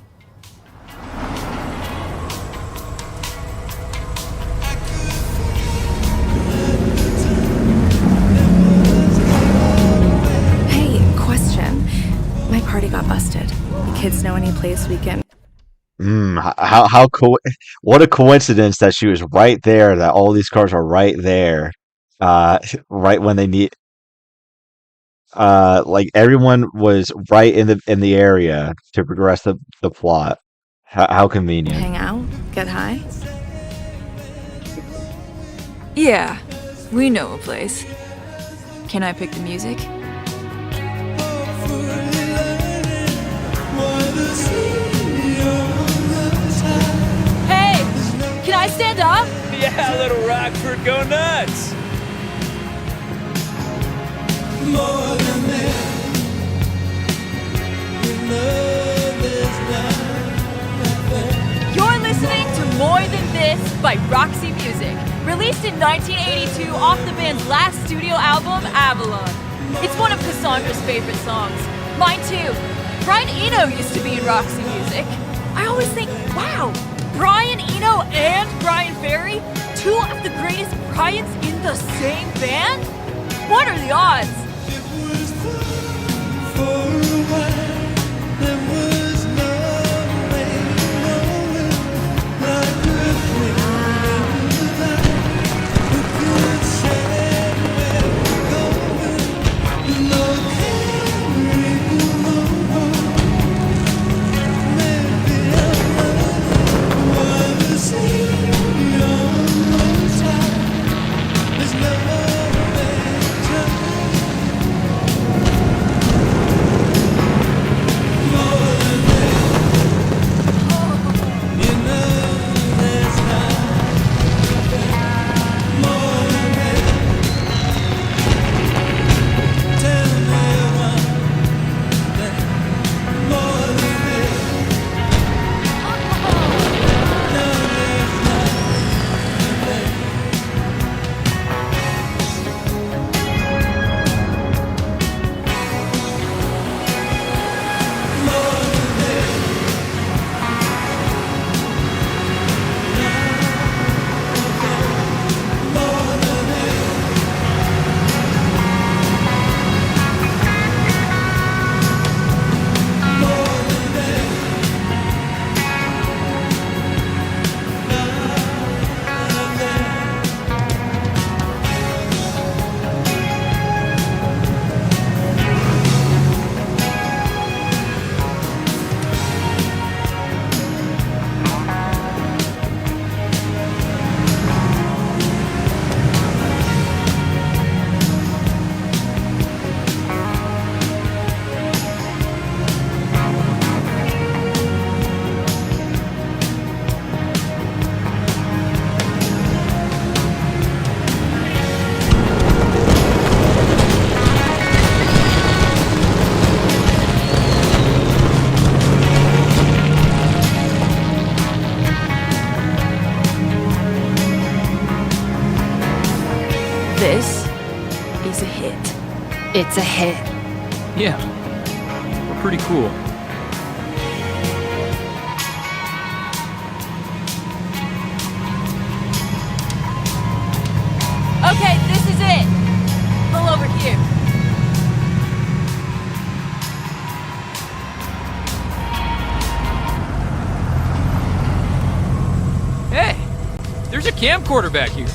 Hey, question. My party got busted. The kids know any place we can... What a coincidence that she was right there, that all these cars are right there, right when they need, like everyone was right in the area to progress the plot. How convenient. Hang out? Get high? Yeah, we know a place. Can I pick the music? Hey, can I stand up? Yeah, little Rockford, go nuts! More than that, You're listening to More Than This by Roxy Music, released in 1982 off the band's last studio album, Avalon. It's one of Cassandra's favorite songs. Mine too. Brian Eno used to be in Roxy Music. I always think, wow, Brian Eno and Brian Ferry, two of the greatest Bryans in the same band? What are the odds? for a while, there was no way knowing like we could say where we're going, no carrying on. Maybe I'm running while the sea on one side. There's no way to This is a hit. It's a hit. Yeah, we're pretty cool. Okay, this is it. Pull over here. Hey, there's a camcorder back here.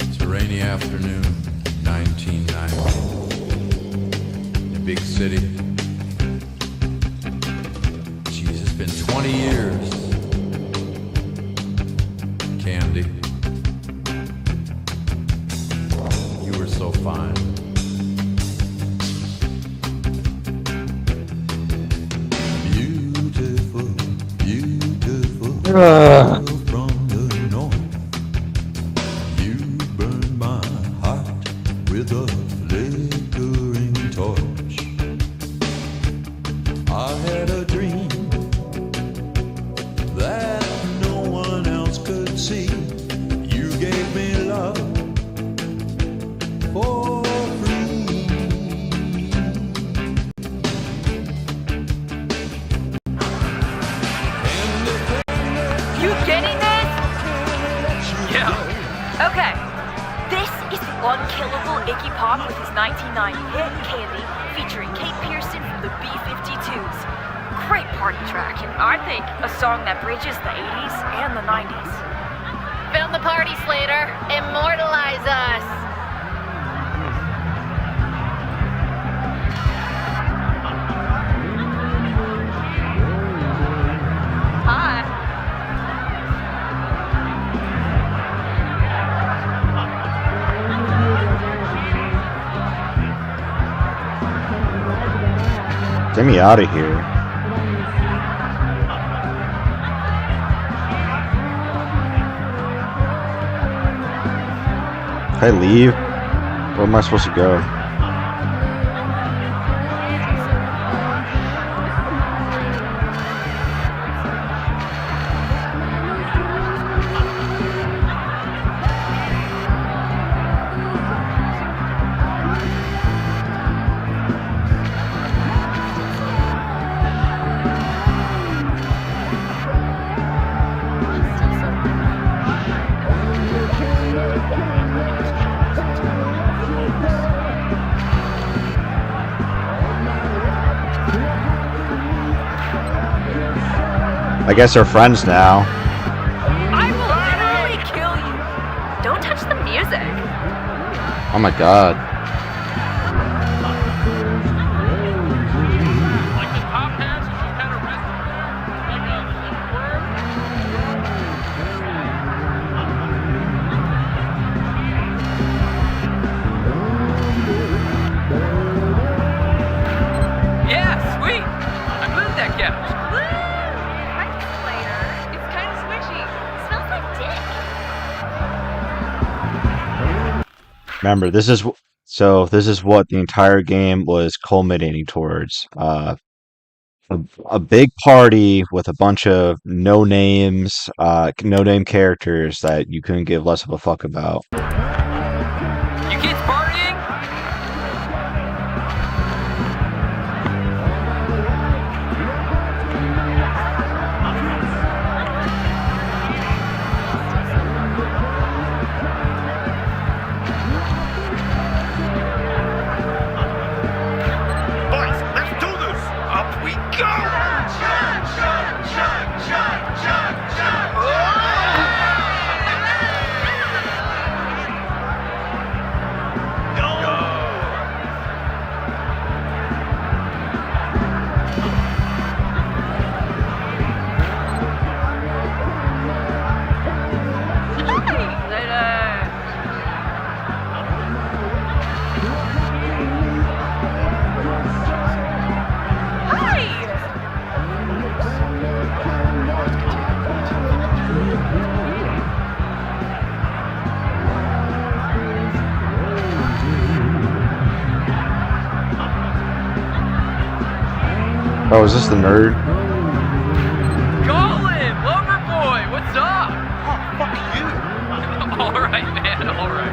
It's a rainy afternoon, 1990. In a big city. Jeez, it's been 20 years. Candy. You were so fine. From the north, you burn my heart with a flickering torch. I had a dream that no one else could see. You gave me love for free. You getting this? Yeah. Okay. This is the unkillable Iggy Pop with his 1990 hit Candy, featuring Kate Pearson from the B-52s. Great party track, and I think a song that bridges the 80s and the 90s. Film the party, Slater. Immortalize us. Hi. Get me out of here. Can I leave? Where am I supposed to go? I guess they're friends now. I will literally kill you. Don't touch the music. Oh my god. Yeah, sweet. I moved that couch. It's kind of squishy. Smells like dick. Remember, this is what the entire game was culminating towards. A big party with a bunch of no name characters that you couldn't give less of a fuck about. You kids partying? Boys, let's do this! Up we go! Oh, is this the nerd? Colin, lover boy, what's up? Oh, fuck you. All right, man, all right.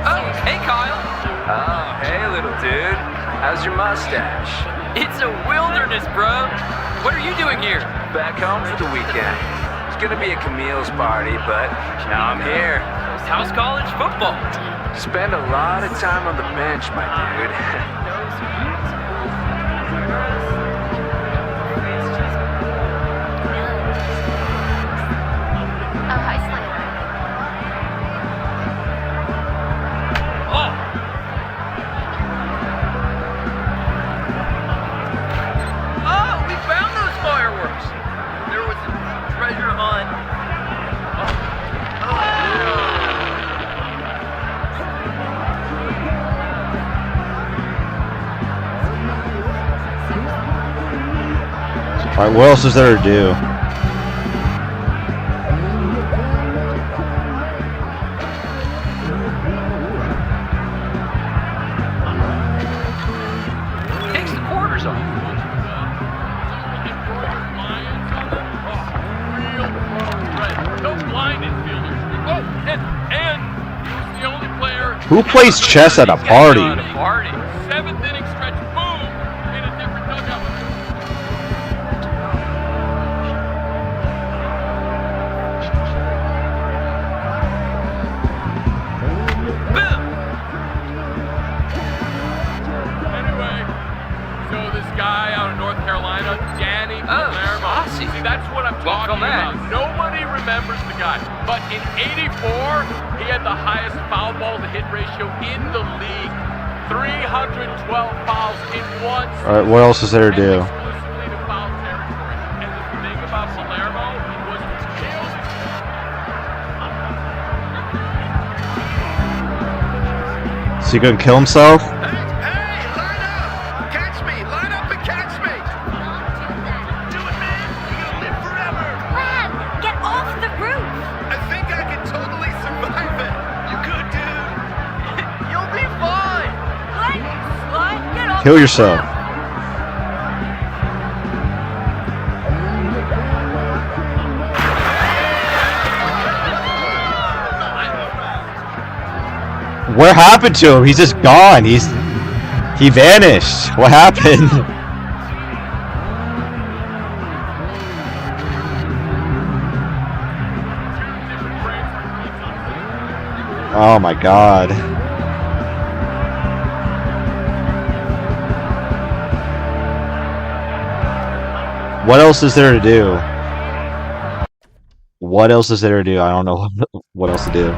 Oh, hey, Kyle. Oh, hey, little dude. How's your mustache? It's a wilderness, bro. What are you doing here? Back home for the weekend. It's gonna be a Camille's party, but now I'm here. How's college football? Spend a lot of time on the bench, my dude. Oh, we found those fireworks. There was a treasure hunt. Alright, what else is there to do? Takes the quarters off. No blind infielders. Oh, and he was the only player. Who plays chess at a party? Party. Seventh inning stretch. Boom. In a different dugout. Anyway, so this guy out of North Carolina, Danny Palermo. See, that's what I'm talking about. Nobody remembers the guy. But in '84, he had the highest foul ball to hit ratio in the league. 312 fouls in one. Alright, what else is there to do? Exclusively to foul territory. And the thing about Palermo was Is he gonna kill himself? Catch me! Line up and catch me! Do it, man! You're gonna live forever! Ram, get off the roof! I think I can totally survive it! You good, dude? You'll be fine! Glenn, slide, get off Kill yourself. What happened to him? He's just gone. He vanished. What happened? Oh my god. What else is there to do? What else is there to do? I don't know what else to do.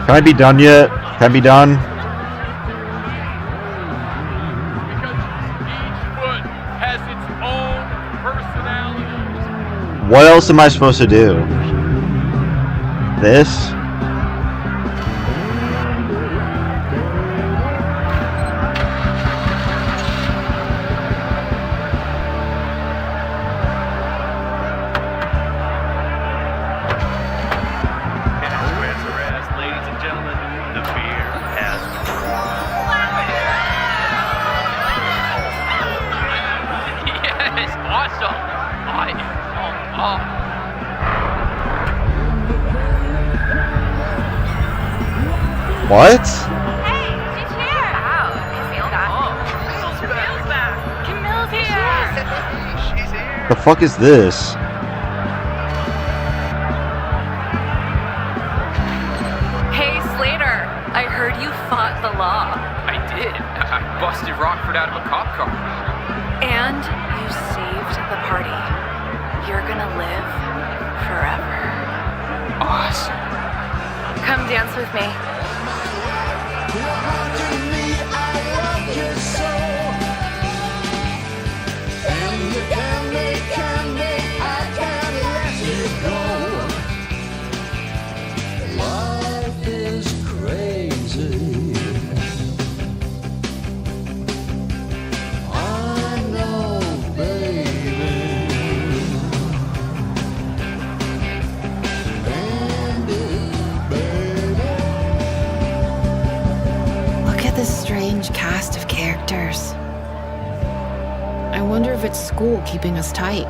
Can I be done yet? Can I be done? has its own personality. What else am I supposed to do? This? Ladies and gentlemen, the beer has Yes, awesome. What? Hey, she's here. Wow, Camille's back. Camille's here. She's here. The fuck is this? Hey, Slater, I heard you fought the law. I did. I busted Rockford out of a cop car. And you saved the party. You're gonna live forever. Awesome. Come dance with me. Life is crazy. I know, baby. Look at this strange cast of characters. I wonder if it's school keeping us tight.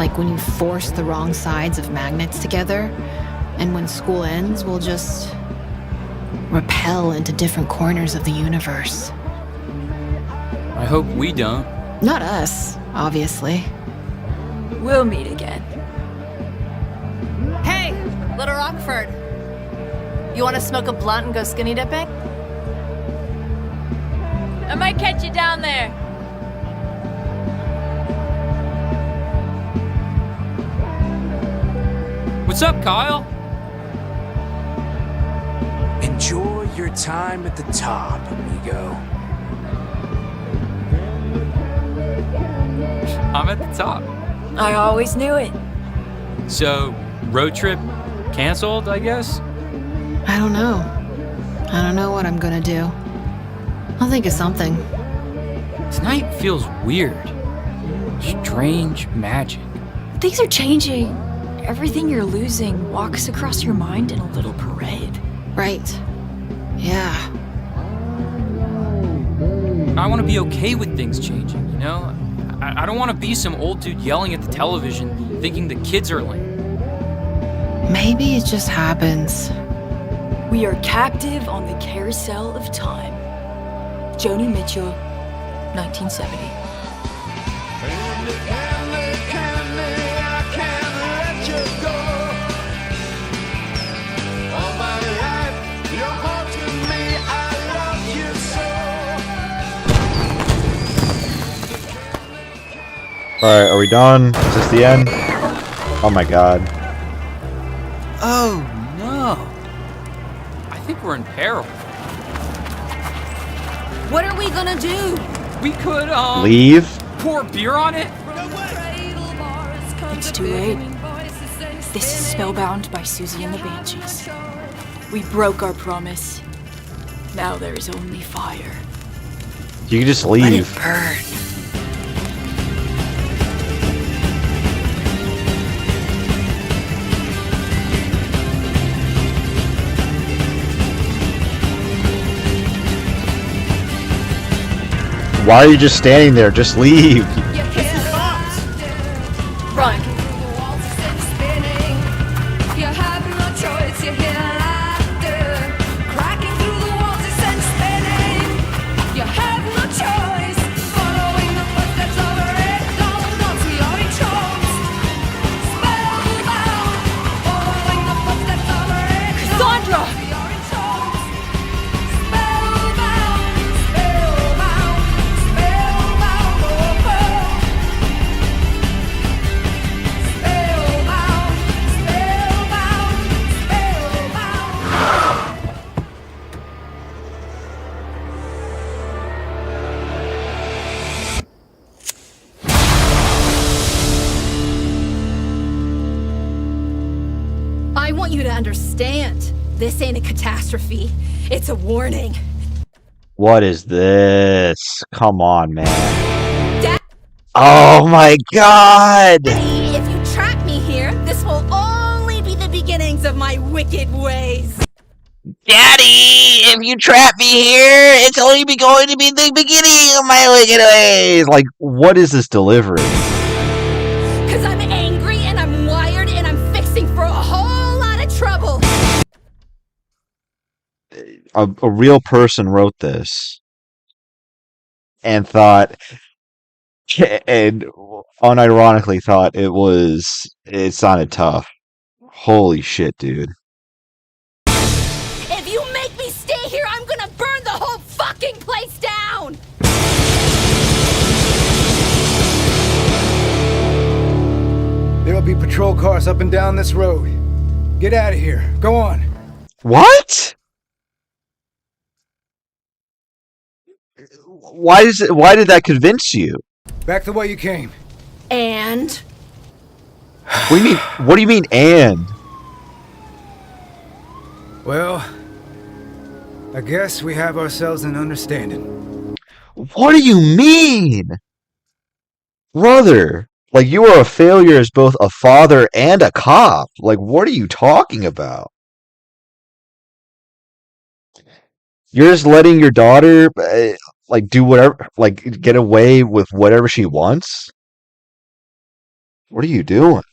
Like when you force the wrong sides of magnets together, and when school ends, we'll just repel into different corners of the universe. I hope we don't. Not us, obviously. We'll meet again. Hey, Little Rockford. You want to smoke a blunt and go skinny dipping? I might catch you down there. What's up, Kyle? Enjoy your time at the top, amigo. I'm at the top. I always knew it. So, road trip canceled, I guess? I don't know. I don't know what I'm gonna do. I'll think of something. Tonight feels weird. Strange magic. Things are changing. Everything you're losing walks across your mind in a little parade. Right. Yeah. I want to be okay with things changing, you know? I don't want to be some old dude yelling at the television thinking the kids are lame. Maybe it just happens. We are captive on the carousel of time. Joni Mitchell, 1970. Alright, are we done? Is this the end? Oh my god. Oh no. I think we're in peril. What are we gonna do? We could, Leave? pour beer on it? It's too late. This is Spellbound by Susie and the Banshees. We broke our promise. Now there is only fire. You can just Let it leave. burn. Why are you just standing there? Just leave. Run. Cassandra! I want you to understand. This ain't a catastrophe. It's a warning. What is this? Come on, man. Daddy, Oh my god! if you trap me here, this will only be the beginnings of my wicked ways. Daddy, if you trap me here, it's only going to be the beginning of my wicked ways. Like, what is this delivery? Cause I'm angry and I'm wired and I'm fixing for a whole lot of trouble. A real person wrote this and thought, and unironically thought it sounded tough. Holy shit, dude. If you make me stay here, I'm gonna burn the whole fucking place down! There'll be patrol cars up and down this road. Get out of here. Go on. What? Why did that convince you? Back the way you came. And? What do you mean and? Well, I guess we have ourselves an understanding. What do you mean? Brother, like you are a failure as both a father and a cop. Like, what are you talking about? You're just letting your daughter like do whatever, like get away with whatever she wants? What are you doing?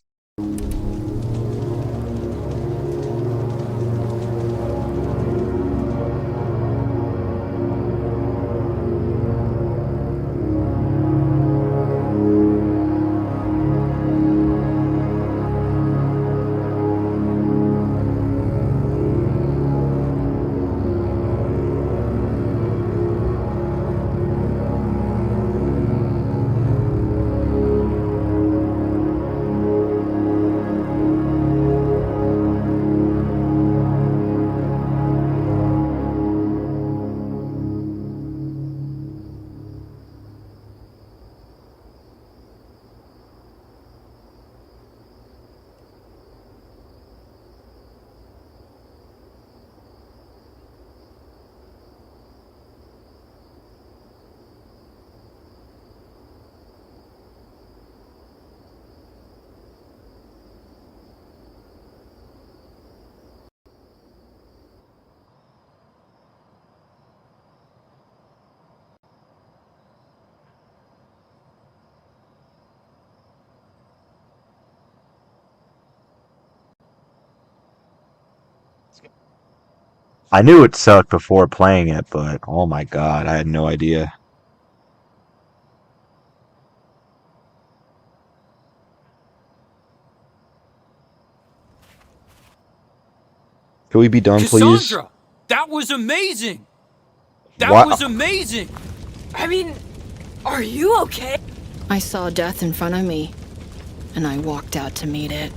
I knew it sucked before playing it, but oh my god, I had no idea. Can we be done, please? Cassandra, that was amazing. That What? was amazing. I mean, are you okay? I saw death in front of me, and I walked out to meet it.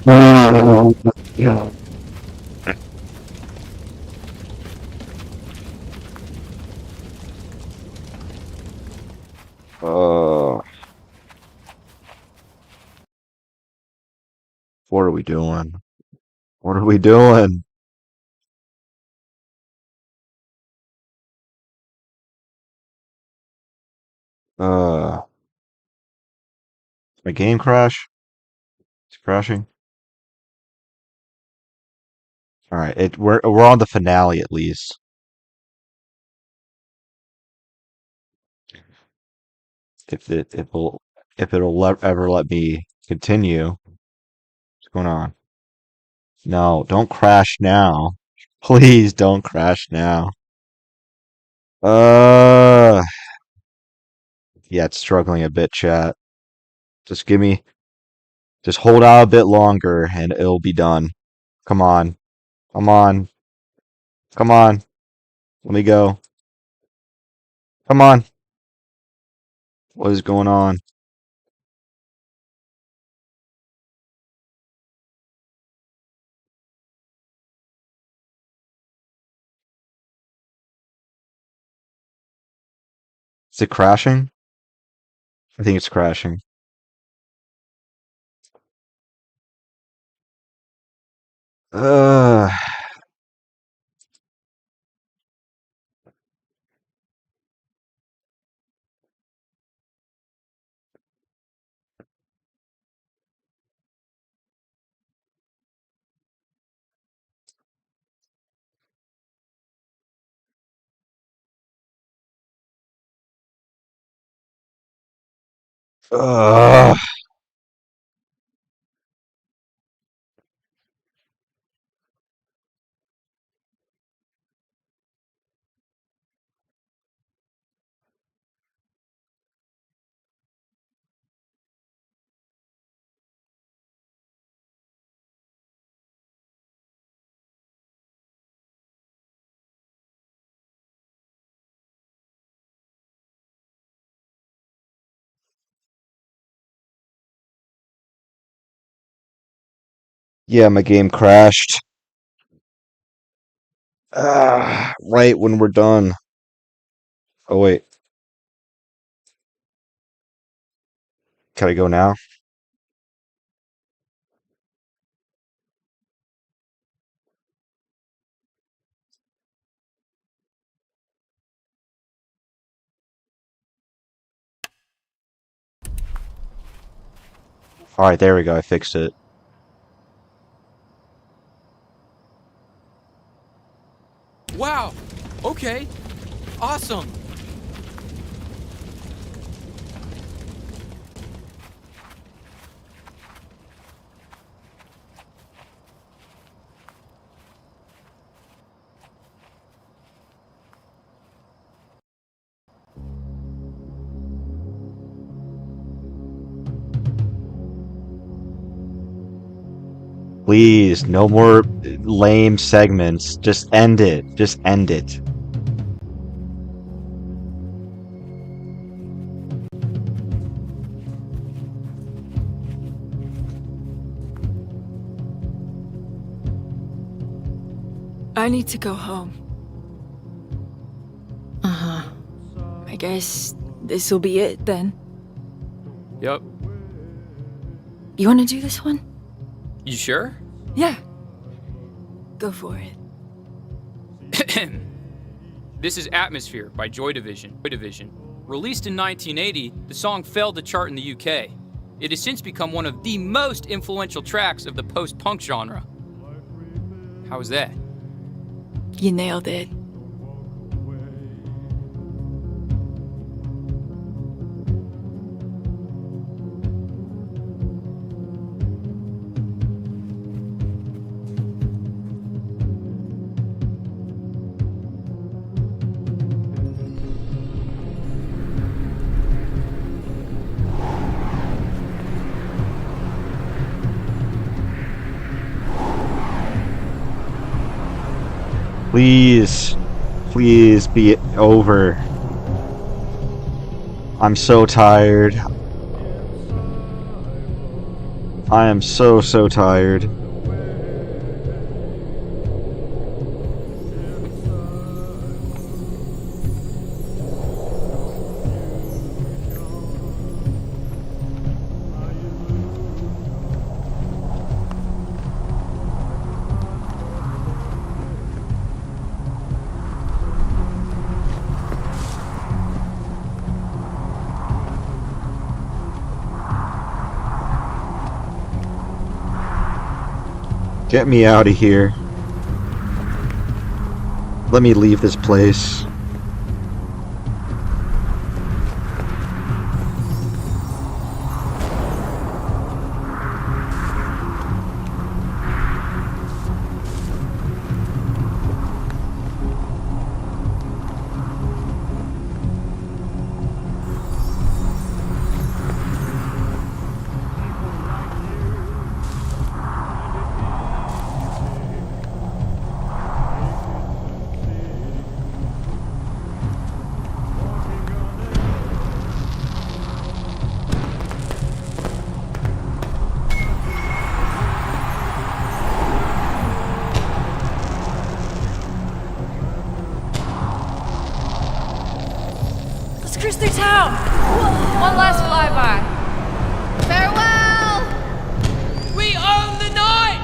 Yeah. What are we doing? What are we doing? Uh, my game crash? It's crashing. All right, we're on the finale at least. If it'll ever let me continue. What's going on? No, don't crash now. Please don't crash now. Uh, yeah, it's struggling a bit, chat. Just just hold out a bit longer and it'll be done. Come on. Come on. Come on. Let me go. Come on. What is going on? Is it crashing? I think it's crashing. Uh, uh, yeah, my game crashed. Right when we're done. Oh, wait. Can I go now? All right, there we go. I fixed it. Wow. Okay. Awesome. Please, no more lame segments. Just end it. Just end it. I need to go home. Uh-huh. I guess this'll be it then. Yep. You wanna do this one? You sure? Yeah. Go for it. This is Atmosphere by Joy Division. Released in 1980, the song failed to chart in the UK. It has since become one of the most influential tracks of the post-punk genre. How was that? You nailed it. Please. Please be over. I'm so tired. I am so tired. Get me out of here. Let me leave this place. Let's cruise through town. One last flyby. Farewell! We own the night!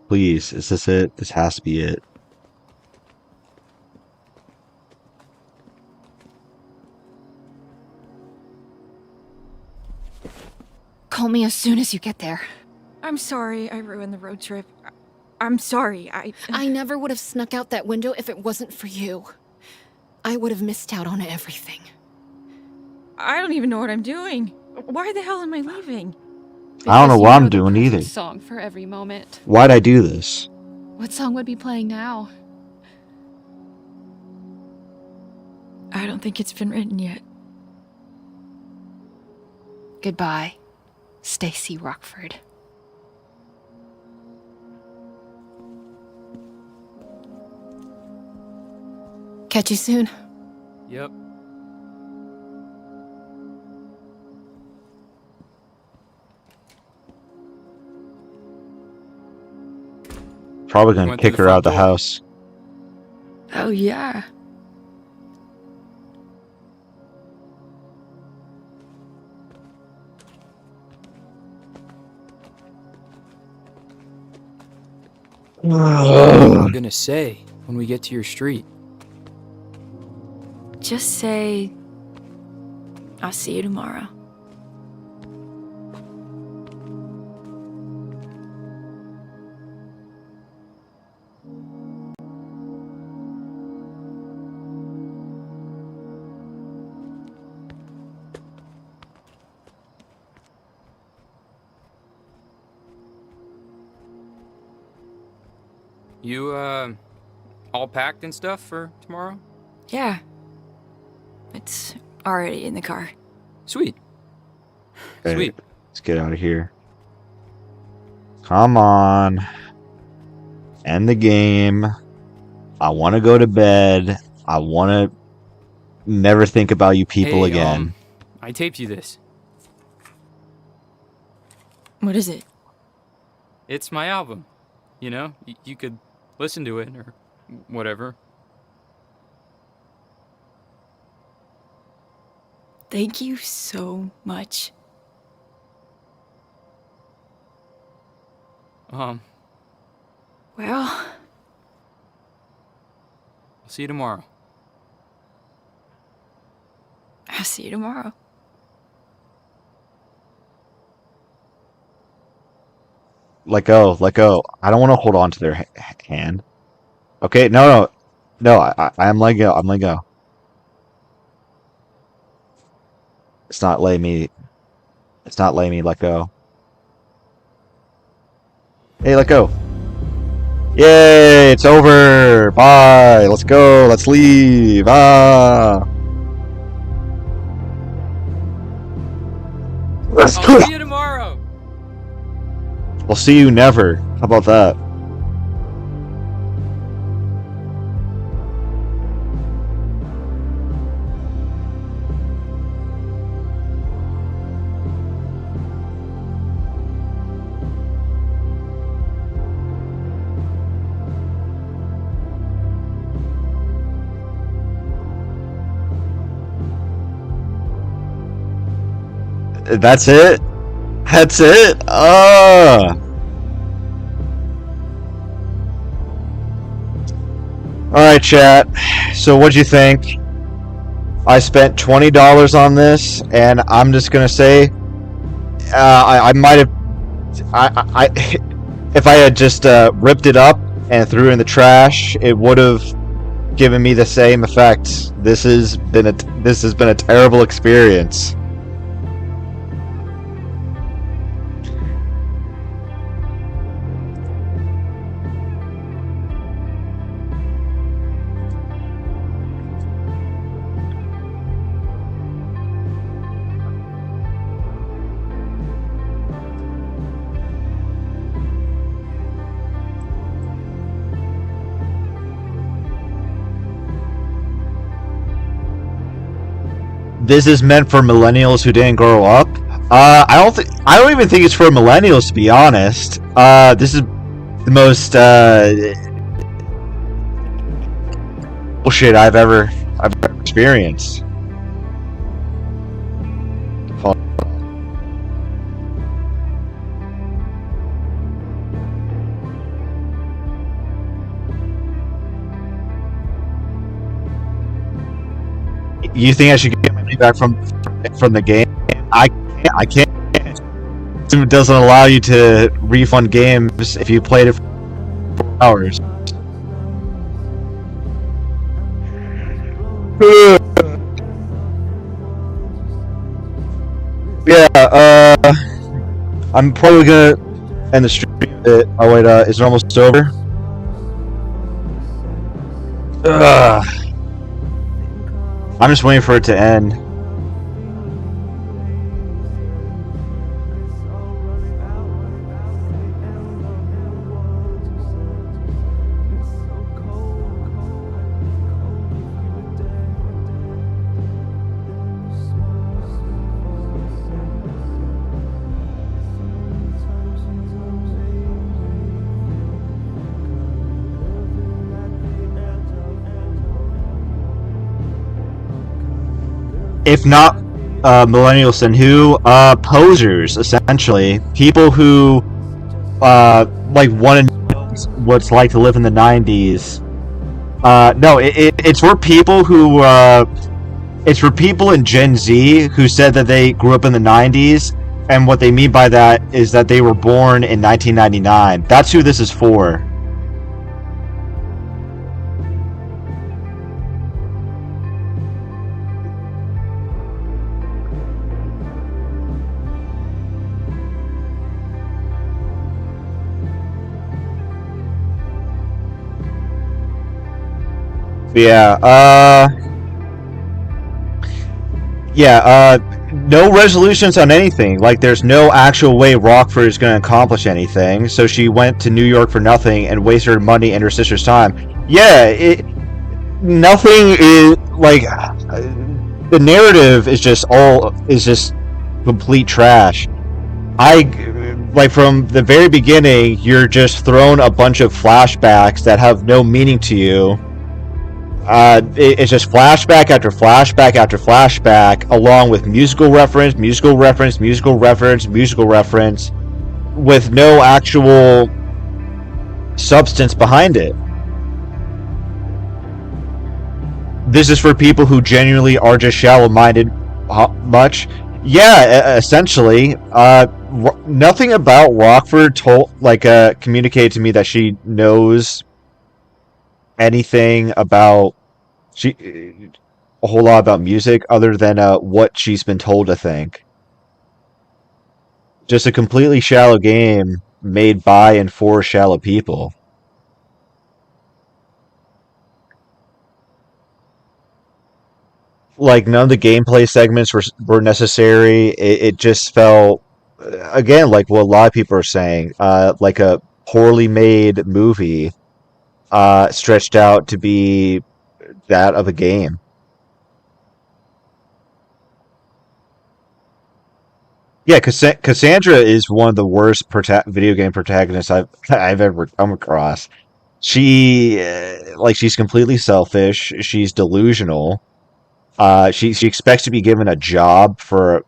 Please, is this it? This has to be it. Call me as soon as you get there. I'm sorry I ruined the road trip. I'm sorry, I never would have snuck out that window if it wasn't for you. I would have missed out on everything. I don't even know what I'm doing. Why the hell am I leaving? I don't know Because what you I'm know the doing perfect either. Song for every moment. Why'd I do this? What song would be playing now? I don't think it's been written yet. Goodbye, Stacy Rockford. Catch you soon. Yep. Probably gonna Went through kick the her out front of the door. house. Oh, yeah. What are you gonna say when we get to your street? Just say, I'll see you tomorrow. You, all packed and stuff for tomorrow? Yeah. It's already in the car. Sweet. Okay, Sweet. let's get out of here. Come on. End the game. I want to go to bed. I want to never think about you people Hey, again. I taped you this. What is it? It's my album. You know, you could listen to it or whatever. Thank you so much. Well, Well, I'll see you tomorrow. I'll see you tomorrow. Let go. Let go. I don't want to hold on to their hand. Okay, no. I'm letting go. I'm letting go. It's not letting me. It's not letting me let go. Hey, let go. Yay! It's over. Bye. Let's go. Let's leave. Let's go. I'll see you tomorrow. We'll see you never. How about that? That's it? That's it? Alright, chat. So what'd you think? I spent $20 on this, and I'm just gonna say, I might have, if I had just ripped it up and threw it in the trash, it would have given me the same effect. This has been a terrible experience. This is meant for millennials who didn't grow up. I don't even think it's for millennials, to be honest. This is the most bullshit I've ever experienced. You think I should get my money back from the game? I can't. It doesn't allow you to refund games if you played it for 4 hours. Yeah, I'm probably gonna end the stream a bit. Oh wait, is it almost over? I'm just waiting for it to end. if not millennials, then who? Posers, essentially. People who like want to know what it's like to live in the '90s. No, it's for people who it's for people in Gen Z who said that they grew up in the '90s, and what they mean by that is that they were born in 1999. That's who this is for. Yeah, no resolutions on anything. Like, there's no actual way Rockford is going to accomplish anything. So she went to New York for nothing and wasted her money and her sister's time. Yeah, nothing is like the narrative is just complete trash. Like from the very beginning, you're just thrown a bunch of flashbacks that have no meaning to you. It's just flashback after flashback after flashback, along with musical reference, musical reference, musical reference, musical reference, with no actual substance behind it. This is for people who genuinely are just shallow-minded. Much, yeah, essentially. Nothing about Rockford communicated to me that she knows anything about a whole lot about music other than what she's been told to think. Just a completely shallow game made by and for shallow people. Like, none of the gameplay segments were necessary. It just felt, again, like what a lot of people are saying, like a poorly made movie stretched out to be that of a game. Yeah, Cassandra is one of the worst video game protagonists I've ever come across. She's completely selfish. She's delusional. She expects to be given a job for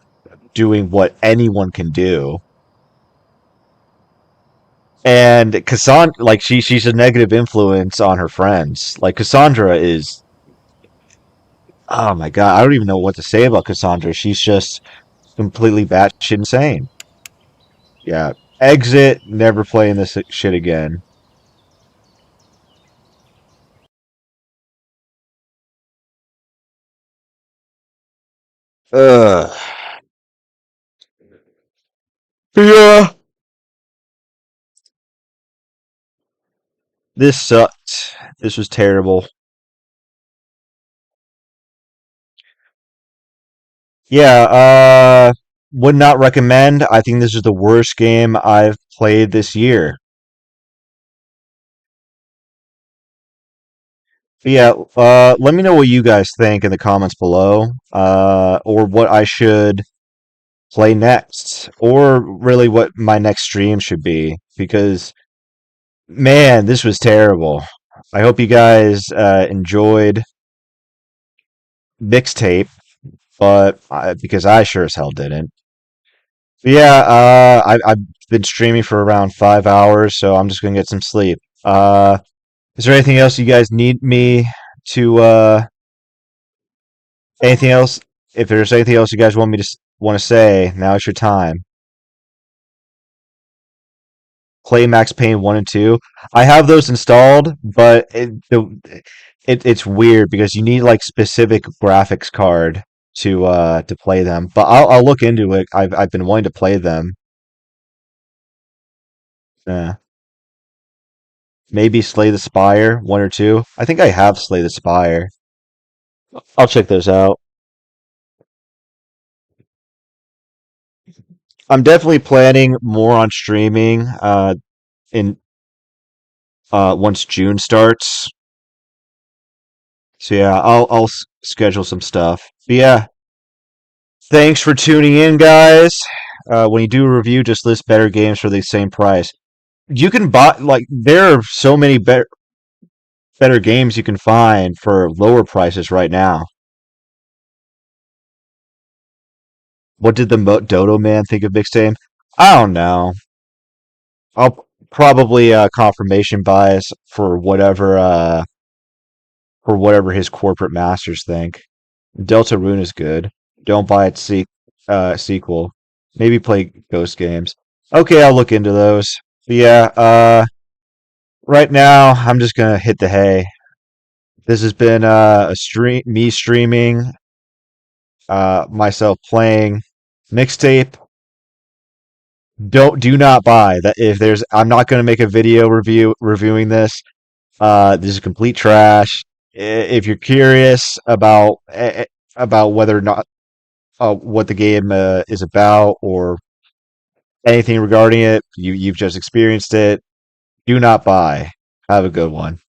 doing what anyone can do. And Cassandra, like she's a negative influence on her friends. Like Cassandra is, oh my god, I don't even know what to say about Cassandra. She's just completely batshit insane. Yeah, exit. Never playing this shit again. Ugh. Yeah. This sucked. This was terrible. Yeah, would not recommend. I think this is the worst game I've played this year. But yeah, let me know what you guys think in the comments below, or what I should play next, or really what my next stream should be, because man, this was terrible. I hope you guys enjoyed Mixtape, but because I sure as hell didn't. But yeah, I've been streaming for around 5 hours, so I'm just gonna get some sleep. Is there anything else you guys need me to? Anything else? If there's anything else you guys want to say, now is your time. Play Max Payne 1 and 2. I have those installed, but it's weird because you need like specific graphics card to play them. But I'll look into it. I've been wanting to play them. Yeah. Maybe Slay the Spire 1 or 2. I think I have Slay the Spire. I'll check those out. I'm definitely planning more on streaming in once June starts. So yeah, I'll schedule some stuff. But yeah, thanks for tuning in, guys. When you do a review, just list better games for the same price. You can buy, like, there are so many better games you can find for lower prices right now. What did the Dodo Man think of Mixtape? I don't know. I'll probably confirmation bias for whatever his corporate masters think. Delta Rune is good. Don't buy its sequel. Maybe play Ghost games. Okay, I'll look into those. But yeah, right now I'm just gonna hit the hay. This has been me streaming, myself playing Mixtape. Do not buy that. If there's, I'm not gonna make a video reviewing this. This is complete trash. If you're curious about whether or not what the game is about or anything regarding it, you've just experienced it. Do not buy. Have a good one.